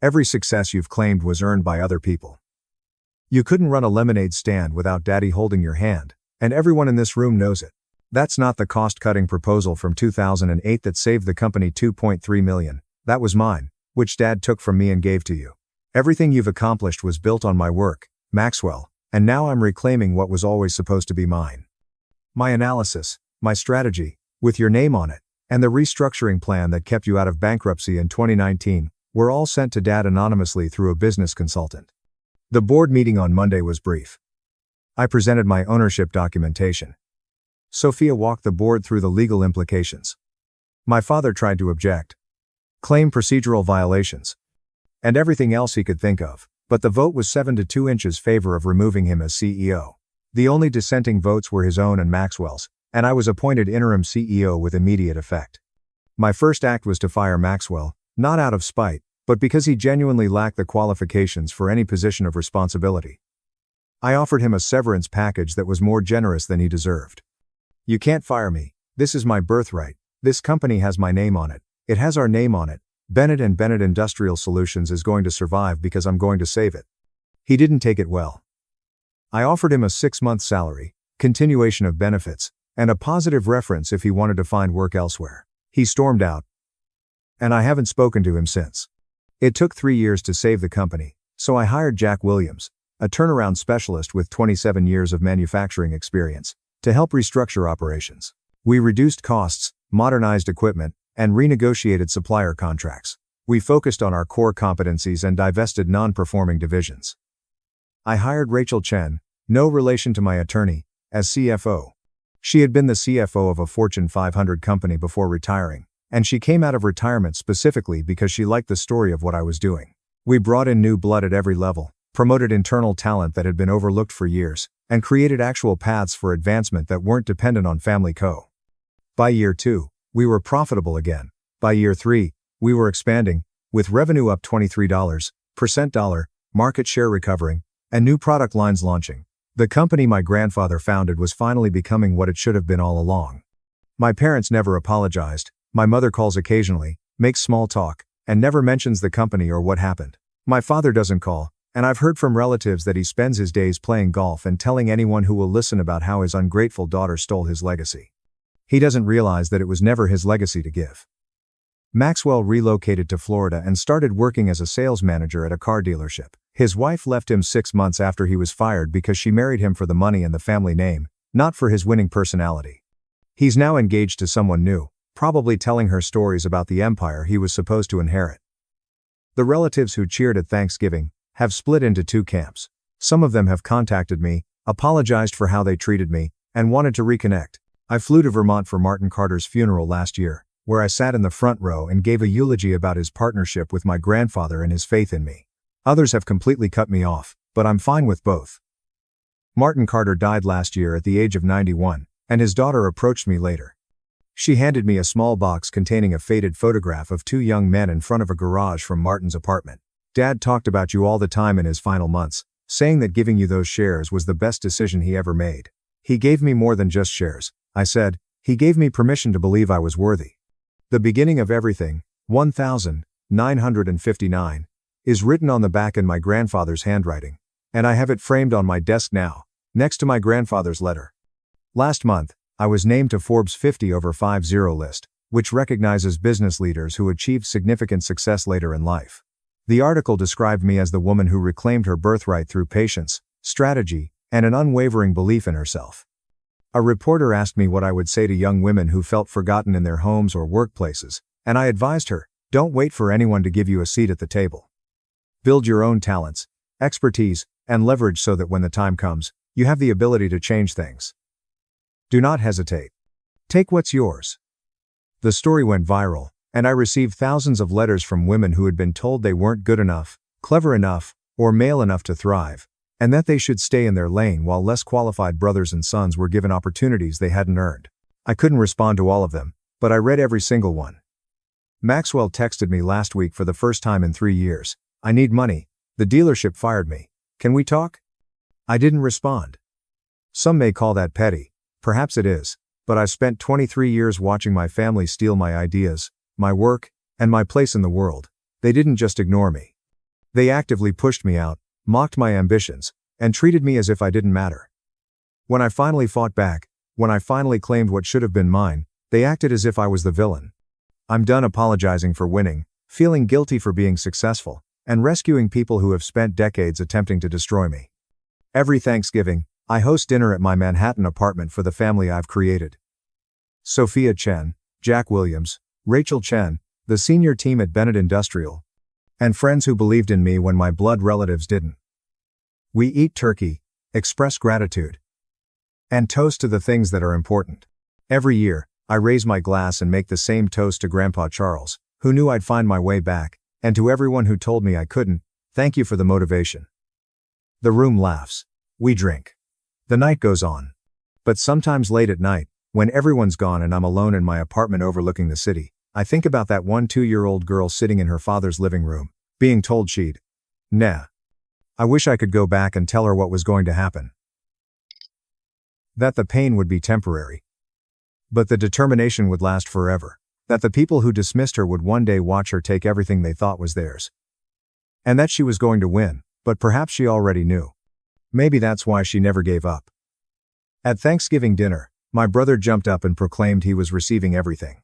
Every success you've claimed was earned by other people. You couldn't run a lemonade stand without Daddy holding your hand, and everyone in this room knows it. That's not the cost-cutting proposal from 2008 that saved the company $2.3 million. That was mine, which Dad took from me and gave to you. Everything you've accomplished was built on my work, Maxwell, and now I'm reclaiming what was always supposed to be mine. My analysis, my strategy, with your name on it, and the restructuring plan that kept you out of bankruptcy in 2019, were all sent to Dad anonymously through a business consultant. The board meeting on Monday was brief. I presented my ownership documentation. Sophia walked the board through the legal implications. My father tried to object, claim procedural violations, and everything else he could think of, but the vote was 7-2 in favor of removing him as CEO. The only dissenting votes were his own and Maxwell's, and I was appointed interim CEO with immediate effect. My first act was to fire Maxwell, not out of spite, but because he genuinely lacked the qualifications for any position of responsibility. I offered him a severance package that was more generous than he deserved. You can't fire me. This is my birthright. This company has my name on it. It has our name on it. Bennett & Bennett Industrial Solutions is going to survive because I'm going to save it. He didn't take it well. I offered him a 6-month salary, continuation of benefits, and a positive reference if he wanted to find work elsewhere. He stormed out. And I haven't spoken to him since. It took 3 years to save the company, so I hired Jack Williams, a turnaround specialist with 27 years of manufacturing experience, to help restructure operations. We reduced costs, modernized equipment, and renegotiated supplier contracts. We focused on our core competencies and divested non-performing divisions. I hired Rachel Chen, no relation to my attorney, as CFO. She had been the CFO of a Fortune 500 company before retiring, and she came out of retirement specifically because she liked the story of what I was doing. We brought in new blood at every level, promoted internal talent that had been overlooked for years, and created actual paths for advancement that weren't dependent on family co. By year 2, we were profitable again. By year 3, we were expanding, with revenue up 23%, market share recovering, and new product lines launching. The company my grandfather founded was finally becoming what it should have been all along. My parents never apologized. My mother calls occasionally, makes small talk, and never mentions the company or what happened. My father doesn't call, and I've heard from relatives that he spends his days playing golf and telling anyone who will listen about how his ungrateful daughter stole his legacy. He doesn't realize that it was never his legacy to give. Maxwell relocated to Florida and started working as a sales manager at a car dealership. His wife left him 6 months after he was fired because she married him for the money and the family name, not for his winning personality. He's now engaged to someone new, probably telling her stories about the empire he was supposed to inherit. The relatives who cheered at Thanksgiving have split into 2 camps. Some of them have contacted me, apologized for how they treated me, and wanted to reconnect. I flew to Vermont for Martin Carter's funeral last year, where I sat in the front row and gave a eulogy about his partnership with my grandfather and his faith in me. Others have completely cut me off, but I'm fine with both. Martin Carter died last year at the age of 91, and his daughter approached me later. She handed me a small box containing a faded photograph of 2 young men in front of a garage from Martin's apartment. Dad talked about you all the time in his final months, saying that giving you those shares was the best decision he ever made. He gave me more than just shares, I said. He gave me permission to believe I was worthy. The beginning of everything, 1959, is written on the back in my grandfather's handwriting, and I have it framed on my desk now, next to my grandfather's letter. Last month, I was named to Forbes 50 over 50 list, which recognizes business leaders who achieved significant success later in life. The article described me as the woman who reclaimed her birthright through patience, strategy, and an unwavering belief in herself. A reporter asked me what I would say to young women who felt forgotten in their homes or workplaces, and I advised her, don't wait for anyone to give you a seat at the table. Build your own talents, expertise, and leverage so that when the time comes, you have the ability to change things. Do not hesitate. Take what's yours. The story went viral, and I received thousands of letters from women who had been told they weren't good enough, clever enough, or male enough to thrive, and that they should stay in their lane while less qualified brothers and sons were given opportunities they hadn't earned. I couldn't respond to all of them, but I read every single one. Maxwell texted me last week for the first time in 3 years. I need money. The dealership fired me. Can we talk? I didn't respond. Some may call that petty. Perhaps it is, but I've spent 23 years watching my family steal my ideas, my work, and my place in the world. They didn't just ignore me. They actively pushed me out, mocked my ambitions, and treated me as if I didn't matter. When I finally fought back, when I finally claimed what should have been mine, they acted as if I was the villain. I'm done apologizing for winning, feeling guilty for being successful, and rescuing people who have spent decades attempting to destroy me. Every Thanksgiving, I host dinner at my Manhattan apartment for the family I've created. Sophia Chen, Jack Williams, Rachel Chen, the senior team at Bennett Industrial, and friends who believed in me when my blood relatives didn't. We eat turkey, express gratitude, and toast to the things that are important. Every year, I raise my glass and make the same toast to Grandpa Charles, who knew I'd find my way back, and to everyone who told me I couldn't. Thank you for the motivation. The room laughs. We drink. The night goes on. But sometimes late at night, when everyone's gone and I'm alone in my apartment overlooking the city, I think about that 2-year-old girl sitting in her father's living room, being told she'd. Nah. I wish I could go back and tell her what was going to happen. That the pain would be temporary. But the determination would last forever. That the people who dismissed her would one day watch her take everything they thought was theirs. And that she was going to win, but perhaps she already knew. Maybe that's why she never gave up. At Thanksgiving dinner, my brother jumped up and proclaimed he was receiving everything.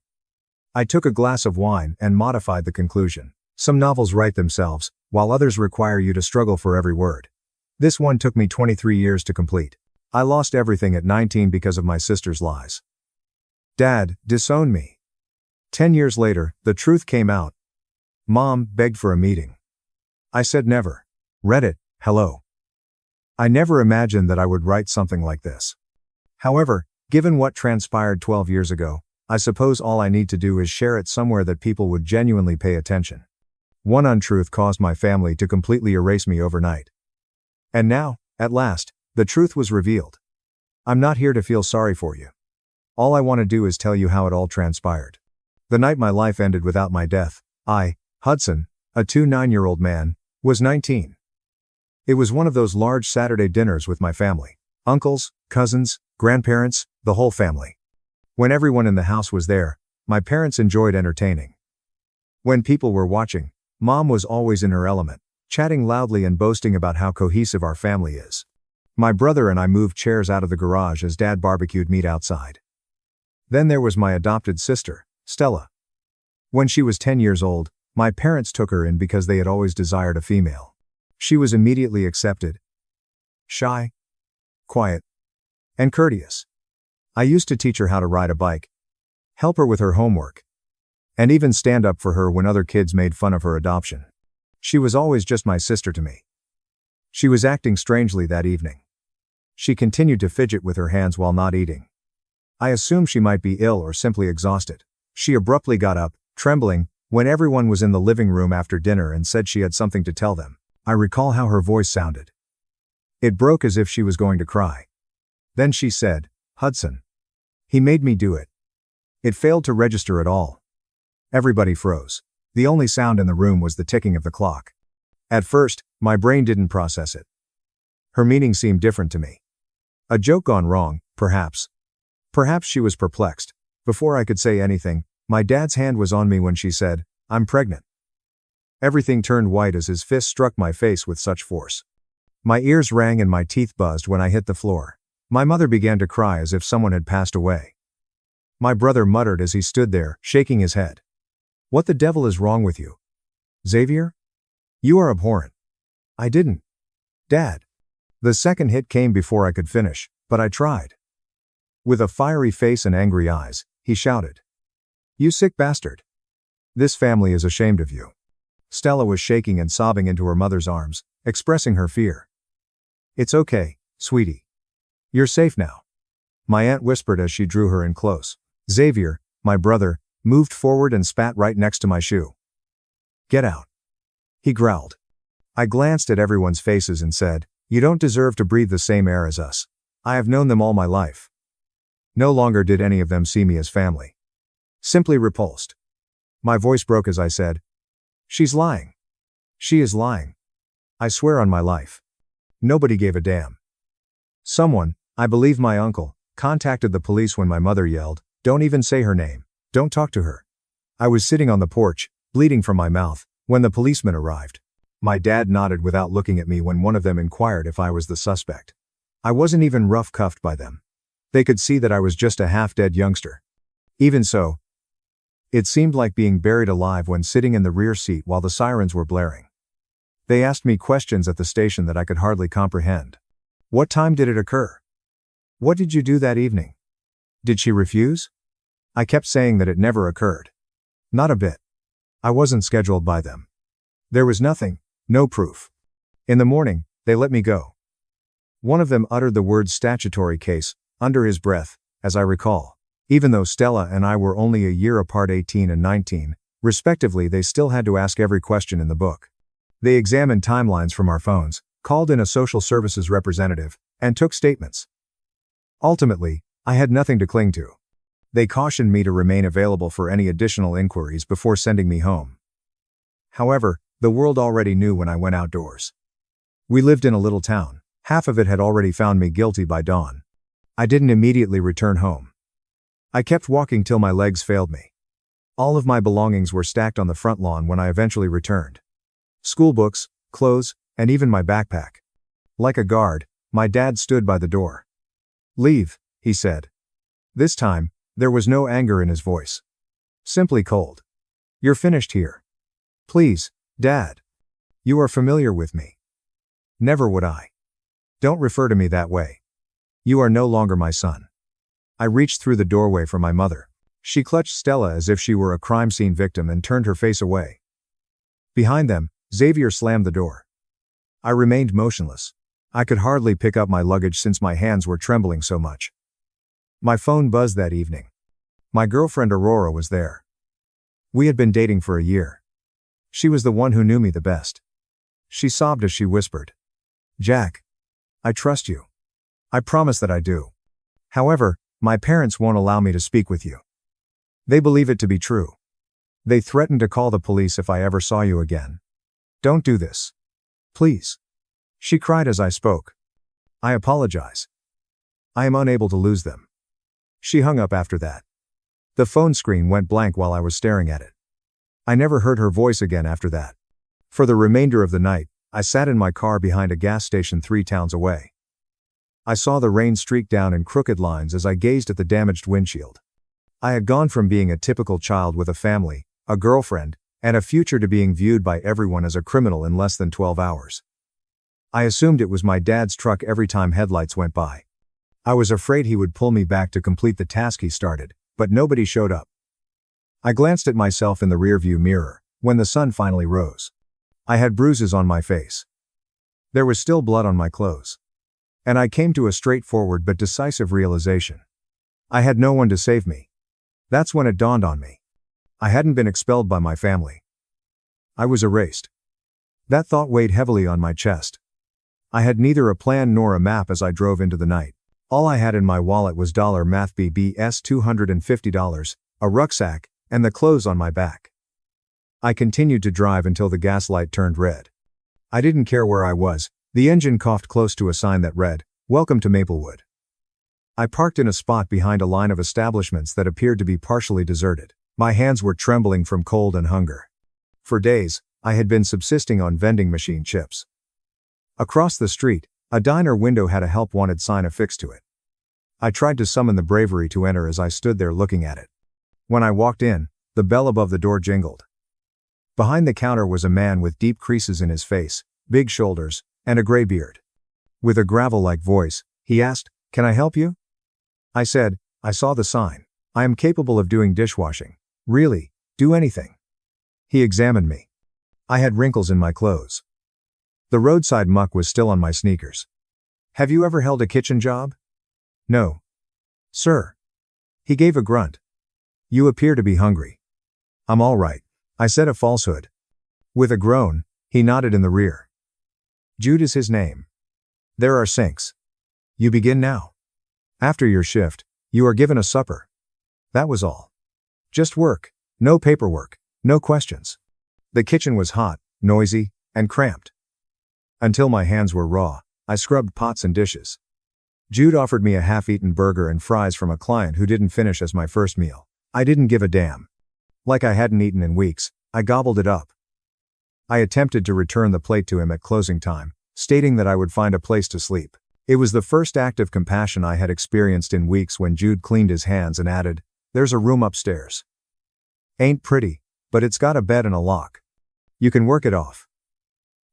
I took a glass of wine and modified the conclusion. Some novels write themselves, while others require you to struggle for every word. This one took me 23 years to complete. I lost everything at 19 because of my sister's lies. Dad disowned me. 10 years later, the truth came out. Mom begged for a meeting. I said never. Reddit, hello. I never imagined that I would write something like this. However, Given what transpired 12 years ago, I suppose all I need to do is share it somewhere that people would genuinely pay attention. One untruth caused my family to completely erase me overnight. And now, at last, the truth was revealed. I'm not here to feel sorry for you. All I want to do is tell you how it all transpired. The night my life ended without my death, I, Hudson, a 9-year-old man, was 19. It was one of those large Saturday dinners with my family. Uncles, cousins, grandparents, the whole family. When everyone in the house was there, my parents enjoyed entertaining. When people were watching, Mom was always in her element, chatting loudly and boasting about how cohesive our family is. My brother and I moved chairs out of the garage as Dad barbecued meat outside. Then there was my adopted sister, Stella. When she was 10 years old, my parents took her in because they had always desired a female. She was immediately accepted. Shy, quiet, and courteous. I used to teach her how to ride a bike, help her with her homework, and even stand up for her when other kids made fun of her adoption. She was always just my sister to me. She was acting strangely that evening. She continued to fidget with her hands while not eating. I assumed she might be ill or simply exhausted. She abruptly got up, trembling, when everyone was in the living room after dinner and said she had something to tell them. I recall how her voice sounded. It broke as if she was going to cry. Then she said, "Hudson. He made me do it." It failed to register at all. Everybody froze. The only sound in the room was the ticking of the clock. At first, my brain didn't process it. Her meaning seemed different to me. A joke gone wrong, perhaps. Perhaps she was perplexed. Before I could say anything, my dad's hand was on me when she said, "I'm pregnant." Everything turned white as his fist struck my face with such force. My ears rang and my teeth buzzed when I hit the floor. My mother began to cry as if someone had passed away. My brother muttered as he stood there, shaking his head. "What the devil is wrong with you, Xavier? You are abhorrent." I didn't. Dad. The second hit came before I could finish, but I tried. With a fiery face and angry eyes, he shouted, "You sick bastard. This family is ashamed of you." Stella was shaking and sobbing into her mother's arms, expressing her fear. "It's okay, sweetie. You're safe now," my aunt whispered as she drew her in close. Xavier, my brother, moved forward and spat right next to my shoe. "Get out," he growled. I glanced at everyone's faces and said, "You don't deserve to breathe the same air as us. I have known them all my life." No longer did any of them see me as family. Simply repulsed. My voice broke as I said, "She's lying. She is lying. I swear on my life." Nobody gave a damn. Someone, I believe my uncle, contacted the police when my mother yelled, "Don't even say her name. Don't talk to her." I was sitting on the porch, bleeding from my mouth, when the policeman arrived. My dad nodded without looking at me when one of them inquired if I was the suspect. I wasn't even rough-cuffed by them. They could see that I was just a half-dead youngster. Even so, it seemed like being buried alive when sitting in the rear seat while the sirens were blaring. They asked me questions at the station that I could hardly comprehend. What time did it occur? What did you do that evening? Did she refuse? I kept saying that it never occurred. Not a bit. I wasn't scheduled by them. There was nothing, no proof. In the morning, they let me go. One of them uttered the words "statutory case" under his breath, as I recall. Even though Stella and I were only a year apart, 18 and 19, respectively, they still had to ask every question in the book. They examined timelines from our phones, called in a social services representative, and took statements. Ultimately, I had nothing to cling to. They cautioned me to remain available for any additional inquiries before sending me home. However, the world already knew when I went outdoors. We lived in a little town. Half of it had already found me guilty by dawn. I didn't immediately return home. I kept walking till my legs failed me. All of my belongings were stacked on the front lawn when I eventually returned. School books, clothes, and even my backpack. Like a guard, my dad stood by the door. "Leave," he said. This time, there was no anger in his voice. Simply cold. "You're finished here. Please, Dad. You are familiar with me." Never would I. "Don't refer to me that way. You are no longer my son." I reached through the doorway for my mother. She clutched Stella as if she were a crime scene victim and turned her face away. Behind them, Xavier slammed the door. I remained motionless. I could hardly pick up my luggage since my hands were trembling so much. My phone buzzed that evening. My girlfriend Aurora was there. We had been dating for a year. She was the one who knew me the best. She sobbed as she whispered, "Jack, I trust you. I promise that I do. However, my parents won't allow me to speak with you. They believe it to be true. They threatened to call the police if I ever saw you again. Don't do this. Please." She cried as I spoke. "I apologize. I am unable to lose them." She hung up after that. The phone screen went blank while I was staring at it. I never heard her voice again after that. For the remainder of the night, I sat in my car behind a gas station 3 towns away. I saw the rain streak down in crooked lines as I gazed at the damaged windshield. I had gone from being a typical child with a family, a girlfriend, and a future to being viewed by everyone as a criminal in less than 12 hours. I assumed it was my dad's truck every time headlights went by. I was afraid he would pull me back to complete the task he started, but nobody showed up. I glanced at myself in the rearview mirror, when the sun finally rose. I had bruises on my face. There was still blood on my clothes. And I came to a straightforward but decisive realization. I had no one to save me. That's when it dawned on me. I hadn't been expelled by my family. I was erased. That thought weighed heavily on my chest. I had neither a plan nor a map as I drove into the night. All I had in my wallet was $math BBS $250, a rucksack, and the clothes on my back. I continued to drive until the gas light turned red. I didn't care where I was. The engine coughed close to a sign that read, "Welcome to Maplewood." I parked in a spot behind a line of establishments that appeared to be partially deserted. My hands were trembling from cold and hunger. For days, I had been subsisting on vending machine chips. Across the street, a diner window had a help wanted sign affixed to it. I tried to summon the bravery to enter as I stood there looking at it. When I walked in, the bell above the door jingled. Behind the counter was a man with deep creases in his face, big shoulders, and a gray beard. With a gravel-like voice, he asked, "Can I help you?" I said, "I saw the sign. I am capable of doing dishwashing. Really, do anything." He examined me. I had wrinkles in my clothes. The roadside muck was still on my sneakers. "Have you ever held a kitchen job?" "No, sir." He gave a grunt. "You appear to be hungry." "I'm all right." I said a falsehood. With a groan, he nodded in the rear. "Jude is his name. There are sinks. You begin now. After your shift, you are given a supper." That was all. Just work, no paperwork, no questions. The kitchen was hot, noisy, and cramped. Until my hands were raw, I scrubbed pots and dishes. Jude offered me a half-eaten burger and fries from a client who didn't finish as my first meal. I didn't give a damn. Like I hadn't eaten in weeks, I gobbled it up. I attempted to return the plate to him at closing time, stating that I would find a place to sleep. It was the first act of compassion I had experienced in weeks when Jude cleaned his hands and added, "There's a room upstairs. Ain't pretty, but it's got a bed and a lock. You can work it off."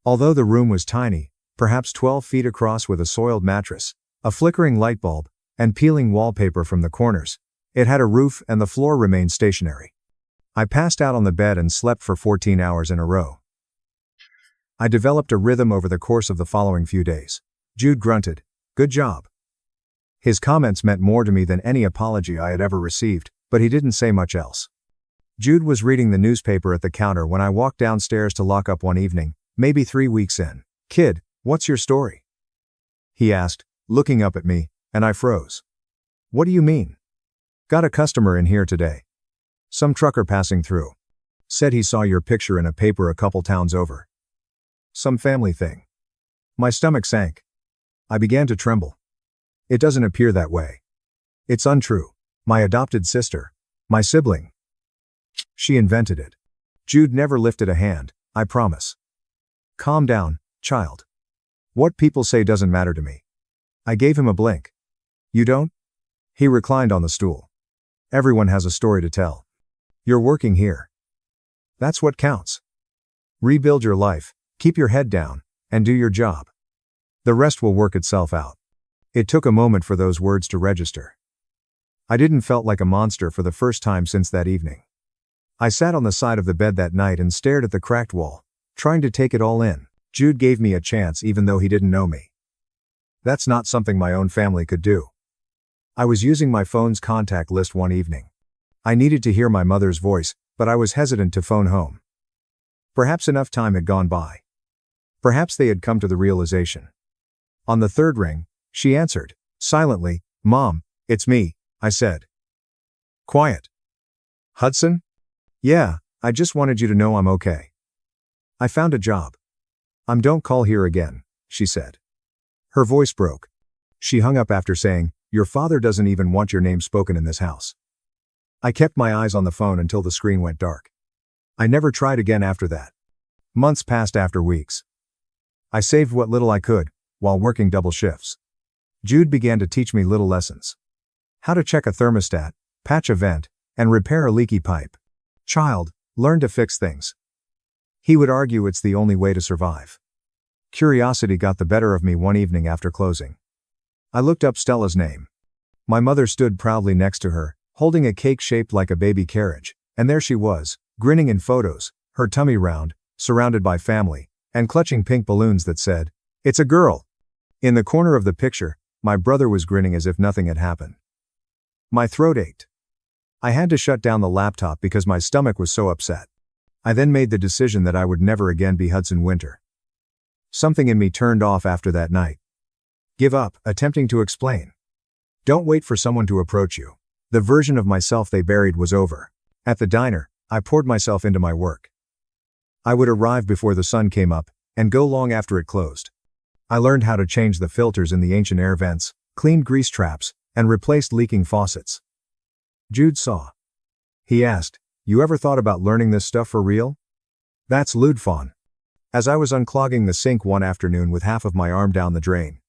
Although the room was tiny, perhaps 12 feet across with a soiled mattress, a flickering light bulb, and peeling wallpaper from the corners, it had a roof and the floor remained stationary. I passed out on the bed and slept for 14 hours in a row. I developed a rhythm over the course of the following few days. Jude grunted, "Good job." His comments meant more to me than any apology I had ever received, but he didn't say much else. Jude was reading the newspaper at the counter when I walked downstairs to lock up one evening, maybe 3 weeks in. "Kid, what's your story?" he asked, looking up at me, and I froze. "What do you mean?" "Got a customer in here today. Some trucker passing through. Said he saw your picture in a paper a couple towns over. Some family thing." My stomach sank. I began to tremble. "It doesn't appear that way. It's untrue. My adopted sister. My sibling. She invented it. Jude never lifted a hand, I promise." "Calm down, child. What people say doesn't matter to me." I gave him a blink. "You don't?" He reclined on the stool. "Everyone has a story to tell. You're working here. That's what counts. Rebuild your life, keep your head down, and do your job. The rest will work itself out." It took a moment for those words to register. I didn't felt like a monster for the first time since that evening. I sat on the side of the bed that night and stared at the cracked wall, trying to take it all in. Jude gave me a chance even though he didn't know me. That's not something my own family could do. I was using my phone's contact list one evening. I needed to hear my mother's voice, but I was hesitant to phone home. Perhaps enough time had gone by. Perhaps they had come to the realization. On the third ring, she answered, silently, "Mom, it's me," I said. Quiet. "Hudson? Yeah, I just wanted you to know I'm okay. I found a job. Don't call here again," she said. Her voice broke. She hung up after saying, "Your father doesn't even want your name spoken in this house." I kept my eyes on the phone until the screen went dark. I never tried again after that. Months passed after weeks. I saved what little I could, while working double shifts. Jude began to teach me little lessons. How to check a thermostat, patch a vent, and repair a leaky pipe. Child, learn to fix things. He would argue it's the only way to survive. Curiosity got the better of me one evening after closing. I looked up Stella's name. My mother stood proudly next to her, holding a cake shaped like a baby carriage, and there she was, grinning in photos, her tummy round, surrounded by family, and clutching pink balloons that said, "It's a girl." In the corner of the picture, my brother was grinning as if nothing had happened. My throat ached. I had to shut down the laptop because my stomach was so upset. I then made the decision that I would never again be Hudson Winter. Something in me turned off after that night. Give up, attempting to explain. Don't wait for someone to approach you. The version of myself they buried was over. At the diner, I poured myself into my work. I would arrive before the sun came up, and go long after it closed. I learned how to change the filters in the ancient air vents, cleaned grease traps, and replaced leaking faucets. Jude saw. He asked, "You ever thought about learning this stuff for real?" That's Ludfon. As I was unclogging the sink one afternoon with half of my arm down the drain,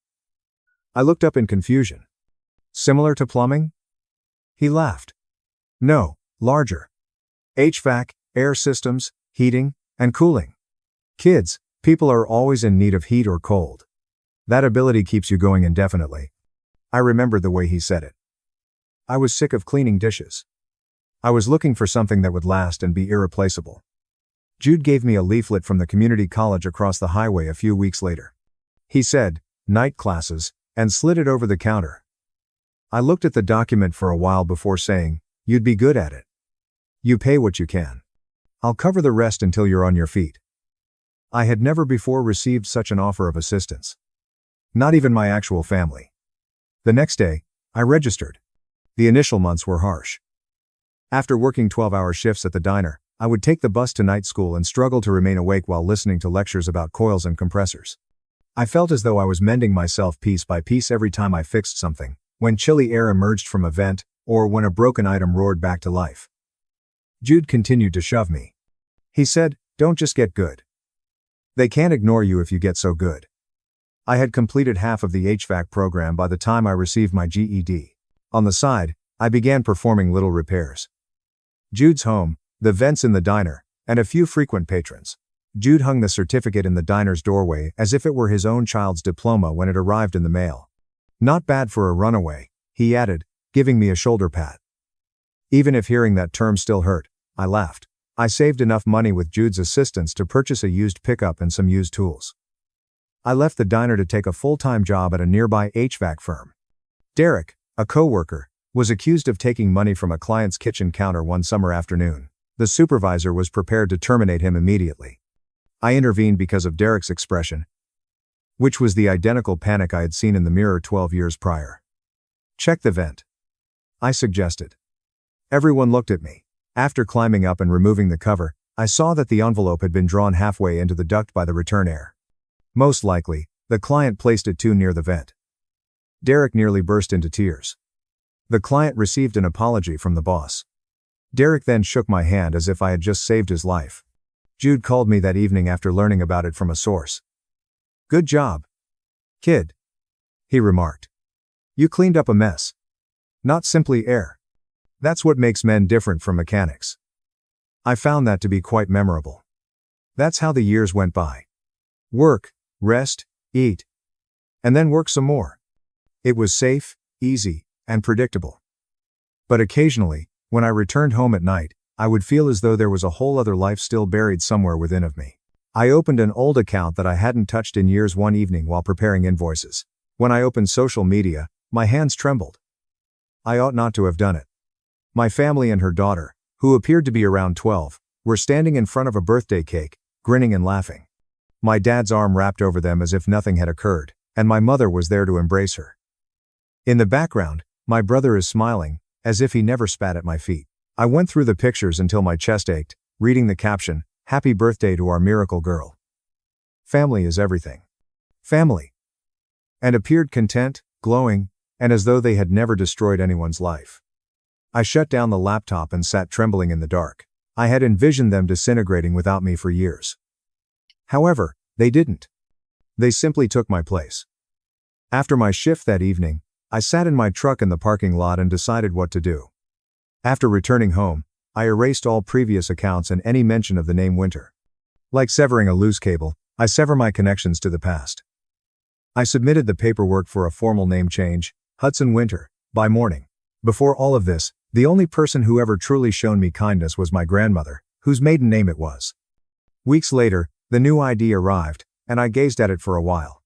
I looked up in confusion. Similar to plumbing? He laughed. No, larger. HVAC, air systems, heating, and cooling. Kids, people are always in need of heat or cold. That ability keeps you going indefinitely. I remembered the way he said it. I was sick of cleaning dishes. I was looking for something that would last and be irreplaceable. Jude gave me a leaflet from the community college across the highway a few weeks later. He said, "Night classes," and slid it over the counter. I looked at the document for a while before saying, "You'd be good at it. You pay what you can. I'll cover the rest until you're on your feet." I had never before received such an offer of assistance. Not even my actual family. The next day, I registered. The initial months were harsh. After working 12-hour shifts at the diner, I would take the bus to night school and struggle to remain awake while listening to lectures about coils and compressors. I felt as though I was mending myself piece by piece every time I fixed something, when chilly air emerged from a vent, or when a broken item roared back to life. Jude continued to shove me. He said, "Don't just get good. They can't ignore you if you get so good." I had completed half of the HVAC program by the time I received my GED. On the side, I began performing little repairs. Jude's home, the vents in the diner, and a few frequent patrons. Jude hung the certificate in the diner's doorway as if it were his own child's diploma when it arrived in the mail. "Not bad for a runaway," he added, giving me a shoulder pat. Even if hearing that term still hurt, I laughed. I saved enough money with Jude's assistance to purchase a used pickup and some used tools. I left the diner to take a full-time job at a nearby HVAC firm. Derek, a co-worker, was accused of taking money from a client's kitchen counter one summer afternoon. The supervisor was prepared to terminate him immediately. I intervened because of Derek's expression, which was the identical panic I had seen in the mirror 12 years prior. "Check the vent," I suggested. Everyone looked at me. After climbing up and removing the cover, I saw that the envelope had been drawn halfway into the duct by the return air. Most likely, the client placed it too near the vent. Derek nearly burst into tears. The client received an apology from the boss. Derek then shook my hand as if I had just saved his life. Jude called me that evening after learning about it from a source. "Good job, kid," he remarked. "You cleaned up a mess. Not simply air. That's what makes men different from mechanics." I found that to be quite memorable. That's how the years went by. Work, rest, eat, and then work some more. It was safe, easy, and predictable. But occasionally, when I returned home at night, I would feel as though there was a whole other life still buried somewhere within of me. I opened an old account that I hadn't touched in years one evening while preparing invoices. When I opened social media, my hands trembled. I ought not to have done it. My family and her daughter, who appeared to be around 12, were standing in front of a birthday cake, grinning and laughing. My dad's arm wrapped over them as if nothing had occurred, and my mother was there to embrace her. In the background, my brother is smiling, as if he never spat at my feet. I went through the pictures until my chest ached, reading the caption, "Happy birthday to our miracle girl. Family is everything. Family." And appeared content, glowing, and as though they had never destroyed anyone's life. I shut down the laptop and sat trembling in the dark. I had envisioned them disintegrating without me for years. However, they didn't. They simply took my place. After my shift that evening, I sat in my truck in the parking lot and decided what to do. After returning home, I erased all previous accounts and any mention of the name Winter. Like severing a loose cable, I sever my connections to the past. I submitted the paperwork for a formal name change, Hudson Winter, by morning. Before all of this, the only person who ever truly shown me kindness was my grandmother, whose maiden name it was. Weeks later, the new ID arrived, and I gazed at it for a while.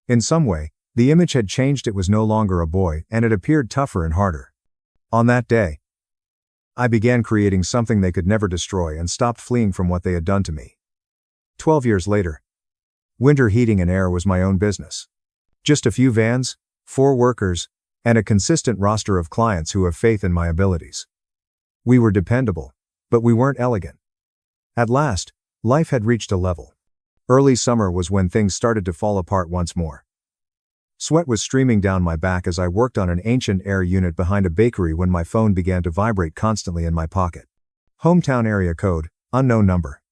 In some way, the image had changed. It was no longer a boy, and it appeared tougher and harder. On that day, I began creating something they could never destroy and stopped fleeing from what they had done to me. 12 years later, Winter Heating and Air was my own business. Just a few vans, 4 workers, and a consistent roster of clients who have faith in my abilities. We were dependable, but we weren't elegant. At last, life had reached a level. Early summer was when things started to fall apart once more. Sweat was streaming down my back as I worked on an ancient air unit behind a bakery when my phone began to vibrate constantly in my pocket. Hometown area code, unknown number.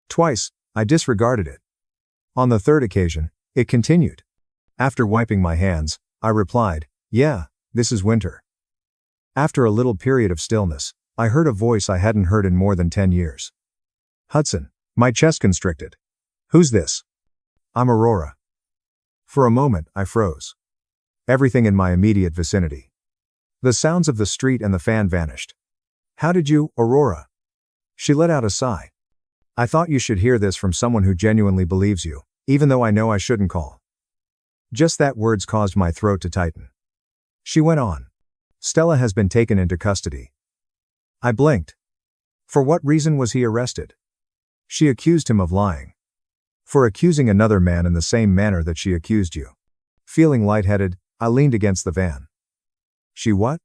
Twice, I disregarded it. On the third occasion, it continued. After wiping my hands, I replied, "Yeah, this is Winter." After a little period of stillness, I heard a voice I hadn't heard in more than 10 years. "Hudson." My chest constricted. "Who's this?" "I'm Aurora." For a moment, I froze. Everything in my immediate vicinity. The sounds of the street and the fan vanished. "How did you, Aurora?" She let out a sigh. "I thought you should hear this from someone who genuinely believes you, even though I know I shouldn't call." Just that words caused my throat to tighten. She went on. "Stella has been taken into custody." I blinked. For what reason was he arrested? She accused him of lying. For accusing another man in the same manner that she accused you. Feeling lightheaded, I leaned against the van. She what?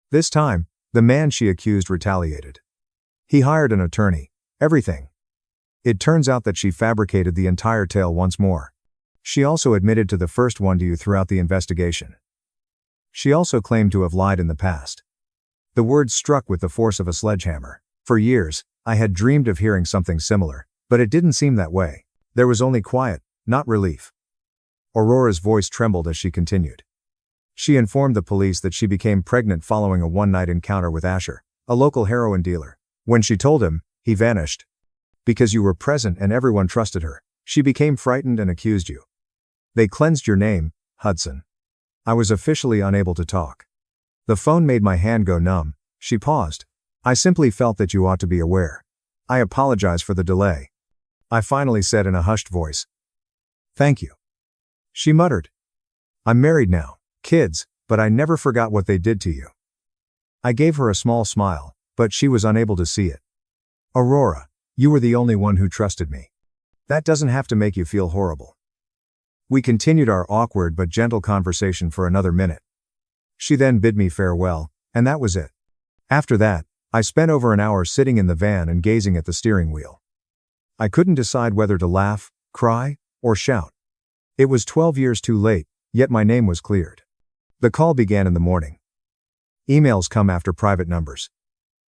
This time, the man she accused retaliated. He hired an attorney. Everything. It turns out that she fabricated the entire tale once more. She also admitted to the first one to you throughout the investigation. She also claimed to have lied in the past. The words struck with the force of a sledgehammer. For years, I had dreamed of hearing something similar, but it didn't seem that way. There was only quiet, not relief. Aurora's voice trembled as she continued. She informed the police that she became pregnant following a one-night encounter with Asher, a local heroin dealer. When she told him, he vanished. Because you were present and everyone trusted her, she became frightened and accused you. They cleansed your name, Hudson. I was officially unable to talk. The phone made my hand go numb. She paused. I simply felt that you ought to be aware. I apologize for the delay. I finally said in a hushed voice. Thank you. She muttered. I'm married now, kids, but I never forgot what they did to you. I gave her a small smile, but she was unable to see it. Aurora, you were the only one who trusted me. That doesn't have to make you feel horrible. We continued our awkward but gentle conversation for another minute. She then bid me farewell, and that was it. After that, I spent over an hour sitting in the van and gazing at the steering wheel. I couldn't decide whether to laugh, cry, or shout. It was 12 years too late, yet my name was cleared. The call began in the morning. Emails come after private numbers.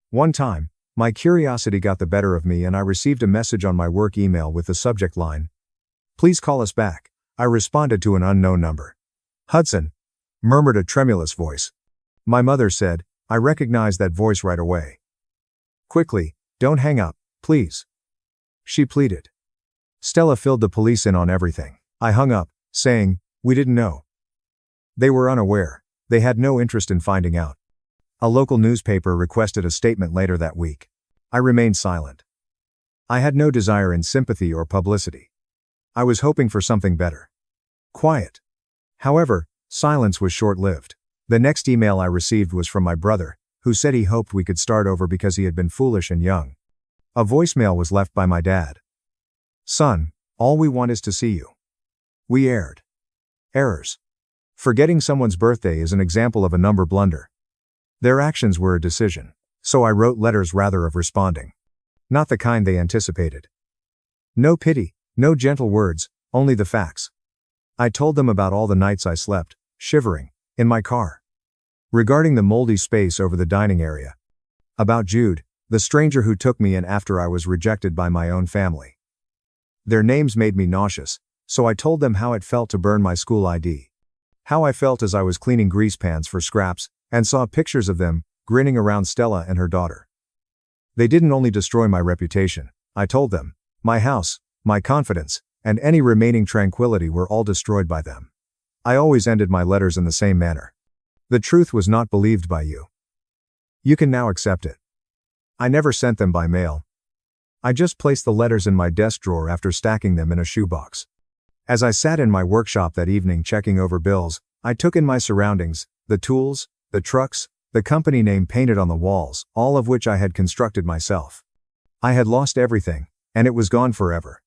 One time, my curiosity got the better of me and I received a message on my work email with the subject line, "Please call us back." I responded to an unknown number. Hudson, murmured a tremulous voice. My mother said, I recognized that voice right away. Quickly, don't hang up, please. She pleaded. Stella filled the police in on everything. I hung up, saying, we didn't know. They were unaware. They had no interest in finding out. A local newspaper requested a statement later that week. I remained silent. I had no desire in sympathy or publicity. I was hoping for something better. Quiet. However, silence was short-lived. The next email I received was from my brother, who said he hoped we could start over because he had been foolish and young. A voicemail was left by my dad. Son, all we want is to see you. We erred. Errors. Forgetting someone's birthday is an example of a number blunder. Their actions were a decision. So I wrote letters rather of responding. Not the kind they anticipated. No pity, no gentle words, only the facts. I told them about all the nights I slept, shivering, in my car. Regarding the moldy space over the dining area. About Jude, the stranger who took me in after I was rejected by my own family. Their names made me nauseous, so I told them how it felt to burn my school ID. How I felt as I was cleaning grease pans for scraps, and saw pictures of them, grinning around Stella and her daughter. They didn't only destroy my reputation, I told them, my house, my confidence, and any remaining tranquility were all destroyed by them. I always ended my letters in the same manner. The truth was not believed by you. You can now accept it. I never sent them by mail. I just placed the letters in my desk drawer after stacking them in a shoebox. As I sat in my workshop that evening checking over bills, I took in my surroundings, the tools, the trucks, the company name painted on the walls, all of which I had constructed myself. I had lost everything, and it was gone forever.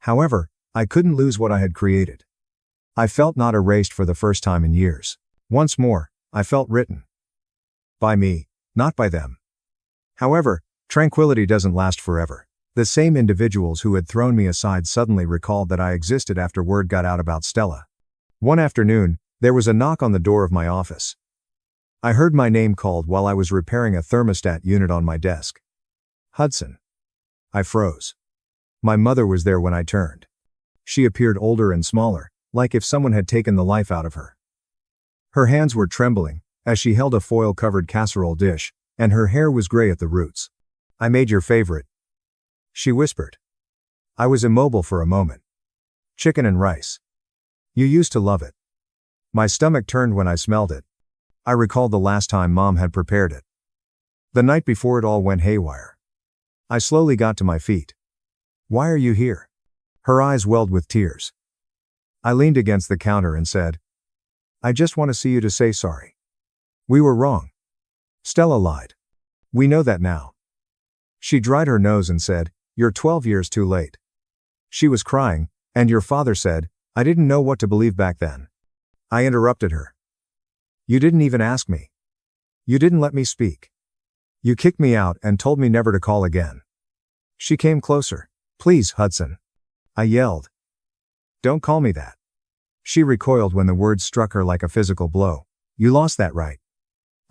However, I couldn't lose what I had created. I felt not erased for the first time in years. Once more, I felt written. By me, not by them. However, tranquility doesn't last forever. The same individuals who had thrown me aside suddenly recalled that I existed after word got out about Stella. One afternoon, there was a knock on the door of my office. I heard my name called while I was repairing a thermostat unit on my desk. Hudson. I froze. My mother was there when I turned. She appeared older and smaller, like if someone had taken the life out of her. Her hands were trembling, as she held a foil-covered casserole dish, and her hair was gray at the roots. I made your favorite, she whispered. I was immobile for a moment. Chicken and rice. You used to love it. My stomach turned when I smelled it. I recalled the last time Mom had prepared it. The night before it all went haywire. I slowly got to my feet. Why are you here? Her eyes welled with tears. I leaned against the counter and said, I just want to see you to say sorry. We were wrong. Stella lied. We know that now. She dried her nose and said, You're 12 years too late. She was crying, and your father said, I didn't know what to believe back then. I interrupted her. You didn't even ask me. You didn't let me speak. You kicked me out and told me never to call again. She came closer. Please, Hudson. I yelled. Don't call me that. She recoiled when the words struck her like a physical blow. You lost that right.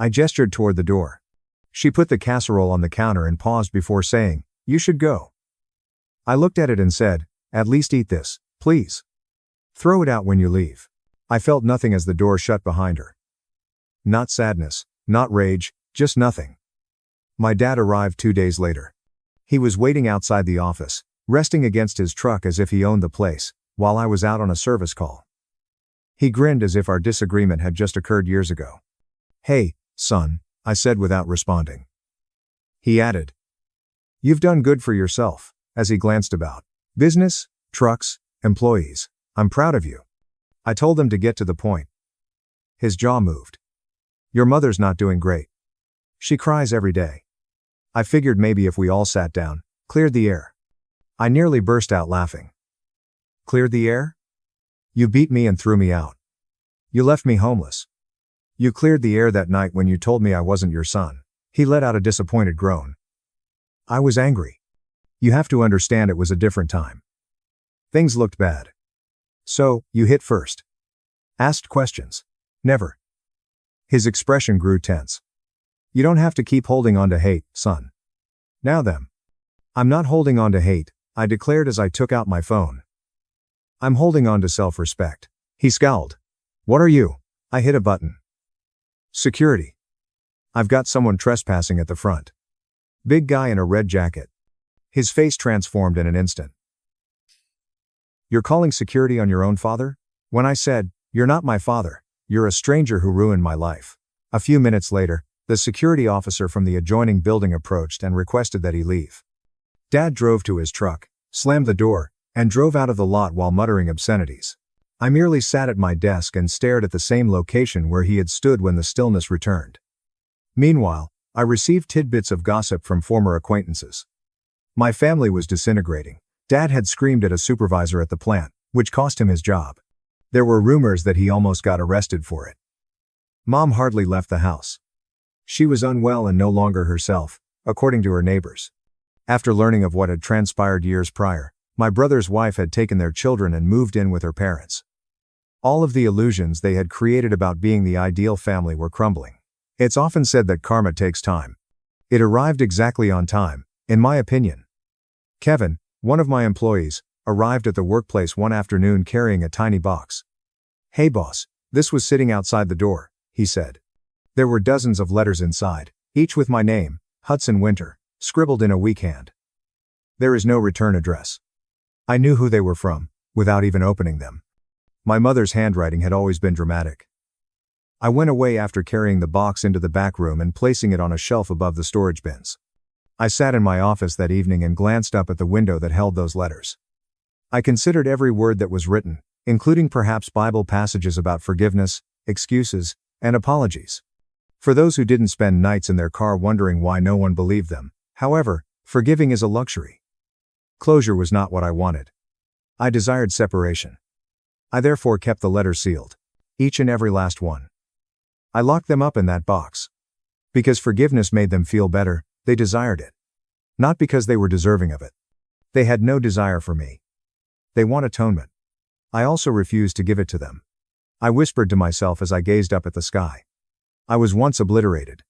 I gestured toward the door. She put the casserole on the counter and paused before saying, You should go. I looked at it and said, At least eat this, please. Throw it out when you leave. I felt nothing as the door shut behind her. Not sadness, not rage, just nothing. My dad arrived 2 days later. He was waiting outside the office, resting against his truck as if he owned the place, while I was out on a service call. He grinned as if our disagreement had just occurred years ago. Hey, son, I said without responding. He added, You've done good for yourself, as he glanced about. Business, trucks, employees. I'm proud of you. I told him to get to the point. His jaw moved. Your mother's not doing great. She cries every day. I figured maybe if we all sat down, cleared the air. I nearly burst out laughing. Cleared the air? You beat me and threw me out. You left me homeless. You cleared the air that night when you told me I wasn't your son. He let out a disappointed groan. I was angry. You have to understand it was a different time. Things looked bad. So, you hit first. Asked questions. Never. His expression grew tense. You don't have to keep holding on to hate, son. Now then. I'm not holding on to hate, I declared as I took out my phone. I'm holding on to self-respect. He scowled. What are you? I hit a button. Security. I've got someone trespassing at the front. Big guy in a red jacket. His face transformed in an instant. You're calling security on your own father? When I said, You're not my father, you're a stranger who ruined my life. A few minutes later, the security officer from the adjoining building approached and requested that he leave. Dad drove to his truck, slammed the door, and drove out of the lot while muttering obscenities. I merely sat at my desk and stared at the same location where he had stood when the stillness returned. Meanwhile, I received tidbits of gossip from former acquaintances. My family was disintegrating. Dad had screamed at a supervisor at the plant, which cost him his job. There were rumors that he almost got arrested for it. Mom hardly left the house. She was unwell and no longer herself, according to her neighbors. After learning of what had transpired years prior, my brother's wife had taken their children and moved in with her parents. All of the illusions they had created about being the ideal family were crumbling. It's often said that karma takes time. It arrived exactly on time, in my opinion. Kevin, one of my employees, arrived at the workplace one afternoon carrying a tiny box. "Hey boss, this was sitting outside the door," he said. There were dozens of letters inside, each with my name, Hudson Winter, scribbled in a weak hand. There is no return address. I knew who they were from, without even opening them. My mother's handwriting had always been dramatic. I went away after carrying the box into the back room and placing it on a shelf above the storage bins. I sat in my office that evening and glanced up at the window that held those letters. I considered every word that was written, including perhaps Bible passages about forgiveness, excuses, and apologies. For those who didn't spend nights in their car wondering why no one believed them, however, forgiving is a luxury. Closure was not what I wanted. I desired separation. I therefore kept the letters sealed. Each and every last one. I locked them up in that box. Because forgiveness made them feel better, they desired it. Not because they were deserving of it. They had no desire for me. They want atonement. I also refused to give it to them. I whispered to myself as I gazed up at the sky. I was once obliterated.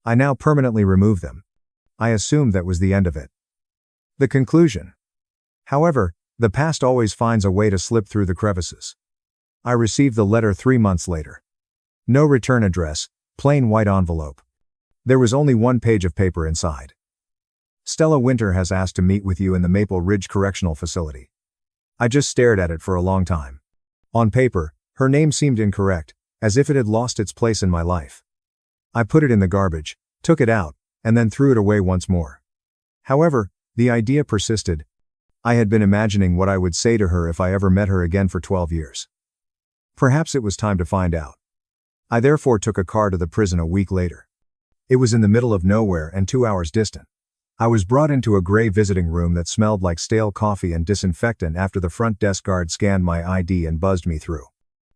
I now permanently remove them. I assumed that was the end of it. The conclusion. However, the past always finds a way to slip through the crevices. I received the letter 3 months later. No return address, plain white envelope. There was only one page of paper inside. Stella Winter has asked to meet with you in the Maple Ridge Correctional Facility. I just stared at it for a long time. On paper, her name seemed incorrect, as if it had lost its place in my life. I put it in the garbage, took it out, and then threw it away once more. However, the idea persisted. I had been imagining what I would say to her if I ever met her again for 12 years. Perhaps it was time to find out. I therefore took a car to the prison a week later. It was in the middle of nowhere and 2 hours distant. I was brought into a gray visiting room that smelled like stale coffee and disinfectant after the front desk guard scanned my ID and buzzed me through.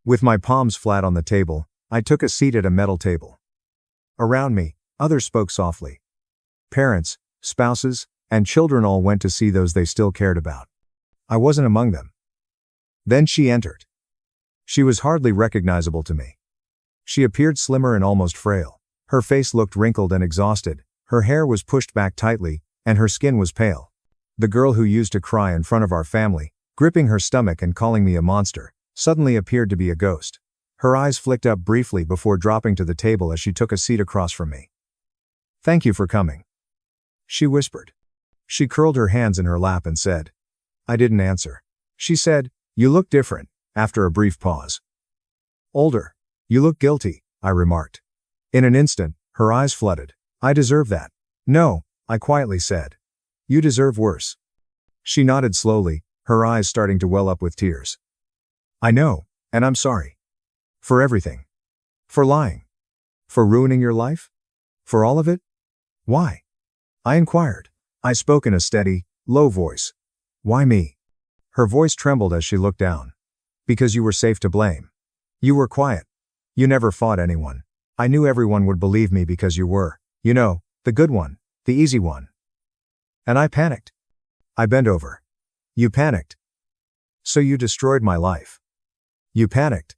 With my palms flat on the table, I took a seat at a metal table. Around me, others spoke softly. Parents, spouses, and children all went to see those they still cared about. I wasn't among them. Then she entered. She was hardly recognizable to me. She appeared slimmer and almost frail. Her face looked wrinkled and exhausted, her hair was pushed back tightly, and her skin was pale. The girl who used to cry in front of our family, gripping her stomach and calling me a monster, suddenly appeared to be a ghost. Her eyes flicked up briefly before dropping to the table as she took a seat across from me. "Thank you for coming," she whispered. She curled her hands in her lap and said. I didn't answer. She said, "You look different," after a brief pause. "Older. You look guilty," I remarked. In an instant, her eyes flooded. "I deserve that." "No," I quietly said. "You deserve worse." She nodded slowly, her eyes starting to well up with tears. "I know, and I'm sorry. For everything. For lying. For ruining your life? For all of it? Why?" I inquired. I spoke in a steady, low voice. "Why me?" Her voice trembled as she looked down. "Because you were safe to blame. You were quiet. You never fought anyone. I knew everyone would believe me because you were, you know, the good one, the easy one. And I panicked." I bent over. "You panicked. So you destroyed my life. You panicked.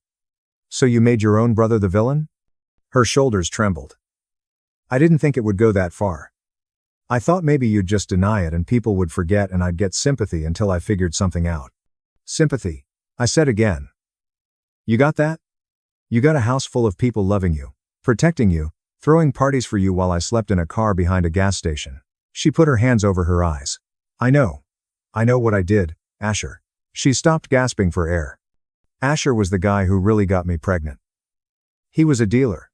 So you made your own brother the villain?" Her shoulders trembled. "I didn't think it would go that far. I thought maybe you'd just deny it and people would forget and I'd get sympathy until I figured something out." "Sympathy," I said again. "You got that? You got a house full of people loving you, protecting you, throwing parties for you while I slept in a car behind a gas station." She put her hands over her eyes. I know what I did, Asher." She stopped gasping for air. Asher was the guy who really got me pregnant. He was a dealer.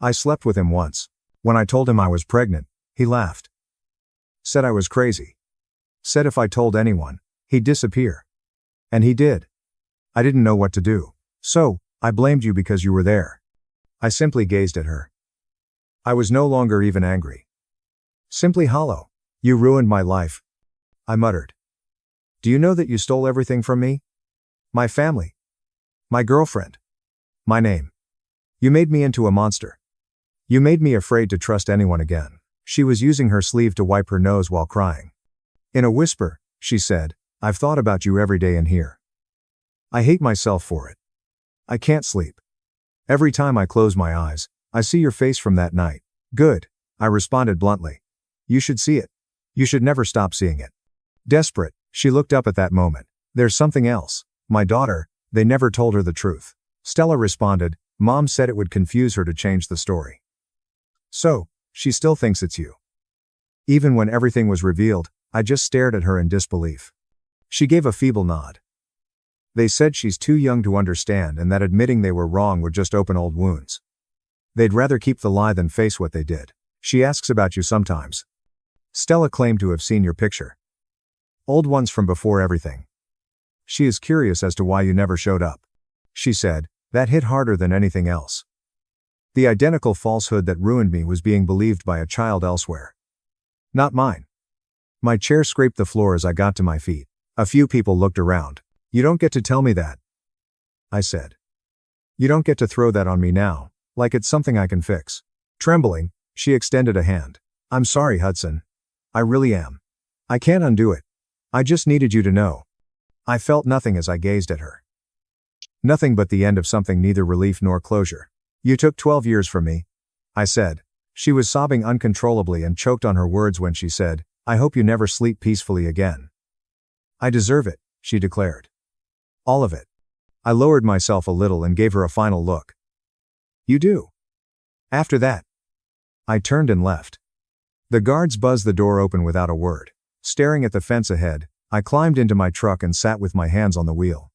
I slept with him once. When I told him I was pregnant, he laughed. Said I was crazy. Said if I told anyone, he'd disappear. And he did. I didn't know what to do. So, I blamed you because you were there. I simply gazed at her. I was no longer even angry. Simply hollow. You ruined my life. I muttered. Do you know that you stole everything from me? My family. My girlfriend. My name. You made me into a monster. You made me afraid to trust anyone again. She was using her sleeve to wipe her nose while crying. In a whisper, she said, I've thought about you every day in here. I hate myself for it. I can't sleep. Every time I close my eyes, I see your face from that night. Good, I responded bluntly. You should see it. You should never stop seeing it. Desperate, she looked up at that moment. There's something else. My daughter, they never told her the truth. Stella responded, Mom said it would confuse her to change the story. So, she still thinks it's you. Even when everything was revealed, I just stared at her in disbelief. She gave a feeble nod. They said she's too young to understand and that admitting they were wrong would just open old wounds. They'd rather keep the lie than face what they did. She asks about you sometimes. Stella claimed to have seen your picture. Old ones from before everything. She is curious as to why you never showed up. She said, that hit harder than anything else. The identical falsehood that ruined me was being believed by a child elsewhere. Not mine. My chair scraped the floor as I got to my feet. A few people looked around. You don't get to tell me that, I said. You don't get to throw that on me now, like it's something I can fix. Trembling, she extended a hand. I'm sorry, Hudson. I really am. I can't undo it. I just needed you to know. I felt nothing as I gazed at her. Nothing but the end of something, neither relief nor closure. You took 12 years from me, I said. She was sobbing uncontrollably and choked on her words when she said, I hope you never sleep peacefully again. I deserve it, she declared. All of it. I lowered myself a little and gave her a final look. You do. After that, I turned and left. The guards buzzed the door open without a word. Staring at the fence ahead, I climbed into my truck and sat with my hands on the wheel.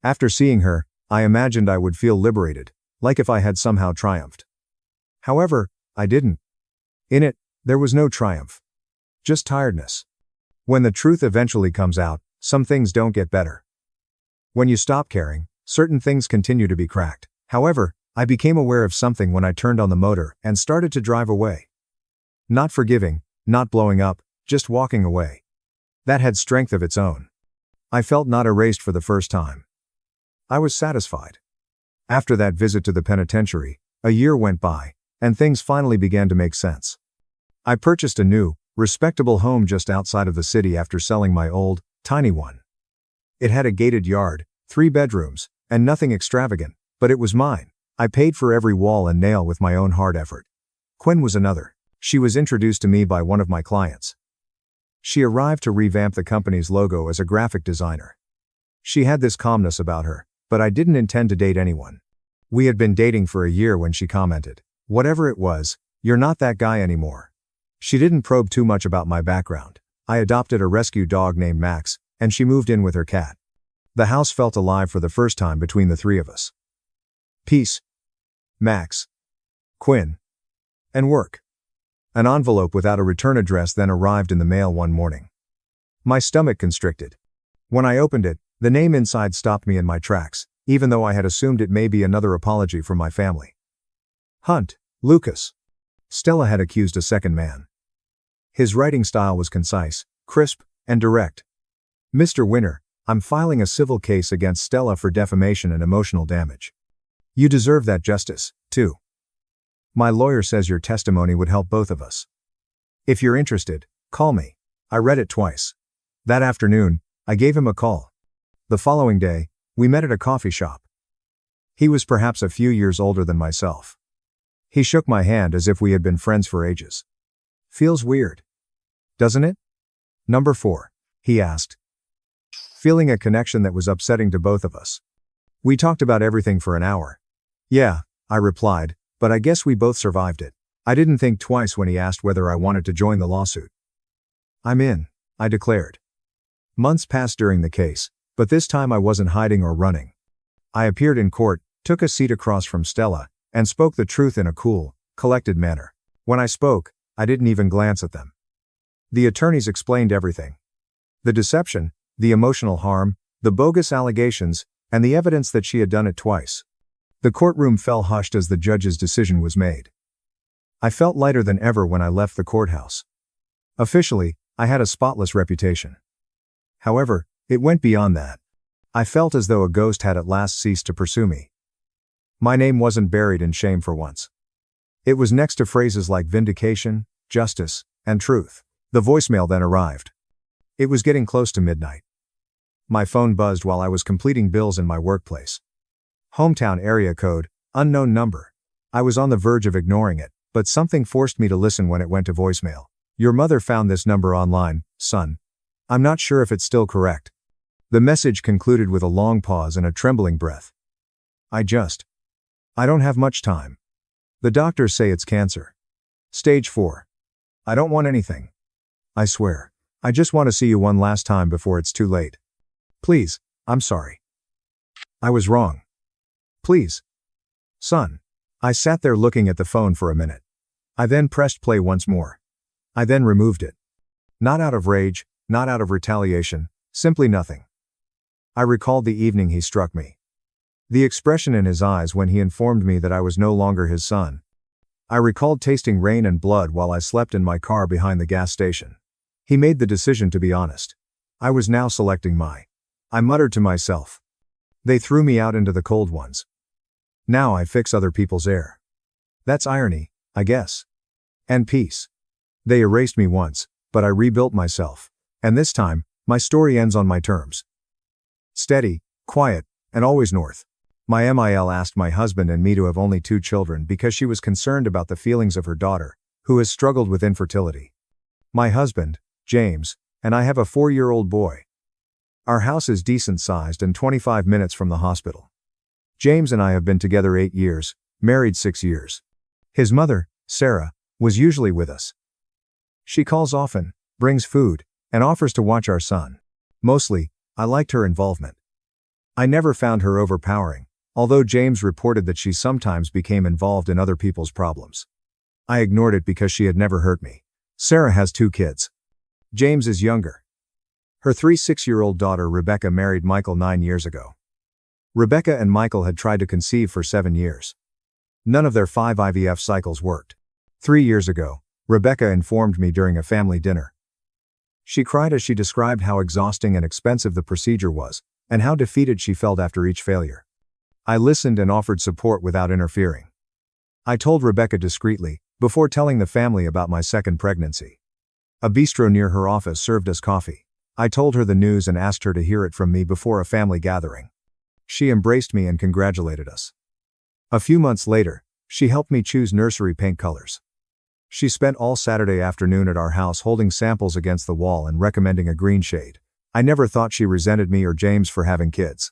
After seeing her, I imagined I would feel liberated, like if I had somehow triumphed. However, I didn't. In it, there was no triumph. Just tiredness. When the truth eventually comes out, some things don't get better. When you stop caring, certain things continue to be cracked. However, I became aware of something when I turned on the motor and started to drive away. Not forgiving, not blowing up, just walking away. That had strength of its own. I felt not erased for the first time. I was satisfied. After that visit to the penitentiary, a year went by, and things finally began to make sense. I purchased a new, respectable home just outside of the city after selling my old, tiny one. It had a gated yard, 3 bedrooms, and nothing extravagant, but it was mine. I paid for every wall and nail with my own hard effort. Quinn was another. She was introduced to me by one of my clients. She arrived to revamp the company's logo as a graphic designer. She had this calmness about her, but I didn't intend to date anyone. We had been dating for a year when she commented, whatever it was, you're not that guy anymore. She didn't probe too much about my background. I adopted a rescue dog named Max, and she moved in with her cat. The house felt alive for the first time between the 3 of us. Peace. Max. Quinn. And work. An envelope without a return address then arrived in the mail one morning. My stomach constricted. When I opened it, the name inside stopped me in my tracks, even though I had assumed it may be another apology from my family. Hunt, Lucas. Stella had accused a second man. His writing style was concise, crisp, and direct. Mr. Winner, I'm filing a civil case against Stella for defamation and emotional damage. You deserve that justice, too. My lawyer says your testimony would help both of us. If you're interested, call me. I read it twice. That afternoon, I gave him a call. The following day, we met at a coffee shop. He was perhaps a few years older than myself. He shook my hand as if we had been friends for ages. Feels weird. Doesn't it? Number 4, he asked. Feeling a connection that was upsetting to both of us. We talked about everything for an hour. Yeah, I replied, but I guess we both survived it. I didn't think twice when he asked whether I wanted to join the lawsuit. I'm in, I declared. Months passed during the case, but this time I wasn't hiding or running. I appeared in court, took a seat across from Stella, and spoke the truth in a cool, collected manner. When I spoke, I didn't even glance at them. The attorneys explained everything. The deception, the emotional harm, the bogus allegations, and the evidence that she had done it twice. The courtroom fell hushed as the judge's decision was made. I felt lighter than ever when I left the courthouse. Officially, I had a spotless reputation. However, it went beyond that. I felt as though a ghost had at last ceased to pursue me. My name wasn't buried in shame for once. It was next to phrases like vindication, justice, and truth. The voicemail then arrived. It was getting close to midnight. My phone buzzed while I was completing bills in my workplace. Hometown area code, unknown number. I was on the verge of ignoring it, but something forced me to listen when it went to voicemail. Your mother found this number online, son. I'm not sure if it's still correct. The message concluded with a long pause and a trembling breath. I don't have much time. The doctors say it's cancer. Stage 4. I don't want anything. I swear. I just want to see you one last time before it's too late. Please, I'm sorry. I was wrong. Please. Son. I sat there looking at the phone for a minute. I then pressed play once more. I then removed it. Not out of rage, not out of retaliation, simply nothing. I recalled the evening he struck me. The expression in his eyes when he informed me that I was no longer his son. I recalled tasting rain and blood while I slept in my car behind the gas station. He made the decision to be honest. I was now selecting I muttered to myself. They threw me out into the cold ones. Now I fix other people's air. That's irony, I guess. And peace. They erased me once, but I rebuilt myself. And this time, my story ends on my terms. Steady, quiet, and always north. My MIL asked my husband and me to have only 2 children because she was concerned about the feelings of her daughter, who has struggled with infertility. My husband, James, and I have a 4-year-old boy. Our house is decent sized and 25 minutes from the hospital. James and I have been together 8 years, married 6 years. His mother, Sarah, was usually with us. She calls often, brings food, and offers to watch our son. Mostly, I liked her involvement. I never found her overpowering, although James reported that she sometimes became involved in other people's problems. I ignored it because she had never hurt me. Sarah has 2 kids. James is younger. Her 6-year-old daughter Rebecca married Michael 9 years ago. Rebecca and Michael had tried to conceive for 7 years. None of their 5 IVF cycles worked. 3 years ago, Rebecca informed me during a family dinner. She cried as she described how exhausting and expensive the procedure was, and how defeated she felt after each failure. I listened and offered support without interfering. I told Rebecca discreetly, before telling the family about my second pregnancy. A bistro near her office served us coffee. I told her the news and asked her to hear it from me before a family gathering. She embraced me and congratulated us. A few months later, she helped me choose nursery paint colors. She spent all Saturday afternoon at our house holding samples against the wall and recommending a green shade. I never thought she resented me or James for having kids.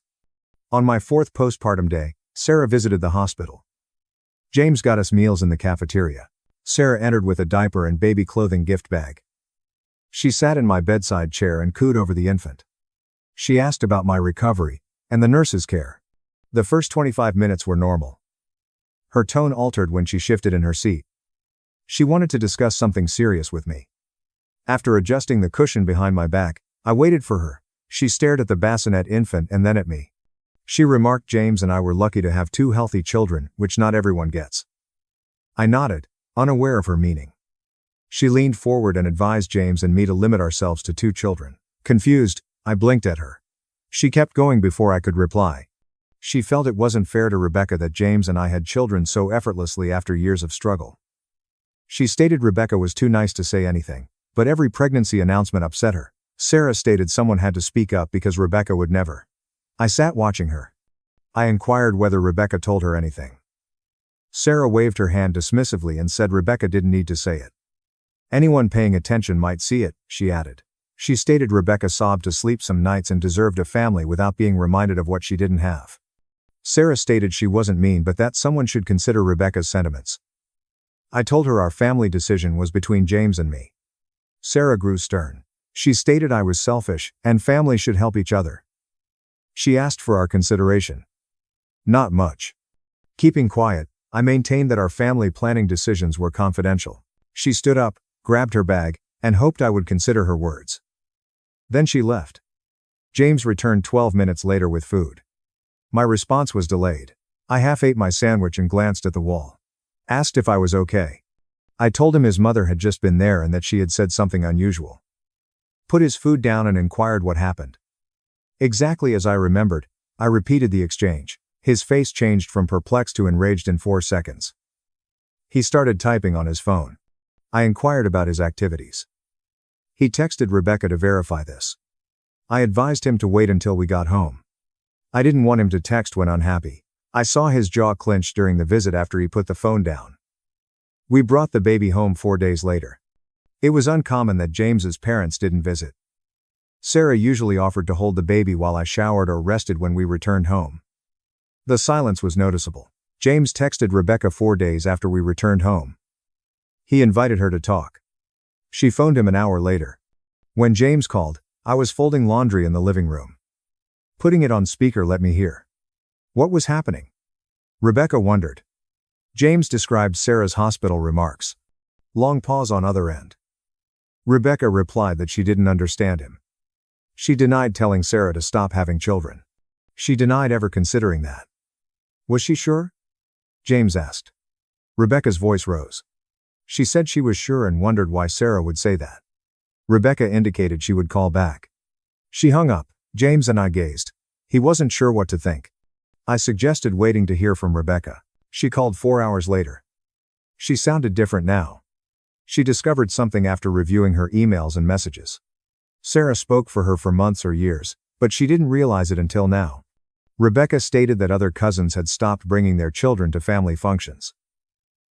On my 4th postpartum day, Sarah visited the hospital. James got us meals in the cafeteria. Sarah entered with a diaper and baby clothing gift bag. She sat in my bedside chair and cooed over the infant. She asked about my recovery and the nurse's care. The first 25 minutes were normal. Her tone altered when she shifted in her seat. She wanted to discuss something serious with me. After adjusting the cushion behind my back, I waited for her. She stared at the bassinet infant and then at me. She remarked James and I were lucky to have 2 healthy children, which not everyone gets. I nodded, unaware of her meaning. She leaned forward and advised James and me to limit ourselves to 2 children. Confused, I blinked at her. She kept going before I could reply. She felt it wasn't fair to Rebecca that James and I had children so effortlessly after years of struggle. She stated Rebecca was too nice to say anything, but every pregnancy announcement upset her. Sarah stated someone had to speak up because Rebecca would never. I sat watching her. I inquired whether Rebecca told her anything. Sarah waved her hand dismissively and said Rebecca didn't need to say it. Anyone paying attention might see it, she added. She stated Rebecca sobbed to sleep some nights and deserved a family without being reminded of what she didn't have. Sarah stated she wasn't mean but that someone should consider Rebecca's sentiments. I told her our family decision was between James and me. Sarah grew stern. She stated I was selfish, and families should help each other. She asked for our consideration. Not much. Keeping quiet, I maintained that our family planning decisions were confidential. She stood up, grabbed her bag, and hoped I would consider her words. Then she left. James returned 12 minutes later with food. My response was delayed. I half ate my sandwich and glanced at the wall. Asked if I was okay. I told him his mother had just been there and that she had said something unusual. Put his food down and inquired what happened. Exactly as I remembered, I repeated the exchange. His face changed from perplexed to enraged in 4 seconds. He started typing on his phone. I inquired about his activities. He texted Rebecca to verify this. I advised him to wait until we got home. I didn't want him to text when unhappy. I saw his jaw clench during the visit after he put the phone down. We brought the baby home 4 days later. It was uncommon that James's parents didn't visit. Sarah usually offered to hold the baby while I showered or rested when we returned home. The silence was noticeable. James texted Rebecca 4 days after we returned home. He invited her to talk. She phoned him an hour later. When James called, I was folding laundry in the living room. Putting it on speaker let me hear. What was happening? Rebecca wondered. James described Sarah's hospital remarks. Long pause on other end. Rebecca replied that she didn't understand him. She denied telling Sarah to stop having children. She denied ever considering that. Was she sure? James asked. Rebecca's voice rose. She said she was sure and wondered why Sarah would say that. Rebecca indicated she would call back. She hung up. James and I gazed. He wasn't sure what to think. I suggested waiting to hear from Rebecca. She called 4 hours later. She sounded different now. She discovered something after reviewing her emails and messages. Sarah spoke for her for months or years, but she didn't realize it until now. Rebecca stated that other cousins had stopped bringing their children to family functions.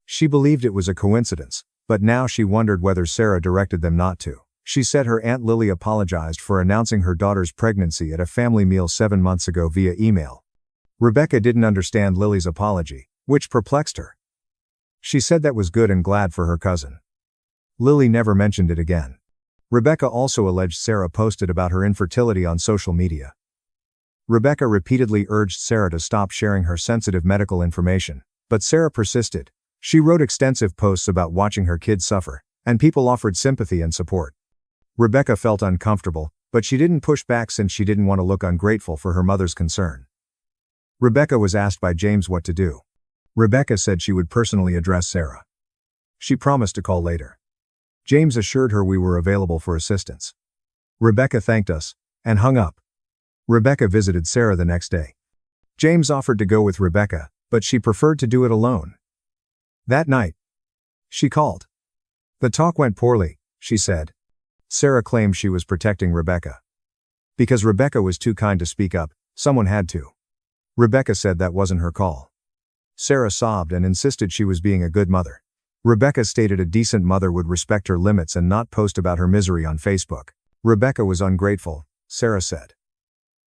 She believed it was a coincidence, but now she wondered whether Sarah directed them not to. She said her Aunt Lily apologized for announcing her daughter's pregnancy at a family meal 7 months ago via email. Rebecca didn't understand Lily's apology, which perplexed her. She said that was good and glad for her cousin. Lily never mentioned it again. Rebecca also alleged Sarah posted about her infertility on social media. Rebecca repeatedly urged Sarah to stop sharing her sensitive medical information, but Sarah persisted. She wrote extensive posts about watching her kids suffer, and people offered sympathy and support. Rebecca felt uncomfortable, but she didn't push back since she didn't want to look ungrateful for her mother's concern. Rebecca was asked by James what to do. Rebecca said she would personally address Sarah. She promised to call later. James assured her we were available for assistance. Rebecca thanked us, and hung up. Rebecca visited Sarah the next day. James offered to go with Rebecca, but she preferred to do it alone. That night, she called. The talk went poorly, she said. Sarah claimed she was protecting Rebecca. Because Rebecca was too kind to speak up, someone had to. Rebecca said that wasn't her call. Sarah sobbed and insisted she was being a good mother. Rebecca stated a decent mother would respect her limits and not post about her misery on Facebook. Rebecca was ungrateful, Sarah said.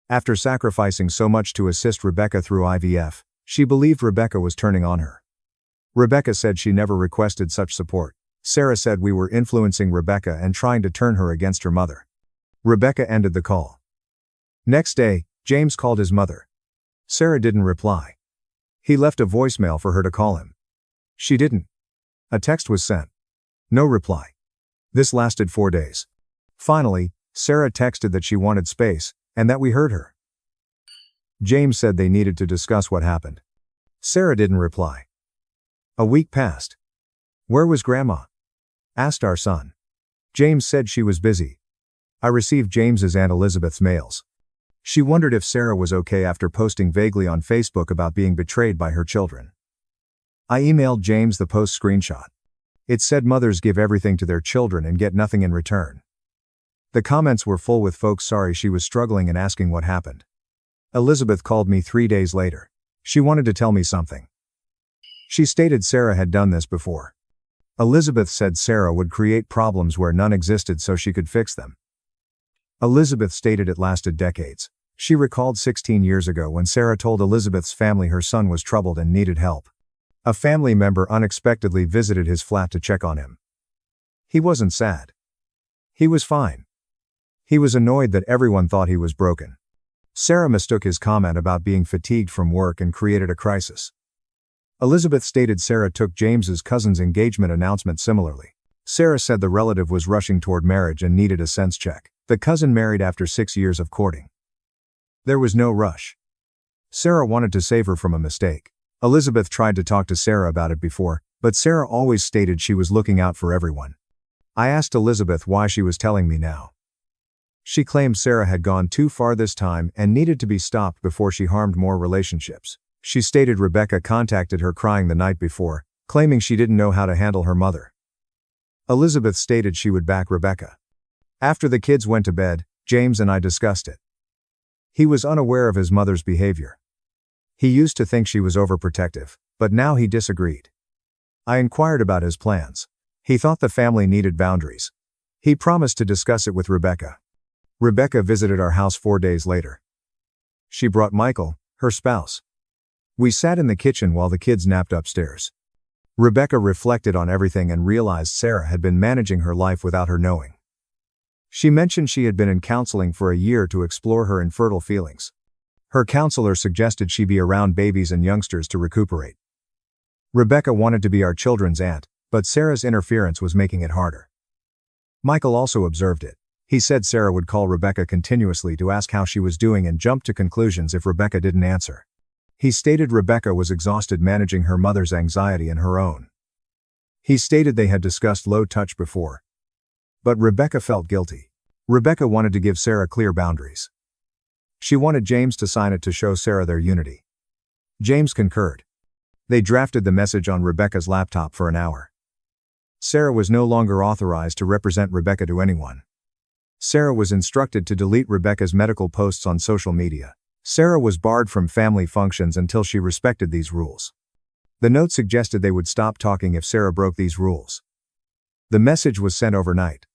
After sacrificing so much to assist Rebecca through IVF, she believed Rebecca was turning on her. Rebecca said she never requested such support. Sarah said we were influencing Rebecca and trying to turn her against her mother. Rebecca ended the call. Next day, James called his mother. Sarah didn't reply. He left a voicemail for her to call him. She didn't. A text was sent. No reply. This lasted 4 days. Finally, Sarah texted that she wanted space, and that we heard her. James said they needed to discuss what happened. Sarah didn't reply. A week passed. Where was Grandma? Asked our son. James said she was busy. I received James's Aunt Elizabeth's mails. She wondered if Sarah was okay after posting vaguely on Facebook about being betrayed by her children. I emailed James the post screenshot. It said mothers give everything to their children and get nothing in return. The comments were full with folks sorry she was struggling and asking what happened. Elizabeth called me 3 days later. She wanted to tell me something. She stated Sarah had done this before. Elizabeth said Sarah would create problems where none existed so she could fix them. Elizabeth stated it lasted decades. She recalled 16 years ago when Sarah told Elizabeth's family her son was troubled and needed help. A family member unexpectedly visited his flat to check on him. He wasn't sad. He was fine. He was annoyed that everyone thought he was broken. Sarah mistook his comment about being fatigued from work and created a crisis. Elizabeth stated Sarah took James's cousin's engagement announcement similarly. Sarah said the relative was rushing toward marriage and needed a sense check. The cousin married after 6 years of courting. There was no rush. Sarah wanted to save her from a mistake. Elizabeth tried to talk to Sarah about it before, but Sarah always stated she was looking out for everyone. I asked Elizabeth why she was telling me now. She claimed Sarah had gone too far this time and needed to be stopped before she harmed more relationships. She stated Rebecca contacted her crying the night before, claiming she didn't know how to handle her mother. Elizabeth stated she would back Rebecca. After the kids went to bed, James and I discussed it. He was unaware of his mother's behavior. He used to think she was overprotective, but now he disagreed. I inquired about his plans. He thought the family needed boundaries. He promised to discuss it with Rebecca. Rebecca visited our house 4 days later. She brought Michael, her spouse. We sat in the kitchen while the kids napped upstairs. Rebecca reflected on everything and realized Sarah had been managing her life without her knowing. She mentioned she had been in counseling for a year to explore her infertile feelings. Her counselor suggested she be around babies and youngsters to recuperate. Rebecca wanted to be our children's aunt, but Sarah's interference was making it harder. Michael also observed it. He said Sarah would call Rebecca continuously to ask how she was doing and jump to conclusions if Rebecca didn't answer. He stated Rebecca was exhausted managing her mother's anxiety and her own. He stated they had discussed low touch before. But Rebecca felt guilty. Rebecca wanted to give Sarah clear boundaries. She wanted James to sign it to show Sarah their unity. James concurred. They drafted the message on Rebecca's laptop for an hour. Sarah was no longer authorized to represent Rebecca to anyone. Sarah was instructed to delete Rebecca's medical posts on social media. Sarah was barred from family functions until she respected these rules. The note suggested they would stop talking if Sarah broke these rules. The message was sent overnight.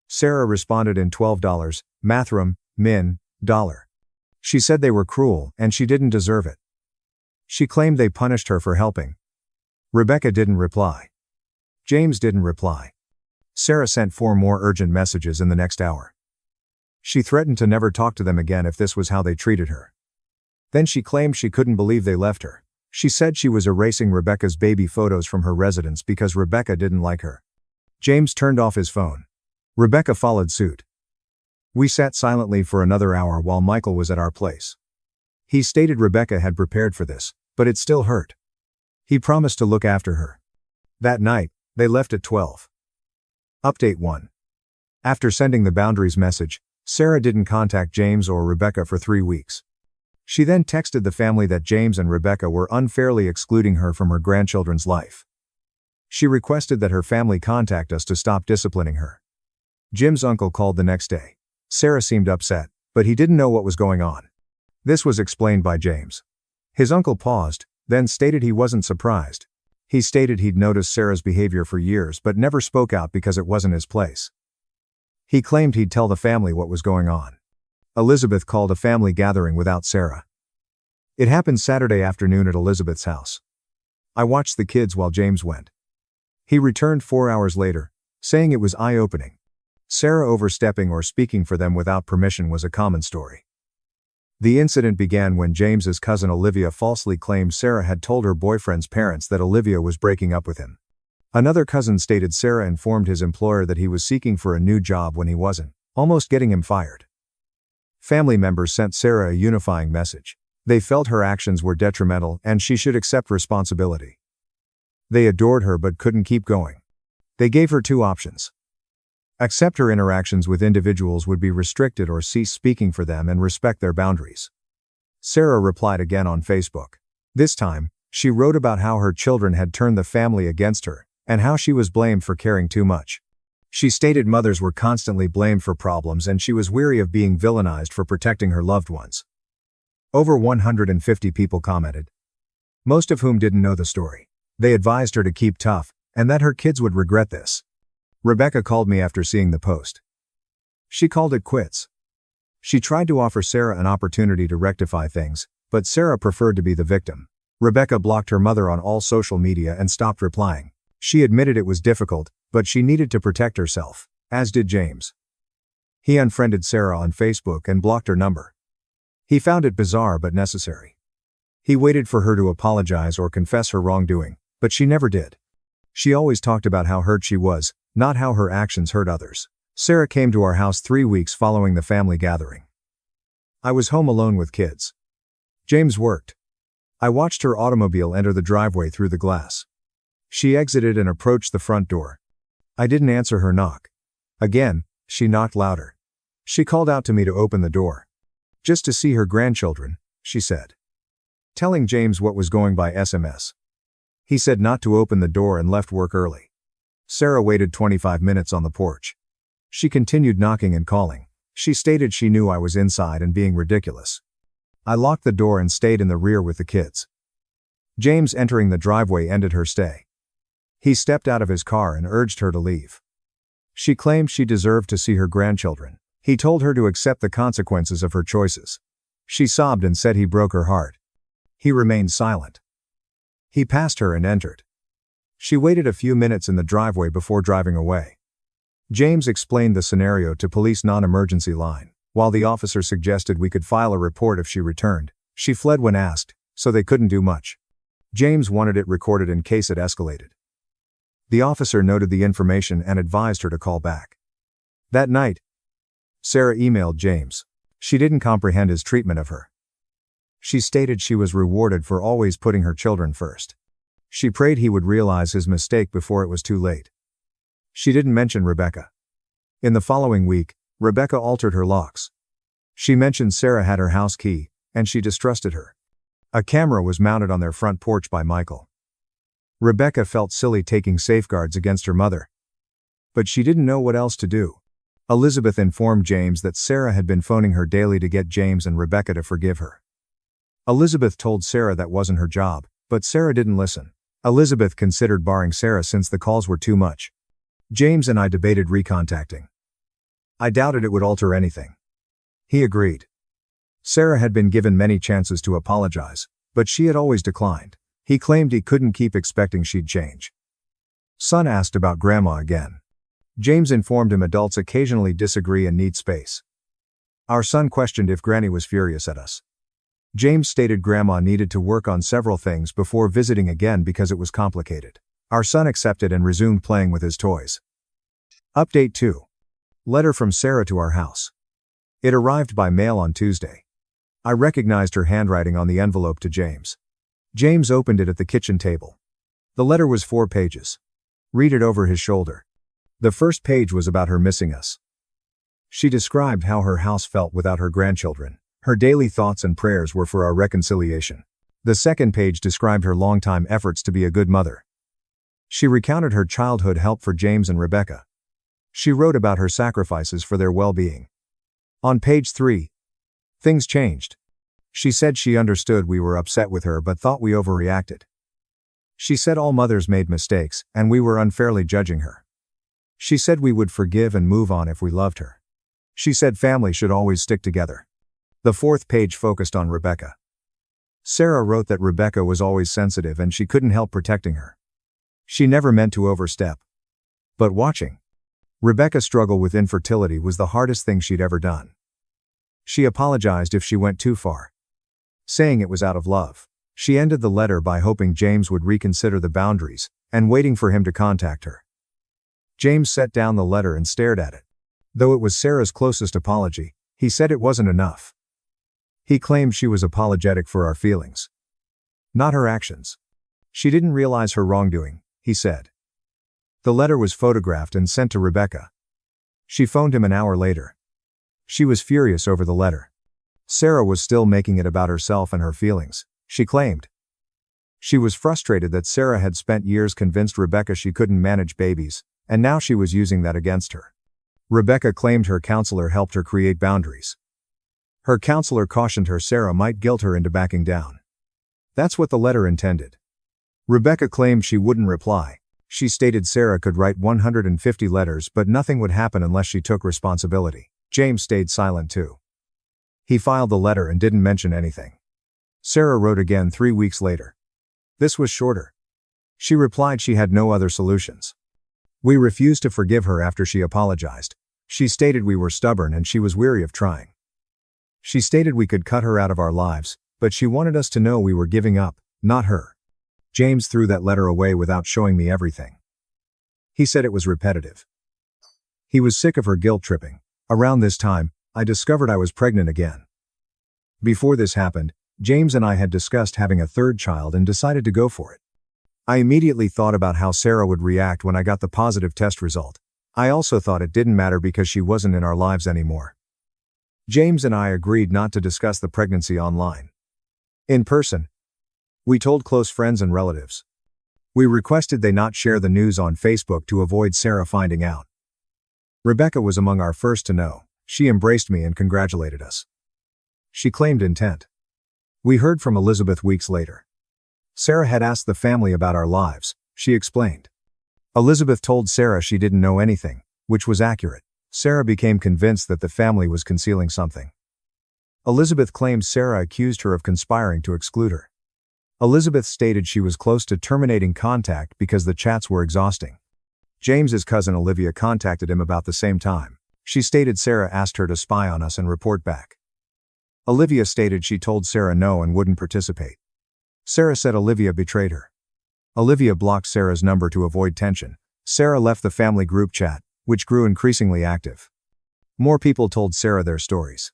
Sarah responded in $12, Mathram, Min, $. She said they were cruel and she didn't deserve it. She claimed they punished her for helping. Rebecca didn't reply. James didn't reply. Sarah sent 4 more urgent messages in the next hour. She threatened to never talk to them again if this was how they treated her. Then she claimed she couldn't believe they left her. She said she was erasing Rebecca's baby photos from her residence because Rebecca didn't like her. James turned off his phone. Rebecca followed suit. We sat silently for another hour while Michael was at our place. He stated Rebecca had prepared for this, but it still hurt. He promised to look after her. That night, they left at 12. Update 1. After sending the boundaries message, Sarah didn't contact James or Rebecca for 3 weeks. She then texted the family that James and Rebecca were unfairly excluding her from her grandchildren's life. She requested that her family contact us to stop disciplining her. Jim's uncle called the next day. Sarah seemed upset, but he didn't know what was going on. This was explained by James. His uncle paused, then stated he wasn't surprised. He stated he'd noticed Sarah's behavior for years but never spoke out because it wasn't his place. He claimed he'd tell the family what was going on. Elizabeth called a family gathering without Sarah. It happened Saturday afternoon at Elizabeth's house. I watched the kids while James went. He returned 4 hours later, saying it was eye-opening. Sarah overstepping or speaking for them without permission was a common story. The incident began when James's cousin Olivia falsely claimed Sarah had told her boyfriend's parents that Olivia was breaking up with him. Another cousin stated Sarah informed his employer that he was seeking for a new job when he wasn't, almost getting him fired. Family members sent Sarah a unifying message. They felt her actions were detrimental and she should accept responsibility. They adored her but couldn't keep going. They gave her 2 options. Accept her interactions with individuals would be restricted or cease speaking for them and respect their boundaries. Sarah replied again on Facebook. This time, she wrote about how her children had turned the family against her, and how she was blamed for caring too much. She stated mothers were constantly blamed for problems and she was weary of being villainized for protecting her loved ones. Over 150 people commented, most of whom didn't know the story. They advised her to keep tough, and that her kids would regret this. Rebecca called me after seeing the post. She called it quits. She tried to offer Sarah an opportunity to rectify things, but Sarah preferred to be the victim. Rebecca blocked her mother on all social media and stopped replying. She admitted it was difficult, but she needed to protect herself, as did James. He unfriended Sarah on Facebook and blocked her number. He found it bizarre but necessary. He waited for her to apologize or confess her wrongdoing, but she never did. She always talked about how hurt she was, not how her actions hurt others. Sarah came to our house 3 weeks following the family gathering. I was home alone with kids. James worked. I watched her automobile enter the driveway through the glass. She exited and approached the front door. I didn't answer her knock. Again, she knocked louder. She called out to me to open the door. Just to see her grandchildren, she said. Telling James what was going by SMS. He said not to open the door and left work early. Sarah waited 25 minutes on the porch. She continued knocking and calling. She stated she knew I was inside and being ridiculous. I locked the door and stayed in the rear with the kids. James entering the driveway ended her stay. He stepped out of his car and urged her to leave. She claimed she deserved to see her grandchildren. He told her to accept the consequences of her choices. She sobbed and said he broke her heart. He remained silent. He passed her and entered. She waited a few minutes in the driveway before driving away. James explained the scenario to police non-emergency line. While the officer suggested we could file a report if she returned, she fled when asked, so they couldn't do much. James wanted it recorded in case it escalated. The officer noted the information and advised her to call back. That night, Sarah emailed James. She didn't comprehend his treatment of her. She stated she was rewarded for always putting her children first. She prayed he would realize his mistake before it was too late. She didn't mention Rebecca. In the following week, Rebecca altered her locks. She mentioned Sarah had her house key, and she distrusted her. A camera was mounted on their front porch by Michael. Rebecca felt silly taking safeguards against her mother. But she didn't know what else to do. Elizabeth informed James that Sarah had been phoning her daily to get James and Rebecca to forgive her. Elizabeth told Sarah that wasn't her job, but Sarah didn't listen. Elizabeth considered barring Sarah since the calls were too much. James and I debated recontacting. I doubted it would alter anything. He agreed. Sarah had been given many chances to apologize, but she had always declined. He claimed he couldn't keep expecting she'd change. Son asked about Grandma again. James informed him adults occasionally disagree and need space. Our son questioned if Granny was furious at us. James stated Grandma needed to work on several things before visiting again because it was complicated. Our son accepted and resumed playing with his toys. Update 2. Letter from Sarah to our house. It arrived by mail on Tuesday. I recognized her handwriting on the envelope to James. James opened it at the kitchen table. The letter was 4 pages. Read it over his shoulder. The first page was about her missing us. She described how her house felt without her grandchildren. Her daily thoughts and prayers were for our reconciliation. The second page described her longtime efforts to be a good mother. She recounted her childhood help for James and Rebecca. She wrote about her sacrifices for their well-being. On page 3, things changed. She said she understood we were upset with her but thought we overreacted. She said all mothers made mistakes, and we were unfairly judging her. She said we would forgive and move on if we loved her. She said family should always stick together. The fourth page focused on Rebecca. Sarah wrote that Rebecca was always sensitive and she couldn't help protecting her. She never meant to overstep. But watching Rebecca struggle with infertility was the hardest thing she'd ever done. She apologized if she went too far, saying it was out of love. She ended the letter by hoping James would reconsider the boundaries, and waiting for him to contact her. James set down the letter and stared at it. Though it was Sarah's closest apology, he said it wasn't enough. He claimed she was apologetic for our feelings, not her actions. She didn't realize her wrongdoing, he said. The letter was photographed and sent to Rebecca. She phoned him an hour later. She was furious over the letter. Sarah was still making it about herself and her feelings, she claimed. She was frustrated that Sarah had spent years convinced Rebecca she couldn't manage babies, and now she was using that against her. Rebecca claimed her counselor helped her create boundaries. Her counselor cautioned her Sarah might guilt her into backing down. That's what the letter intended. Rebecca claimed she wouldn't reply. She stated Sarah could write 150 letters but nothing would happen unless she took responsibility. James stayed silent too. He filed the letter and didn't mention anything. Sarah wrote again 3 weeks later. This was shorter. She replied she had no other solutions. We refused to forgive her after she apologized. She stated we were stubborn and she was weary of trying. She stated we could cut her out of our lives, but she wanted us to know we were giving up, not her. James threw that letter away without showing me everything. He said it was repetitive. He was sick of her guilt tripping. Around this time, I discovered I was pregnant again. Before this happened, James and I had discussed having a third child and decided to go for it. I immediately thought about how Sarah would react when I got the positive test result. I also thought it didn't matter because she wasn't in our lives anymore. James and I agreed not to discuss the pregnancy online. In person, we told close friends and relatives. We requested they not share the news on Facebook to avoid Sarah finding out. Rebecca was among our first to know. She embraced me and congratulated us. She claimed intent. We heard from Elizabeth weeks later. Sarah had asked the family about our lives, she explained. Elizabeth told Sarah she didn't know anything, which was accurate. Sarah became convinced that the family was concealing something. Elizabeth claimed Sarah accused her of conspiring to exclude her. Elizabeth stated she was close to terminating contact because the chats were exhausting. James's cousin Olivia contacted him about the same time. She stated Sarah asked her to spy on us and report back. Olivia stated she told Sarah no and wouldn't participate. Sarah said Olivia betrayed her. Olivia blocked Sarah's number to avoid tension. Sarah left the family group chat, which grew increasingly active. More people told Sarah their stories.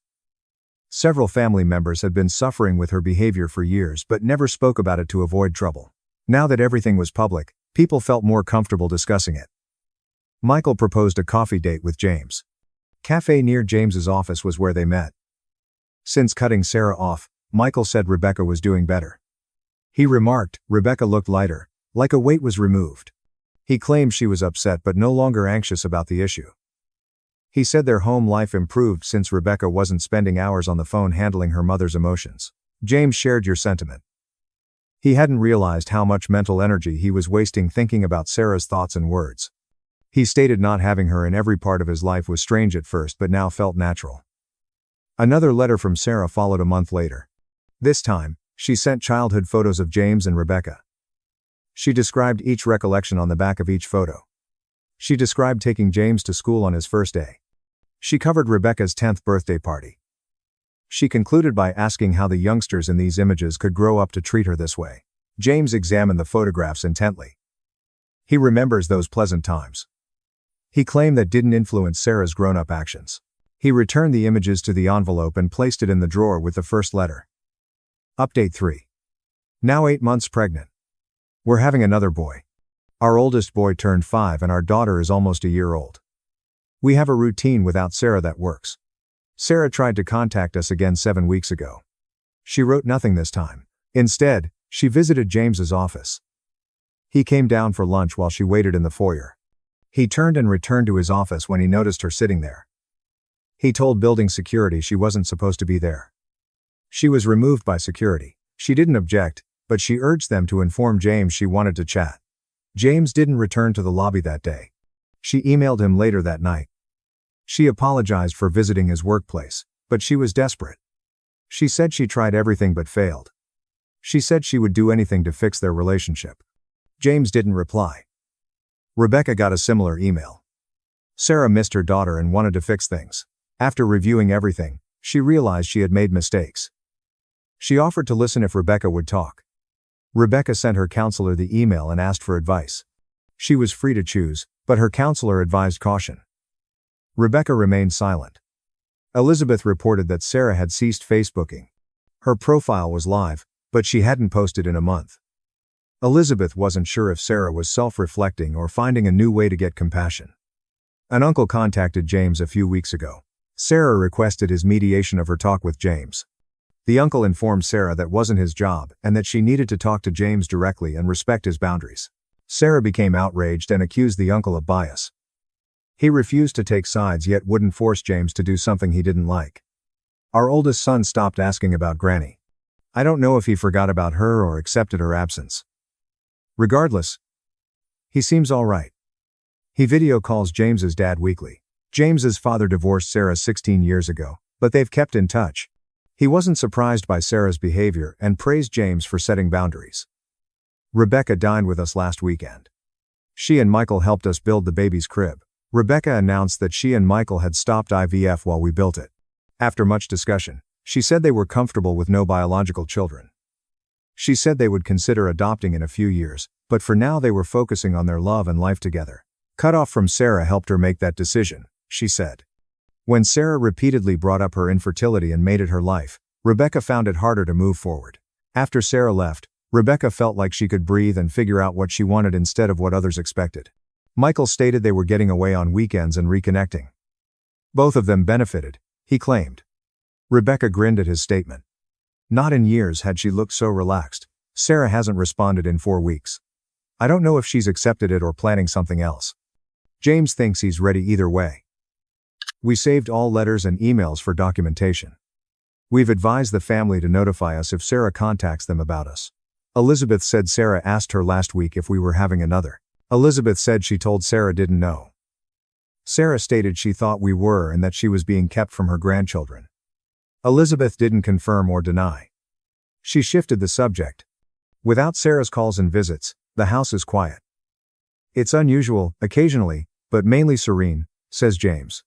Several family members had been suffering with her behavior for years but never spoke about it to avoid trouble. Now that everything was public, people felt more comfortable discussing it. Michael proposed a coffee date with James. Cafe near James's office was where they met. Since cutting Sarah off, Michael said Rebecca was doing better. He remarked, Rebecca looked lighter, like a weight was removed. He claimed she was upset but no longer anxious about the issue. He said their home life improved since Rebecca wasn't spending hours on the phone handling her mother's emotions. James shared your sentiment. He hadn't realized how much mental energy he was wasting thinking about Sarah's thoughts and words. He stated not having her in every part of his life was strange at first but now felt natural. Another letter from Sarah followed a month later. This time, she sent childhood photos of James and Rebecca. She described each recollection on the back of each photo. She described taking James to school on his first day. She covered Rebecca's 10th birthday party. She concluded by asking how the youngsters in these images could grow up to treat her this way. James examined the photographs intently. He remembers those pleasant times. He claimed that didn't influence Sarah's grown-up actions. He returned the images to the envelope and placed it in the drawer with the first letter. Update 3. Now 8 months pregnant. We're having another boy. Our oldest boy turned 5 and our daughter is almost a year old. We have a routine without Sarah that works. Sarah tried to contact us again 7 weeks ago. She wrote nothing this time. Instead, she visited James's office. He came down for lunch while she waited in the foyer. He turned and returned to his office when he noticed her sitting there. He told building security she wasn't supposed to be there. She was removed by security. She didn't object, but she urged them to inform James she wanted to chat. James didn't return to the lobby that day. She emailed him later that night. She apologized for visiting his workplace, but she was desperate. She said she tried everything but failed. She said she would do anything to fix their relationship. James didn't reply. Rebecca got a similar email. Sarah missed her daughter and wanted to fix things. After reviewing everything, she realized she had made mistakes. She offered to listen if Rebecca would talk. Rebecca sent her counselor the email and asked for advice. She was free to choose, but her counselor advised caution. Rebecca remained silent. Elizabeth reported that Sarah had ceased Facebooking. Her profile was live, but she hadn't posted in a month. Elizabeth wasn't sure if Sarah was self-reflecting or finding a new way to get compassion. An uncle contacted James a few weeks ago. Sarah requested his mediation of her talk with James. The uncle informed Sarah that wasn't his job and that she needed to talk to James directly and respect his boundaries. Sarah became outraged and accused the uncle of bias. He refused to take sides yet wouldn't force James to do something he didn't like. Our oldest son stopped asking about Granny. I don't know if he forgot about her or accepted her absence. Regardless, he seems all right. He video calls James's dad weekly. James's father divorced Sarah 16 years ago, but they've kept in touch. He wasn't surprised by Sarah's behavior and praised James for setting boundaries. Rebecca dined with us last weekend. She and Michael helped us build the baby's crib. Rebecca announced that she and Michael had stopped IVF while we built it. After much discussion, she said they were comfortable with no biological children. She said they would consider adopting in a few years, but for now they were focusing on their love and life together. Cut off from Sarah helped her make that decision, she said. When Sarah repeatedly brought up her infertility and made it her life, Rebecca found it harder to move forward. After Sarah left, Rebecca felt like she could breathe and figure out what she wanted instead of what others expected. Michael stated they were getting away on weekends and reconnecting. Both of them benefited, he claimed. Rebecca grinned at his statement. Not in years had she looked so relaxed. Sarah hasn't responded in 4 weeks. I don't know if she's accepted it or planning something else. James thinks he's ready either way. We saved all letters and emails for documentation. We've advised the family to notify us if Sarah contacts them about us. Elizabeth said Sarah asked her last week if we were having another. Elizabeth said she told Sarah didn't know. Sarah stated she thought we were and that she was being kept from her grandchildren. Elizabeth didn't confirm or deny. She shifted the subject. Without Sarah's calls and visits, the house is quiet. It's unusual, occasionally, but mainly serene, says James.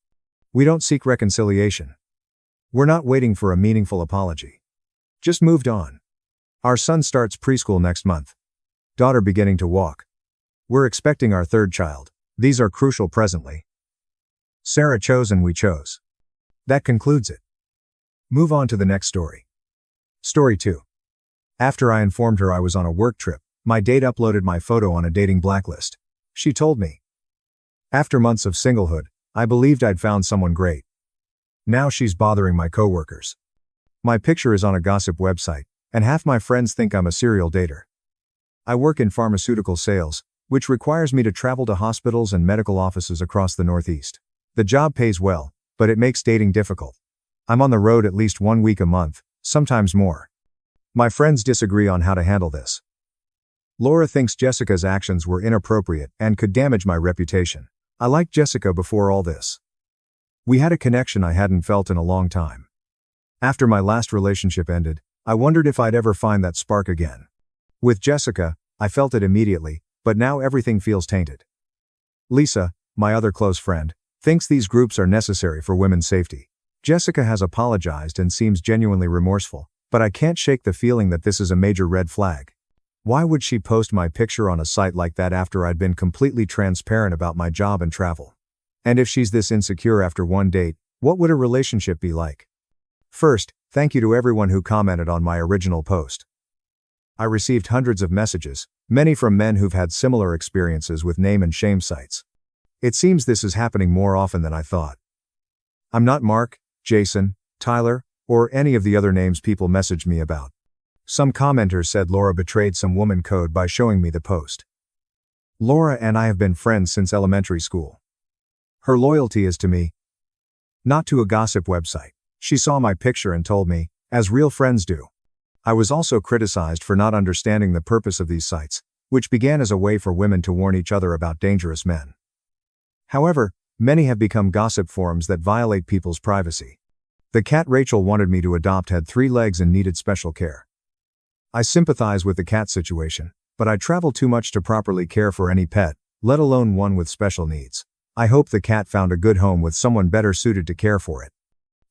We don't seek reconciliation. We're not waiting for a meaningful apology. Just moved on. Our son starts preschool next month. Daughter beginning to walk. We're expecting our 3rd child. These are crucial presently. Sarah chose and we chose. That concludes it. Move on to the next story. Story 2. After I informed her I was on a work trip, my date uploaded my photo on a dating blacklist. She told me. After months of singlehood, I believed I'd found someone great. Now she's bothering my coworkers. My picture is on a gossip website, and half my friends think I'm a serial dater. I work in pharmaceutical sales, which requires me to travel to hospitals and medical offices across the Northeast. The job pays well, but it makes dating difficult. I'm on the road at least 1 week a month, sometimes more. My friends disagree on how to handle this. Laura thinks Jessica's actions were inappropriate and could damage my reputation. I liked Jessica before all this. We had a connection I hadn't felt in a long time. After my last relationship ended, I wondered if I'd ever find that spark again. With Jessica, I felt it immediately, but now everything feels tainted. Lisa, my other close friend, thinks these groups are necessary for women's safety. Jessica has apologized and seems genuinely remorseful, but I can't shake the feeling that this is a major red flag. Why would she post my picture on a site like that after I'd been completely transparent about my job and travel? And if she's this insecure after one date, what would a relationship be like? First, thank you to everyone who commented on my original post. I received hundreds of messages, many from men who've had similar experiences with name and shame sites. It seems this is happening more often than I thought. I'm not Mark, Jason, Tyler, or any of the other names people messaged me about. Some commenters said Laura betrayed some woman code by showing me the post. Laura and I have been friends since elementary school. Her loyalty is to me, not to a gossip website. She saw my picture and told me, as real friends do. I was also criticized for not understanding the purpose of these sites, which began as a way for women to warn each other about dangerous men. However, many have become gossip forums that violate people's privacy. The cat Rachel wanted me to adopt had 3 legs and needed special care. I sympathize with the cat situation, but I travel too much to properly care for any pet, let alone one with special needs. I hope the cat found a good home with someone better suited to care for it.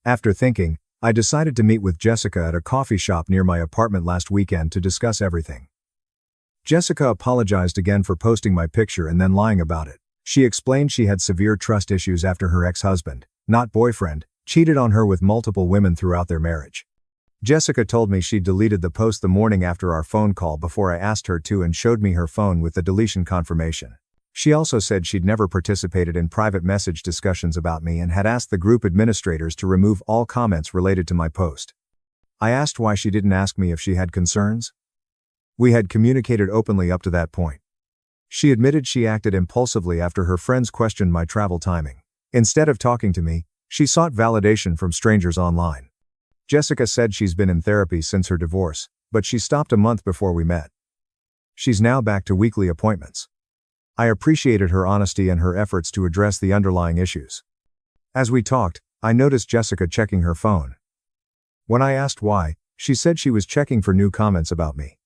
After thinking, I decided to meet with Jessica at a coffee shop near my apartment last weekend to discuss everything. Jessica apologized again for posting my picture and then lying about it. She explained she had severe trust issues after her ex-husband, not boyfriend, cheated on her with multiple women throughout their marriage. Jessica told me she'd deleted the post the morning after our phone call before I asked her to and showed me her phone with the deletion confirmation. She also said she'd never participated in private message discussions about me and had asked the group administrators to remove all comments related to my post. I asked why she didn't ask me if she had concerns. We had communicated openly up to that point. She admitted she acted impulsively after her friends questioned my travel timing. Instead of talking to me, she sought validation from strangers online. Jessica said she's been in therapy since her divorce, but she stopped a month before we met. She's now back to weekly appointments. I appreciated her honesty and her efforts to address the underlying issues. As we talked, I noticed Jessica checking her phone. When I asked why, she said she was checking for new comments about me.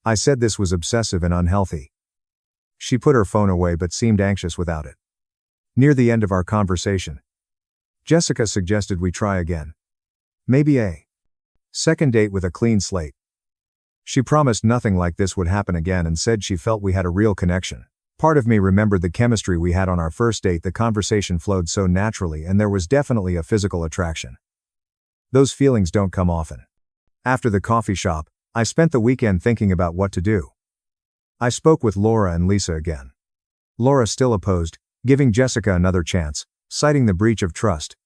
I said this was obsessive and unhealthy. She put her phone away but seemed anxious without it. Near the end of our conversation, Jessica suggested we try again. Maybe a second date with a clean slate. She promised nothing like this would happen again and said she felt we had a real connection. Part of me remembered the chemistry we had on our first date. The conversation flowed so naturally and there was definitely a physical attraction. Those feelings don't come often. After the coffee shop, I spent the weekend thinking about what to do. I spoke with Laura and Lisa again. Laura still opposed, giving Jessica another chance, citing the breach of trust.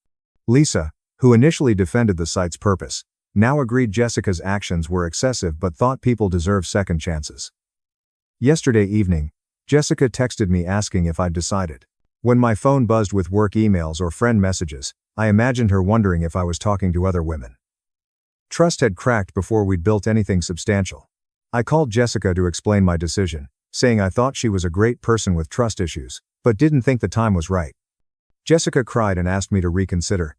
Lisa, who initially defended the site's purpose, now agreed Jessica's actions were excessive but thought people deserve second chances. Yesterday evening, Jessica texted me asking if I'd decided. When my phone buzzed with work emails or friend messages, I imagined her wondering if I was talking to other women. Trust had cracked before we'd built anything substantial. I called Jessica to explain my decision, saying I thought she was a great person with trust issues, but didn't think the time was right. Jessica cried and asked me to reconsider,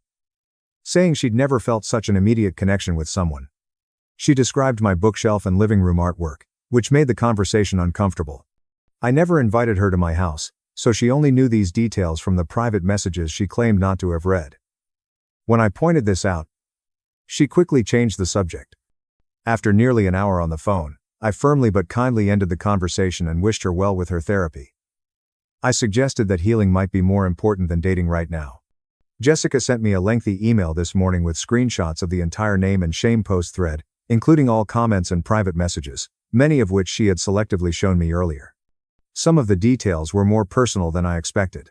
saying she'd never felt such an immediate connection with someone. She described my bookshelf and living room artwork, which made the conversation uncomfortable. I never invited her to my house, so she only knew these details from the private messages she claimed not to have read. When I pointed this out, she quickly changed the subject. After nearly an hour on the phone, I firmly but kindly ended the conversation and wished her well with her therapy. I suggested that healing might be more important than dating right now. Jessica sent me a lengthy email this morning with screenshots of the entire name and shame post thread, including all comments and private messages, many of which she had selectively shown me earlier. Some of the details were more personal than I expected.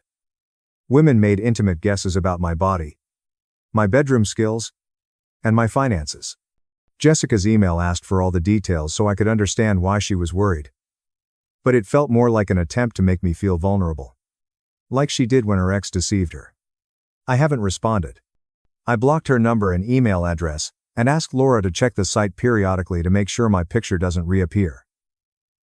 Women made intimate guesses about my body, my bedroom skills, and my finances. Jessica's email asked for all the details so I could understand why she was worried. But it felt more like an attempt to make me feel vulnerable. Like she did when her ex deceived her. I haven't responded. I blocked her number and email address, and asked Laura to check the site periodically to make sure my picture doesn't reappear.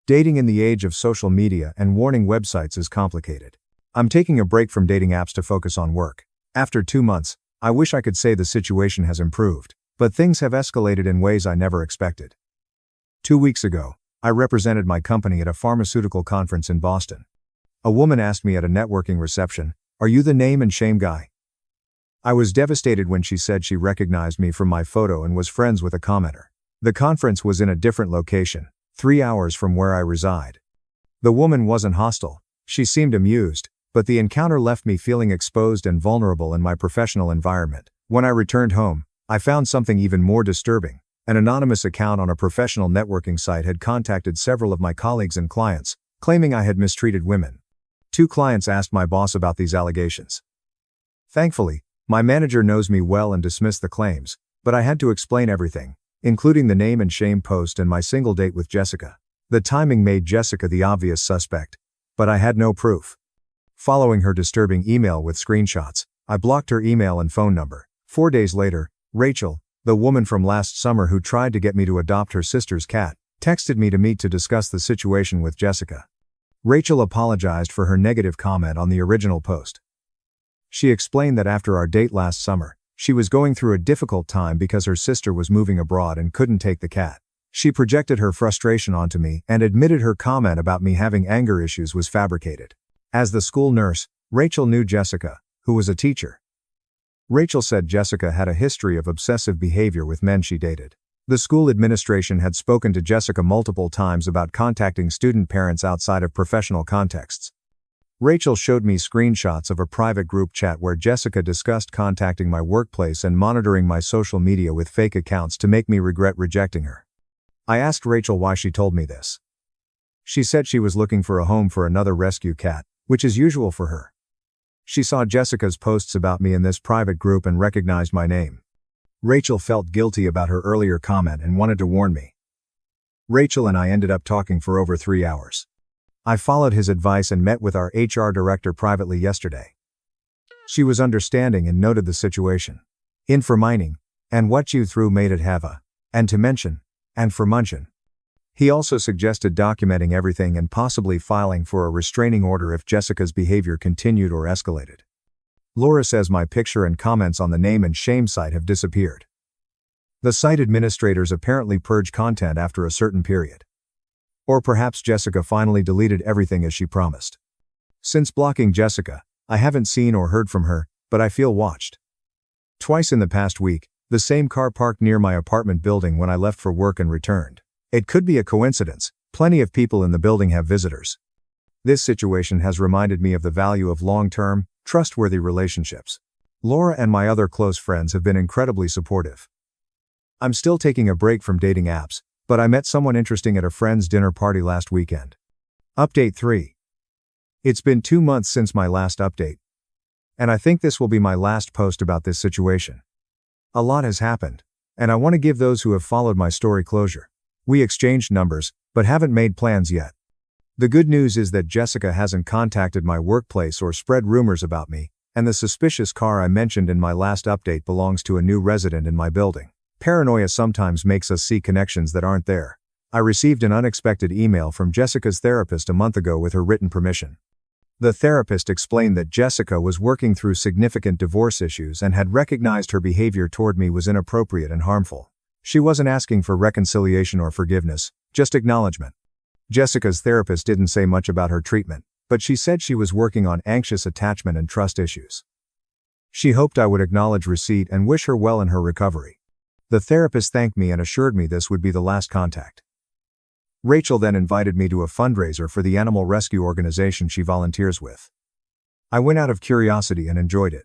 Dating in the age of social media and warning websites is complicated. I'm taking a break from dating apps to focus on work. After 2 months, I wish I could say the situation has improved, but things have escalated in ways I never expected. 2 weeks ago, I represented my company at a pharmaceutical conference in Boston. A woman asked me at a networking reception, "Are you the name and shame guy?" I was devastated when she said she recognized me from my photo and was friends with a commenter. The conference was in a different location, 3 hours from where I reside. The woman wasn't hostile, she seemed amused, but the encounter left me feeling exposed and vulnerable in my professional environment. When I returned home, I found something even more disturbing. An anonymous account on a professional networking site had contacted several of my colleagues and clients, claiming I had mistreated women. 2 clients asked my boss about these allegations. Thankfully, my manager knows me well and dismissed the claims, but I had to explain everything, including the name and shame post and my single date with Jessica. The timing made Jessica the obvious suspect, but I had no proof. Following her disturbing email with screenshots, I blocked her email and phone number. 4 days later, Rachel, the woman from last summer who tried to get me to adopt her sister's cat, texted me to meet to discuss the situation with Jessica. Rachel apologized for her negative comment on the original post. She explained that after our date last summer, she was going through a difficult time because her sister was moving abroad and couldn't take the cat. She projected her frustration onto me and admitted her comment about me having anger issues was fabricated. As the school nurse, Rachel knew Jessica, who was a teacher. Rachel said Jessica had a history of obsessive behavior with men she dated. The school administration had spoken to Jessica multiple times about contacting student parents outside of professional contexts. Rachel showed me screenshots of a private group chat where Jessica discussed contacting my workplace and monitoring my social media with fake accounts to make me regret rejecting her. I asked Rachel why she told me this. She said she was looking for a home for another rescue cat, which is usual for her. She saw Jessica's posts about me in this private group and recognized my name. Rachel felt guilty about her earlier comment and wanted to warn me. Rachel and I ended up talking for over 3 hours. I followed his advice and met with our HR director privately yesterday. She was understanding and noted the situation. In for mining, and what you through made it have a, and to mention, and for munchin'. He also suggested documenting everything and possibly filing for a restraining order if Jessica's behavior continued or escalated. Laura says my picture and comments on the name and shame site have disappeared. The site administrators apparently purge content after a certain period. Or perhaps Jessica finally deleted everything as she promised. Since blocking Jessica, I haven't seen or heard from her, but I feel watched. Twice in the past week, the same car parked near my apartment building when I left for work and returned. It could be a coincidence, plenty of people in the building have visitors. This situation has reminded me of the value of long-term, trustworthy relationships. Laura and my other close friends have been incredibly supportive. I'm still taking a break from dating apps, but I met someone interesting at a friend's dinner party last weekend. Update 3. It's been 2 months since my last update, and I think this will be my last post about this situation. A lot has happened, and I want to give those who have followed my story closure. We exchanged numbers, but haven't made plans yet. The good news is that Jessica hasn't contacted my workplace or spread rumors about me, and the suspicious car I mentioned in my last update belongs to a new resident in my building. Paranoia sometimes makes us see connections that aren't there. I received an unexpected email from Jessica's therapist a month ago with her written permission. The therapist explained that Jessica was working through significant divorce issues and had recognized her behavior toward me was inappropriate and harmful. She wasn't asking for reconciliation or forgiveness, just acknowledgement. Jessica's therapist didn't say much about her treatment, but she said she was working on anxious attachment and trust issues. She hoped I would acknowledge receipt and wish her well in her recovery. The therapist thanked me and assured me this would be the last contact. Rachel then invited me to a fundraiser for the animal rescue organization she volunteers with. I went out of curiosity and enjoyed it.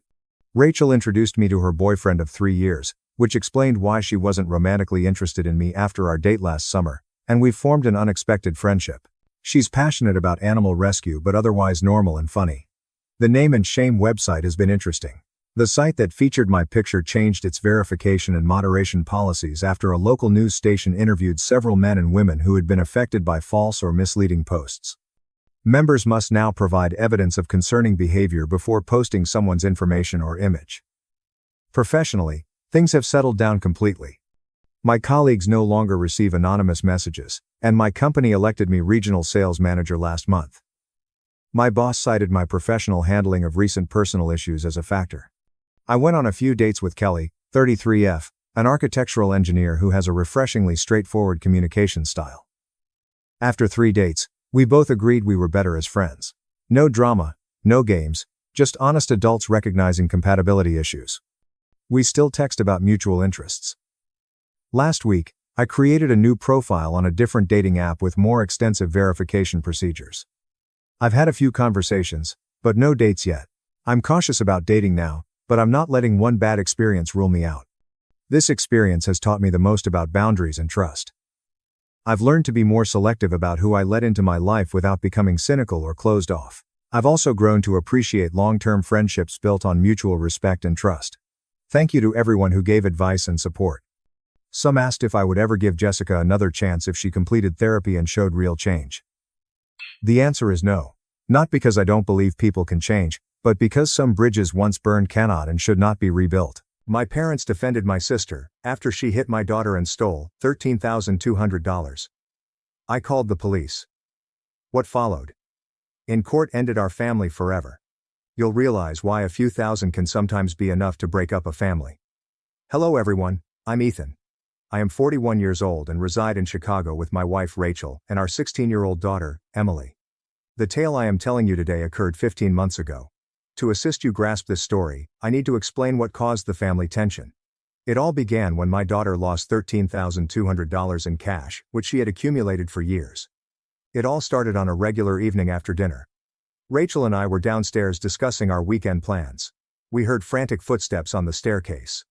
Rachel introduced me to her boyfriend of 3 years, which explained why she wasn't romantically interested in me after our date last summer, and we've formed an unexpected friendship. She's passionate about animal rescue but otherwise normal and funny. The Name and Shame website has been interesting. The site that featured my picture changed its verification and moderation policies after a local news station interviewed several men and women who had been affected by false or misleading posts. Members must now provide evidence of concerning behavior before posting someone's information or image. Professionally, things have settled down completely. My colleagues no longer receive anonymous messages, and my company elected me regional sales manager last month. My boss cited my professional handling of recent personal issues as a factor. I went on a few dates with Kelly, 33F, an architectural engineer who has a refreshingly straightforward communication style. After 3 dates, we both agreed we were better as friends. No drama, no games, just honest adults recognizing compatibility issues. We still text about mutual interests. Last week, I created a new profile on a different dating app with more extensive verification procedures. I've had a few conversations, but no dates yet. I'm cautious about dating now, but I'm not letting one bad experience rule me out. This experience has taught me the most about boundaries and trust. I've learned to be more selective about who I let into my life without becoming cynical or closed off. I've also grown to appreciate long-term friendships built on mutual respect and trust. Thank you to everyone who gave advice and support. Some asked if I would ever give Jessica another chance if she completed therapy and showed real change. The answer is no. Not because I don't believe people can change, but because some bridges once burned cannot and should not be rebuilt. My parents defended my sister after she hit my daughter and stole $13,200. I called the police. What followed? In court ended our family forever. You'll realize why a few thousand can sometimes be enough to break up a family. Hello everyone, I'm Ethan. I am 41 years old and reside in Chicago with my wife Rachel and our 16-year-old daughter, Emily. The tale I am telling you today occurred 15 months ago. To assist you grasp this story, I need to explain what caused the family tension. It all began when my daughter lost $13,200 in cash, which she had accumulated for years. It all started on a regular evening after dinner. Rachel and I were downstairs discussing our weekend plans. We heard frantic footsteps on the staircase.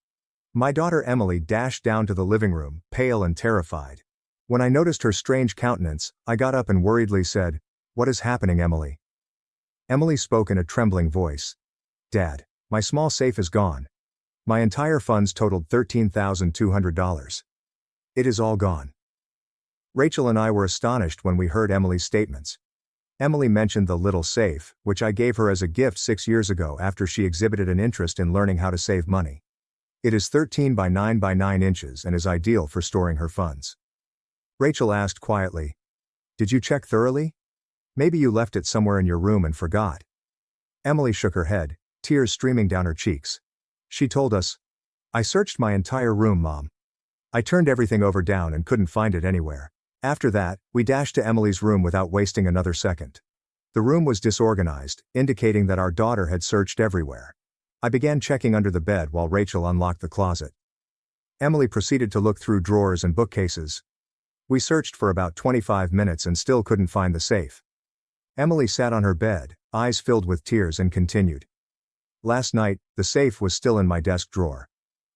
My daughter Emily dashed down to the living room, pale and terrified. When I noticed her strange countenance, I got up and worriedly said, "What is happening, Emily?" Emily spoke in a trembling voice. "Dad, my small safe is gone. My entire funds totaled $13,200. It is all gone." Rachel and I were astonished when we heard Emily's statements. Emily mentioned the little safe, which I gave her as a gift 6 years ago after she exhibited an interest in learning how to save money. It is 13 by 9 by 9 inches and is ideal for storing her funds. Rachel asked quietly, "Did you check thoroughly? Maybe you left it somewhere in your room and forgot." Emily shook her head, tears streaming down her cheeks. She told us, "I searched my entire room, Mom. I turned everything over down and couldn't find it anywhere." After that, we dashed to Emily's room without wasting another second. The room was disorganized, indicating that our daughter had searched everywhere. I began checking under the bed while Rachel unlocked the closet. Emily proceeded to look through drawers and bookcases. We searched for about 25 minutes and still couldn't find the safe. Emily sat on her bed, eyes filled with tears, and continued. "Last night, the safe was still in my desk drawer.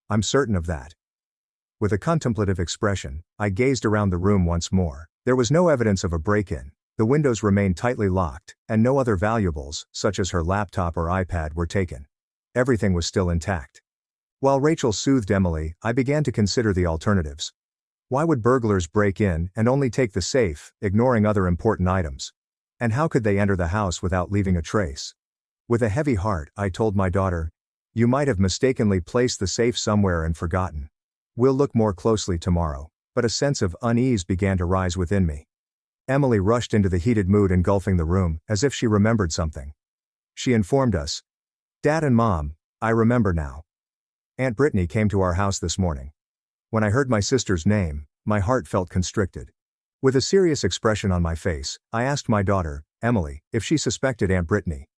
I'm certain of that. With a contemplative expression, I gazed around the room once more. There was no evidence of a break-in. The windows remained tightly locked, and no other valuables, such as her laptop or iPad, were taken. Everything was still intact. While Rachel soothed Emily, I began to consider the alternatives. Why would burglars break in and only take the safe, ignoring other important items? And how could they enter the house without leaving a trace? With a heavy heart, I told my daughter, "You might have mistakenly placed the safe somewhere and forgotten. We'll look more closely tomorrow." But a sense of unease began to rise within me. Emily rushed into the heated mood engulfing the room, as if she remembered something. She informed us, "Dad and Mom, I remember now. Aunt Brittany came to our house this morning." When I heard my sister's name, my heart felt constricted. With a serious expression on my face, I asked my daughter, Emily, if she suspected Aunt Brittany.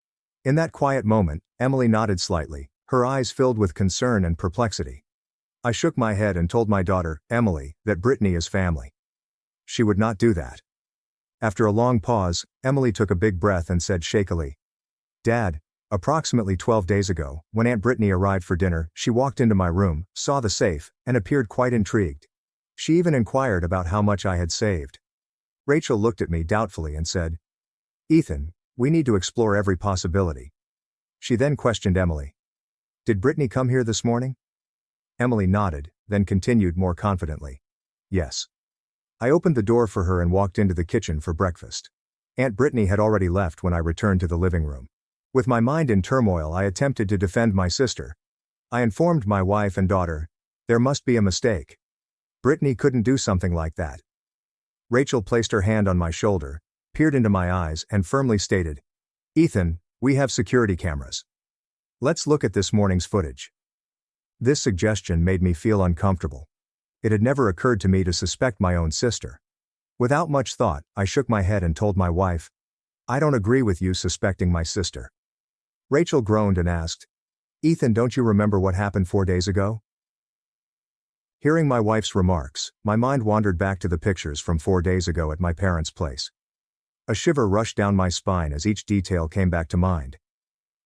In that quiet moment, Emily nodded slightly, her eyes filled with concern and perplexity. I shook my head and told my daughter, Emily, that Brittany is family. She would not do that. After a long pause, Emily took a big breath and said shakily, "Dad, approximately 12 days ago, when Aunt Brittany arrived for dinner, she walked into my room, saw the safe, and appeared quite intrigued. She even inquired about how much I had saved." Rachel looked at me doubtfully and said, "Ethan, we need to explore every possibility." She then questioned Emily. "Did Brittany come here this morning?" Emily nodded, then continued more confidently, "Yes. I opened the door for her and walked into the kitchen for breakfast. Aunt Brittany had already left when I returned to the living room. With my mind in turmoil, I attempted to defend my sister. I informed my wife and daughter, there must be a mistake. Brittany couldn't do something like that." Rachel placed her hand on my shoulder, peered into my eyes, and firmly stated, "Ethan, we have security cameras. Let's look at this morning's footage." This suggestion made me feel uncomfortable. It had never occurred to me to suspect my own sister. Without much thought, I shook my head and told my wife, "I don't agree with you suspecting my sister." Rachel groaned and asked, "Ethan, don't you remember what happened 4 days ago?" Hearing my wife's remarks, my mind wandered back to the pictures from 4 days ago at my parents' place. A shiver rushed down my spine as each detail came back to mind.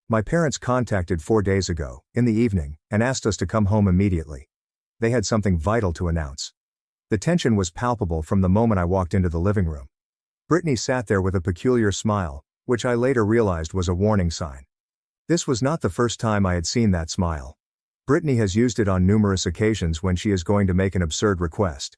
My parents contacted 4 days ago, in the evening, and asked us to come home immediately. They had something vital to announce. The tension was palpable from the moment I walked into the living room. Brittany sat there with a peculiar smile, which I later realized was a warning sign. This was not the first time I had seen that smile. Brittany has used it on numerous occasions when she is going to make an absurd request.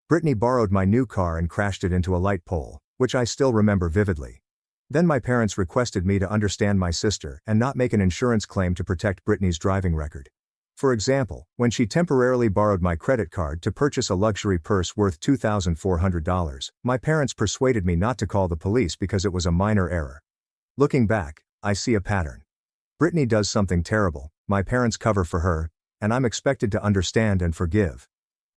Brittany borrowed my new car and crashed it into a light pole, which I still remember vividly. Then my parents requested me to understand my sister and not make an insurance claim to protect Brittany's driving record. For example, when she temporarily borrowed my credit card to purchase a luxury purse worth $2,400, my parents persuaded me not to call the police because it was a minor error. Looking back, I see a pattern. Brittany does something terrible, my parents cover for her, and I'm expected to understand and forgive.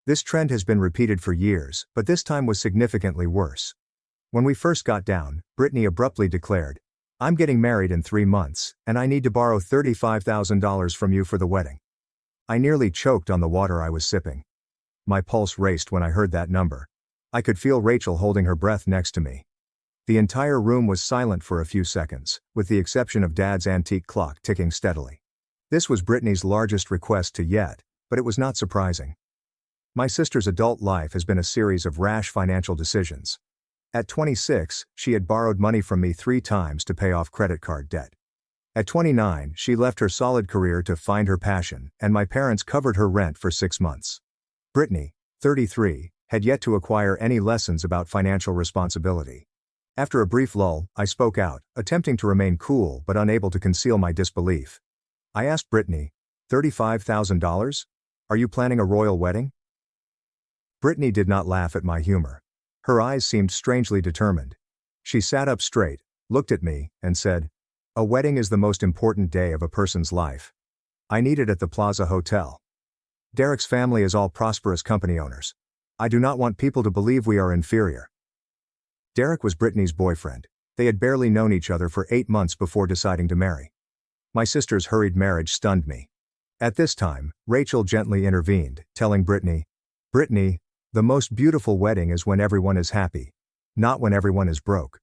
This trend has been repeated for years, but this time was significantly worse. When we first got down, Brittany abruptly declared, "I'm getting married in 3 months, and I need to borrow $35,000 from you for the wedding." I nearly choked on the water I was sipping. My pulse raced when I heard that number. I could feel Rachel holding her breath next to me. The entire room was silent for a few seconds, with the exception of Dad's antique clock ticking steadily. This was Brittany's largest request to yet, but it was not surprising. My sister's adult life has been a series of rash financial decisions. At 26, she had borrowed money from me 3 times to pay off credit card debt. At 29, she left her solid career to find her passion, and my parents covered her rent for 6 months. Brittany, 33, had yet to acquire any lessons about financial responsibility. After a brief lull, I spoke out, attempting to remain cool but unable to conceal my disbelief. I asked Brittany, $35,000? Are you planning a royal wedding? Brittany did not laugh at my humor. Her eyes seemed strangely determined. She sat up straight, looked at me, and said, "A wedding is the most important day of a person's life. I need it at the Plaza Hotel. Derek's family is all prosperous company owners. I do not want people to believe we are inferior." Derek was Brittany's boyfriend. They had barely known each other for 8 months before deciding to marry. My sister's hurried marriage stunned me. At this time, Rachel gently intervened, telling Brittany, "Brittany, the most beautiful wedding is when everyone is happy, not when everyone is broke."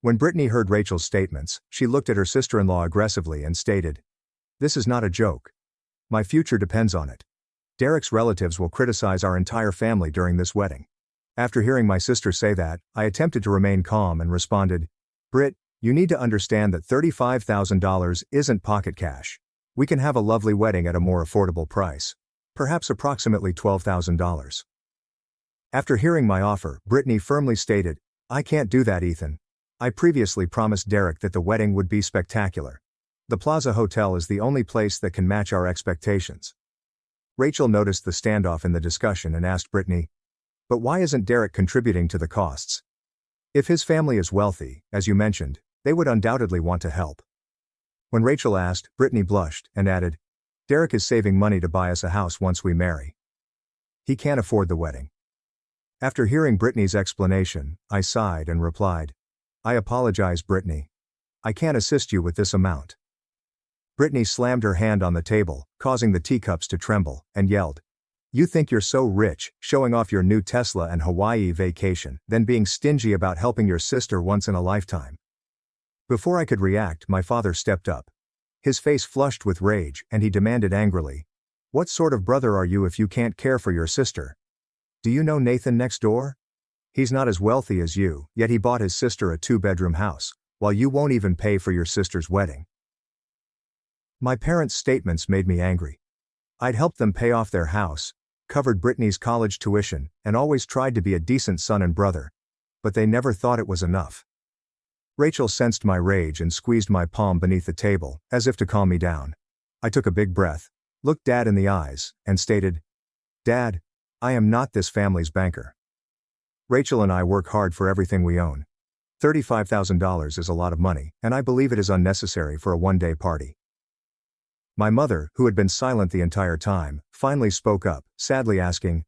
When Brittany heard Rachel's statements, she looked at her sister-in-law aggressively and stated, "This is not a joke. My future depends on it. Derek's relatives will criticize our entire family during this wedding. After hearing my sister say that, I attempted to remain calm and responded, Britt, you need to understand that $35,000 isn't pocket cash. We can have a lovely wedding at a more affordable price. Perhaps approximately $12,000. After hearing my offer, Brittany firmly stated, I can't do that, Ethan. I previously promised Derek that the wedding would be spectacular. The Plaza Hotel is the only place that can match our expectations. Rachel noticed the standoff in the discussion and asked Brittany, but why isn't Derek contributing to the costs? If his family is wealthy, as you mentioned, they would undoubtedly want to help. When Rachel asked, Brittany blushed and added, Derek is saving money to buy us a house once we marry. He can't afford the wedding. After hearing Brittany's explanation, I sighed and replied, I apologize, Brittany. I can't assist you with this amount. Brittany slammed her hand on the table, causing the teacups to tremble, and yelled, You think you're so rich, showing off your new Tesla and Hawaii vacation, then being stingy about helping your sister once in a lifetime. Before I could react, my father stepped up. His face flushed with rage, and he demanded angrily, What sort of brother are you if you can't care for your sister? Do you know Nathan next door? He's not as wealthy as you, yet he bought his sister a 2-bedroom house, while you won't even pay for your sister's wedding. My parents' statements made me angry. I'd helped them pay off their house, covered Brittany's college tuition, and always tried to be a decent son and brother. But they never thought it was enough. Rachel sensed my rage and squeezed my palm beneath the table, as if to calm me down. I took a big breath, looked Dad in the eyes, and stated, Dad, I am not this family's banker. Rachel and I work hard for everything we own. $35,000 is a lot of money, and I believe it is unnecessary for a one-day party. My mother, who had been silent the entire time, finally spoke up, sadly asking,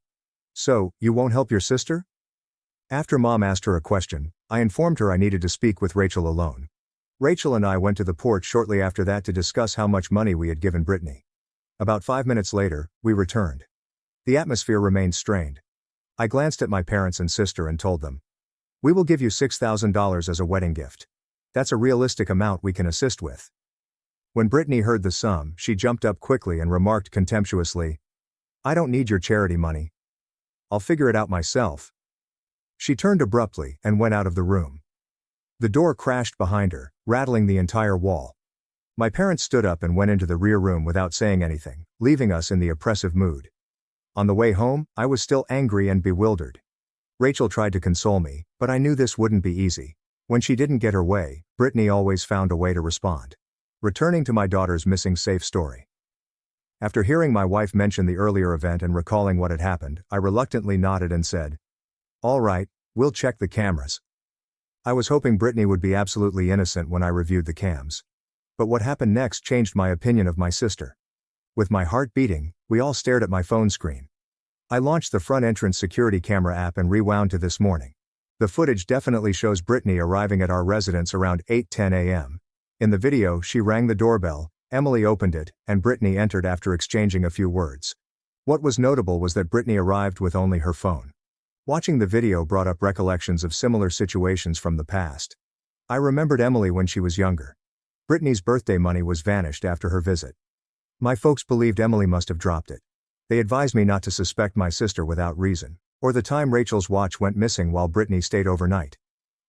So, you won't help your sister? After Mom asked her a question, I informed her I needed to speak with Rachel alone. Rachel and I went to the porch shortly after that to discuss how much money we had given Brittany. About 5 minutes later, we returned. The atmosphere remained strained. I glanced at my parents and sister and told them, We will give you $6,000 as a wedding gift. That's a realistic amount we can assist with. When Brittany heard the sum, she jumped up quickly and remarked contemptuously, I don't need your charity money. I'll figure it out myself. She turned abruptly and went out of the room. The door crashed behind her, rattling the entire wall. My parents stood up and went into the rear room without saying anything, leaving us in the oppressive mood. On the way home, I was still angry and bewildered. Rachel tried to console me, but I knew this wouldn't be easy. When she didn't get her way, Brittany always found a way to respond. Returning to my daughter's missing safe story. After hearing my wife mention the earlier event and recalling what had happened, I reluctantly nodded and said, All right, we'll check the cameras. I was hoping Brittany would be absolutely innocent when I reviewed the cams. But what happened next changed my opinion of my sister. With my heart beating, we all stared at my phone screen. I launched the front entrance security camera app and rewound to this morning. The footage definitely shows Brittany arriving at our residence around 8:10 a.m. In the video, she rang the doorbell, Emily opened it, and Brittany entered after exchanging a few words. What was notable was that Brittany arrived with only her phone. Watching the video brought up recollections of similar situations from the past. I remembered Emily when she was younger. Brittany's birthday money was vanished after her visit. My folks believed Emily must have dropped it. They advised me not to suspect my sister without reason, or the time Rachel's watch went missing while Brittany stayed overnight.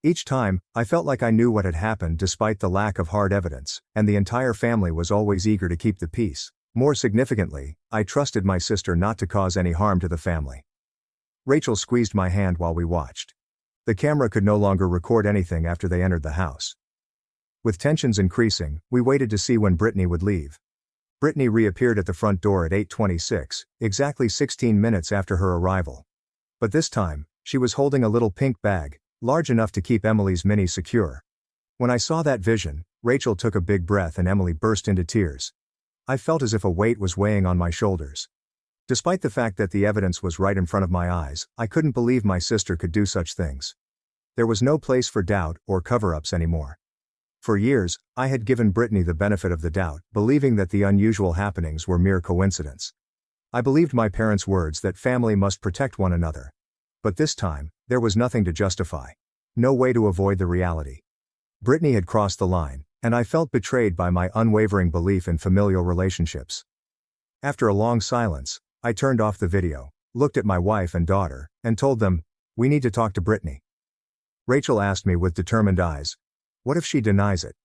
Each time, I felt like I knew what had happened despite the lack of hard evidence, and the entire family was always eager to keep the peace. More significantly, I trusted my sister not to cause any harm to the family. Rachel squeezed my hand while we watched. The camera could no longer record anything after they entered the house. With tensions increasing, we waited to see when Brittany would leave. Brittany reappeared at the front door at 8:26, exactly 16 minutes after her arrival. But this time, she was holding a little pink bag, large enough to keep Emily's mini secure. When I saw that vision, Rachel took a big breath and Emily burst into tears. I felt as if a weight was weighing on my shoulders. Despite the fact that the evidence was right in front of my eyes, I couldn't believe my sister could do such things. There was no place for doubt or cover-ups anymore. For years, I had given Brittany the benefit of the doubt, believing that the unusual happenings were mere coincidence. I believed my parents' words that family must protect one another. But this time, there was nothing to justify. No way to avoid the reality. Brittany had crossed the line, and I felt betrayed by my unwavering belief in familial relationships. After a long silence, I turned off the video, looked at my wife and daughter, and told them, "We need to talk to Brittany." Rachel asked me with determined eyes, "What if she denies it?"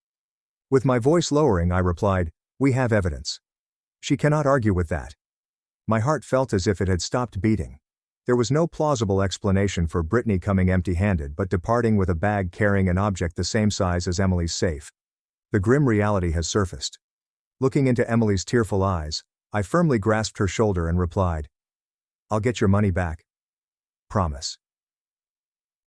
With my voice lowering, I replied, "We have evidence. She cannot argue with that." My heart felt as if it had stopped beating. There was no plausible explanation for Brittany coming empty-handed but departing with a bag carrying an object the same size as Emily's safe. The grim reality has surfaced. Looking into Emily's tearful eyes, I firmly grasped her shoulder and replied, "I'll get your money back. Promise."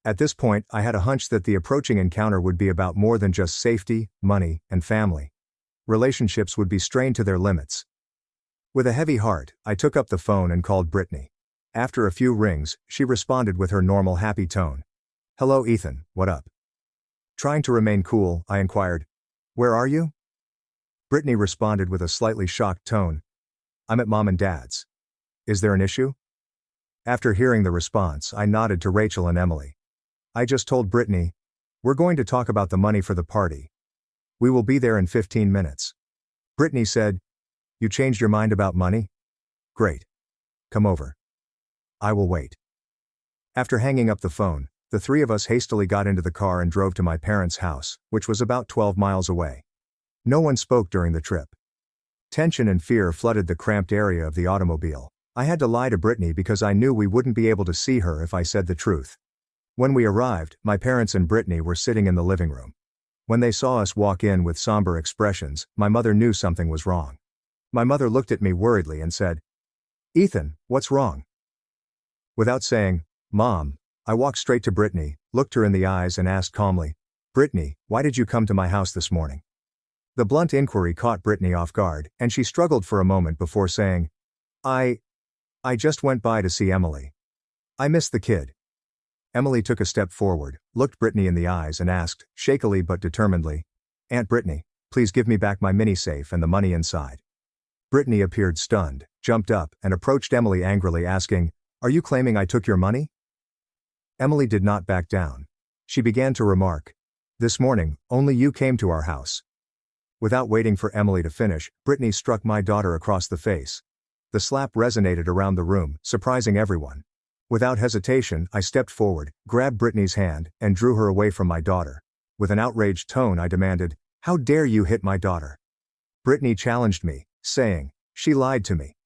At this point, I had a hunch that the approaching encounter would be about more than just safety, money, and family. Relationships would be strained to their limits. With a heavy heart, I took up the phone and called Brittany. After a few rings, she responded with her normal happy tone. "Hello Ethan, what up?" Trying to remain cool, I inquired, "Where are you?" Brittany responded with a slightly shocked tone, "I'm at Mom and Dad's. Is there an issue?" After hearing the response, I nodded to Rachel and Emily. I just told Brittany, "We're going to talk about the money for the party. We will be there in 15 minutes. Brittany said, "You changed your mind about money? Great. Come over. I will wait." After hanging up the phone, the three of us hastily got into the car and drove to my parents' house, which was about 12 miles away. No one spoke during the trip. Tension and fear flooded the cramped area of the automobile. I had to lie to Brittany because I knew we wouldn't be able to see her if I said the truth. When we arrived, my parents and Brittany were sitting in the living room. When they saw us walk in with somber expressions, my mother knew something was wrong. My mother looked at me worriedly and said, "Ethan, what's wrong?" Without saying, "Mom," I walked straight to Brittany, looked her in the eyes and asked calmly, "Brittany, why did you come to my house this morning?" The blunt inquiry caught Brittany off guard, and she struggled for a moment before saying, I just went by to see Emily. I missed the kid." Emily took a step forward, looked Brittany in the eyes and asked, shakily but determinedly, "Aunt Brittany, please give me back my mini-safe and the money inside." Brittany appeared stunned, jumped up, and approached Emily angrily asking, "Are you claiming I took your money?" Emily did not back down. She began to remark, "This morning, only you came to our house." Without waiting for Emily to finish, Brittany struck my daughter across the face. The slap resonated around the room, surprising everyone. Without hesitation, I stepped forward, grabbed Brittany's hand, and drew her away from my daughter. With an outraged tone I demanded, "How dare you hit my daughter?" Brittany challenged me, saying, "She lied to me.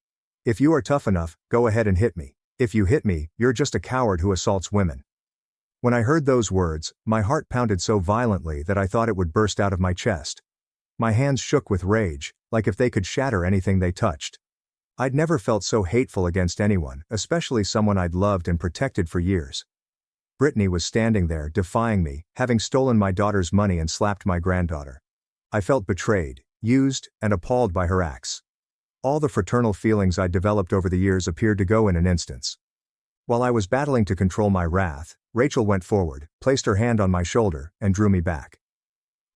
If you are tough enough, go ahead and hit me. If you hit me, you're just a coward who assaults women." When I heard those words, my heart pounded so violently that I thought it would burst out of my chest. My hands shook with rage, like if they could shatter anything they touched. I'd never felt so hateful against anyone, especially someone I'd loved and protected for years. Brittany was standing there, defying me, having stolen my daughter's money and slapped my granddaughter. I felt betrayed, used, and appalled by her acts. All the fraternal feelings I'd developed over the years appeared to go in an instant. While I was battling to control my wrath, Rachel went forward, placed her hand on my shoulder, and drew me back.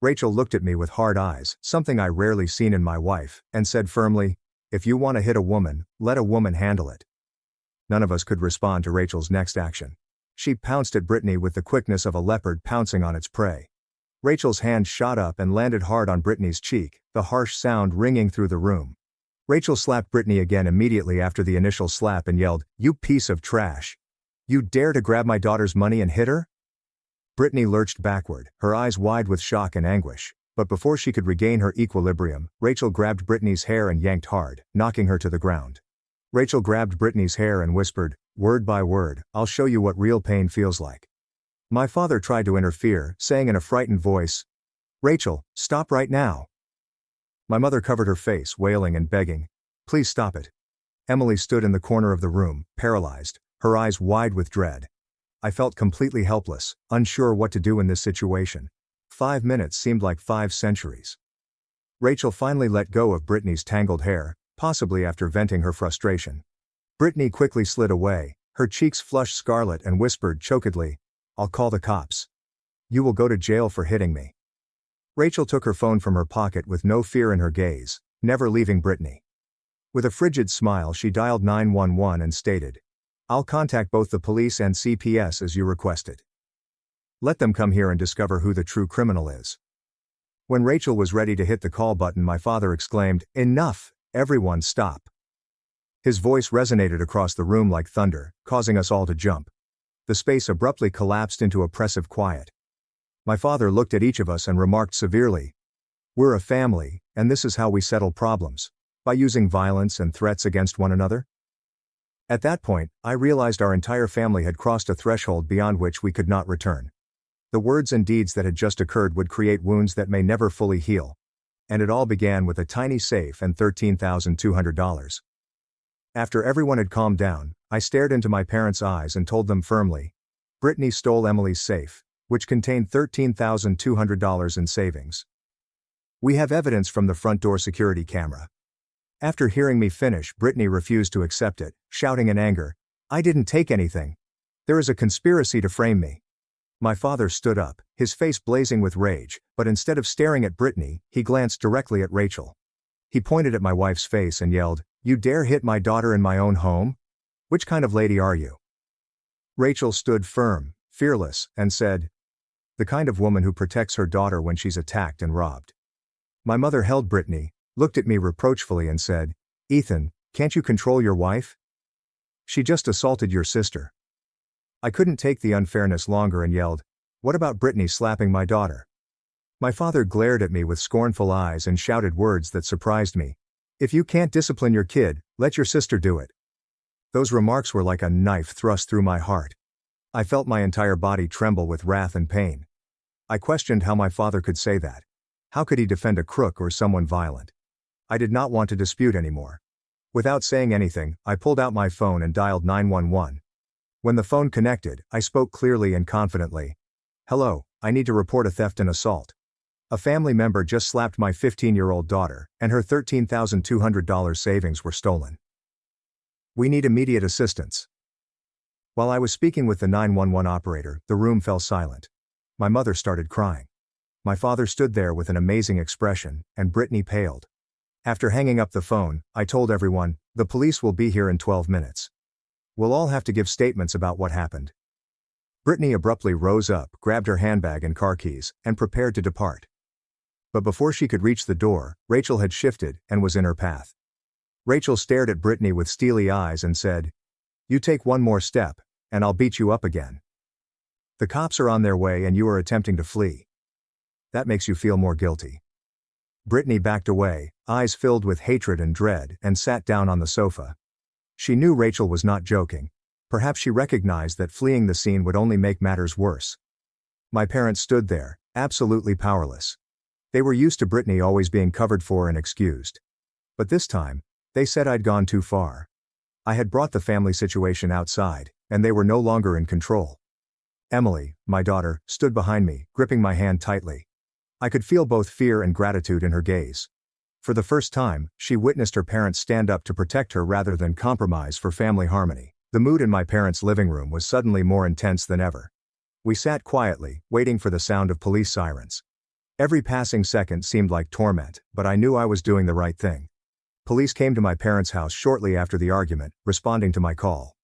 Rachel looked at me with hard eyes, something I rarely seen in my wife, and said firmly, "If you want to hit a woman, let a woman handle it." None of us could respond to Rachel's next action. She pounced at Brittany with the quickness of a leopard pouncing on its prey. Rachel's hand shot up and landed hard on Brittany's cheek, the harsh sound ringing through the room. Rachel slapped Brittany again immediately after the initial slap and yelled, "You piece of trash! You dare to grab my daughter's money and hit her?" Brittany lurched backward, her eyes wide with shock and anguish. But before she could regain her equilibrium, Rachel grabbed Brittany's hair and yanked hard, knocking her to the ground. Rachel grabbed Brittany's hair and whispered, word by word, "I'll show you what real pain feels like." My father tried to interfere, saying in a frightened voice, "Rachel, stop right now." My mother covered her face, wailing and begging, "Please stop it." Emily stood in the corner of the room, paralyzed, her eyes wide with dread. I felt completely helpless, unsure what to do in this situation. 5 minutes seemed like 5 centuries. Rachel finally let go of Brittany's tangled hair, possibly after venting her frustration. Brittany quickly slid away, her cheeks flushed scarlet, and whispered chokedly, "I'll call the cops. You will go to jail for hitting me." Rachel took her phone from her pocket with no fear in her gaze, never leaving Brittany. With a frigid smile she dialed 911 and stated, "I'll contact both the police and CPS as you requested. Let them come here and discover who the true criminal is." When Rachel was ready to hit the call button, my father exclaimed, "Enough! Everyone stop!" His voice resonated across the room like thunder, causing us all to jump. The space abruptly collapsed into oppressive quiet. My father looked at each of us and remarked severely, "We're a family, and this is how we settle problems. By using violence and threats against one another?" At that point, I realized our entire family had crossed a threshold beyond which we could not return. The words and deeds that had just occurred would create wounds that may never fully heal. And it all began with a tiny safe and $13,200. After everyone had calmed down, I stared into my parents' eyes and told them firmly, "Brittany stole Emily's safe, which contained $13,200 in savings. We have evidence from the front door security camera." After hearing me finish, Brittany refused to accept it, shouting in anger, "I didn't take anything. There is a conspiracy to frame me." My father stood up, his face blazing with rage, but instead of staring at Brittany, he glanced directly at Rachel. He pointed at my wife's face and yelled, "You dare hit my daughter in my own home? Which kind of lady are you?" Rachel stood firm, fearless, and said, "The kind of woman who protects her daughter when she's attacked and robbed." My mother held Brittany, looked at me reproachfully and said, "Ethan, can't you control your wife? She just assaulted your sister." I couldn't take the unfairness longer and yelled, "What about Brittany slapping my daughter?" My father glared at me with scornful eyes and shouted words that surprised me. "If you can't discipline your kid, let your sister do it." Those remarks were like a knife thrust through my heart. I felt my entire body tremble with wrath and pain. I questioned how my father could say that. How could he defend a crook or someone violent? I did not want to dispute anymore. Without saying anything, I pulled out my phone and dialed 911. When the phone connected, I spoke clearly and confidently. "Hello, I need to report a theft and assault. A family member just slapped my 15-year-old daughter, and her $13,200 savings were stolen. We need immediate assistance." While I was speaking with the 911 operator, the room fell silent. My mother started crying. My father stood there with an amazing expression, and Brittany paled. After hanging up the phone, I told everyone, "The police will be here in 12 minutes. We'll all have to give statements about what happened." Brittany abruptly rose up, grabbed her handbag and car keys, and prepared to depart. But before she could reach the door, Rachel had shifted and was in her path. Rachel stared at Brittany with steely eyes and said, "You take one more step, and I'll beat you up again. The cops are on their way and you are attempting to flee. That makes you feel more guilty." Brittany backed away, eyes filled with hatred and dread, and sat down on the sofa. She knew Rachel was not joking. Perhaps she recognized that fleeing the scene would only make matters worse. My parents stood there, absolutely powerless. They were used to Brittany always being covered for and excused. But this time, they said I'd gone too far. I had brought the family situation outside, and they were no longer in control. Emily, my daughter, stood behind me, gripping my hand tightly. I could feel both fear and gratitude in her gaze. For the first time, she witnessed her parents stand up to protect her rather than compromise for family harmony. The mood in my parents' living room was suddenly more intense than ever. We sat quietly, waiting for the sound of police sirens. Every passing second seemed like torment, but I knew I was doing the right thing. Police came to my parents' house shortly after the argument, responding to my call.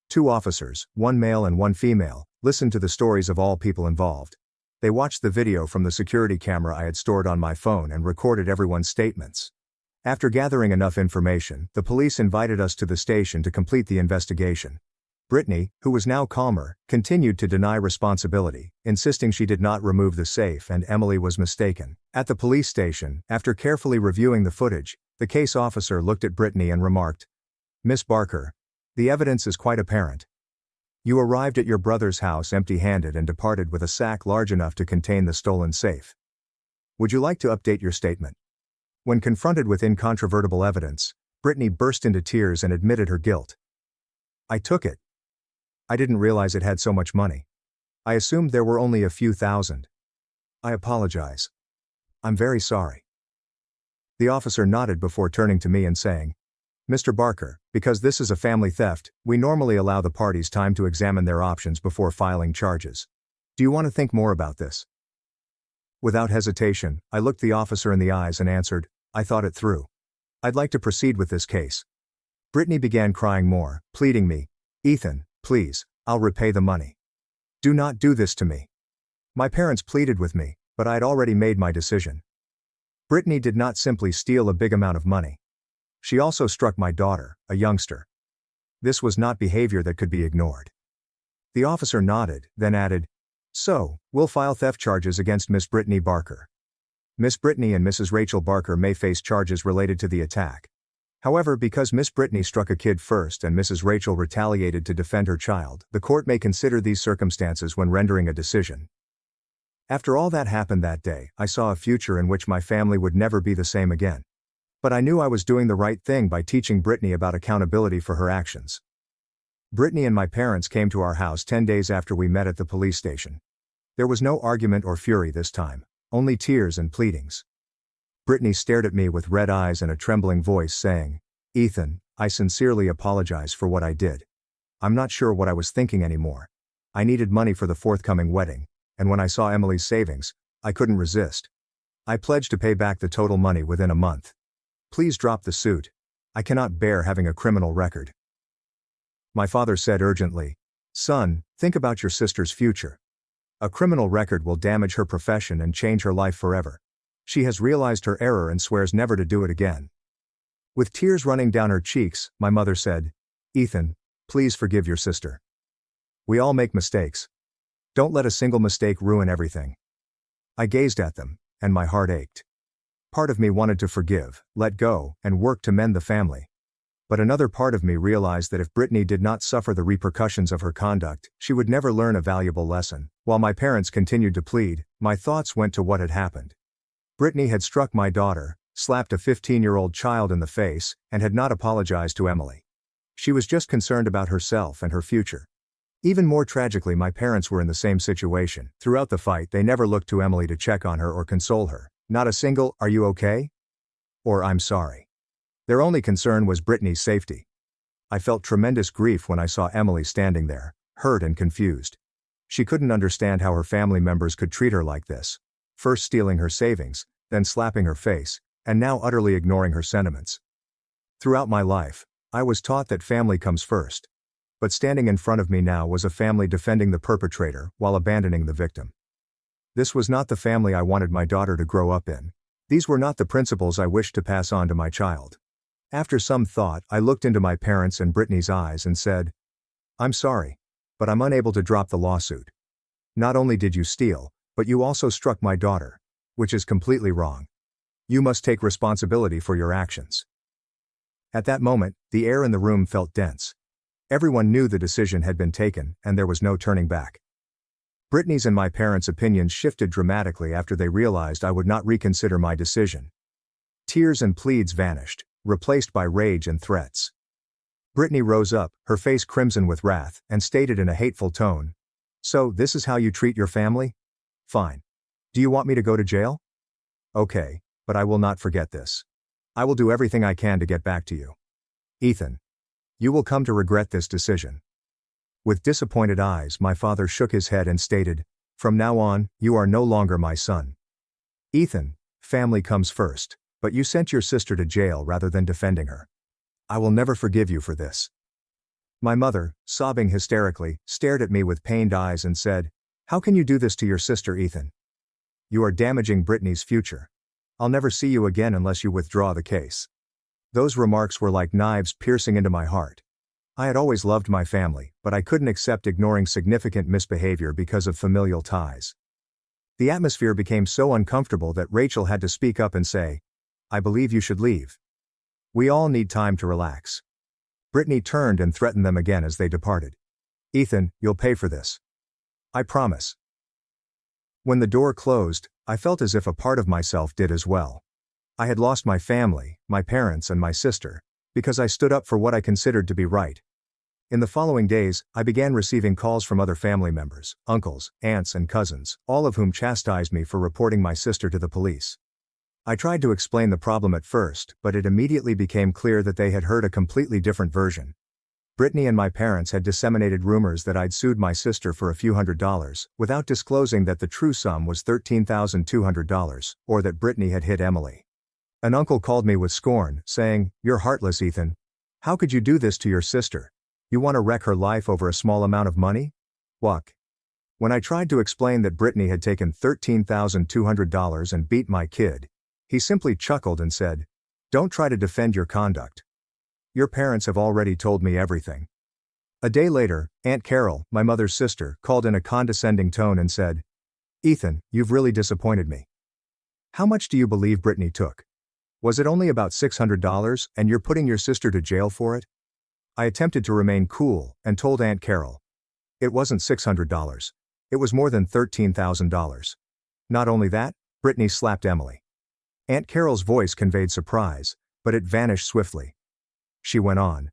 2 officers, one male and one female, listened to the stories of all people involved. They watched the video from the security camera I had stored on my phone and recorded everyone's statements. After gathering enough information, the police invited us to the station to complete the investigation. Brittany, who was now calmer, continued to deny responsibility, insisting she did not remove the safe and Emily was mistaken. At the police station, after carefully reviewing the footage, the case officer looked at Brittany and remarked, "Miss Barker, the evidence is quite apparent. You arrived at your brother's house empty-handed and departed with a sack large enough to contain the stolen safe. Would you like to update your statement?" When confronted with incontrovertible evidence, Brittany burst into tears and admitted her guilt. "I took it. I didn't realize it had so much money. I assumed there were only a few thousand. I apologize. I'm very sorry." The officer nodded before turning to me and saying, "Mr. Barker, because this is a family theft, we normally allow the parties time to examine their options before filing charges. Do you want to think more about this?" Without hesitation, I looked the officer in the eyes and answered, "I thought it through. I'd like to proceed with this case." Brittany began crying more, pleading me, "Ethan, please, I'll repay the money. Do not do this to me." My parents pleaded with me, but I had already made my decision. Brittany did not simply steal a big amount of money. She also struck my daughter, a youngster. This was not behavior that could be ignored. The officer nodded, then added, "So, we'll file theft charges against Miss Brittany Barker. Miss Brittany and Mrs. Rachel Barker may face charges related to the attack. However, because Miss Brittany struck a kid first and Mrs. Rachel retaliated to defend her child, the court may consider these circumstances when rendering a decision." After all that happened that day, I saw a future in which my family would never be the same again. But I knew I was doing the right thing by teaching Brittany about accountability for her actions. Brittany and my parents came to our house 10 days after we met at the police station. There was no argument or fury this time, only tears and pleadings. Brittany stared at me with red eyes and a trembling voice saying, "Ethan, I sincerely apologize for what I did. I'm not sure what I was thinking anymore. I needed money for the forthcoming wedding, and when I saw Emily's savings, I couldn't resist. I pledged to pay back the total money within a month. Please drop the suit. I cannot bear having a criminal record." My father said urgently, "Son, think about your sister's future. A criminal record will damage her profession and change her life forever. She has realized her error and swears never to do it again." With tears running down her cheeks, my mother said, "Ethan, please forgive your sister. We all make mistakes. Don't let a single mistake ruin everything." I gazed at them, and my heart ached. Part of me wanted to forgive, let go, and work to mend the family. But another part of me realized that if Brittany did not suffer the repercussions of her conduct, she would never learn a valuable lesson. While my parents continued to plead, my thoughts went to what had happened. Brittany had struck my daughter, slapped a 15-year-old child in the face, and had not apologized to Emily. She was just concerned about herself and her future. Even more tragically, my parents were in the same situation. Throughout the fight, they never looked to Emily to check on her or console her. Not a single, "Are you okay?" or "I'm sorry." Their only concern was Brittany's safety. I felt tremendous grief when I saw Emily standing there, hurt and confused. She couldn't understand how her family members could treat her like this. First stealing her savings, then slapping her face, and now utterly ignoring her sentiments. Throughout my life, I was taught that family comes first. But standing in front of me now was a family defending the perpetrator while abandoning the victim. This was not the family I wanted my daughter to grow up in. These were not the principles I wished to pass on to my child. After some thought, I looked into my parents' and Brittany's eyes and said, "I'm sorry, but I'm unable to drop the lawsuit. Not only did you steal, but you also struck my daughter, which is completely wrong. You must take responsibility for your actions." At that moment, the air in the room felt dense. Everyone knew the decision had been taken, and there was no turning back. Brittany's and my parents' opinions shifted dramatically after they realized I would not reconsider my decision. Tears and pleads vanished, replaced by rage and threats. Brittany rose up, her face crimson with wrath, and stated in a hateful tone, "So, this is how you treat your family? Fine. Do you want me to go to jail? Okay, but I will not forget this. I will do everything I can to get back to you. Ethan. You will come to regret this decision." With disappointed eyes, my father shook his head and stated, "From now on, you are no longer my son. Ethan, family comes first, but you sent your sister to jail rather than defending her. I will never forgive you for this." My mother, sobbing hysterically, stared at me with pained eyes and said, "How can you do this to your sister, Ethan? You are damaging Brittany's future. I'll never see you again unless you withdraw the case." Those remarks were like knives piercing into my heart. I had always loved my family, but I couldn't accept ignoring significant misbehavior because of familial ties. The atmosphere became so uncomfortable that Rachel had to speak up and say, "I believe you should leave. We all need time to relax." Brittany turned and threatened them again as they departed. "Ethan, you'll pay for this. I promise." When the door closed, I felt as if a part of myself did as well. I had lost my family, my parents and my sister, because I stood up for what I considered to be right. In the following days, I began receiving calls from other family members, uncles, aunts and cousins, all of whom chastised me for reporting my sister to the police. I tried to explain the problem at first, but it immediately became clear that they had heard a completely different version. Brittany and my parents had disseminated rumors that I'd sued my sister for a few $100s, without disclosing that the true sum was $13,200, or that Brittany had hit Emily. An uncle called me with scorn, saying, "You're heartless, Ethan. How could you do this to your sister? You want to wreck her life over a small amount of money? Walk." When I tried to explain that Brittany had taken $13,200 and beat my kid, he simply chuckled and said, Don't try to defend your conduct. Your parents have already told me everything. A day later, Aunt Carol, my mother's sister, called in a condescending tone and said, "Ethan, you've really disappointed me. How much do you believe Brittany took? Was it only about $600 and you're putting your sister to jail for it?" I attempted to remain cool and told Aunt Carol. It wasn't $600. It was more than $13,000. Not only that, Brittany slapped Emily. Aunt Carol's voice conveyed surprise, but it vanished swiftly. She went on.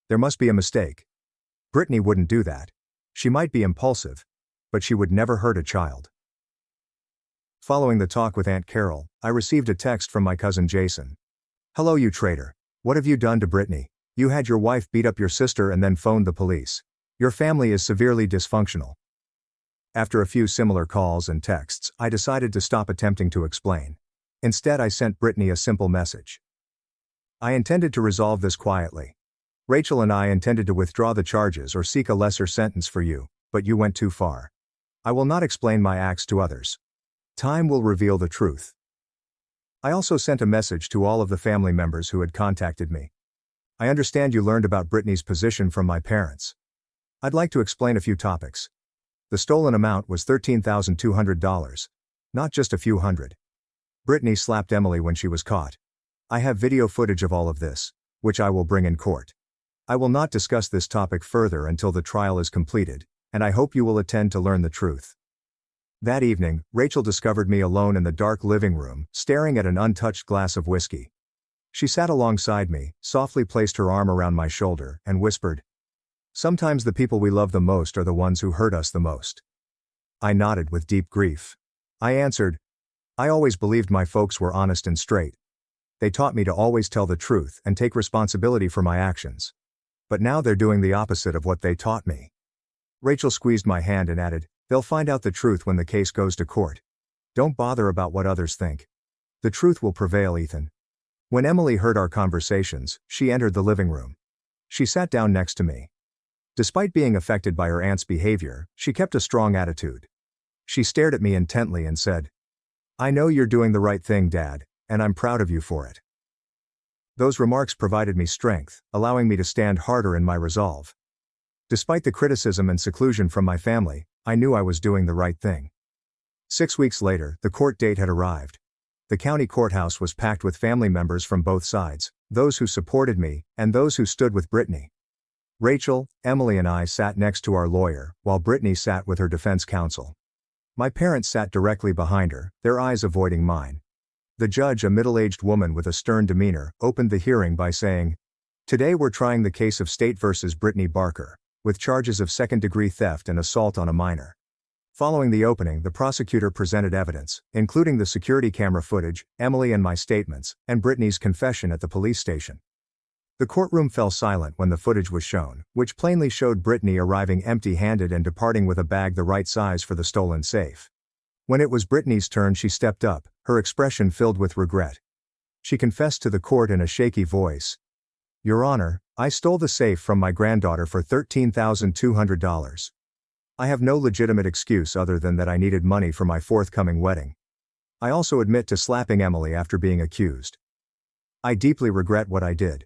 There must be a mistake. Brittany wouldn't do that. She might be impulsive, but she would never hurt a child. Following the talk with Aunt Carol, I received a text from my cousin Jason. "Hello, you traitor. What have you done to Brittany? You had your wife beat up your sister and then phoned the police. Your family is severely dysfunctional." After a few similar calls and texts, I decided to stop attempting to explain. Instead, I sent Brittany a simple message. I intended to resolve this quietly. Rachel and I intended to withdraw the charges or seek a lesser sentence for you, but you went too far. I will not explain my acts to others. Time will reveal the truth. I also sent a message to all of the family members who had contacted me. I understand you learned about Brittany's position from my parents. I'd like to explain a few topics. The stolen amount was $13,200, not just a few hundred. Brittany slapped Emily when she was caught. I have video footage of all of this, which I will bring in court. I will not discuss this topic further until the trial is completed, and I hope you will attend to learn the truth. That evening, Rachel discovered me alone in the dark living room, staring at an untouched glass of whiskey. She sat alongside me, softly placed her arm around my shoulder, and whispered, "Sometimes the people we love the most are the ones who hurt us the most." I nodded with deep grief. I answered, "I always believed my folks were honest and straight. They taught me to always tell the truth and take responsibility for my actions. But now they're doing the opposite of what they taught me." Rachel squeezed my hand and added, "They'll find out the truth when the case goes to court. Don't bother about what others think. The truth will prevail, Ethan." When Emily heard our conversations, she entered the living room. She sat down next to me. Despite being affected by her aunt's behavior, she kept a strong attitude. She stared at me intently and said, "I know you're doing the right thing, Dad, and I'm proud of you for it." Those remarks provided me strength, allowing me to stand harder in my resolve. Despite the criticism and seclusion from my family, I knew I was doing the right thing. 6 weeks later, the court date had arrived. The county courthouse was packed with family members from both sides, those who supported me, and those who stood with Brittany. Rachel, Emily and I sat next to our lawyer, while Brittany sat with her defense counsel. My parents sat directly behind her, their eyes avoiding mine. The judge, a middle-aged woman with a stern demeanor, opened the hearing by saying, "Today we're trying the case of State versus Brittany Barker, with charges of second-degree theft and assault on a minor." Following the opening, the prosecutor presented evidence, including the security camera footage, Emily and my statements, and Brittany's confession at the police station. The courtroom fell silent when the footage was shown, which plainly showed Brittany arriving empty-handed and departing with a bag the right size for the stolen safe. When it was Brittany's turn, she stepped up, her expression filled with regret. She confessed to the court in a shaky voice, "Your Honor, I stole the safe from my granddaughter for $13,200. I have no legitimate excuse other than that I needed money for my forthcoming wedding. I also admit to slapping Emily after being accused. I deeply regret what I did."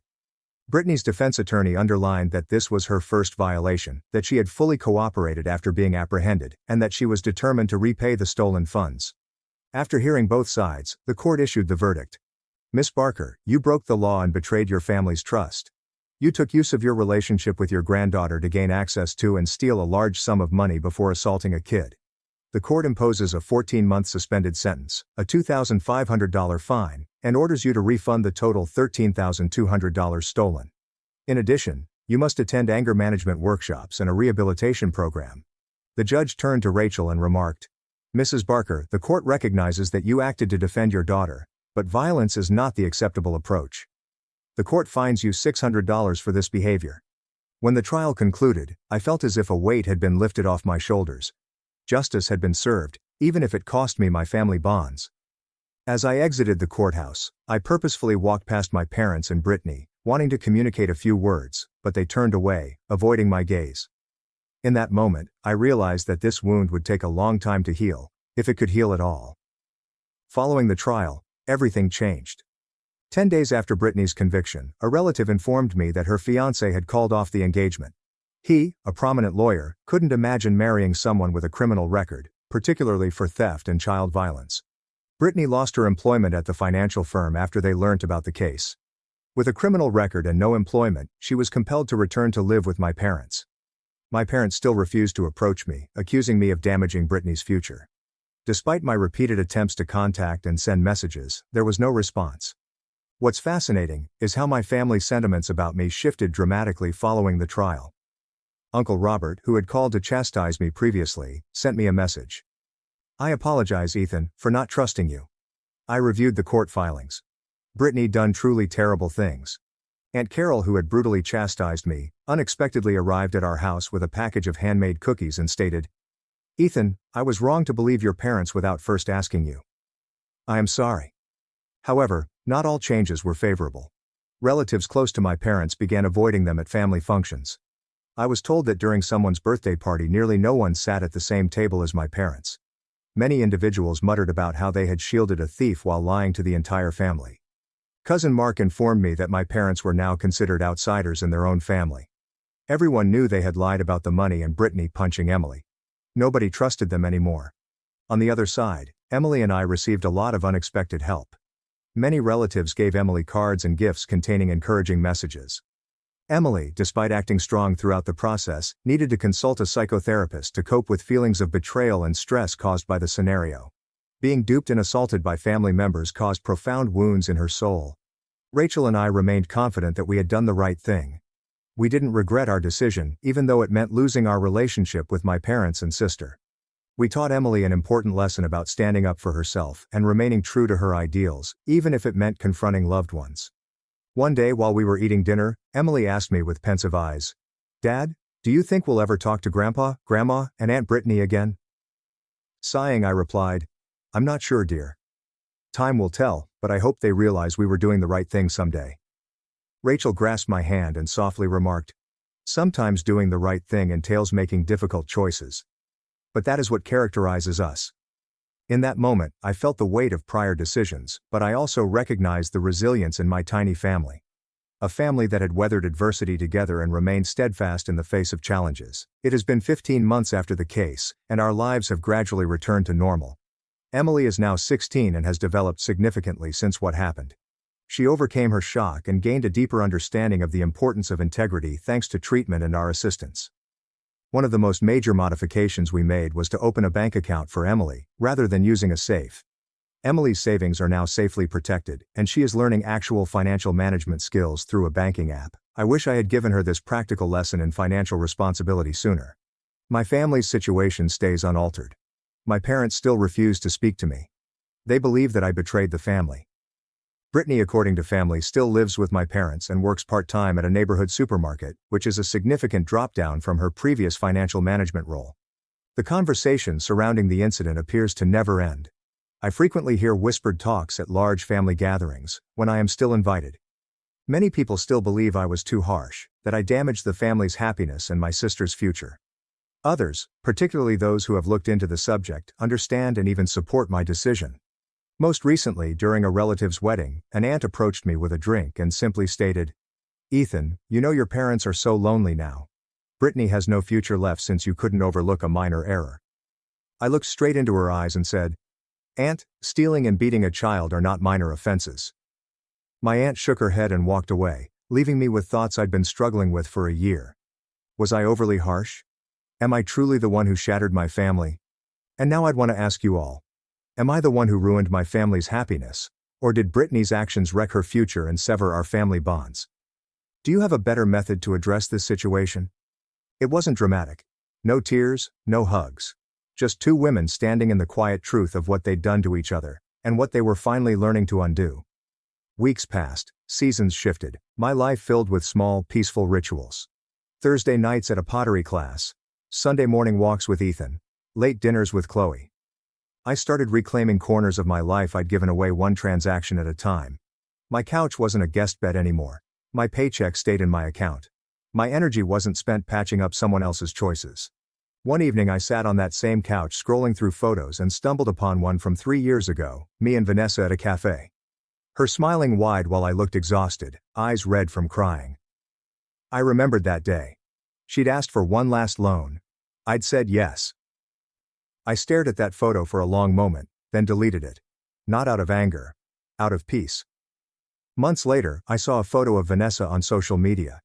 Brittany's defense attorney underlined that this was her first violation, that she had fully cooperated after being apprehended, and that she was determined to repay the stolen funds. After hearing both sides, the court issued the verdict. "Miss Barker, you broke the law and betrayed your family's trust. You took use of your relationship with your granddaughter to gain access to and steal a large sum of money before assaulting a kid. The court imposes a 14-month suspended sentence, a $2,500 fine, and orders you to refund the total $13,200 stolen. In addition, you must attend anger management workshops and a rehabilitation program." The judge turned to Rachel and remarked, "Mrs. Barker, the court recognizes that you acted to defend your daughter, but violence is not the acceptable approach. The court fines you $600 for this behavior." When the trial concluded, I felt as if a weight had been lifted off my shoulders. Justice had been served, even if it cost me my family bonds. As I exited the courthouse, I purposefully walked past my parents and Brittany, wanting to communicate a few words, but they turned away, avoiding my gaze. In that moment, I realized that this wound would take a long time to heal, if it could heal at all. Following the trial, everything changed. 10 days after Brittany's conviction, a relative informed me that her fiancé had called off the engagement. He, a prominent lawyer, couldn't imagine marrying someone with a criminal record, particularly for theft and child violence. Brittany lost her employment at the financial firm after they learnt about the case. With a criminal record and no employment, she was compelled to return to live with my parents. My parents still refused to approach me, accusing me of damaging Brittany's future. Despite my repeated attempts to contact and send messages, there was no response. What's fascinating is how my family's sentiments about me shifted dramatically following the trial. Uncle Robert, who had called to chastise me previously, sent me a message. "I apologize, Ethan, for not trusting you. I reviewed the court filings. Brittany done truly terrible things. Aunt Carol, who had brutally chastised me, unexpectedly arrived at our house with a package of handmade cookies and stated, 'Ethan, I was wrong to believe your parents without first asking you. I am sorry.' However, not all changes were favorable. Relatives close to my parents began avoiding them at family functions. I was told that during someone's birthday party nearly no one sat at the same table as my parents. Many individuals muttered about how they had shielded a thief while lying to the entire family. Cousin Mark informed me that my parents were now considered outsiders in their own family. Everyone knew they had lied about the money and Brittany punching Emily. Nobody trusted them anymore. On the other side, Emily and I received a lot of unexpected help. Many relatives gave Emily cards and gifts containing encouraging messages. Emily, despite acting strong throughout the process, needed to consult a psychotherapist to cope with feelings of betrayal and stress caused by the scenario. Being duped and assaulted by family members caused profound wounds in her soul. Rachel and I remained confident that we had done the right thing. We didn't regret our decision, even though it meant losing our relationship with my parents and sister. We taught Emily an important lesson about standing up for herself and remaining true to her ideals, even if it meant confronting loved ones. One day while we were eating dinner, Emily asked me with pensive eyes, "Dad, do you think we'll ever talk to Grandpa, Grandma, and Aunt Brittany again?" Sighing, I replied, "I'm not sure, dear. Time will tell, but I hope they realize we were doing the right thing someday." Rachel grasped my hand and softly remarked, "Sometimes doing the right thing entails making difficult choices. But that is what characterizes us." In that moment, I felt the weight of prior decisions, but I also recognized the resilience in my tiny family. A family that had weathered adversity together and remained steadfast in the face of challenges. It has been 15 months after the case, and our lives have gradually returned to normal. Emily is now 16 and has developed significantly since what happened. She overcame her shock and gained a deeper understanding of the importance of integrity thanks to treatment and our assistance. One of the most major modifications we made was to open a bank account for Emily, rather than using a safe. Emily's savings are now safely protected, and she is learning actual financial management skills through a banking app. I wish I had given her this practical lesson in financial responsibility sooner. My family's situation stays unaltered. My parents still refuse to speak to me. They believe that I betrayed the family. Brittany, according to family, still lives with my parents and works part-time at a neighborhood supermarket, which is a significant drop-down from her previous financial management role. The conversation surrounding the incident appears to never end. I frequently hear whispered talks at large family gatherings, when I am still invited. Many people still believe I was too harsh, that I damaged the family's happiness and my sister's future. Others, particularly those who have looked into the subject, understand and even support my decision. Most recently, during a relative's wedding, an aunt approached me with a drink and simply stated, "Ethan, you know your parents are so lonely now. Brittany has no future left since you couldn't overlook a minor error." I looked straight into her eyes and said, "Aunt, stealing and beating a child are not minor offenses." My aunt shook her head and walked away, leaving me with thoughts I'd been struggling with for a year. Was I overly harsh? Am I truly the one who shattered my family? And now I'd want to ask you all. Am I the one who ruined my family's happiness? Or did Brittany's actions wreck her future and sever our family bonds? Do you have a better method to address this situation? It wasn't dramatic. No tears, no hugs. Just two women standing in the quiet truth of what they'd done to each other, and what they were finally learning to undo. Weeks passed, seasons shifted, my life filled with small, peaceful rituals. Thursday nights at a pottery class. Sunday morning walks with Ethan. Late dinners with Chloe. I started reclaiming corners of my life I'd given away one transaction at a time. My couch wasn't a guest bed anymore. My paycheck stayed in my account. My energy wasn't spent patching up someone else's choices. One evening I sat on that same couch scrolling through photos and stumbled upon one from 3 years ago, me and Vanessa at a cafe. Her smiling wide while I looked exhausted, eyes red from crying. I remembered that day. She'd asked for one last loan. I'd said yes. I stared at that photo for a long moment, then deleted it. Not out of anger. Out of peace. Months later, I saw a photo of Vanessa on social media.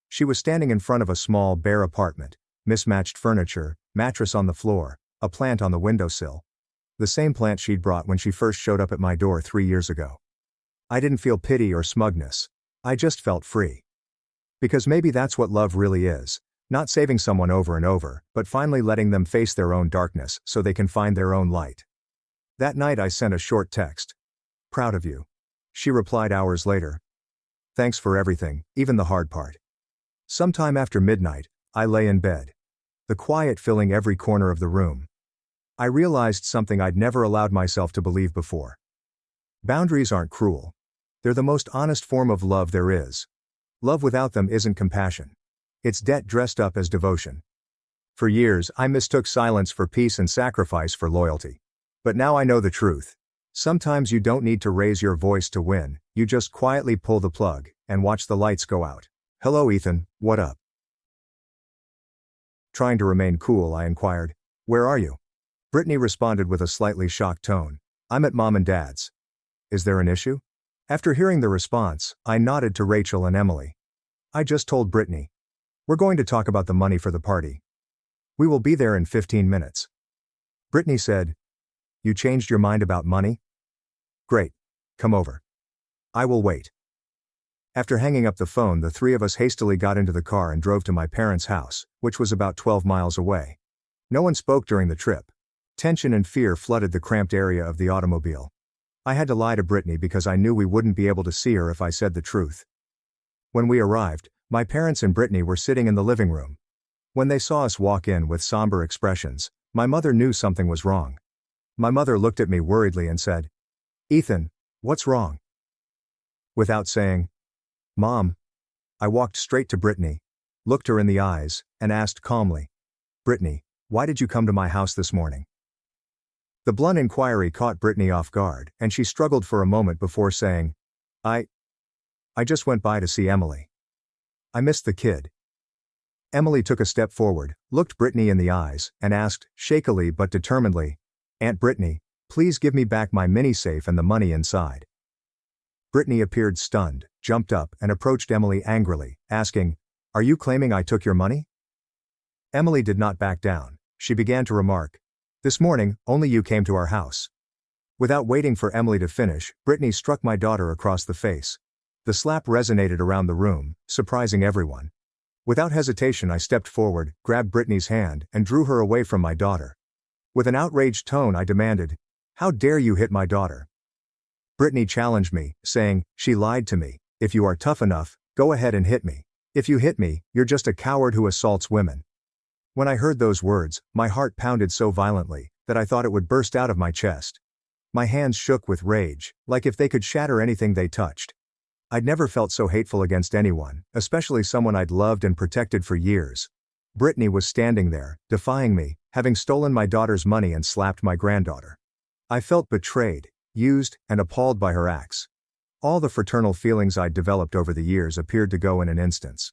She was standing in front of a small, bare apartment, mismatched furniture, mattress on the floor, a plant on the windowsill. The same plant she'd brought when she first showed up at my door 3 years ago. I didn't feel pity or smugness. I just felt free. Because maybe that's what love really is. Not saving someone over and over, but finally letting them face their own darkness so they can find their own light. That night I sent a short text. Proud of you. She replied hours later. Thanks for everything, even the hard part. Sometime after midnight, I lay in bed. The quiet filling every corner of the room. I realized something I'd never allowed myself to believe before. Boundaries aren't cruel. They're the most honest form of love there is. Love without them isn't compassion. It's debt dressed up as devotion. For years, I mistook silence for peace and sacrifice for loyalty. But now I know the truth. Sometimes you don't need to raise your voice to win, you just quietly pull the plug, and watch the lights go out. Hello Ethan, what up? Trying to remain cool, I inquired. Where are you? Brittany responded with a slightly shocked tone. I'm at Mom and Dad's. Is there an issue? After hearing the response, I nodded to Rachel and Emily. I just told Brittany. We're going to talk about the money for the party. We will be there in 15 minutes. Brittany said, You changed your mind about money? Great. Come over. I will wait. After hanging up the phone, the three of us hastily got into the car and drove to my parents' house, which was about 12 miles away. No one spoke during the trip. Tension and fear flooded the cramped area of the automobile. I had to lie to Brittany because I knew we wouldn't be able to see her if I said the truth. When we arrived, my parents and Brittany were sitting in the living room. When they saw us walk in with somber expressions, my mother knew something was wrong. My mother looked at me worriedly and said, Ethan, what's wrong? Without saying, Mom, I walked straight to Brittany, looked her in the eyes, and asked calmly, Brittany, why did you come to my house this morning? The blunt inquiry caught Brittany off guard, and she struggled for a moment before saying, I just went by to see Emily. I missed the kid. Emily took a step forward, looked Brittany in the eyes, and asked, shakily but determinedly, Aunt Brittany, please give me back my mini safe and the money inside. Brittany appeared stunned, jumped up, and approached Emily angrily, asking, Are you claiming I took your money? Emily did not back down. She began to remark, This morning, only you came to our house. Without waiting for Emily to finish, Brittany struck my daughter across the face. The slap resonated around the room, surprising everyone. Without hesitation I stepped forward, grabbed Brittany's hand, and drew her away from my daughter. With an outraged tone I demanded, How dare you hit my daughter? Brittany challenged me, saying, She lied to me. If you are tough enough, go ahead and hit me. If you hit me, you're just a coward who assaults women. When I heard those words, my heart pounded so violently that I thought it would burst out of my chest. My hands shook with rage, like if they could shatter anything they touched. I'd never felt so hateful against anyone, especially someone I'd loved and protected for years. Brittany was standing there, defying me, having stolen my daughter's money and slapped my granddaughter. I felt betrayed, used, and appalled by her acts. All the fraternal feelings I'd developed over the years appeared to go in an instant.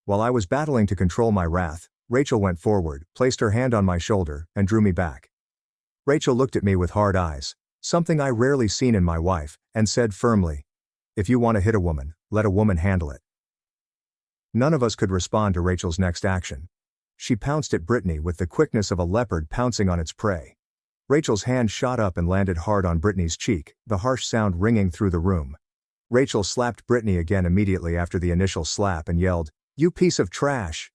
While I was battling to control my wrath, Rachel went forward, placed her hand on my shoulder, and drew me back. Rachel looked at me with hard eyes, something I rarely seen in my wife, and said firmly, If you want to hit a woman, let a woman handle it. None of us could respond to Rachel's next action. She pounced at Brittany with the quickness of a leopard pouncing on its prey. Rachel's hand shot up and landed hard on Brittany's cheek, the harsh sound ringing through the room. Rachel slapped Brittany again immediately after the initial slap and yelled, You piece of trash!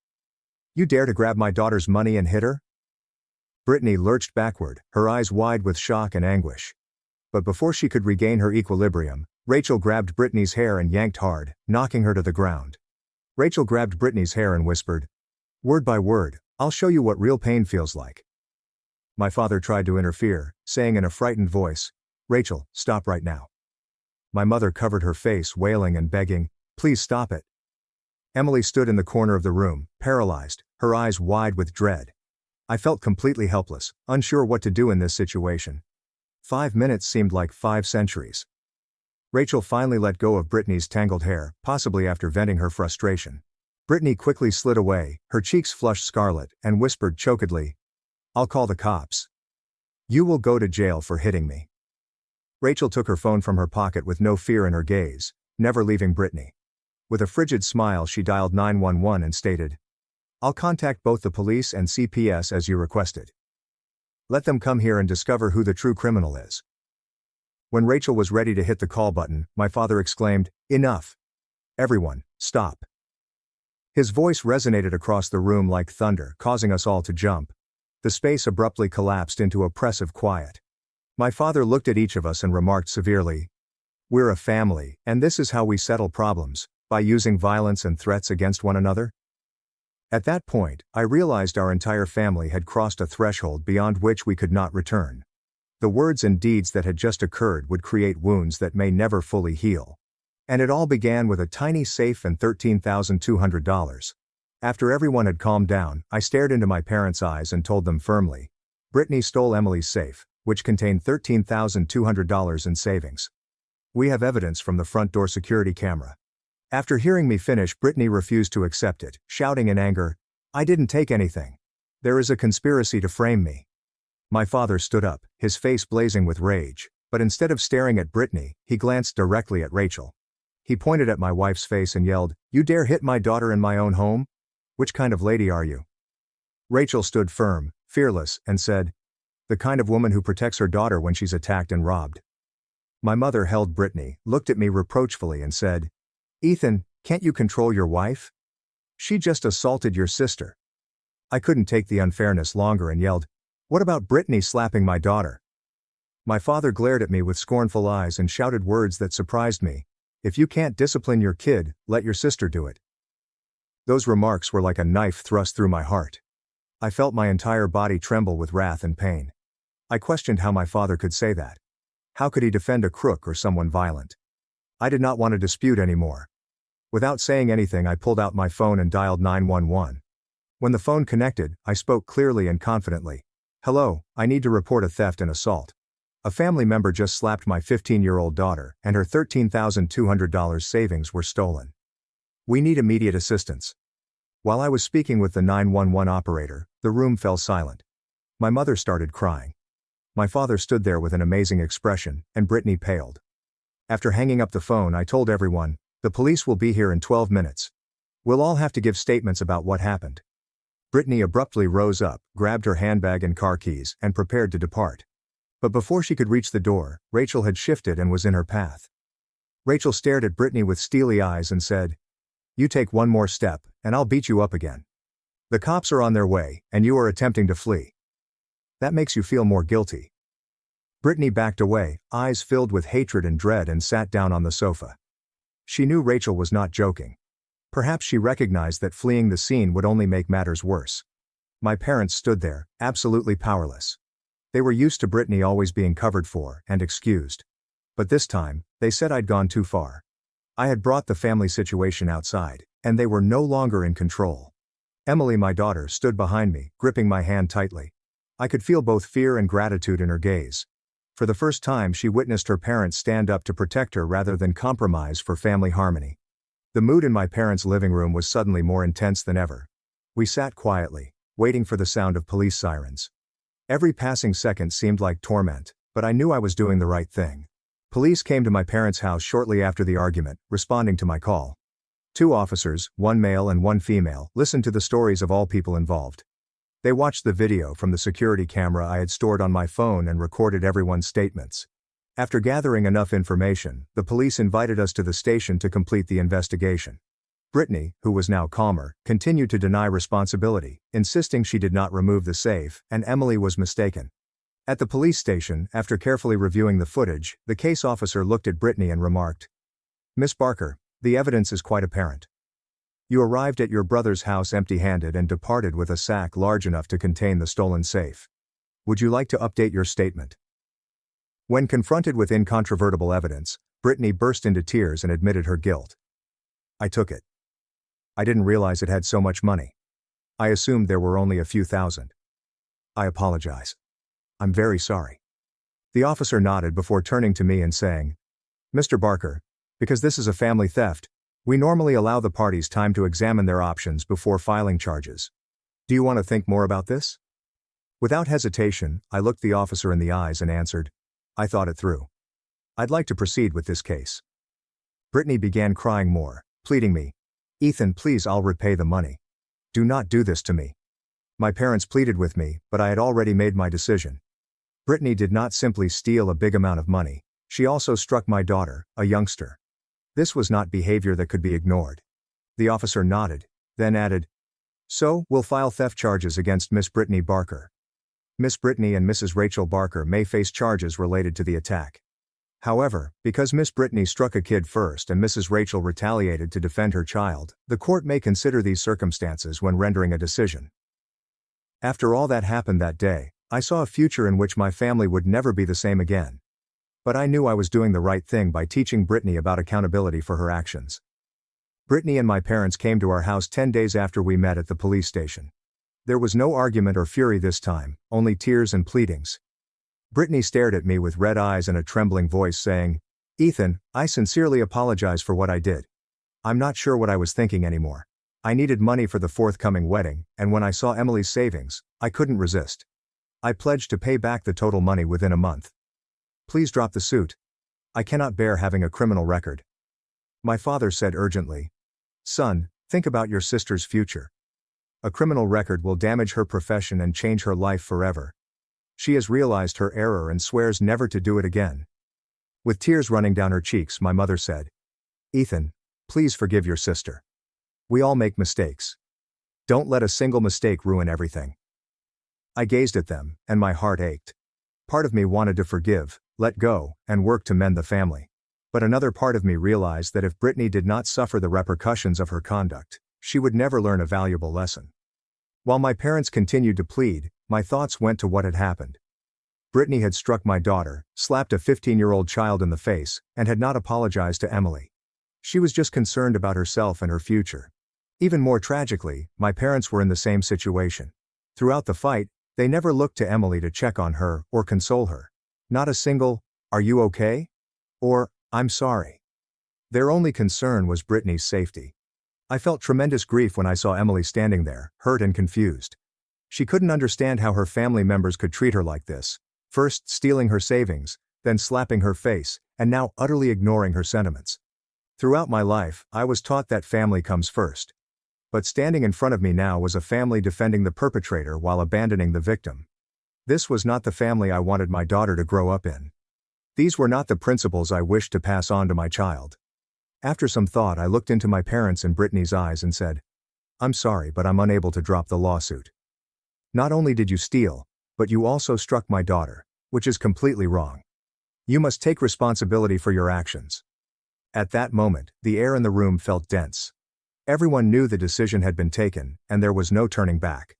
You dare to grab my daughter's money and hit her? Brittany lurched backward, her eyes wide with shock and anguish. But before she could regain her equilibrium, Rachel grabbed Brittany's hair and yanked hard, knocking her to the ground. Rachel grabbed Brittany's hair and whispered, Word by word, I'll show you what real pain feels like. My father tried to interfere, saying in a frightened voice, Rachel, stop right now. My mother covered her face, wailing and begging, Please stop it. Emily stood in the corner of the room, paralyzed, her eyes wide with dread. I felt completely helpless, unsure what to do in this situation. 5 minutes seemed like 5 centuries. Rachel finally let go of Brittany's tangled hair, possibly after venting her frustration. Brittany quickly slid away, her cheeks flushed scarlet, and whispered chokedly, "I'll call the cops. You will go to jail for hitting me." Rachel took her phone from her pocket with no fear in her gaze, never leaving Brittany. With a frigid smile she dialed 911 and stated, "I'll contact both the police and CPS as you requested. Let them come here and discover who the true criminal is." When Rachel was ready to hit the call button, my father exclaimed, "Enough! Everyone, stop." His voice resonated across the room like thunder, causing us all to jump. The space abruptly collapsed into oppressive quiet. My father looked at each of us and remarked severely, "We're a family, and this is how we settle problems, by using violence and threats against one another?" At that point, I realized our entire family had crossed a threshold beyond which we could not return. The words and deeds that had just occurred would create wounds that may never fully heal. And it all began with a tiny safe and $13,200. After everyone had calmed down, I stared into my parents' eyes and told them firmly, "Brittany stole Emily's safe, which contained $13,200 in savings. We have evidence from the front door security camera." After hearing me finish, Brittany refused to accept it, shouting in anger, "I didn't take anything. There is a conspiracy to frame me." My father stood up, his face blazing with rage, but instead of staring at Brittany, he glanced directly at Rachel. He pointed at my wife's face and yelled, "You dare hit my daughter in my own home? Which kind of lady are you?" Rachel stood firm, fearless, and said, "The kind of woman who protects her daughter when she's attacked and robbed." My mother held Brittany, looked at me reproachfully and said, "Ethan, can't you control your wife? She just assaulted your sister." I couldn't take the unfairness longer and yelled, "What about Brittany slapping my daughter?" My father glared at me with scornful eyes and shouted words that surprised me, "If you can't discipline your kid, let your sister do it." Those remarks were like a knife thrust through my heart. I felt my entire body tremble with wrath and pain. I questioned how my father could say that. How could he defend a crook or someone violent? I did not want to dispute anymore. Without saying anything, I pulled out my phone and dialed 911. When the phone connected, I spoke clearly and confidently. "Hello, I need to report a theft and assault. A family member just slapped my 15-year-old daughter, and her $13,200 savings were stolen. We need immediate assistance." While I was speaking with the 911 operator, the room fell silent. My mother started crying. My father stood there with an amazing expression, and Brittany paled. After hanging up the phone, I told everyone, "The police will be here in 12 minutes. We'll all have to give statements about what happened." Brittany abruptly rose up, grabbed her handbag and car keys, and prepared to depart. But before she could reach the door, Rachel had shifted and was in her path. Rachel stared at Brittany with steely eyes and said, "You take one more step, and I'll beat you up again. The cops are on their way, and you are attempting to flee. That makes you feel more guilty." Brittany backed away, eyes filled with hatred and dread, and sat down on the sofa. She knew Rachel was not joking. Perhaps she recognized that fleeing the scene would only make matters worse. My parents stood there, absolutely powerless. They were used to Brittany always being covered for and excused. But this time, they said I'd gone too far. I had brought the family situation outside, and they were no longer in control. Emily, my daughter, stood behind me, gripping my hand tightly. I could feel both fear and gratitude in her gaze. For the first time, she witnessed her parents stand up to protect her rather than compromise for family harmony. The mood in my parents' living room was suddenly more intense than ever. We sat quietly, waiting for the sound of police sirens. Every passing second seemed like torment, but I knew I was doing the right thing. Police came to my parents' house shortly after the argument, responding to my call. 2 officers, 1 male and 1 female, listened to the stories of all people involved. They watched the video from the security camera I had stored on my phone and recorded everyone's statements. After gathering enough information, the police invited us to the station to complete the investigation. Brittany, who was now calmer, continued to deny responsibility, insisting she did not remove the safe, and Emily was mistaken. At the police station, after carefully reviewing the footage, the case officer looked at Brittany and remarked, "Miss Barker, the evidence is quite apparent. You arrived at your brother's house empty-handed and departed with a sack large enough to contain the stolen safe. Would you like to update your statement?" When confronted with incontrovertible evidence, Brittany burst into tears and admitted her guilt. "I took it. I didn't realize it had so much money. I assumed there were only a few thousand. I apologize. I'm very sorry." The officer nodded before turning to me and saying, Mr. Barker, because this is a family theft, we normally allow the parties time to examine their options before filing charges. Do you want to think more about this? Without hesitation, I looked the officer in the eyes and answered, I thought it through. I'd like to proceed with this case. Brittany began crying more, pleading me. Ethan, please, I'll repay the money. Do not do this to me. My parents pleaded with me, but I had already made my decision. Brittany did not simply steal a big amount of money, she also struck my daughter, a youngster. This was not behavior that could be ignored. The officer nodded, then added, So, we'll file theft charges against Miss Brittany Barker. Miss Brittany and Mrs. Rachel Barker may face charges related to the attack. However, because Miss Brittany struck a kid first and Mrs. Rachel retaliated to defend her child, the court may consider these circumstances when rendering a decision. After all that happened that day, I saw a future in which my family would never be the same again. But I knew I was doing the right thing by teaching Brittany about accountability for her actions. Brittany and my parents came to our house 10 days after we met at the police station. There was no argument or fury this time, only tears and pleadings. Brittany stared at me with red eyes and a trembling voice saying, Ethan, I sincerely apologize for what I did. I'm not sure what I was thinking anymore. I needed money for the forthcoming wedding, and when I saw Emily's savings, I couldn't resist. I pledged to pay back the total money within a month. Please drop the suit. I cannot bear having a criminal record. My father said urgently, Son, think about your sister's future. A criminal record will damage her profession and change her life forever. She has realized her error and swears never to do it again. With tears running down her cheeks, my mother said, Ethan, please forgive your sister. We all make mistakes. Don't let a single mistake ruin everything. I gazed at them, and my heart ached. Part of me wanted to forgive, let go, and work to mend the family. But another part of me realized that if Brittany did not suffer the repercussions of her conduct, she would never learn a valuable lesson. While my parents continued to plead, my thoughts went to what had happened. Brittany had struck my daughter, slapped a 15-year-old child in the face, and had not apologized to Emily. She was just concerned about herself and her future. Even more tragically, my parents were in the same situation. Throughout the fight, they never looked to Emily to check on her or console her. Not a single, "Are you okay?" or "I'm sorry." Their only concern was Brittany's safety. I felt tremendous grief when I saw Emily standing there, hurt and confused. She couldn't understand how her family members could treat her like this, first stealing her savings, then slapping her face, and now utterly ignoring her sentiments. Throughout my life, I was taught that family comes first. But standing in front of me now was a family defending the perpetrator while abandoning the victim. This was not the family I wanted my daughter to grow up in. These were not the principles I wished to pass on to my child. After some thought, I looked into my parents' and Brittany's eyes and said, I'm sorry, but I'm unable to drop the lawsuit. Not only did you steal, but you also struck my daughter, which is completely wrong. You must take responsibility for your actions. At that moment, the air in the room felt dense. Everyone knew the decision had been taken, and there was no turning back.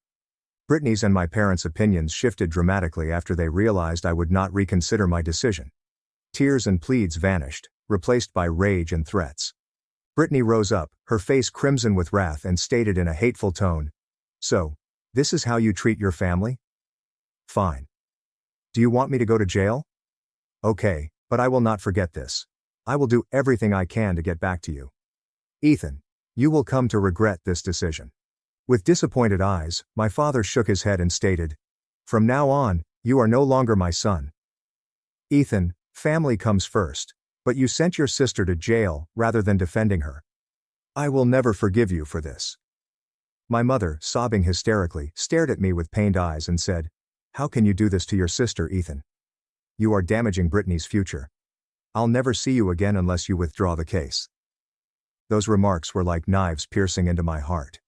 Brittany's and my parents' opinions shifted dramatically after they realized I would not reconsider my decision. Tears and pleads vanished, replaced by rage and threats. Brittany rose up, her face crimson with wrath, and stated in a hateful tone, So, this is how you treat your family? Fine. Do you want me to go to jail? Okay, but I will not forget this. I will do everything I can to get back to you. Ethan, you will come to regret this decision. With disappointed eyes, my father shook his head and stated, From now on, you are no longer my son. Ethan, family comes first, but you sent your sister to jail rather than defending her. I will never forgive you for this. My mother, sobbing hysterically, stared at me with pained eyes and said, How can you do this to your sister, Ethan? You are damaging Brittany's future. I'll never see you again unless you withdraw the case. Those remarks were like knives piercing into my heart.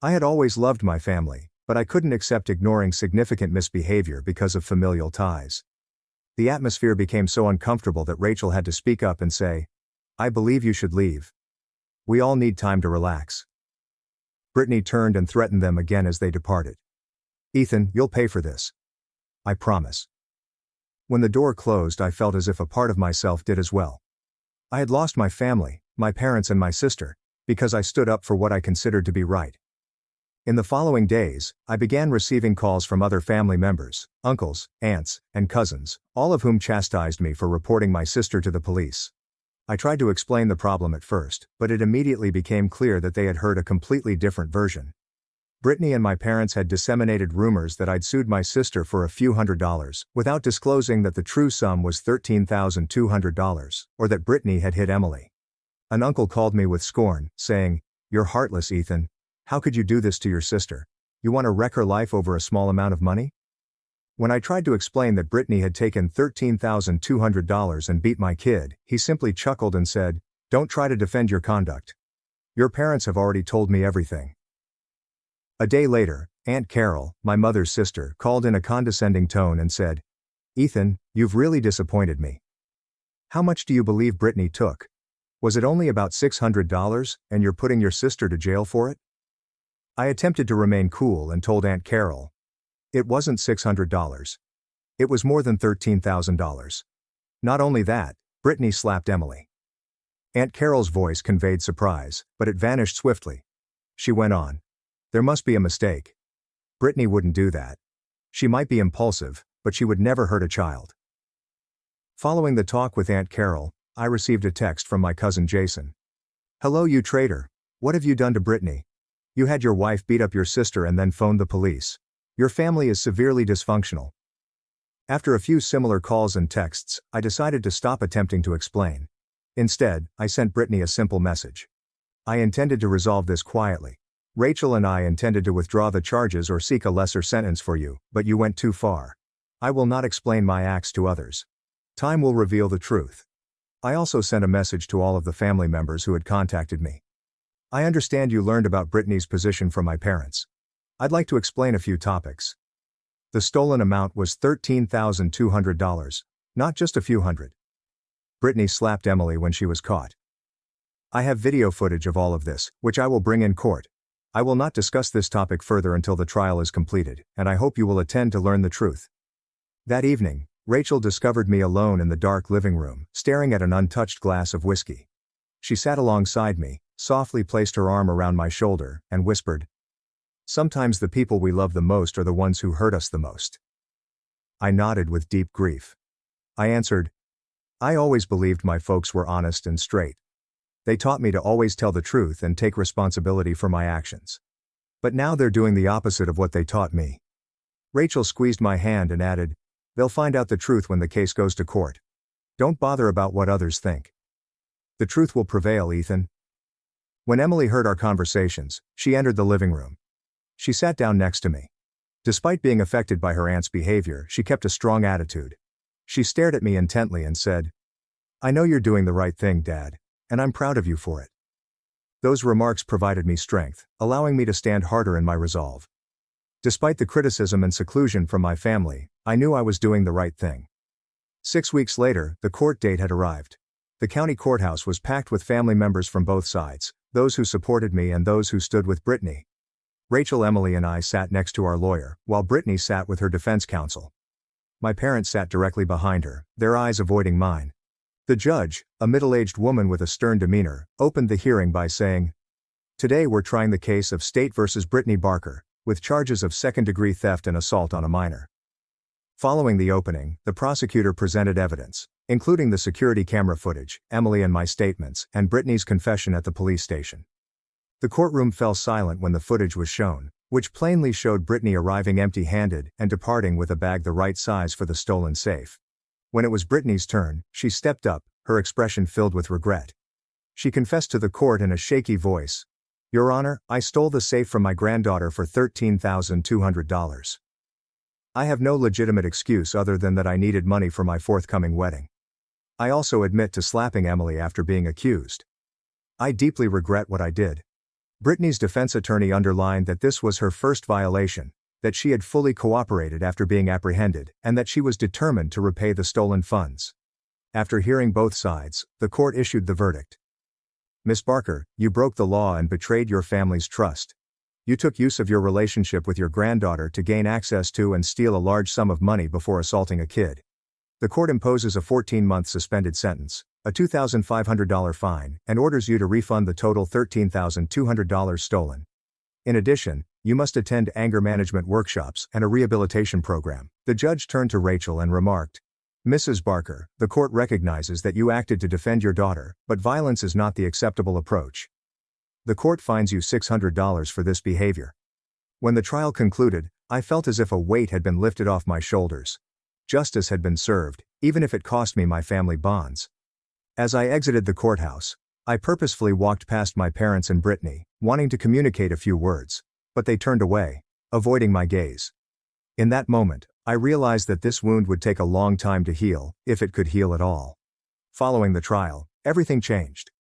I had always loved my family, but I couldn't accept ignoring significant misbehavior because of familial ties. The atmosphere became so uncomfortable that Rachel had to speak up and say, I believe you should leave. We all need time to relax. Brittany turned and threatened them again as they departed. Ethan, you'll pay for this. I promise. When the door closed, I felt as if a part of myself did as well. I had lost my family, my parents and my sister, because I stood up for what I considered to be right. In the following days, I began receiving calls from other family members, uncles, aunts, and cousins, all of whom chastised me for reporting my sister to the police. I tried to explain the problem at first, but it immediately became clear that they had heard a completely different version. Brittany and my parents had disseminated rumors that I'd sued my sister for a few $100s, without disclosing that the true sum was $13,200, or that Brittany had hit Emily. An uncle called me with scorn, saying, "You're heartless, Ethan. How could you do this to your sister? You want to wreck her life over a small amount of money?" When I tried to explain that Brittany had taken $13,200 and beat my kid, he simply chuckled and said, "Don't try to defend your conduct. Your parents have already told me everything." A day later, Aunt Carol, my mother's sister, called in a condescending tone and said, "Ethan, you've really disappointed me. How much do you believe Brittany took? Was it only about $600, and you're putting your sister to jail for it?" I attempted to remain cool and told Aunt Carol, "It wasn't $600. It was more than $13,000. Not only that, Brittany slapped Emily." Aunt Carol's voice conveyed surprise, but it vanished swiftly. She went on, "There must be a mistake. Brittany wouldn't do that. She might be impulsive, but she would never hurt a child." Following the talk with Aunt Carol, I received a text from my cousin Jason. "Hello, you traitor. What have you done to Brittany? You had your wife beat up your sister and then phoned the police. Your family is severely dysfunctional." After a few similar calls and texts, I decided to stop attempting to explain. Instead, I sent Brittany a simple message. I intended to resolve this quietly. Rachel and I intended to withdraw the charges or seek a lesser sentence for you, but you went too far. I will not explain my acts to others. Time will reveal the truth. I also sent a message to all of the family members who had contacted me. I understand you learned about Brittany's position from my parents. I'd like to explain a few topics. The stolen amount was $13,200, not just a few hundred. Brittany slapped Emily when she was caught. I have video footage of all of this, which I will bring in court. I will not discuss this topic further until the trial is completed, and I hope you will attend to learn the truth. That evening, Rachel discovered me alone in the dark living room, staring at an untouched glass of whiskey. She sat alongside me, softly placed her arm around my shoulder, and whispered, "Sometimes the people we love the most are the ones who hurt us the most." I nodded with deep grief. I answered, "I always believed my folks were honest and straight. They taught me to always tell the truth and take responsibility for my actions. But now they're doing the opposite of what they taught me." Rachel squeezed my hand and added, "They'll find out the truth when the case goes to court. Don't bother about what others think. The truth will prevail, Ethan." When Emily heard our conversations, she entered the living room. She sat down next to me. Despite being affected by her aunt's behavior, she kept a strong attitude. She stared at me intently and said, "I know you're doing the right thing, Dad, and I'm proud of you for it." Those remarks provided me strength, allowing me to stand harder in my resolve. Despite the criticism and seclusion from my family, I knew I was doing the right thing. 6 weeks later, the court date had arrived. The county courthouse was packed with family members from both sides, those who supported me and those who stood with Brittany. Rachel, Emily, and I sat next to our lawyer, while Brittany sat with her defense counsel. My parents sat directly behind her, their eyes avoiding mine. The judge, a middle-aged woman with a stern demeanor, opened the hearing by saying, "Today we're trying the case of State versus Brittany Barker, with charges of second-degree theft and assault on a minor." Following the opening, the prosecutor presented evidence, including the security camera footage, Emily and my statements, and Brittany's confession at the police station. The courtroom fell silent when the footage was shown, which plainly showed Brittany arriving empty-handed and departing with a bag the right size for the stolen safe. When it was Brittany's turn, she stepped up, her expression filled with regret. She confessed to the court in a shaky voice, "Your Honor, I stole the safe from my granddaughter for $13,200. I have no legitimate excuse other than that I needed money for my forthcoming wedding. I also admit to slapping Emily after being accused. I deeply regret what I did." Brittany's defense attorney underlined that this was her first violation, that she had fully cooperated after being apprehended, and that she was determined to repay the stolen funds. After hearing both sides, the court issued the verdict. "Miss Barker, you broke the law and betrayed your family's trust. You took use of your relationship with your granddaughter to gain access to and steal a large sum of money before assaulting a kid. The court imposes a 14-month suspended sentence, a $2,500 fine, and orders you to refund the total $13,200 stolen. In addition, you must attend anger management workshops and a rehabilitation program." The judge turned to Rachel and remarked, Mrs. Barker, the court recognizes that you acted to defend your daughter, but violence is not the acceptable approach. The court fines you $600 for this behavior. When the trial concluded, I felt as if a weight had been lifted off my shoulders. Justice had been served, even if it cost me my family bonds. As I exited the courthouse, I purposefully walked past my parents and Brittany, wanting to communicate a few words, but they turned away, avoiding my gaze. In that moment, I realized that this wound would take a long time to heal, if it could heal at all. Following the trial, everything changed.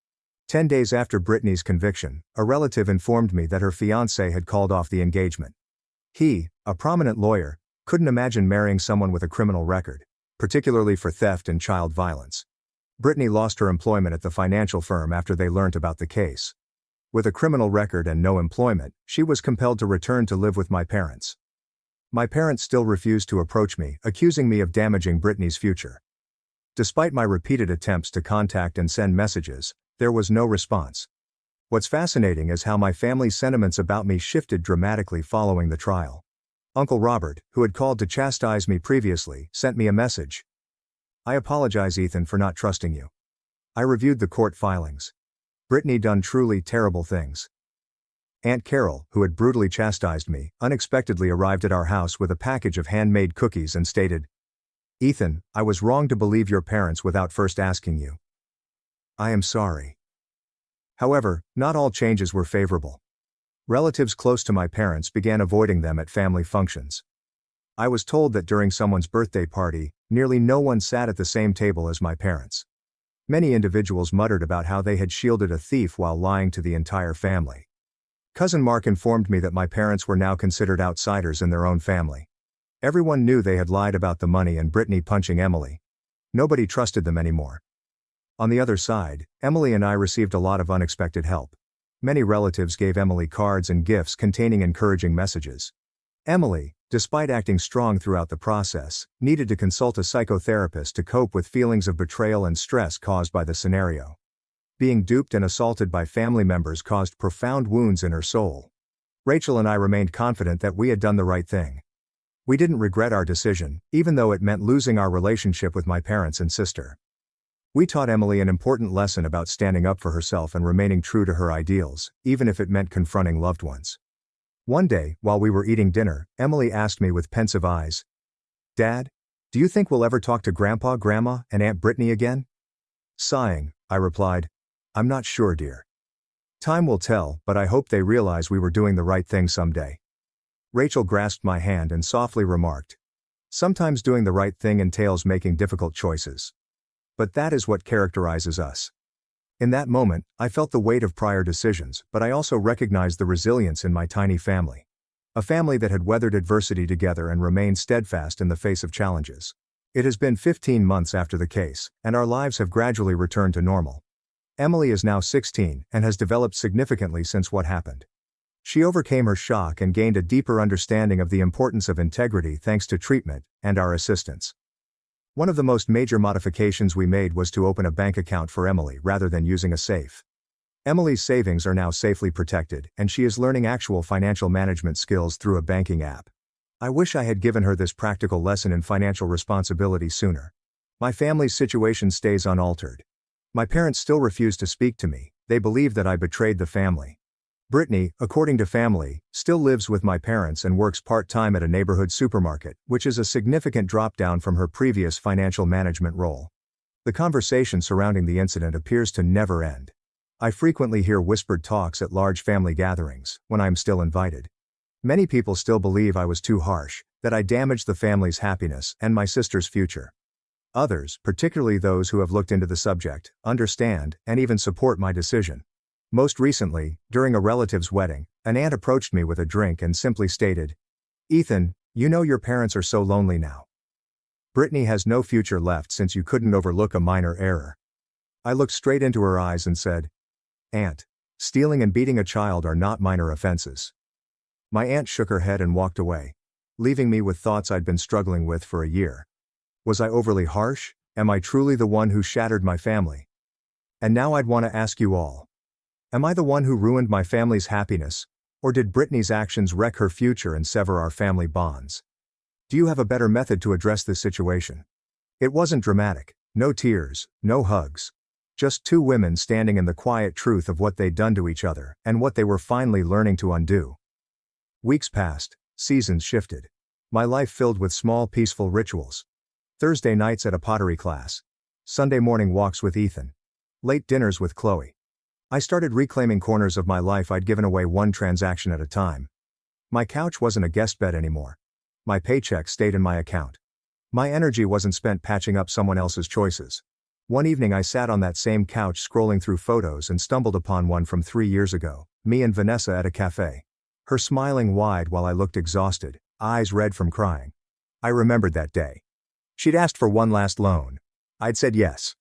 10 days after Brittany's conviction, a relative informed me that her fiancé had called off the engagement. He, a prominent lawyer, couldn't imagine marrying someone with a criminal record, particularly for theft and child violence. Brittany lost her employment at the financial firm after they learnt about the case. With a criminal record and no employment, she was compelled to return to live with my parents. My parents still refused to approach me, accusing me of damaging Brittany's future. Despite my repeated attempts to contact and send messages, there was no response. What's fascinating is how my family's sentiments about me shifted dramatically following the trial. Uncle Robert, who had called to chastise me previously, sent me a message. "I apologize, Ethan, for not trusting you. I reviewed the court filings. Brittany done truly terrible things." Aunt Carol, who had brutally chastised me, unexpectedly arrived at our house with a package of handmade cookies and stated, "Ethan, I was wrong to believe your parents without first asking you. I am sorry." However, not all changes were favorable. Relatives close to my parents began avoiding them at family functions. I was told that during someone's birthday party, nearly no one sat at the same table as my parents. Many individuals muttered about how they had shielded a thief while lying to the entire family. Cousin Mark informed me that my parents were now considered outsiders in their own family. Everyone knew they had lied about the money and Brittany punching Emily. Nobody trusted them anymore. On the other side, Emily and I received a lot of unexpected help. Many relatives gave Emily cards and gifts containing encouraging messages. Emily, despite acting strong throughout the process, needed to consult a psychotherapist to cope with feelings of betrayal and stress caused by the scenario. Being duped and assaulted by family members caused profound wounds in her soul. Rachel and I remained confident that we had done the right thing. We didn't regret our decision, even though it meant losing our relationship with my parents and sister. We taught Emily an important lesson about standing up for herself and remaining true to her ideals, even if it meant confronting loved ones. One day, while we were eating dinner, Emily asked me with pensive eyes, "Dad, do you think we'll ever talk to Grandpa, Grandma, and Aunt Brittany again?" Sighing, I replied, "I'm not sure, dear. Time will tell, but I hope they realize we were doing the right thing someday." Rachel grasped my hand and softly remarked, "Sometimes doing the right thing entails making difficult choices. But that is what characterizes us." In that moment, I felt the weight of prior decisions, but I also recognized the resilience in my tiny family. A family that had weathered adversity together and remained steadfast in the face of challenges. It has been 15 months after the case, and our lives have gradually returned to normal. Emily is now 16 and has developed significantly since what happened. She overcame her shock and gained a deeper understanding of the importance of integrity thanks to treatment and our assistance. One of the most major modifications we made was to open a bank account for Emily rather than using a safe. Emily's savings are now safely protected, and she is learning actual financial management skills through a banking app. I wish I had given her this practical lesson in financial responsibility sooner. My family's situation stays unaltered. My parents still refuse to speak to me, they believe that I betrayed the family. Brittany, according to family, still lives with my parents and works part-time at a neighborhood supermarket, which is a significant drop-down from her previous financial management role. The conversation surrounding the incident appears to never end. I frequently hear whispered talks at large family gatherings, when I am still invited. Many people still believe I was too harsh, that I damaged the family's happiness and my sister's future. Others, particularly those who have looked into the subject, understand and even support my decision. Most recently, during a relative's wedding, an aunt approached me with a drink and simply stated, "Ethan, you know your parents are so lonely now. Brittany has no future left since you couldn't overlook a minor error." I looked straight into her eyes and said, "Aunt, stealing and beating a child are not minor offenses." My aunt shook her head and walked away, leaving me with thoughts I'd been struggling with for a year. Was I overly harsh? Am I truly the one who shattered my family? And now I'd want to ask you all. Am I the one who ruined my family's happiness, or did Brittany's actions wreck her future and sever our family bonds? Do you have a better method to address this situation? It wasn't dramatic. No tears, no hugs. Just two women standing in the quiet truth of what they'd done to each other, and what they were finally learning to undo. Weeks passed, seasons shifted. My life filled with small peaceful rituals. Thursday nights at a pottery class. Sunday morning walks with Ethan. Late dinners with Chloe. I started reclaiming corners of my life I'd given away one transaction at a time. My couch wasn't a guest bed anymore. My paycheck stayed in my account. My energy wasn't spent patching up someone else's choices. One evening I sat on that same couch scrolling through photos and stumbled upon one from 3 years ago, me and Vanessa at a cafe. Her smiling wide while I looked exhausted, eyes red from crying. I remembered that day. She'd asked for one last loan. I'd said yes.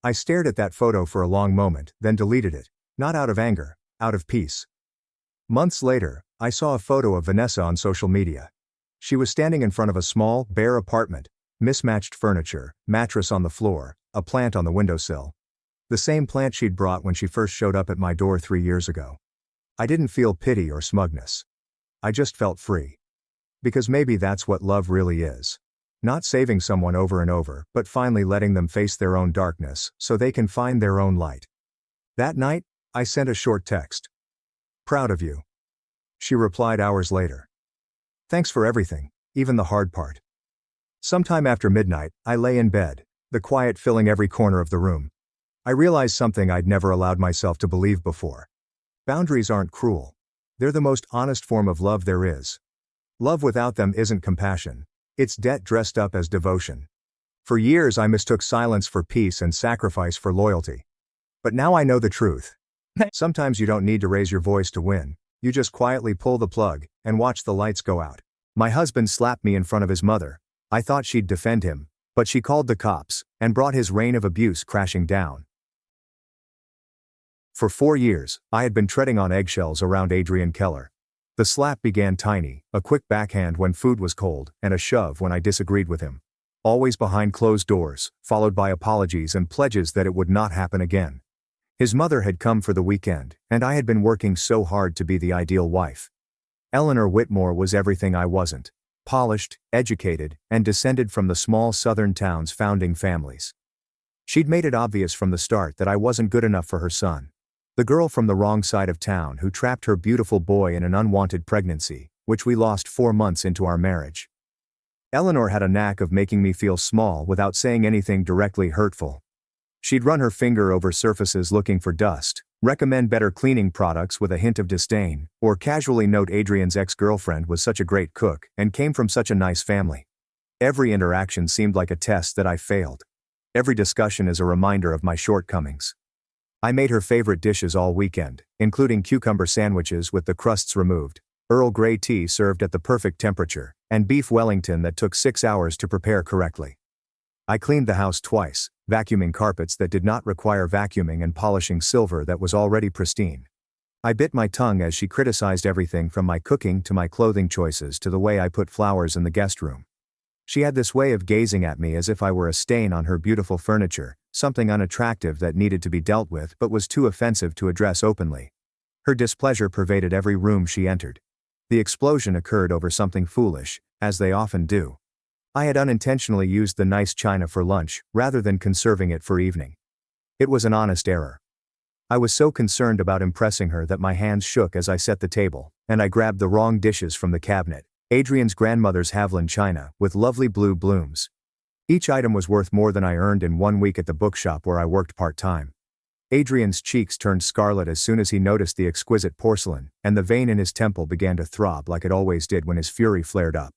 I stared at that photo for a long moment, then deleted it, not out of anger, out of peace. Months later, I saw a photo of Vanessa on social media. She was standing in front of a small, bare apartment, mismatched furniture, mattress on the floor, a plant on the windowsill. The same plant she'd brought when she first showed up at my door 3 years ago. I didn't feel pity or smugness. I just felt free. Because maybe that's what love really is. Not saving someone over and over, but finally letting them face their own darkness, so they can find their own light. That night, I sent a short text. Proud of you. She replied hours later. Thanks for everything, even the hard part. Sometime after midnight, I lay in bed, the quiet filling every corner of the room. I realized something I'd never allowed myself to believe before. Boundaries aren't cruel. They're the most honest form of love there is. Love without them isn't compassion. It's debt dressed up as devotion. For years I mistook silence for peace and sacrifice for loyalty. But now I know the truth. Sometimes you don't need to raise your voice to win. You just quietly pull the plug and watch the lights go out. My husband slapped me in front of his mother. I thought she'd defend him, but she called the cops and brought his reign of abuse crashing down. For 4 years, I had been treading on eggshells around Adrian Keller. The slap began tiny, a quick backhand when food was cold, and a shove when I disagreed with him. Always behind closed doors, followed by apologies and pledges that it would not happen again. His mother had come for the weekend, and I had been working so hard to be the ideal wife. Eleanor Whitmore was everything I wasn't. Polished, educated, and descended from the small southern town's founding families. She'd made it obvious from the start that I wasn't good enough for her son. The girl from the wrong side of town who trapped her beautiful boy in an unwanted pregnancy, which we lost 4 months into our marriage. Eleanor had a knack of making me feel small without saying anything directly hurtful. She'd run her finger over surfaces looking for dust, recommend better cleaning products with a hint of disdain, or casually note Adrian's ex-girlfriend was such a great cook and came from such a nice family. Every interaction seemed like a test that I failed. Every discussion is a reminder of my shortcomings. I made her favorite dishes all weekend, including cucumber sandwiches with the crusts removed, Earl Grey tea served at the perfect temperature, and beef Wellington that took 6 hours to prepare correctly. I cleaned the house twice, vacuuming carpets that did not require vacuuming and polishing silver that was already pristine. I bit my tongue as she criticized everything from my cooking to my clothing choices to the way I put flowers in the guest room. She had this way of gazing at me as if I were a stain on her beautiful furniture, something unattractive that needed to be dealt with but was too offensive to address openly. Her displeasure pervaded every room she entered. The explosion occurred over something foolish, as they often do. I had unintentionally used the nice china for lunch, rather than conserving it for evening. It was an honest error. I was so concerned about impressing her that my hands shook as I set the table, and I grabbed the wrong dishes from the cabinet. Adrian's grandmother's Haviland china, with lovely blue blooms. Each item was worth more than I earned in 1 week at the bookshop where I worked part-time. Adrian's cheeks turned scarlet as soon as he noticed the exquisite porcelain, and the vein in his temple began to throb like it always did when his fury flared up.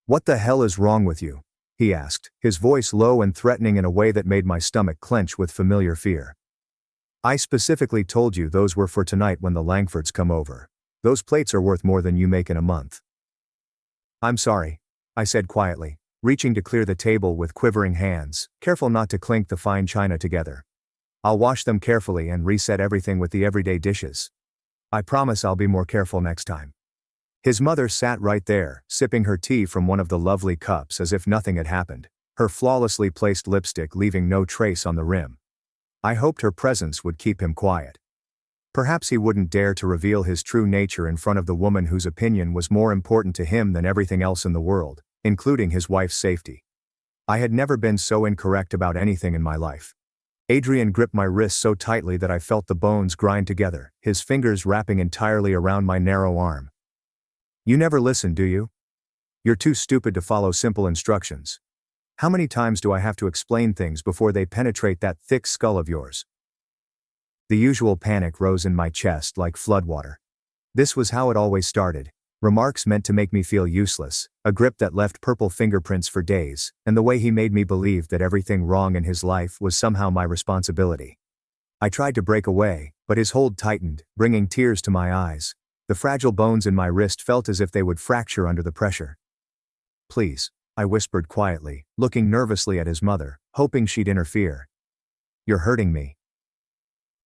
"What the hell is wrong with you?" he asked, his voice low and threatening in a way that made my stomach clench with familiar fear. "I specifically told you those were for tonight when the Langfords come over. Those plates are worth more than you make in a month." "I'm sorry," I said quietly, reaching to clear the table with quivering hands, careful not to clink the fine china together. "I'll wash them carefully and reset everything with the everyday dishes. I promise I'll be more careful next time." His mother sat right there, sipping her tea from one of the lovely cups as if nothing had happened, her flawlessly placed lipstick leaving no trace on the rim. I hoped her presence would keep him quiet. Perhaps he wouldn't dare to reveal his true nature in front of the woman whose opinion was more important to him than everything else in the world, including his wife's safety. I had never been so incorrect about anything in my life. Adrian gripped my wrist so tightly that I felt the bones grind together, his fingers wrapping entirely around my narrow arm. "You never listen, do you? You're too stupid to follow simple instructions. How many times do I have to explain things before they penetrate that thick skull of yours?" The usual panic rose in my chest like floodwater. This was how it always started. Remarks meant to make me feel useless, a grip that left purple fingerprints for days, and the way he made me believe that everything wrong in his life was somehow my responsibility. I tried to break away, but his hold tightened, bringing tears to my eyes. The fragile bones in my wrist felt as if they would fracture under the pressure. "Please," I whispered quietly, looking nervously at his mother, hoping she'd interfere. "You're hurting me."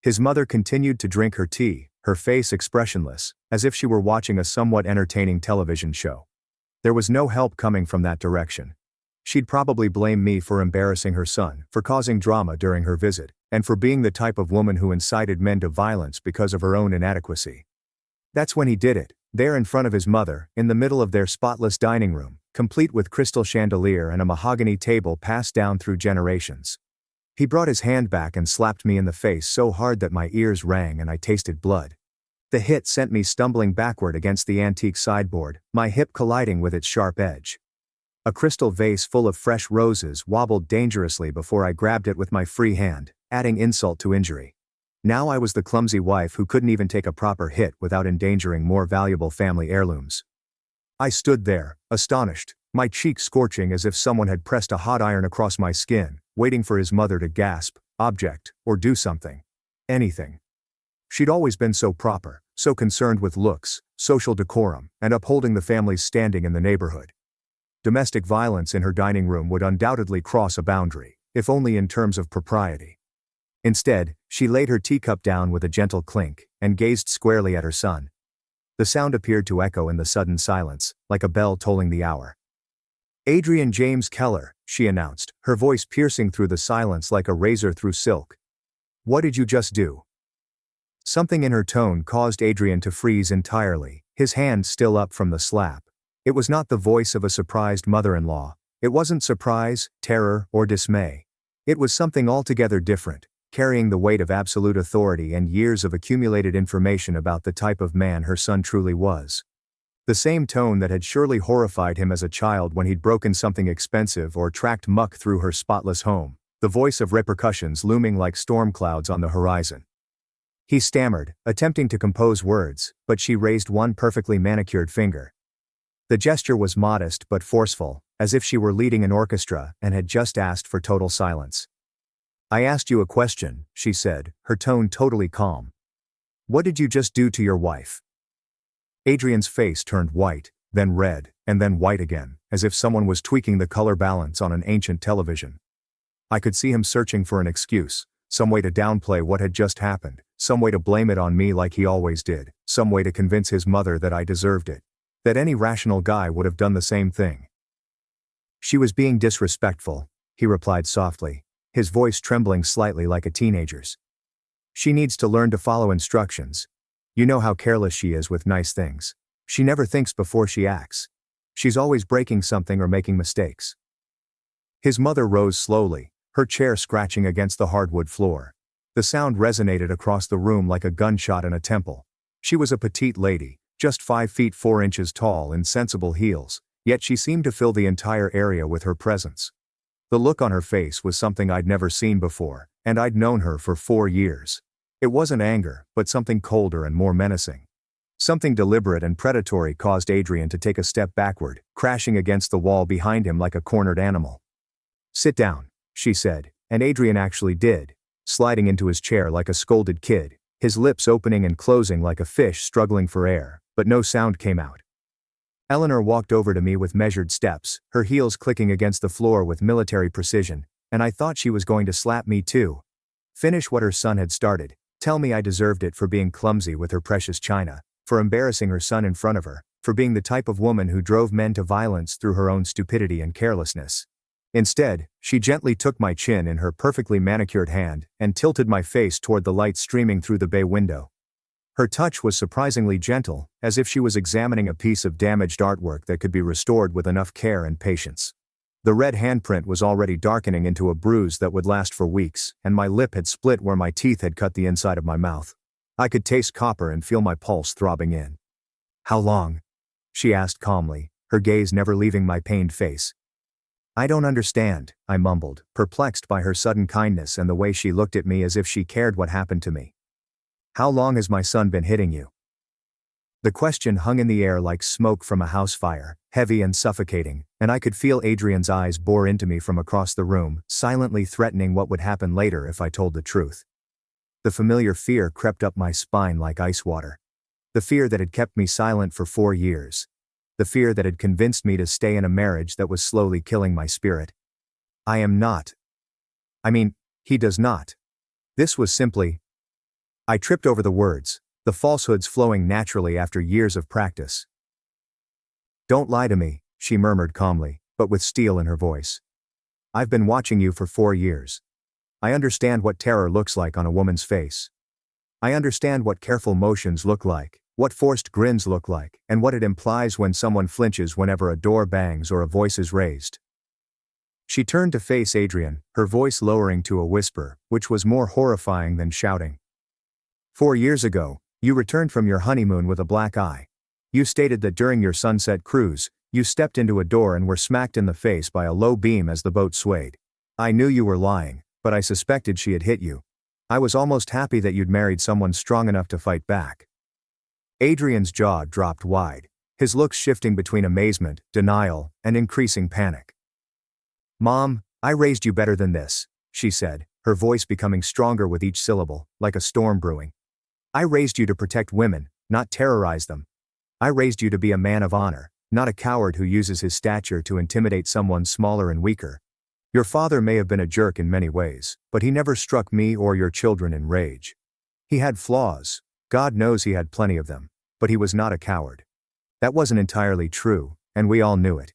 His mother continued to drink her tea, her face expressionless, as if she were watching a somewhat entertaining television show. There was no help coming from that direction. She'd probably blame me for embarrassing her son, for causing drama during her visit, and for being the type of woman who incited men to violence because of her own inadequacy. That's when he did it, there in front of his mother, in the middle of their spotless dining room, complete with crystal chandelier and a mahogany table passed down through generations. He brought his hand back and slapped me in the face so hard that my ears rang and I tasted blood. The hit sent me stumbling backward against the antique sideboard, my hip colliding with its sharp edge. A crystal vase full of fresh roses wobbled dangerously before I grabbed it with my free hand, adding insult to injury. Now I was the clumsy wife who couldn't even take a proper hit without endangering more valuable family heirlooms. I stood there, astonished, my cheeks scorching as if someone had pressed a hot iron across my skin, waiting for his mother to gasp, object, or do something. Anything. She'd always been so proper, so concerned with looks, social decorum, and upholding the family's standing in the neighborhood. Domestic violence in her dining room would undoubtedly cross a boundary, if only in terms of propriety. Instead, she laid her teacup down with a gentle clink, and gazed squarely at her son. The sound appeared to echo in the sudden silence, like a bell tolling the hour. "Adrian James Keller," she announced, her voice piercing through the silence like a razor through silk. "What did you just do?" Something in her tone caused Adrian to freeze entirely, his hand still up from the slap. It was not the voice of a surprised mother-in-law. It wasn't surprise, terror, or dismay. It was something altogether different, carrying the weight of absolute authority and years of accumulated information about the type of man her son truly was. The same tone that had surely horrified him as a child when he'd broken something expensive or tracked muck through her spotless home, the voice of repercussions looming like storm clouds on the horizon. He stammered, attempting to compose words, but she raised one perfectly manicured finger. The gesture was modest but forceful, as if she were leading an orchestra and had just asked for total silence. "I asked you a question," she said, her tone totally calm. "What did you just do to your wife?" Adrian's face turned white, then red, and then white again, as if someone was tweaking the color balance on an ancient television. I could see him searching for an excuse, some way to downplay what had just happened, some way to blame it on me like he always did, some way to convince his mother that I deserved it, that any rational guy would have done the same thing. "She was being disrespectful," he replied softly, his voice trembling slightly like a teenager's. "She needs to learn to follow instructions. You know how careless she is with nice things. She never thinks before she acts. She's always breaking something or making mistakes." His mother rose slowly, her chair scratching against the hardwood floor. The sound resonated across the room like a gunshot in a temple. She was a petite lady, just 5 feet 4 inches tall in sensible heels, yet she seemed to fill the entire area with her presence. The look on her face was something I'd never seen before, and I'd known her for 4 years. It wasn't anger, but something colder and more menacing. Something deliberate and predatory caused Adrian to take a step backward, crashing against the wall behind him like a cornered animal. "Sit down," she said, and Adrian actually did, sliding into his chair like a scolded kid, his lips opening and closing like a fish struggling for air, but no sound came out. Eleanor walked over to me with measured steps, her heels clicking against the floor with military precision, and I thought she was going to slap me too. Finish what her son had started, tell me I deserved it for being clumsy with her precious china, for embarrassing her son in front of her, for being the type of woman who drove men to violence through her own stupidity and carelessness. Instead, she gently took my chin in her perfectly manicured hand and tilted my face toward the light streaming through the bay window. Her touch was surprisingly gentle, as if she was examining a piece of damaged artwork that could be restored with enough care and patience. The red handprint was already darkening into a bruise that would last for weeks, and my lip had split where my teeth had cut the inside of my mouth. I could taste copper and feel my pulse throbbing in. "How long?" she asked calmly, her gaze never leaving my pained face. "I don't understand," I mumbled, perplexed by her sudden kindness and the way she looked at me as if she cared what happened to me. "How long has my son been hitting you?" The question hung in the air like smoke from a house fire, heavy and suffocating, and I could feel Adrian's eyes bore into me from across the room, silently threatening what would happen later if I told the truth. The familiar fear crept up my spine like ice water. The fear that had kept me silent for 4 years. The fear that had convinced me to stay in a marriage that was slowly killing my spirit. I am not. I mean, he does not. This was simply. I tripped over the words, the falsehoods flowing naturally after years of practice. "Don't lie to me," she murmured calmly, but with steel in her voice. "I've been watching you for 4 years. I understand what terror looks like on a woman's face. I understand what careful motions look like, what forced grins look like, and what it implies when someone flinches whenever a door bangs or a voice is raised." She turned to face Adrian, her voice lowering to a whisper, which was more horrifying than shouting. "4 years ago, you returned from your honeymoon with a black eye. You stated that during your sunset cruise, you stepped into a door and were smacked in the face by a low beam as the boat swayed. I knew you were lying, but I suspected she had hit you. I was almost happy that you'd married someone strong enough to fight back." Adrian's jaw dropped wide, his looks shifting between amazement, denial, and increasing panic. "Mom, I raised you better than this," she said, her voice becoming stronger with each syllable, like a storm brewing. "I raised you to protect women, not terrorize them. I raised you to be a man of honor, not a coward who uses his stature to intimidate someone smaller and weaker. Your father may have been a jerk in many ways, but he never struck me or your children in rage. He had flaws, God knows he had plenty of them, but he was not a coward." That wasn't entirely true, and we all knew it.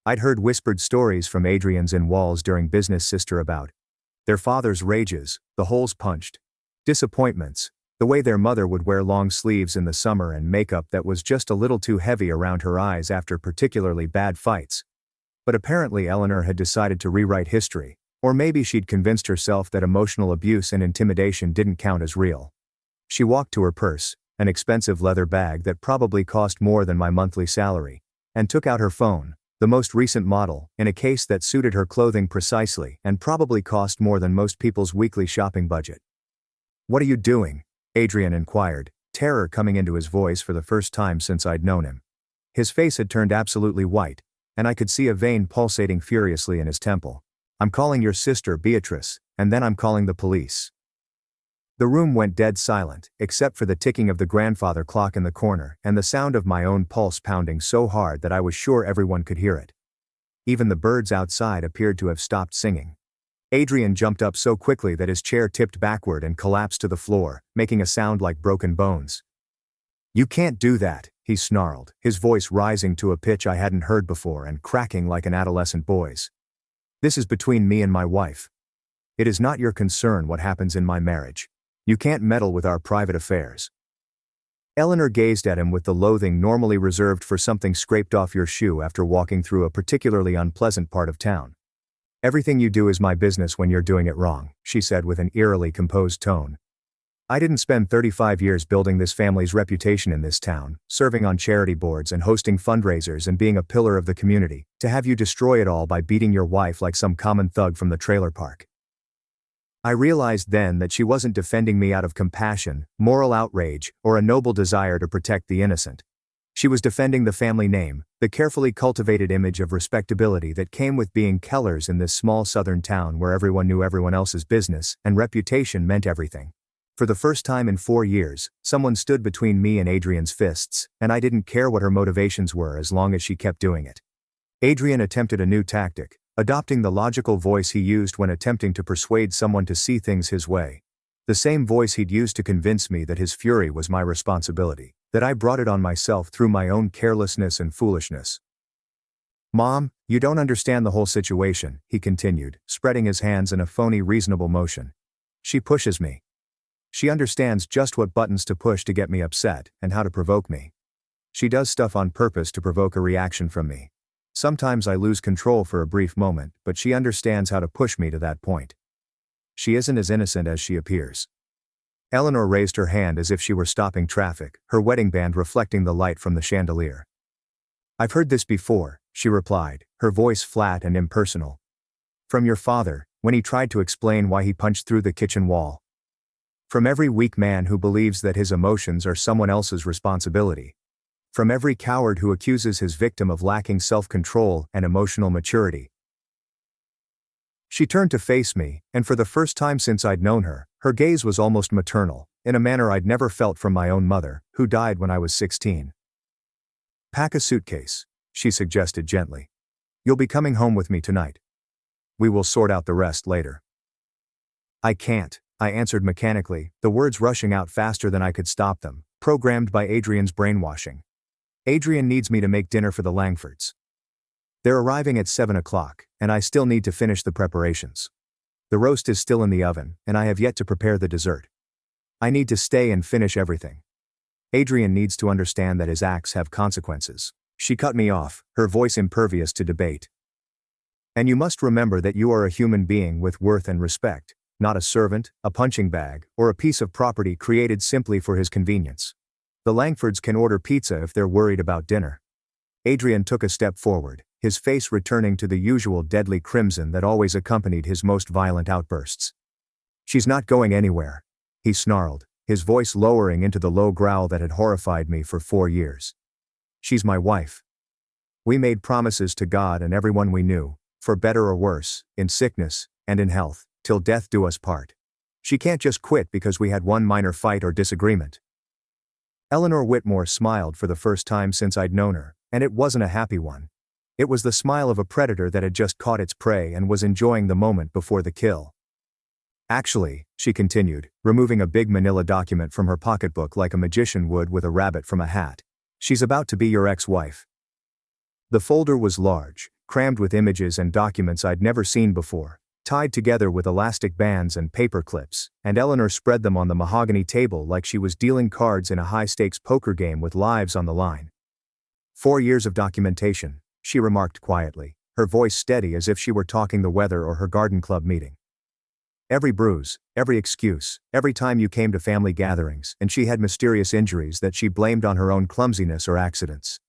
I'd heard whispered stories from Adrian's in walls during business sister about their father's rages, the holes punched, disappointments, the way their mother would wear long sleeves in the summer and makeup that was just a little too heavy around her eyes after particularly bad fights. But apparently Eleanor had decided to rewrite history, or maybe she'd convinced herself that emotional abuse and intimidation didn't count as real. She walked to her purse, an expensive leather bag that probably cost more than my monthly salary, and took out her phone, the most recent model, in a case that suited her clothing precisely and probably cost more than most people's weekly shopping budget. "What are you doing?" Adrian inquired, terror coming into his voice for the first time since I'd known him. His face had turned absolutely white, and I could see a vein pulsating furiously in his temple. "I'm calling your sister Beatrice, and then I'm calling the police." The room went dead silent, except for the ticking of the grandfather clock in the corner and the sound of my own pulse pounding so hard that I was sure everyone could hear it. Even the birds outside appeared to have stopped singing. Adrian jumped up so quickly that his chair tipped backward and collapsed to the floor, making a sound like broken bones. "You can't do that," he snarled, his voice rising to a pitch I hadn't heard before and cracking like an adolescent boy's. "This is between me and my wife. It is not your concern what happens in my marriage. You can't meddle with our private affairs." Eleanor gazed at him with the loathing normally reserved for something scraped off your shoe after walking through a particularly unpleasant part of town. "Everything you do is my business when you're doing it wrong," she said with an eerily composed tone. "I didn't spend 35 years building this family's reputation in this town, serving on charity boards and hosting fundraisers and being a pillar of the community, to have you destroy it all by beating your wife like some common thug from the trailer park." I realized then that she wasn't defending me out of compassion, moral outrage, or a noble desire to protect the innocent. She was defending the family name, the carefully cultivated image of respectability that came with being Kellers in this small southern town where everyone knew everyone else's business, and reputation meant everything. For the first time in 4 years, someone stood between me and Adrian's fists, and I didn't care what her motivations were as long as she kept doing it. Adrian attempted a new tactic, adopting the logical voice he used when attempting to persuade someone to see things his way. The same voice he'd used to convince me that his fury was my responsibility, that I brought it on myself through my own carelessness and foolishness. "Mom, you don't understand the whole situation," he continued, spreading his hands in a phony reasonable motion. "She pushes me. She understands just what buttons to push to get me upset, and how to provoke me. She does stuff on purpose to provoke a reaction from me. Sometimes I lose control for a brief moment, but she understands how to push me to that point. She isn't as innocent as she appears. Eleanor raised her hand as if she were stopping traffic, her wedding band reflecting the light from the chandelier. I've heard this before, she replied, her voice flat and impersonal. From your father, when he tried to explain why he punched through the kitchen wall. From every weak man who believes that his emotions are someone else's responsibility. From every coward who accuses his victim of lacking self-control and emotional maturity. She turned to face me, and for the first time since I'd known her, her gaze was almost maternal, in a manner I'd never felt from my own mother, who died when I was 16. Pack a suitcase, she suggested gently. You'll be coming home with me tonight. We will sort out the rest later. I can't, I answered mechanically, the words rushing out faster than I could stop them, programmed by Adrian's brainwashing. Adrian needs me to make dinner for the Langfords. They're arriving at 7 o'clock, and I still need to finish the preparations. The roast is still in the oven, and I have yet to prepare the dessert. I need to stay and finish everything. Adrian needs to understand that his acts have consequences. She cut me off, her voice impervious to debate. And you must remember that you are a human being with worth and respect, not a servant, a punching bag, or a piece of property created simply for his convenience. The Langfords can order pizza if they're worried about dinner. Adrian took a step forward, his face returning to the usual deadly crimson that always accompanied his most violent outbursts. She's not going anywhere, he snarled, his voice lowering into the low growl that had horrified me for 4 years. She's my wife. We made promises to God and everyone we knew, for better or worse, in sickness and in health, till death do us part. She can't just quit because we had one minor fight or disagreement. Eleanor Whitmore smiled for the first time since I'd known her, and it wasn't a happy one. It was the smile of a predator that had just caught its prey and was enjoying the moment before the kill. Actually, she continued, removing a big manila document from her pocketbook like a magician would with a rabbit from a hat. She's about to be your ex-wife. The folder was large, crammed with images and documents I'd never seen before, tied together with elastic bands and paper clips, and Eleanor spread them on the mahogany table like she was dealing cards in a high-stakes poker game with lives on the line. 4 years of documentation, she remarked quietly, her voice steady as if she were talking the weather or her garden club meeting. Every bruise, every excuse, every time you came to family gatherings and she had mysterious injuries that she blamed on her own clumsiness or accidents.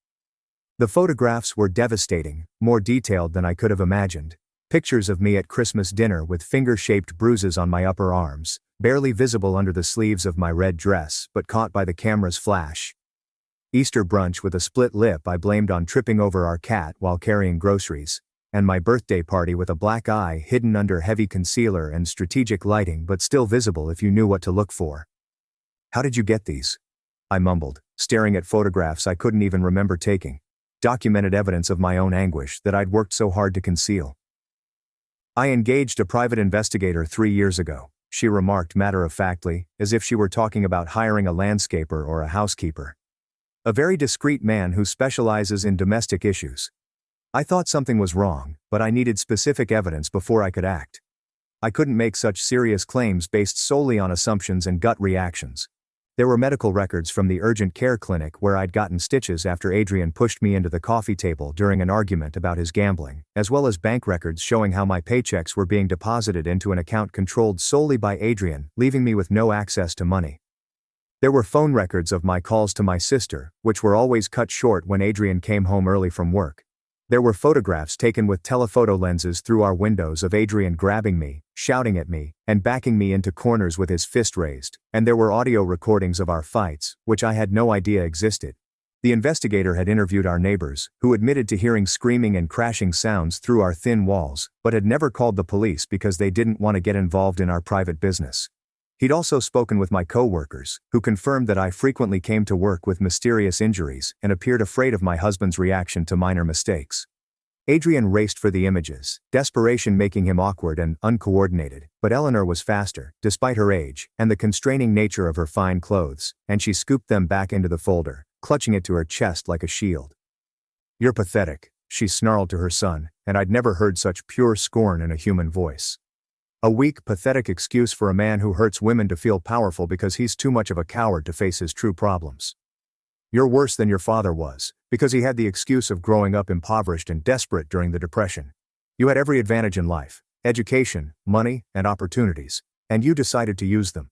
The photographs were devastating, more detailed than I could have imagined. Pictures of me at Christmas dinner with finger-shaped bruises on my upper arms, barely visible under the sleeves of my red dress but caught by the camera's flash. Easter brunch with a split lip I blamed on tripping over our cat while carrying groceries, and my birthday party with a black eye hidden under heavy concealer and strategic lighting but still visible if you knew what to look for. How did you get these? I mumbled, staring at photographs I couldn't even remember taking. Documented evidence of my own anguish that I'd worked so hard to conceal. I engaged a private investigator 3 years ago, she remarked matter-of-factly, as if she were talking about hiring a landscaper or a housekeeper. A very discreet man who specializes in domestic issues. I thought something was wrong, but I needed specific evidence before I could act. I couldn't make such serious claims based solely on assumptions and gut reactions. There were medical records from the urgent care clinic where I'd gotten stitches after Adrian pushed me into the coffee table during an argument about his gambling, as well as bank records showing how my paychecks were being deposited into an account controlled solely by Adrian, leaving me with no access to money. There were phone records of my calls to my sister, which were always cut short when Adrian came home early from work. There were photographs taken with telephoto lenses through our windows of Adrian grabbing me, shouting at me, and backing me into corners with his fist raised, and there were audio recordings of our fights, which I had no idea existed. The investigator had interviewed our neighbors, who admitted to hearing screaming and crashing sounds through our thin walls, but had never called the police because they didn't want to get involved in our private business. He'd also spoken with my co-workers, who confirmed that I frequently came to work with mysterious injuries and appeared afraid of my husband's reaction to minor mistakes. Adrian raced for the images, desperation making him awkward and uncoordinated, but Eleanor was faster, despite her age, and the constraining nature of her fine clothes, and she scooped them back into the folder, clutching it to her chest like a shield. "You're pathetic," she snarled to her son, and I'd never heard such pure scorn in a human voice. A weak, pathetic excuse for a man who hurts women to feel powerful because he's too much of a coward to face his true problems. You're worse than your father was, because he had the excuse of growing up impoverished and desperate during the Depression. You had every advantage in life: education, money, and opportunities, and you decided to use them.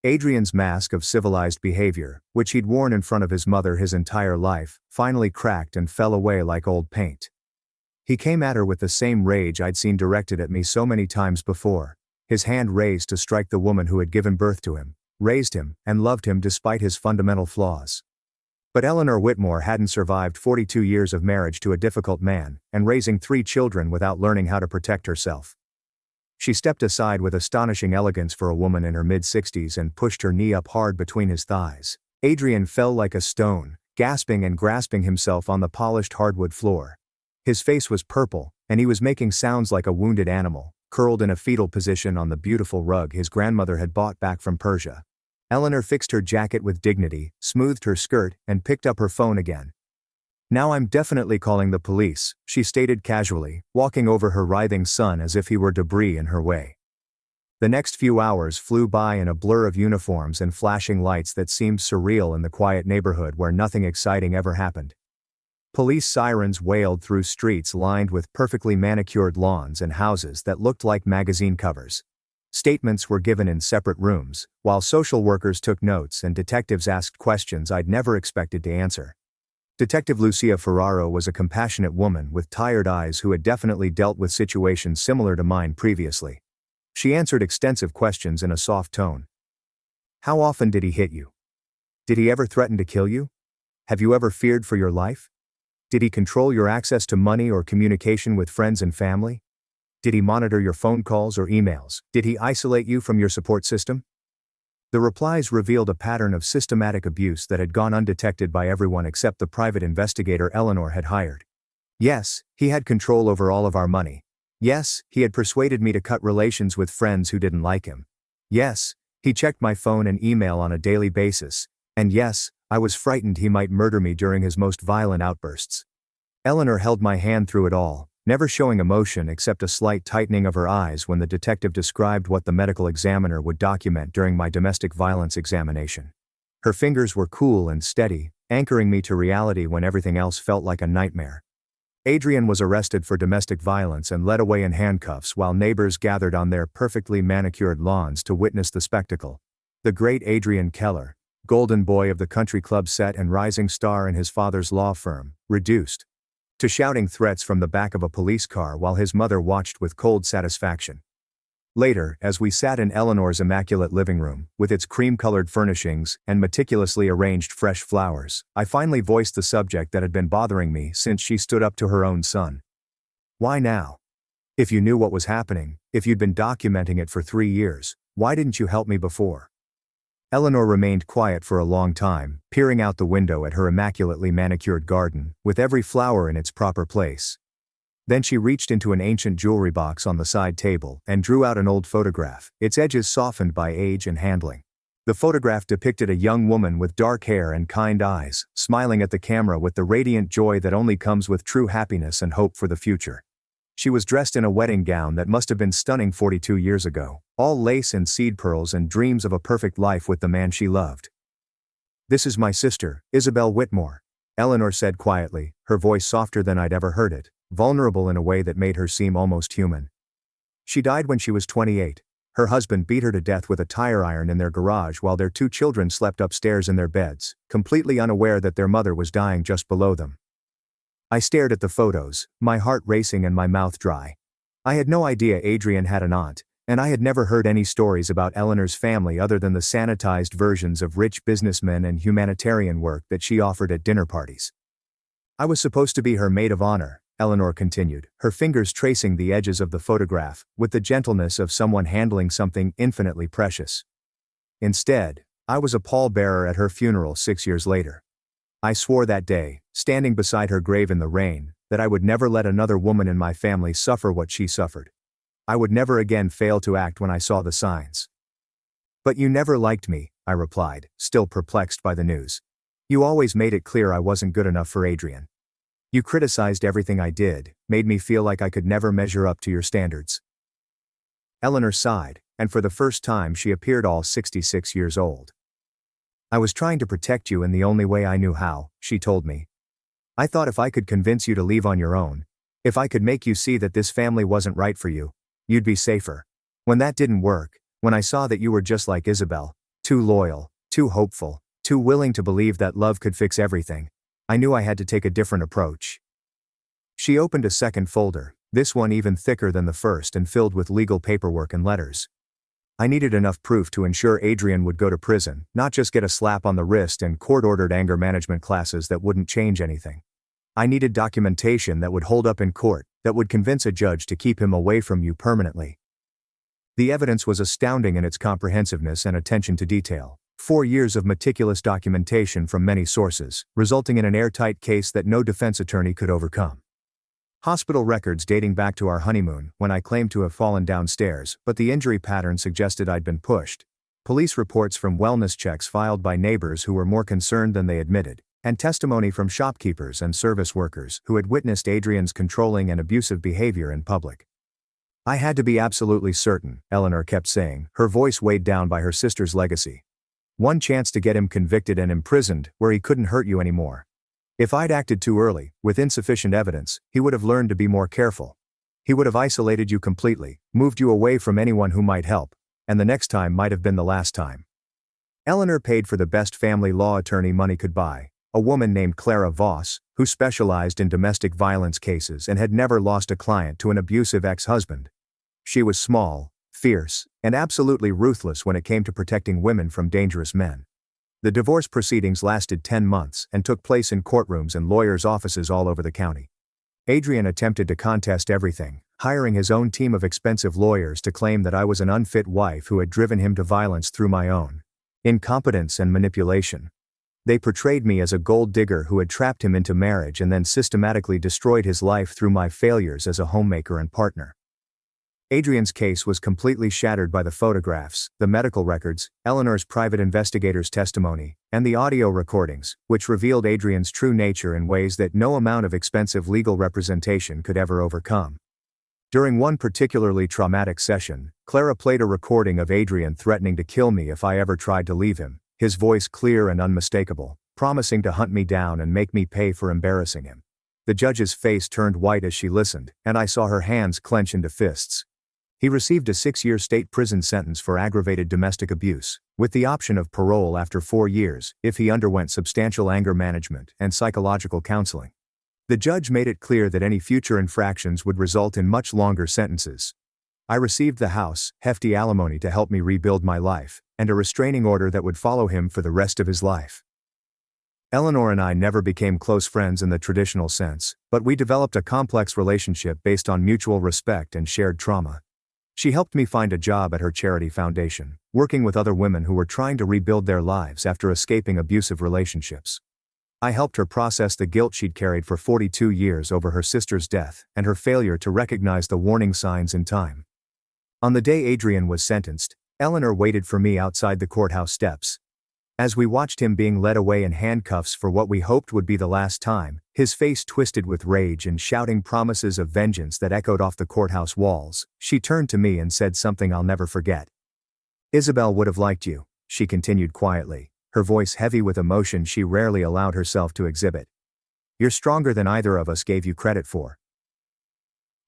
Adrian's mask of civilized behavior, which he'd worn in front of his mother his entire life, finally cracked and fell away like old paint. He came at her with the same rage I'd seen directed at me so many times before, his hand raised to strike the woman who had given birth to him, raised him, and loved him despite his fundamental flaws. But Eleanor Whitmore hadn't survived 42 years of marriage to a difficult man, and raising 3 children without learning how to protect herself. She stepped aside with astonishing elegance for a woman in her mid-60s and pushed her knee up hard between his thighs. Adrian fell like a stone, gasping and grasping himself on the polished hardwood floor. His face was purple, and he was making sounds like a wounded animal, curled in a fetal position on the beautiful rug his grandmother had bought back from Persia. Eleanor fixed her jacket with dignity, smoothed her skirt, and picked up her phone again. "Now I'm definitely calling the police," she stated casually, walking over her writhing son as if he were debris in her way. The next few hours flew by in a blur of uniforms and flashing lights that seemed surreal in the quiet neighborhood where nothing exciting ever happened. Police sirens wailed through streets lined with perfectly manicured lawns and houses that looked like magazine covers. Statements were given in separate rooms, while social workers took notes and detectives asked questions I'd never expected to answer. Detective Lucia Ferraro was a compassionate woman with tired eyes who had definitely dealt with situations similar to mine previously. She answered extensive questions in a soft tone. "How often did he hit you? Did he ever threaten to kill you? Have you ever feared for your life? Did he control your access to money or communication with friends and family? Did he monitor your phone calls or emails? Did he isolate you from your support system?" The replies revealed a pattern of systematic abuse that had gone undetected by everyone except the private investigator Eleanor had hired. Yes, he had control over all of our money. Yes, he had persuaded me to cut relations with friends who didn't like him. Yes, he checked my phone and email on a daily basis. And yes, I was frightened he might murder me during his most violent outbursts. Eleanor held my hand through it all, never showing emotion except a slight tightening of her eyes when the detective described what the medical examiner would document during my domestic violence examination. Her fingers were cool and steady, anchoring me to reality when everything else felt like a nightmare. Adrian was arrested for domestic violence and led away in handcuffs while neighbors gathered on their perfectly manicured lawns to witness the spectacle. The great Adrian Keller, golden boy of the country club set and rising star in his father's law firm, reduced to shouting threats from the back of a police car while his mother watched with cold satisfaction. Later, as we sat in Eleanor's immaculate living room, with its cream-colored furnishings and meticulously arranged fresh flowers, I finally voiced the subject that had been bothering me since she stood up to her own son. "Why now? If you knew what was happening, if you'd been documenting it for 3 years, why didn't you help me before?" Eleanor remained quiet for a long time, peering out the window at her immaculately manicured garden, with every flower in its proper place. Then she reached into an ancient jewelry box on the side table and drew out an old photograph, its edges softened by age and handling. The photograph depicted a young woman with dark hair and kind eyes, smiling at the camera with the radiant joy that only comes with true happiness and hope for the future. She was dressed in a wedding gown that must have been stunning 42 years ago, all lace and seed pearls and dreams of a perfect life with the man she loved. "This is my sister, Isabel Whitmore," Eleanor said quietly, her voice softer than I'd ever heard it, vulnerable in a way that made her seem almost human. "She died when she was 28. Her husband beat her to death with a tire iron in their garage while their 2 children slept upstairs in their beds, completely unaware that their mother was dying just below them." I stared at the photos, my heart racing and my mouth dry. I had no idea Adrian had an aunt, and I had never heard any stories about Eleanor's family other than the sanitized versions of rich businessmen and humanitarian work that she offered at dinner parties. "I was supposed to be her maid of honor," Eleanor continued, her fingers tracing the edges of the photograph, with the gentleness of someone handling something infinitely precious. "Instead, I was a pallbearer at her funeral 6 years later. I swore that day, standing beside her grave in the rain, that I would never let another woman in my family suffer what she suffered. I would never again fail to act when I saw the signs." "But you never liked me," I replied, still perplexed by the news. "You always made it clear I wasn't good enough for Adrian. You criticized everything I did, made me feel like I could never measure up to your standards." Eleanor sighed, and for the first time she appeared all 66 years old. I was trying to protect you in the only way I knew how, she told me. I thought if I could convince you to leave on your own, if I could make you see that this family wasn't right for you, you'd be safer. When that didn't work, when I saw that you were just like Isabel, too loyal, too hopeful, too willing to believe that love could fix everything, I knew I had to take a different approach. She opened a second folder, this one even thicker than the first and filled with legal paperwork and letters. I needed enough proof to ensure Adrian would go to prison, not just get a slap on the wrist and court-ordered anger management classes that wouldn't change anything. I needed documentation that would hold up in court, that would convince a judge to keep him away from you permanently. The evidence was astounding in its comprehensiveness and attention to detail. 4 years of meticulous documentation from many sources, resulting in an airtight case that no defense attorney could overcome. Hospital records dating back to our honeymoon, when I claimed to have fallen downstairs, but the injury pattern suggested I'd been pushed. Police reports from wellness checks filed by neighbors who were more concerned than they admitted, and testimony from shopkeepers and service workers who had witnessed Adrian's controlling and abusive behavior in public. I had to be absolutely certain, Eleanor kept saying, her voice weighed down by her sister's legacy. One chance to get him convicted and imprisoned, where he couldn't hurt you anymore. If I'd acted too early, with insufficient evidence, he would have learned to be more careful. He would have isolated you completely, moved you away from anyone who might help, and the next time might have been the last time. Eleanor paid for the best family law attorney money could buy, a woman named Clara Voss, who specialized in domestic violence cases and had never lost a client to an abusive ex-husband. She was small, fierce, and absolutely ruthless when it came to protecting women from dangerous men. The divorce proceedings lasted 10 months and took place in courtrooms and lawyers' offices all over the county. Adrian attempted to contest everything, hiring his own team of expensive lawyers to claim that I was an unfit wife who had driven him to violence through my own incompetence and manipulation. They portrayed me as a gold digger who had trapped him into marriage and then systematically destroyed his life through my failures as a homemaker and partner. Adrian's case was completely shattered by the photographs, the medical records, Eleanor's private investigator's testimony, and the audio recordings, which revealed Adrian's true nature in ways that no amount of expensive legal representation could ever overcome. During one particularly traumatic session, Clara played a recording of Adrian threatening to kill me if I ever tried to leave him, his voice clear and unmistakable, promising to hunt me down and make me pay for embarrassing him. The judge's face turned white as she listened, and I saw her hands clench into fists. He received a 6-year state prison sentence for aggravated domestic abuse, with the option of parole after 4 years, if he underwent substantial anger management and psychological counseling. The judge made it clear that any future infractions would result in much longer sentences. I received the house, hefty alimony to help me rebuild my life, and a restraining order that would follow him for the rest of his life. Eleanor and I never became close friends in the traditional sense, but we developed a complex relationship based on mutual respect and shared trauma. She helped me find a job at her charity foundation, working with other women who were trying to rebuild their lives after escaping abusive relationships. I helped her process the guilt she'd carried for 42 years over her sister's death and her failure to recognize the warning signs in time. On the day Adrian was sentenced, Eleanor waited for me outside the courthouse steps. As we watched him being led away in handcuffs for what we hoped would be the last time, his face twisted with rage and shouting promises of vengeance that echoed off the courthouse walls, she turned to me and said something I'll never forget. "Isabel would have liked you," she continued quietly, her voice heavy with emotion she rarely allowed herself to exhibit. "You're stronger than either of us gave you credit for.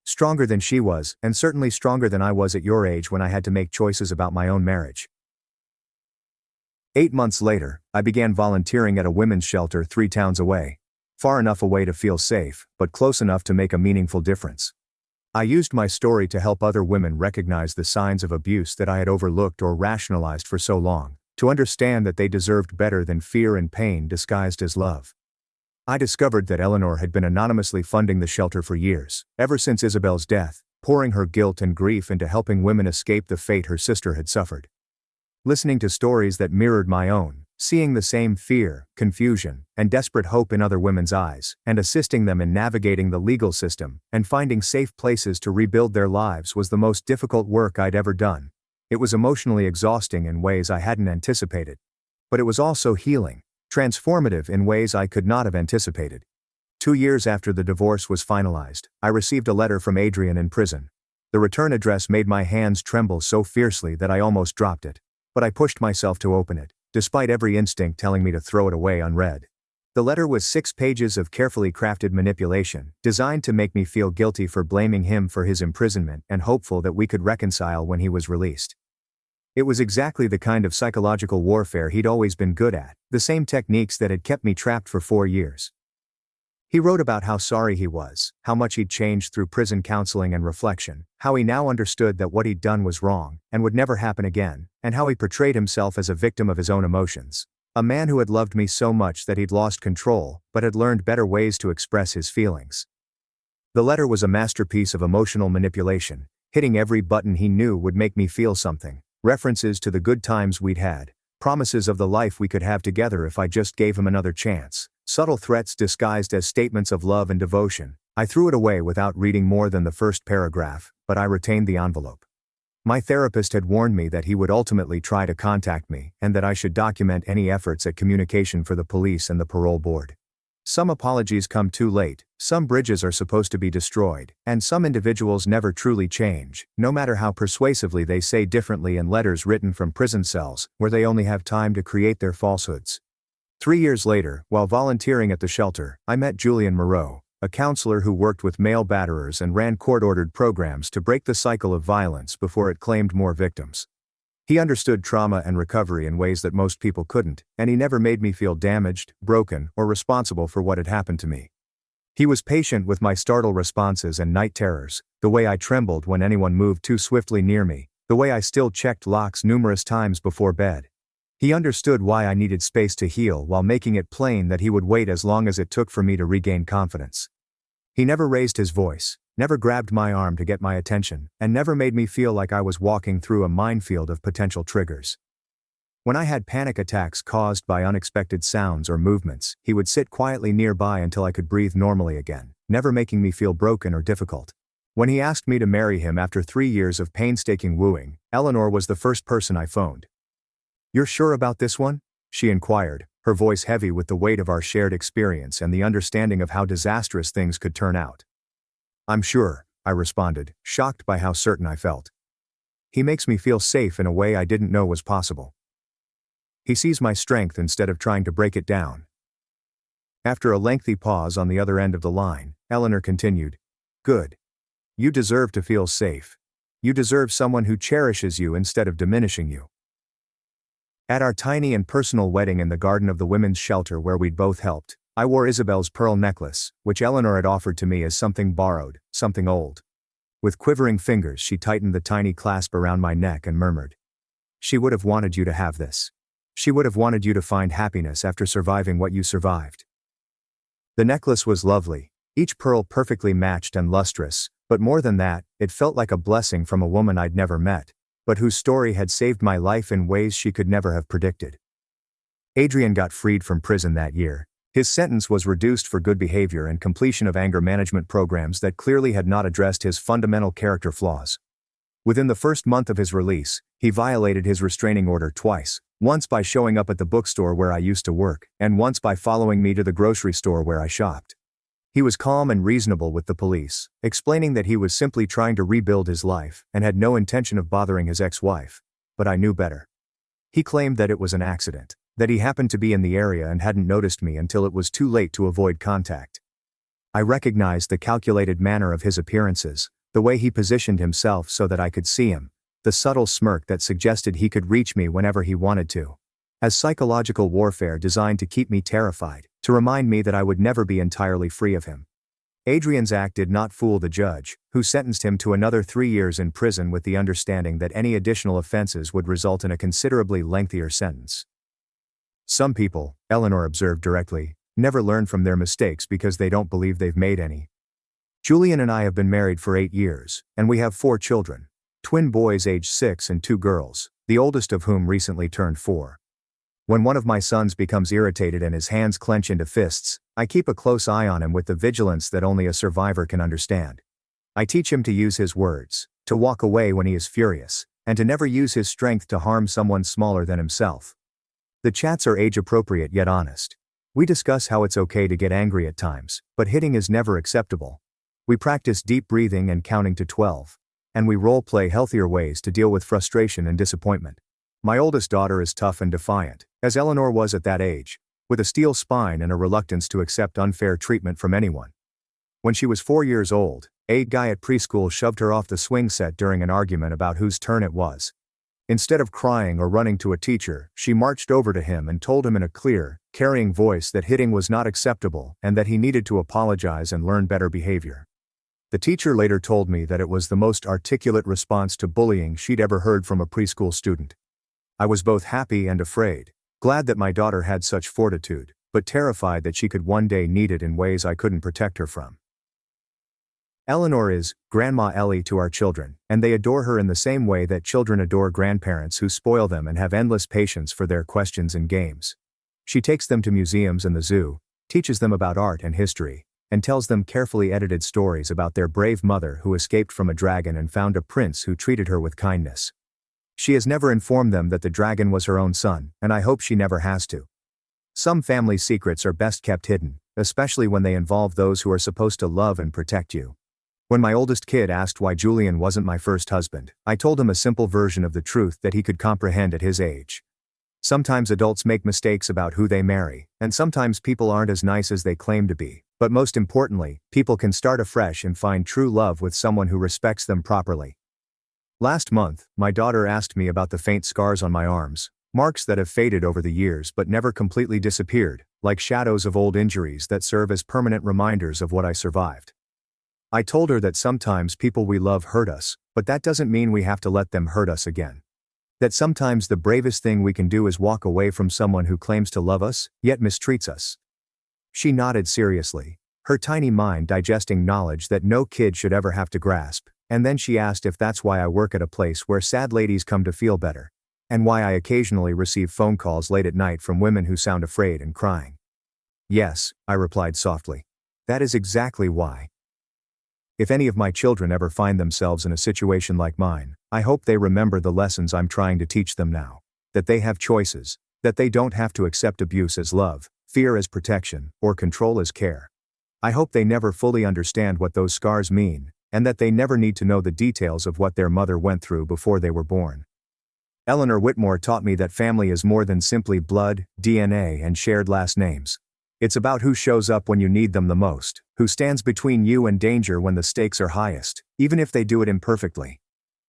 Stronger than she was, and certainly stronger than I was at your age when I had to make choices about my own marriage." 8 months later, I began volunteering at a women's shelter 3 towns away. Far enough away to feel safe, but close enough to make a meaningful difference. I used my story to help other women recognize the signs of abuse that I had overlooked or rationalized for so long, to understand that they deserved better than fear and pain disguised as love. I discovered that Eleanor had been anonymously funding the shelter for years, ever since Isabel's death, pouring her guilt and grief into helping women escape the fate her sister had suffered. Listening to stories that mirrored my own, seeing the same fear, confusion, and desperate hope in other women's eyes, and assisting them in navigating the legal system and finding safe places to rebuild their lives was the most difficult work I'd ever done. It was emotionally exhausting in ways I hadn't anticipated. But it was also healing, transformative in ways I could not have anticipated. 2 years after the divorce was finalized, I received a letter from Adrian in prison. The return address made my hands tremble so fiercely that I almost dropped it. But I pushed myself to open it, despite every instinct telling me to throw it away unread. The letter was 6 pages of carefully crafted manipulation, designed to make me feel guilty for blaming him for his imprisonment and hopeful that we could reconcile when he was released. It was exactly the kind of psychological warfare he'd always been good at, the same techniques that had kept me trapped for 4 years. He wrote about how sorry he was, how much he'd changed through prison counseling and reflection, how he now understood that what he'd done was wrong and would never happen again, and how he portrayed himself as a victim of his own emotions. A man who had loved me so much that he'd lost control, but had learned better ways to express his feelings. The letter was a masterpiece of emotional manipulation, hitting every button he knew would make me feel something. References to the good times we'd had, promises of the life we could have together if I just gave him another chance, subtle threats disguised as statements of love and devotion. I threw it away without reading more than the first paragraph, but I retained the envelope. My therapist had warned me that he would ultimately try to contact me and that I should document any efforts at communication for the police and the parole board. Some apologies come too late, some bridges are supposed to be destroyed, and some individuals never truly change, no matter how persuasively they say differently in letters written from prison cells, where they only have time to create their falsehoods. 3 years later, while volunteering at the shelter, I met Julian Moreau, a counselor who worked with male batterers and ran court-ordered programs to break the cycle of violence before it claimed more victims. He understood trauma and recovery in ways that most people couldn't, and he never made me feel damaged, broken, or responsible for what had happened to me. He was patient with my startle responses and night terrors, the way I trembled when anyone moved too swiftly near me, the way I still checked locks numerous times before bed. He understood why I needed space to heal while making it plain that he would wait as long as it took for me to regain confidence. He never raised his voice, never grabbed my arm to get my attention, and never made me feel like I was walking through a minefield of potential triggers. When I had panic attacks caused by unexpected sounds or movements, he would sit quietly nearby until I could breathe normally again, never making me feel broken or difficult. When he asked me to marry him after 3 years of painstaking wooing, Eleanor was the first person I phoned. "You're sure about this one?" she inquired, her voice heavy with the weight of our shared experience and the understanding of how disastrous things could turn out. "I'm sure," I responded, shocked by how certain I felt. "He makes me feel safe in a way I didn't know was possible. He sees my strength instead of trying to break it down." After a lengthy pause on the other end of the line, Eleanor continued, "Good. You deserve to feel safe. You deserve someone who cherishes you instead of diminishing you." At our tiny and personal wedding in the garden of the women's shelter where we'd both helped, I wore Isabel's pearl necklace, which Eleanor had offered to me as something borrowed, something old. With quivering fingers she tightened the tiny clasp around my neck and murmured, "She would have wanted you to have this. She would have wanted you to find happiness after surviving what you survived." The necklace was lovely, each pearl perfectly matched and lustrous, but more than that, it felt like a blessing from a woman I'd never met, but whose story had saved my life in ways she could never have predicted. Adrian got freed from prison that year. His sentence was reduced for good behavior and completion of anger management programs that clearly had not addressed his fundamental character flaws. Within the first month of his release, he violated his restraining order twice, once by showing up at the bookstore where I used to work, and once by following me to the grocery store where I shopped. He was calm and reasonable with the police, explaining that he was simply trying to rebuild his life and had no intention of bothering his ex-wife. But I knew better. He claimed that it was an accident, that he happened to be in the area and hadn't noticed me until it was too late to avoid contact. I recognized the calculated manner of his appearances, the way he positioned himself so that I could see him, the subtle smirk that suggested he could reach me whenever he wanted to. As psychological warfare designed to keep me terrified, to remind me that I would never be entirely free of him. Adrian's act did not fool the judge, who sentenced him to another 3 years in prison with the understanding that any additional offenses would result in a considerably lengthier sentence. "Some people," Eleanor observed directly, "never learn from their mistakes because they don't believe they've made any." Julian and I have been married for 8 years, and we have 4 children. Twin boys aged 6 and 2 girls, the oldest of whom recently turned 4. When one of my sons becomes irritated and his hands clench into fists, I keep a close eye on him with the vigilance that only a survivor can understand. I teach him to use his words, to walk away when he is furious, and to never use his strength to harm someone smaller than himself. The chats are age-appropriate yet honest. We discuss how it's okay to get angry at times, but hitting is never acceptable. We practice deep breathing and counting to 12. And we role-play healthier ways to deal with frustration and disappointment. My oldest daughter is tough and defiant, as Eleanor was at that age, with a steel spine and a reluctance to accept unfair treatment from anyone. When she was 4 years old, a guy at preschool shoved her off the swing set during an argument about whose turn it was. Instead of crying or running to a teacher, she marched over to him and told him in a clear, carrying voice that hitting was not acceptable and that he needed to apologize and learn better behavior. The teacher later told me that it was the most articulate response to bullying she'd ever heard from a preschool student. I was both happy and afraid, glad that my daughter had such fortitude, but terrified that she could one day need it in ways I couldn't protect her from. Eleanor is Grandma Ellie to our children, and they adore her in the same way that children adore grandparents who spoil them and have endless patience for their questions and games. She takes them to museums and the zoo, teaches them about art and history, and tells them carefully edited stories about their brave mother who escaped from a dragon and found a prince who treated her with kindness. She has never informed them that the dragon was her own son, and I hope she never has to. Some family secrets are best kept hidden, especially when they involve those who are supposed to love and protect you. When my oldest kid asked why Julian wasn't my first husband, I told him a simple version of the truth that he could comprehend at his age. Sometimes adults make mistakes about who they marry, and sometimes people aren't as nice as they claim to be, but most importantly, people can start afresh and find true love with someone who respects them properly. Last month, my daughter asked me about the faint scars on my arms, marks that have faded over the years but never completely disappeared, like shadows of old injuries that serve as permanent reminders of what I survived. I told her that sometimes people we love hurt us, but that doesn't mean we have to let them hurt us again. That sometimes the bravest thing we can do is walk away from someone who claims to love us, yet mistreats us. She nodded seriously, her tiny mind digesting knowledge that no kid should ever have to grasp, and then she asked if that's why I work at a place where sad ladies come to feel better, and why I occasionally receive phone calls late at night from women who sound afraid and crying. Yes, I replied softly. That is exactly why. If any of my children ever find themselves in a situation like mine, I hope they remember the lessons I'm trying to teach them now. That they have choices, that they don't have to accept abuse as love, fear as protection, or control as care. I hope they never fully understand what those scars mean, and that they never need to know the details of what their mother went through before they were born. Eleanor Whitmore taught me that family is more than simply blood, DNA, and shared last names. It's about who shows up when you need them the most, who stands between you and danger when the stakes are highest, even if they do it imperfectly.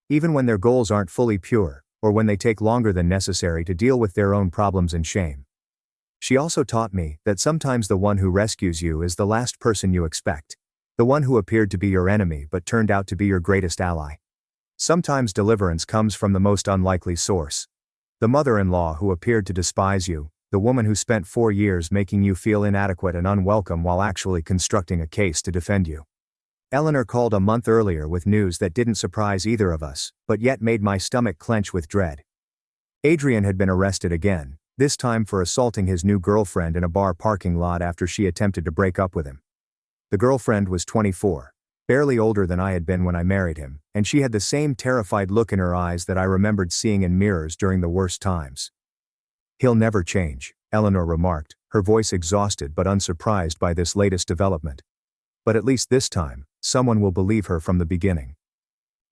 Even when their goals aren't fully pure, or when they take longer than necessary to deal with their own problems and shame. She also taught me that sometimes the one who rescues you is the last person you expect. The one who appeared to be your enemy but turned out to be your greatest ally. Sometimes deliverance comes from the most unlikely source. The mother-in-law who appeared to despise you, the woman who spent 4 years making you feel inadequate and unwelcome while actually constructing a case to defend you. Eleanor called a month earlier with news that didn't surprise either of us, but yet made my stomach clench with dread. Adrian had been arrested again, this time for assaulting his new girlfriend in a bar parking lot after she attempted to break up with him. The girlfriend was 24, barely older than I had been when I married him, and she had the same terrified look in her eyes that I remembered seeing in mirrors during the worst times. He'll never change, Eleanor remarked, her voice exhausted but unsurprised by this latest development. But at least this time, someone will believe her from the beginning.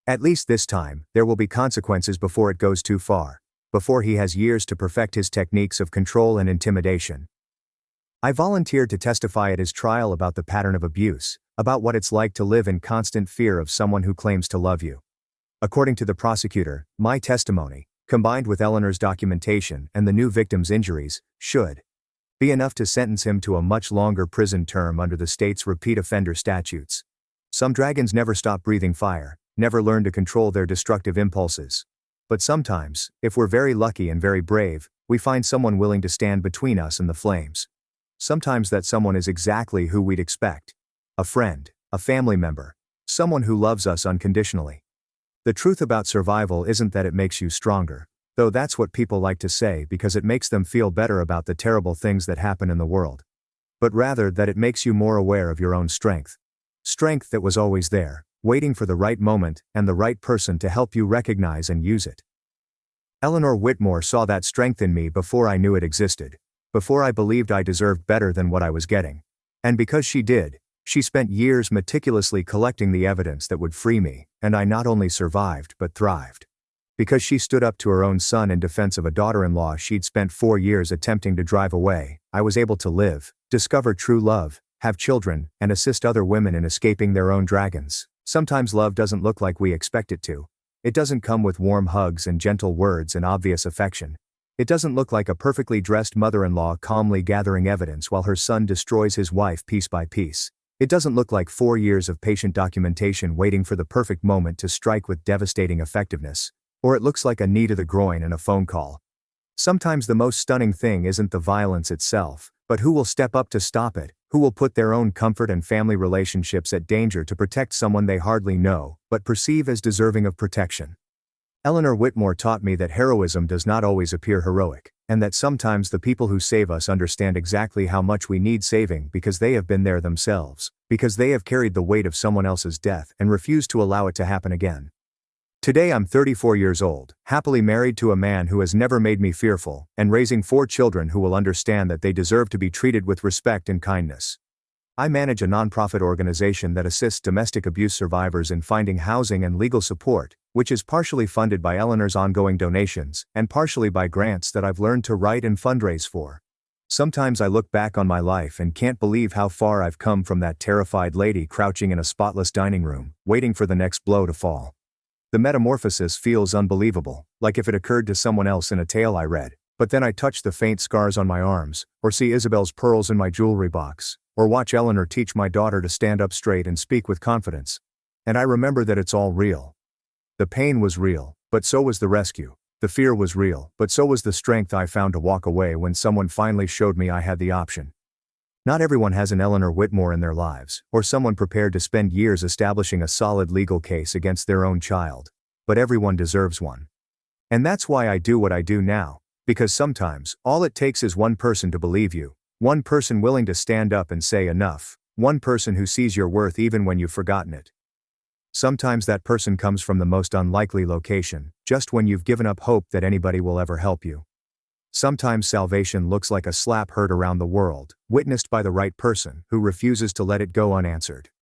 At least this time, there will be consequences before it goes too far, before he has years to perfect his techniques of control and intimidation. I volunteered to testify at his trial about the pattern of abuse, about what it's like to live in constant fear of someone who claims to love you. According to the prosecutor, my testimony, combined with Eleanor's documentation and the new victim's injuries, should be enough to sentence him to a much longer prison term under the state's repeat offender statutes. Some dragons never stop breathing fire, never learn to control their destructive impulses. But sometimes, if we're very lucky and very brave, we find someone willing to stand between us and the flames. Sometimes that someone is exactly who we'd expect. A friend, a family member, someone who loves us unconditionally. The truth about survival isn't that it makes you stronger, though that's what people like to say because it makes them feel better about the terrible things that happen in the world. But rather that it makes you more aware of your own strength. Strength that was always there, waiting for the right moment and the right person to help you recognize and use it. Eleanor Whitmore saw that strength in me before I knew it existed, before I believed I deserved better than what I was getting. And because she did, she spent years meticulously collecting the evidence that would free me, and I not only survived but thrived. Because she stood up to her own son in defense of a daughter-in-law she'd spent 4 years attempting to drive away, I was able to live, discover true love, have children, and assist other women in escaping their own dragons. Sometimes love doesn't look like we expect it to. It doesn't come with warm hugs and gentle words and obvious affection. It doesn't look like a perfectly dressed mother-in-law calmly gathering evidence while her son destroys his wife piece by piece. It doesn't look like 4 years of patient documentation waiting for the perfect moment to strike with devastating effectiveness. Or it looks like a knee to the groin and a phone call. Sometimes the most stunning thing isn't the violence itself, but who will step up to stop it, who will put their own comfort and family relationships at danger to protect someone they hardly know, but perceive as deserving of protection. Eleanor Whitmore taught me that heroism does not always appear heroic, and that sometimes the people who save us understand exactly how much we need saving because they have been there themselves, because they have carried the weight of someone else's death and refused to allow it to happen again. Today I'm 34 years old, happily married to a man who has never made me fearful, and raising 4 children who will understand that they deserve to be treated with respect and kindness. I manage a nonprofit organization that assists domestic abuse survivors in finding housing and legal support, which is partially funded by Eleanor's ongoing donations, and partially by grants that I've learned to write and fundraise for. Sometimes I look back on my life and can't believe how far I've come from that terrified lady crouching in a spotless dining room, waiting for the next blow to fall. The metamorphosis feels unbelievable, like if it occurred to someone else in a tale I read, but then I touch the faint scars on my arms, or see Isabel's pearls in my jewelry box, or watch Eleanor teach my daughter to stand up straight and speak with confidence. And I remember that it's all real. The pain was real, but so was the rescue. The fear was real, but so was the strength I found to walk away when someone finally showed me I had the option. Not everyone has an Eleanor Whitmore in their lives, or someone prepared to spend years establishing a solid legal case against their own child. But everyone deserves one. And that's why I do what I do now, because sometimes, all it takes is one person to believe you, one person willing to stand up and say enough, one person who sees your worth even when you've forgotten it. Sometimes that person comes from the most unlikely location, just when you've given up hope that anybody will ever help you. Sometimes salvation looks like a slap heard around the world, witnessed by the right person who refuses to let it go unanswered.